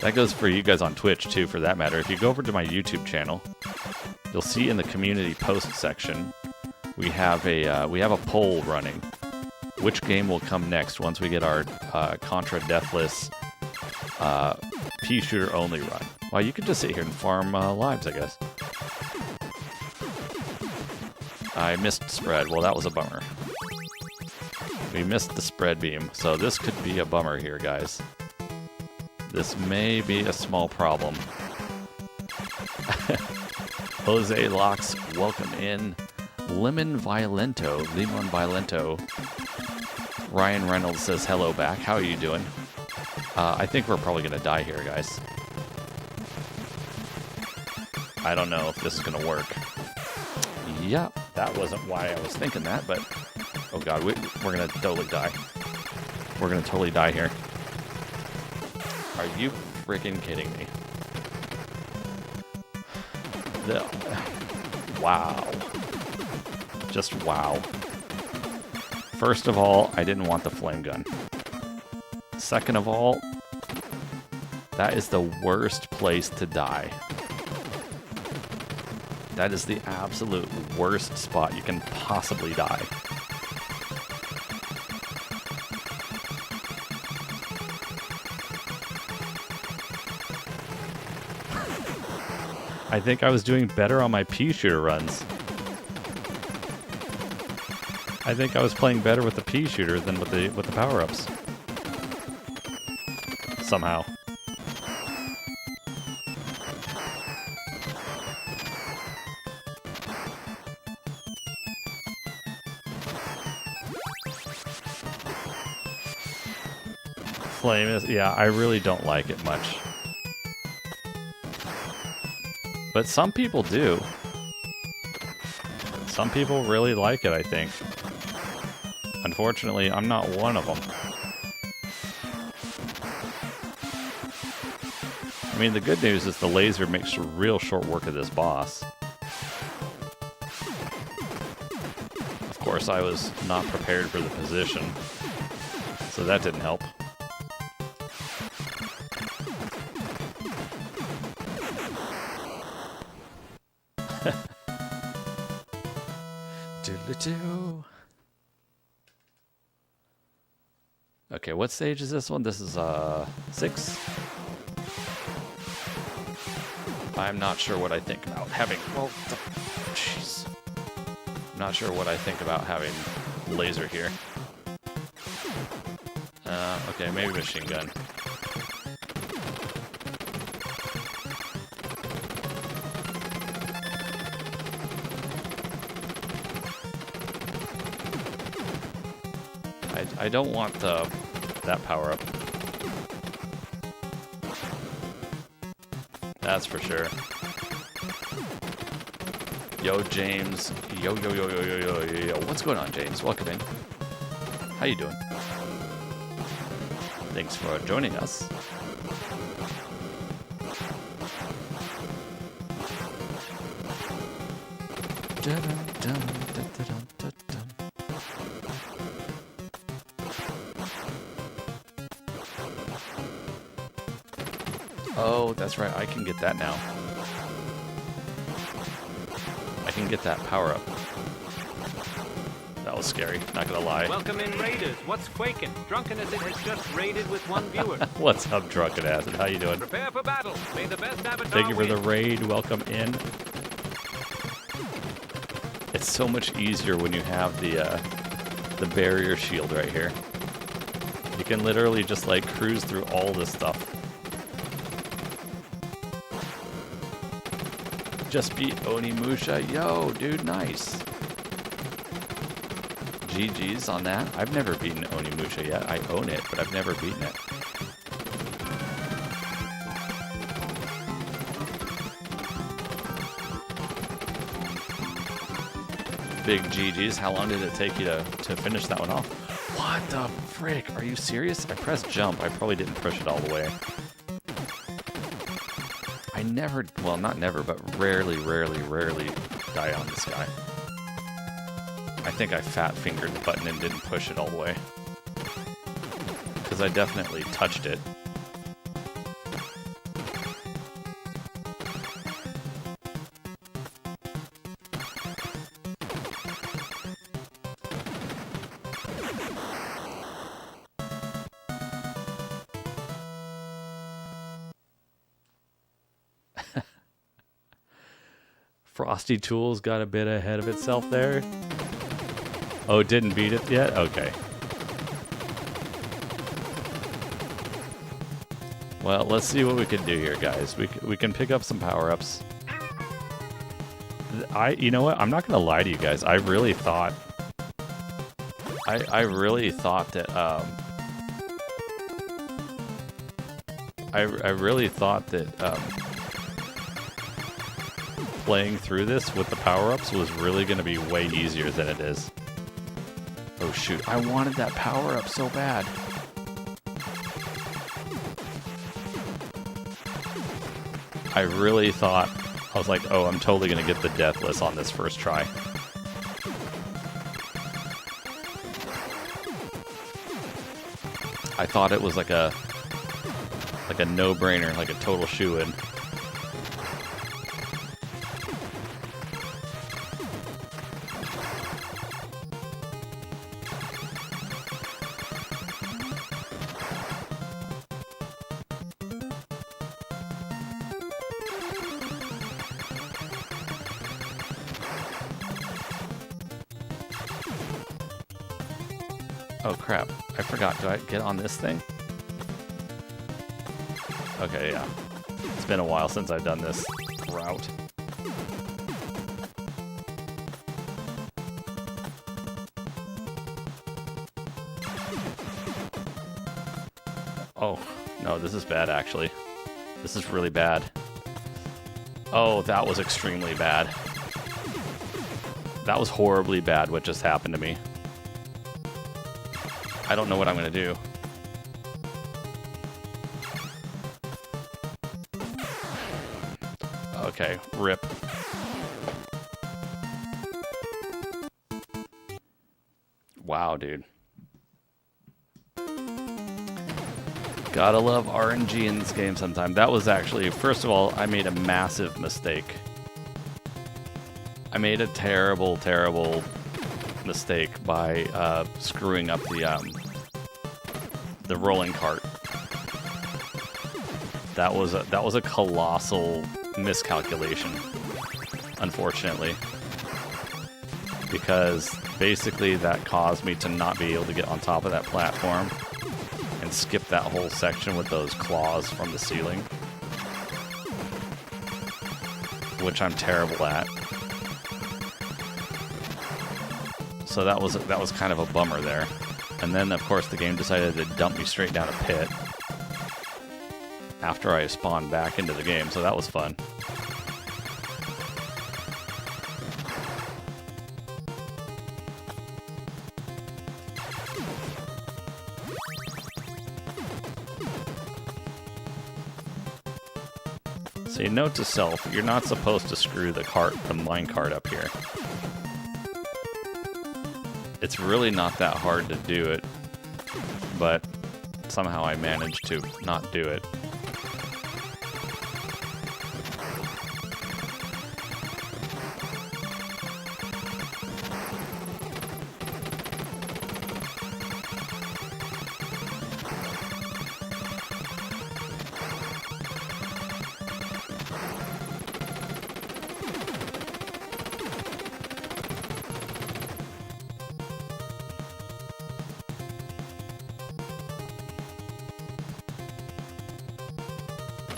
that goes for you guys on Twitch, too, for that matter. If you go over to my YouTube channel, you'll see in the community post section, we have a poll running. Which game will come next once we get our Contra Deathless pea shooter only run? Well, you could just sit here and farm lives, I guess. I missed spread. Well, that was a bummer. We missed the spread beam, so this could be a bummer here, guys. This may be a small problem. Jose Locks, welcome in. Lemon Violento. Ryan Reynolds says hello back. How are you doing? I think we're probably going to die here, guys. I don't know if this is going to work. Yep, that wasn't why I was thinking that, but... Oh god, we're going to totally die. We're going to totally die here. Are you freaking kidding me? Wow. Just wow. First of all, I didn't want the flame gun. Second of all, that is the worst place to die. That is the absolute worst spot you can possibly die. I think I was doing better on my pea shooter runs. I think I was playing better with the pea shooter than with the power-ups. Somehow. Flame is, yeah, I really don't like it much. But some people do. Some people really like it, I think. Unfortunately, I'm not one of them. I mean, the good news is the laser makes real short work of this boss. Of course, I was not prepared for the position, so that didn't help. Okay, what stage is this one? This is 6. I'm not sure what I think about having... Well, jeez. I'm not sure what I think about having laser here. Okay, maybe machine gun. I don't want that power up. That's for sure. Yo, James. Yo. What's going on, James? Welcome in. How you doing? Thanks for joining us. Oh, that's right. I can get that now. I can get that power up. That was scary, not gonna lie. Welcome in, Raiders. What's quaking? Drunken as it has just raided with one viewer. What's up, Drunken Acid? How you doing? Prepare for battle. May the best avatar Thank you for the win. raid. Welcome in. It's so much easier when you have the barrier shield right here. You can literally just like cruise through all this stuff. Just beat Onimusha. Yo, dude, nice. GG's on that. I've never beaten Onimusha yet. I own it, but I've never beaten it. Big GG's. How long did it take you to finish that one off? What the frick? Are you serious? I pressed jump. I probably didn't push it all the way. I never, well, not never, but rarely die on this guy. I think I fat-fingered the button and didn't push it all the way. Because I definitely touched it. Frosty Tools got a bit ahead of itself there. Oh, didn't beat it yet? Okay. Well, let's see what we can do here, guys. We can pick up some power-ups. You know what? I'm not gonna lie to you guys. I really thought I really thought that I really thought that playing through this with the power-ups was really going to be way easier than it is. Oh shoot, I wanted that power-up so bad. I really thought, I was like, oh, I'm totally going to get the Deathless on this first try. I thought it was like a no-brainer, like a total shoo-in. Oh crap, I forgot. Do I get on this thing? Okay, yeah. It's been a while since I've done this route. Oh, no, this is bad actually. This is really bad. Oh, that was extremely bad. That was horribly bad what just happened to me. I don't know what I'm going to do. Okay, rip. Wow, dude. Gotta love RNG in this game sometime. That was actually, first of all, I made a massive mistake. I made a terrible, terrible mistake by screwing up the rolling cart. That was a colossal miscalculation, unfortunately, because basically that caused me to not be able to get on top of that platform and skip that whole section with those claws from the ceiling, which I'm terrible at. So that was kind of a bummer there. And then, of course, the game decided to dump me straight down a pit after I spawned back into the game, so that was fun. See, note to self, you're not supposed to screw the minecart up here. It's really not that hard to do it, but somehow I managed to not do it.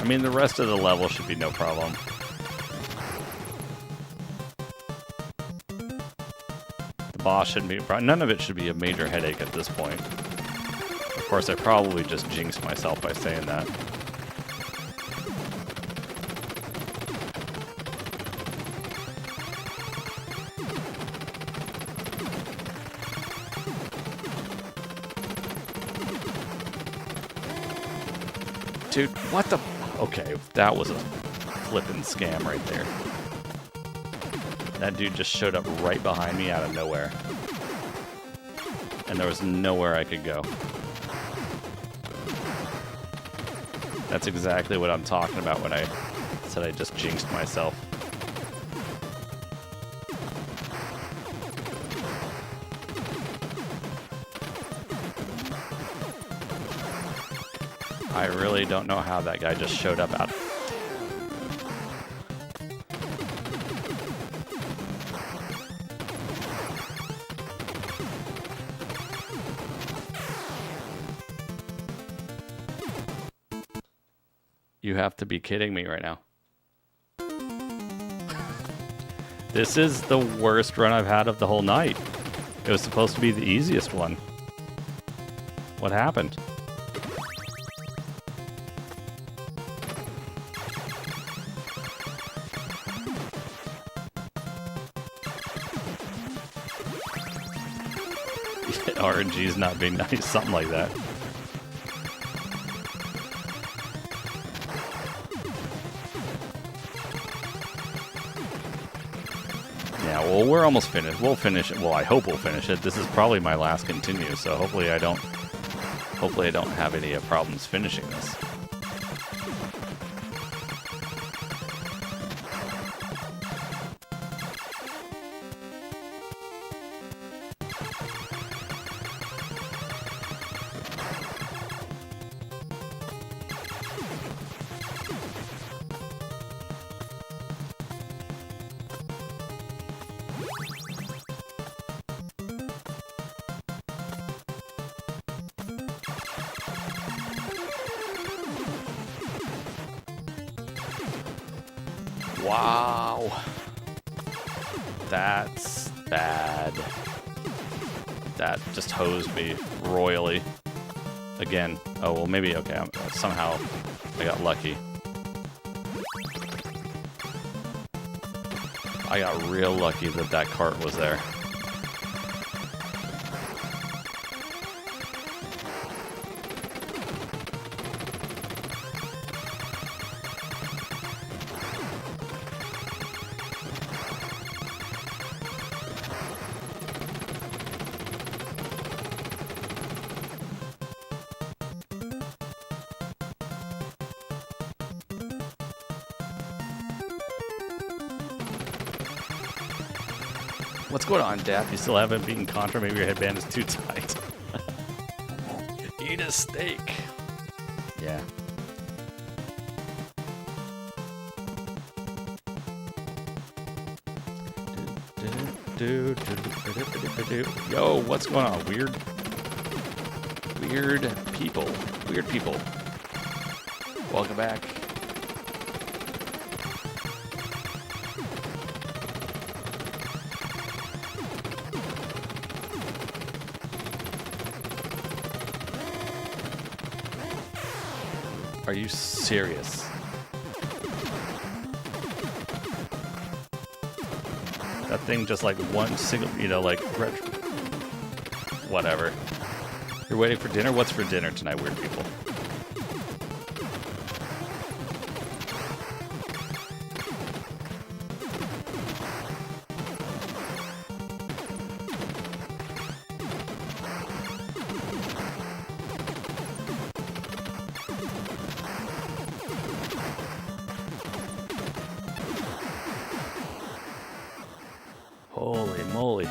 I mean, the rest of the level should be no problem. The boss shouldn't be... None of it should be a major headache at this point. Of course, I probably just jinxed myself by saying that. Dude, what the... Okay, that was a flippin' scam right there. That dude just showed up right behind me out of nowhere. And there was nowhere I could go. That's exactly what I'm talking about when I said I just jinxed myself. I really don't know how that guy just showed up out. You have to be kidding me right now. This is the worst run I've had of the whole night. It was supposed to be the easiest one. What happened? RNG's not being nice, something like that. Yeah, well, we're almost finished. We'll finish it. Well, I hope we'll finish it. This is probably my last continue, so hopefully I don't have any problems finishing this. Wow. That's bad. That just hosed me royally. Again. Oh, well, maybe, okay, somehow I got lucky. I got real lucky that that cart was there. What's going on, Dad? You still haven't beaten Contra? Maybe your headband is too tight. Eat a steak. Yeah. Yo, what's going on? Weird. Weird people. Weird people. Welcome back. Are you serious? That thing just like one single, you know, like whatever. You're waiting for dinner? What's for dinner tonight, weird people? Holy moly.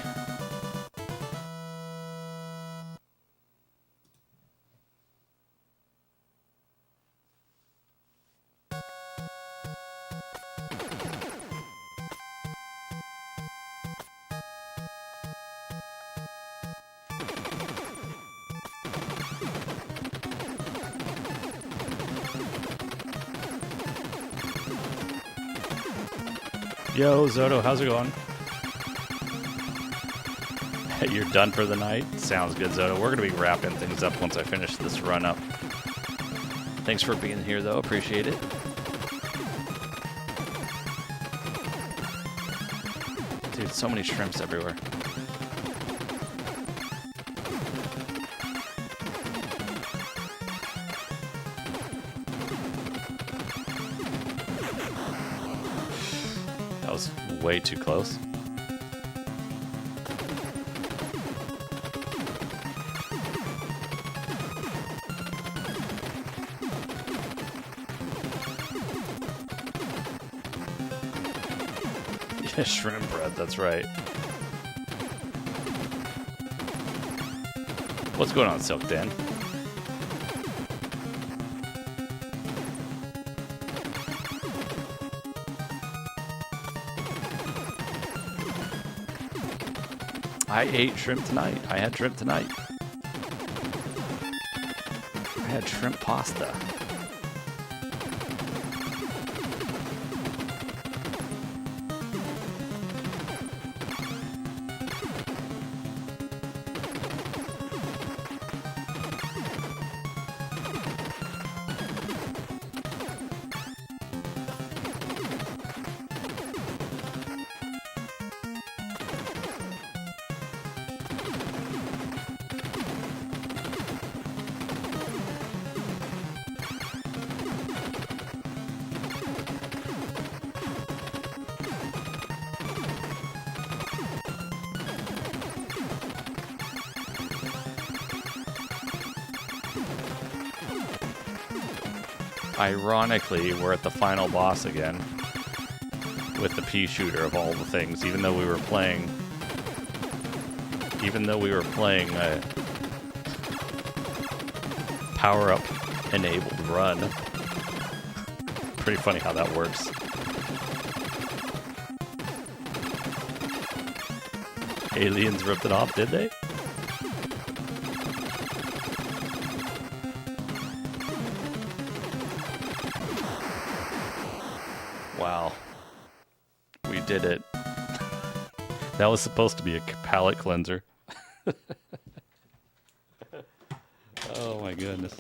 Yo, Zoto, how's it going? You're done for the night? Sounds good, Zoto. We're going to be wrapping things up once I finish this run up. Thanks for being here, though. Appreciate it. Dude, so many shrimps everywhere. That was way too close. Yeah, shrimp bread, that's right. What's going on, Silk Dan? I ate shrimp tonight. I had shrimp tonight. I had shrimp pasta. Ironically, we're at the final boss again with the pea shooter of all the things, even though we were playing a power-up enabled run. Pretty funny how that works. Aliens ripped it off, did they? Wow. We did it. That was supposed to be a palate cleanser. Oh my goodness.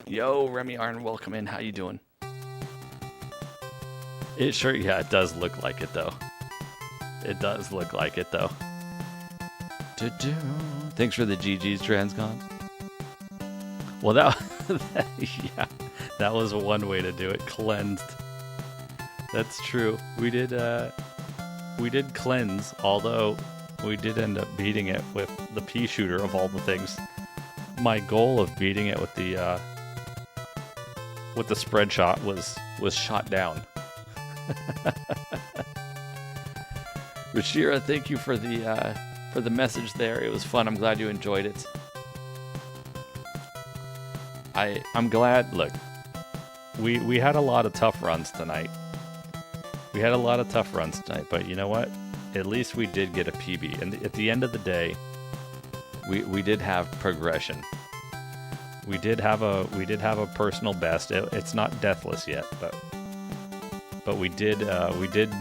Yo, Remy Arn, welcome in. How you doing? It sure, yeah, it does look like it though. It does look like it though. Thanks for the GG's, Transcon. Well, yeah, that was one way to do it. Cleansed. That's true. We did cleanse, although we did end up beating it with the pea shooter of all the things. My goal of beating it with the spread shot was shot down. Rashira, thank you for the message there. It was fun. I'm glad you enjoyed it. I'm glad. Look, we had a lot of tough runs tonight. But you know what? at least we did get a PB. And at the end of the day, we did have progression. We did have a personal best. It's not deathless yet, but we did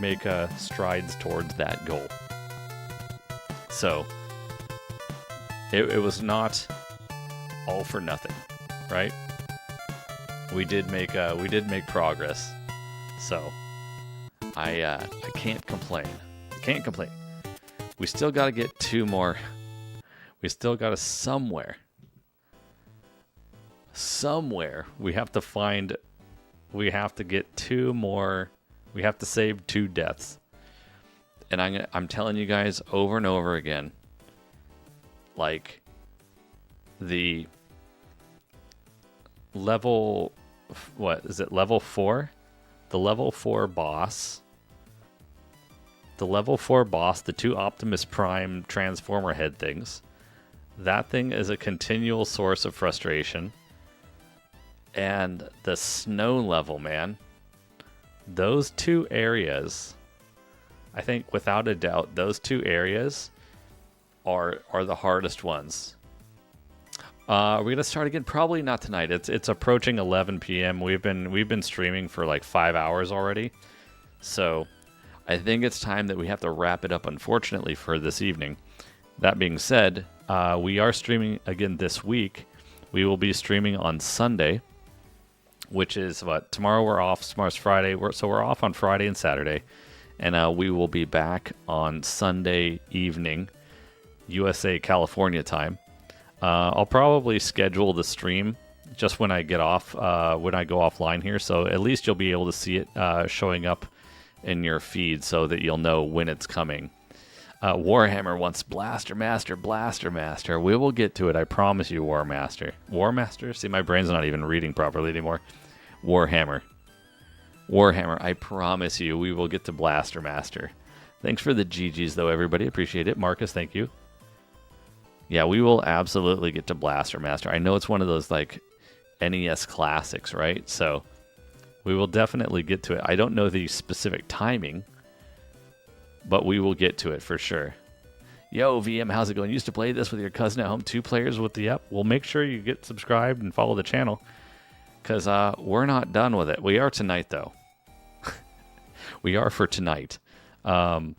make strides towards that goal. So it was not all for nothing, right? We did make progress. So I can't complain. Can't complain. We still got to get 2 more. We still got to somewhere we have to find. We have to get 2 more. We have to save 2 deaths. And I'm telling you guys over and over again, like the level, what is it? Level 4? The level 4 boss. The level 4 boss, the 2 Optimus Prime Transformer head things. That thing is a continual source of frustration. And the snow level, man. Those 2 areas, I think without a doubt, those 2 areas are the hardest ones. We're gonna start again. Probably not tonight. It's approaching 11 p.m. We've been streaming for like 5 hours already, so I think it's time that we have to wrap it up. Unfortunately for this evening. That being said, we are streaming again this week. We will be streaming on Sunday, which is what, tomorrow we're off. Tomorrow's Friday. So we're off on Friday and Saturday, and we will be back on Sunday evening, USA California time. I'll probably schedule the stream just when I get off, when I go offline here. So at least you'll be able to see it showing up in your feed so that you'll know when it's coming. Warhammer wants Blaster Master, Blaster Master. We will get to it, I promise you, War Master. War Master? See, my brain's not even reading properly anymore. Warhammer. Warhammer, I promise you, we will get to Blaster Master. Thanks for the GGs, though, everybody. Appreciate it. Marcus, thank you. Yeah, we will absolutely get to Blaster Master. I know it's one of those, like, NES classics, right? So we will definitely get to it. I don't know the specific timing, but we will get to it for sure. Yo, VM, how's it going? Used to play this with your cousin at home, 2 players with the app. Well, make sure you get subscribed and follow the channel, because we're not done with it. We are tonight, though. We are for tonight. But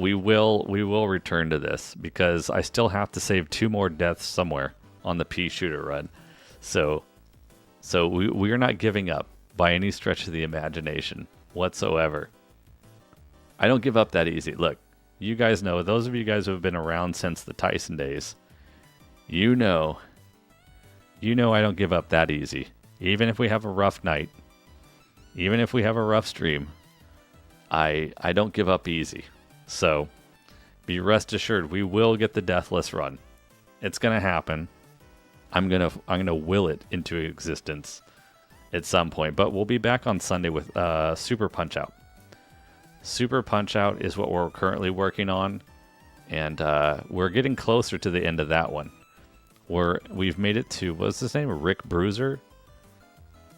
we will return to this, because I still have to save 2 more deaths somewhere on the pea shooter run. So we are not giving up by any stretch of the imagination whatsoever. I don't give up that easy. Look, you guys know, those of you guys who have been around since the Tyson days, you know I don't give up that easy. Even if we have a rough night, even if we have a rough stream, I don't give up easy. So be rest assured, we will get the Deathless run. It's gonna happen. I'm gonna will it into existence at some point. But we'll be back on Sunday with Super Punch Out. Super Punch Out is what we're currently working on, and we're getting closer to the end of that one. We've made it to, what's his name? Rick Bruiser,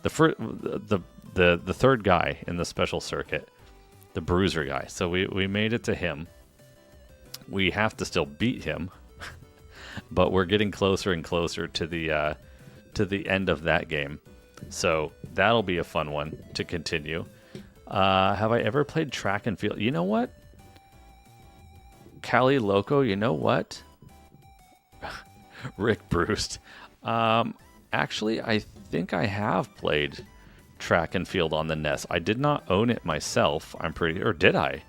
the third guy in the special circuit. The Bruiser guy. So we made it to him. We have to still beat him, but we're getting closer and closer to the end of that game. So that'll be a fun one to continue. Have I ever played track and field? You know what? Cali Loco, you know what? Rick Bruce. Actually, I think I have played track and field on the NES. I did not own it myself, or did I?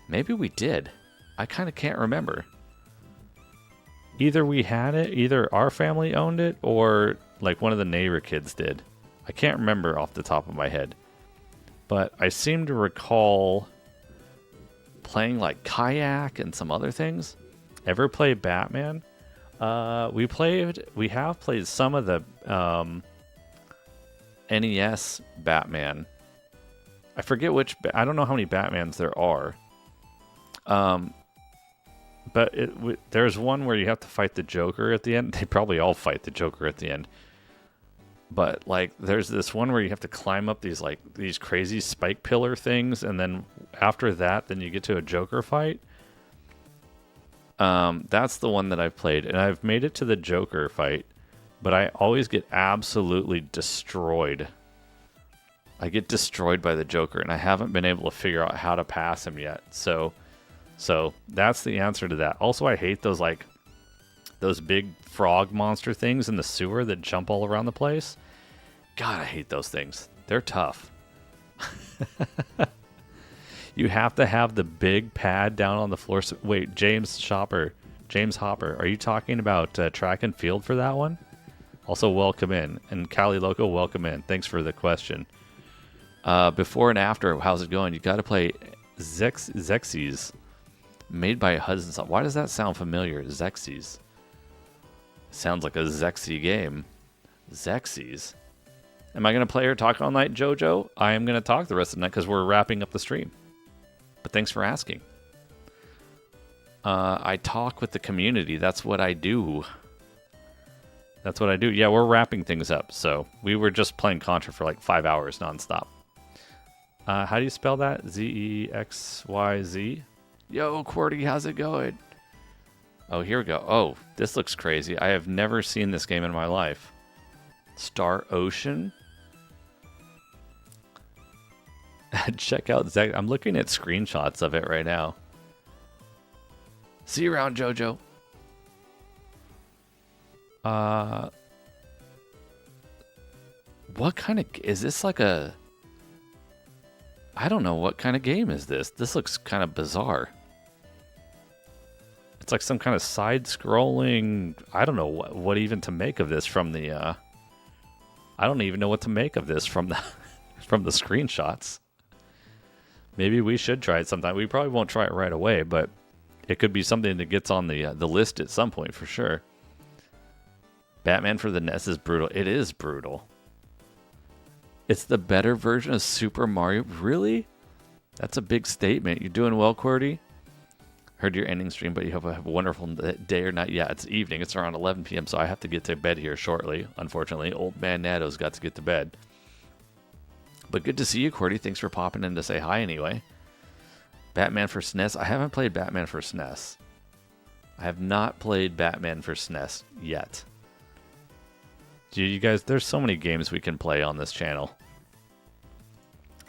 Maybe we did. I kind of can't remember. Either we had it, either our family owned it, or like one of the neighbor kids did. I can't remember off the top of my head. But I seem to recall playing like Kayak and some other things. Ever play Batman? We have played some of the NES Batman. I forget which. I don't know how many Batmans there are. But there's one where you have to fight the Joker at the end. They probably all fight the Joker at the end. But like, there's this one where you have to climb up these crazy spike pillar things, and then after that, then you get to a Joker fight. That's the one that I've played, and I've made it to the Joker fight, but I always get absolutely destroyed. I get destroyed by the Joker, and I haven't been able to figure out how to pass him yet. So that's the answer to that. Also, I hate those big frog monster things in the sewer that jump all around the place. God, I hate those things. They're tough. You have to have the big pad down on the floor. Wait, James Hopper, are you talking about track and field for that one? Also, welcome in. And Cali Loco, welcome in. Thanks for the question. Before and after, how's it going? You got to play Xerxes, made by Hudson Soft. Why does that sound familiar? Xerxes. Sounds like a Zexy game. Xerxes. Am I going to play or talk all night, JoJo? I am going to talk the rest of the night because we're wrapping up the stream. But thanks for asking. I talk with the community. That's what I do. Yeah, we're wrapping things up. So we were just playing Contra for like 5 hours nonstop. How do you spell that? Zexyz? Yo, QWERTY, how's it going? Oh, here we go. Oh, this looks crazy. I have never seen this game in my life. Star Ocean? Check out Zeg. I'm looking at screenshots of it right now. See you around, JoJo. What kind of... Is this like a... I don't know. What kind of game is this? This looks kind of bizarre. It's like some kind of side-scrolling... I don't know what even to make of this from the... I don't even know what to make of this from the from the screenshots. Maybe we should try it sometime. We probably won't try it right away, but it could be something that gets on the list at some point for sure. Batman for the NES is brutal. It is brutal. It's the better version of Super Mario. Really? That's a big statement. You doing well, QWERTY? Heard your ending stream, but you hope I have a wonderful day or night. Yeah, it's evening. It's around 11 p.m., so I have to get to bed here shortly. Unfortunately, old man Nado's got to get to bed. But good to see you, QWERTY. Thanks for popping in to say hi anyway. Batman for SNES. I haven't played Batman for SNES. I have not played Batman for SNES yet. You guys, there's so many games we can play on this channel.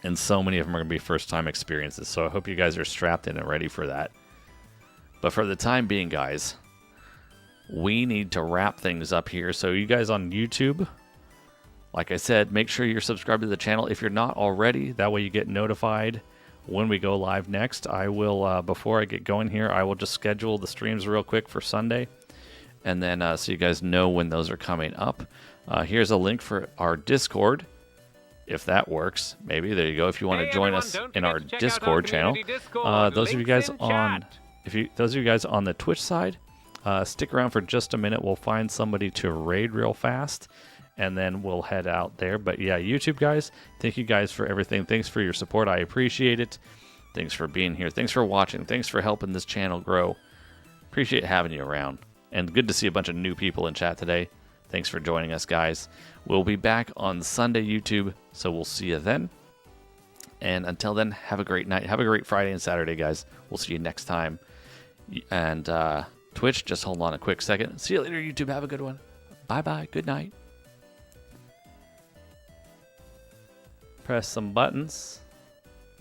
And so many of them are going to be first-time experiences, so I hope you guys are strapped in and ready for that. But for the time being, guys, we need to wrap things up here. So you guys on YouTube, like I said, make sure you're subscribed to the channel if you're not already. That way you get notified when we go live next. I will, before I get going here, I will just schedule the streams real quick for Sunday. And then so you guys know when those are coming up. Here's a link for our Discord, if that works. Maybe, there you go, if you want to join us in our Discord channel. Those of you guys on... those of you guys on the Twitch side, stick around for just a minute. We'll find somebody to raid real fast, and then we'll head out there. But yeah, YouTube guys, thank you guys for everything. Thanks for your support. I appreciate it. Thanks for being here. Thanks for watching. Thanks for helping this channel grow. Appreciate having you around. And good to see a bunch of new people in chat today. Thanks for joining us, guys. We'll be back on Sunday, YouTube, so we'll see you then. And until then, have a great night. Have a great Friday and Saturday, guys. We'll see you next time. And Twitch, just hold on a quick second. See you later, YouTube. Have a good one. Bye-bye. Good night. Press some buttons.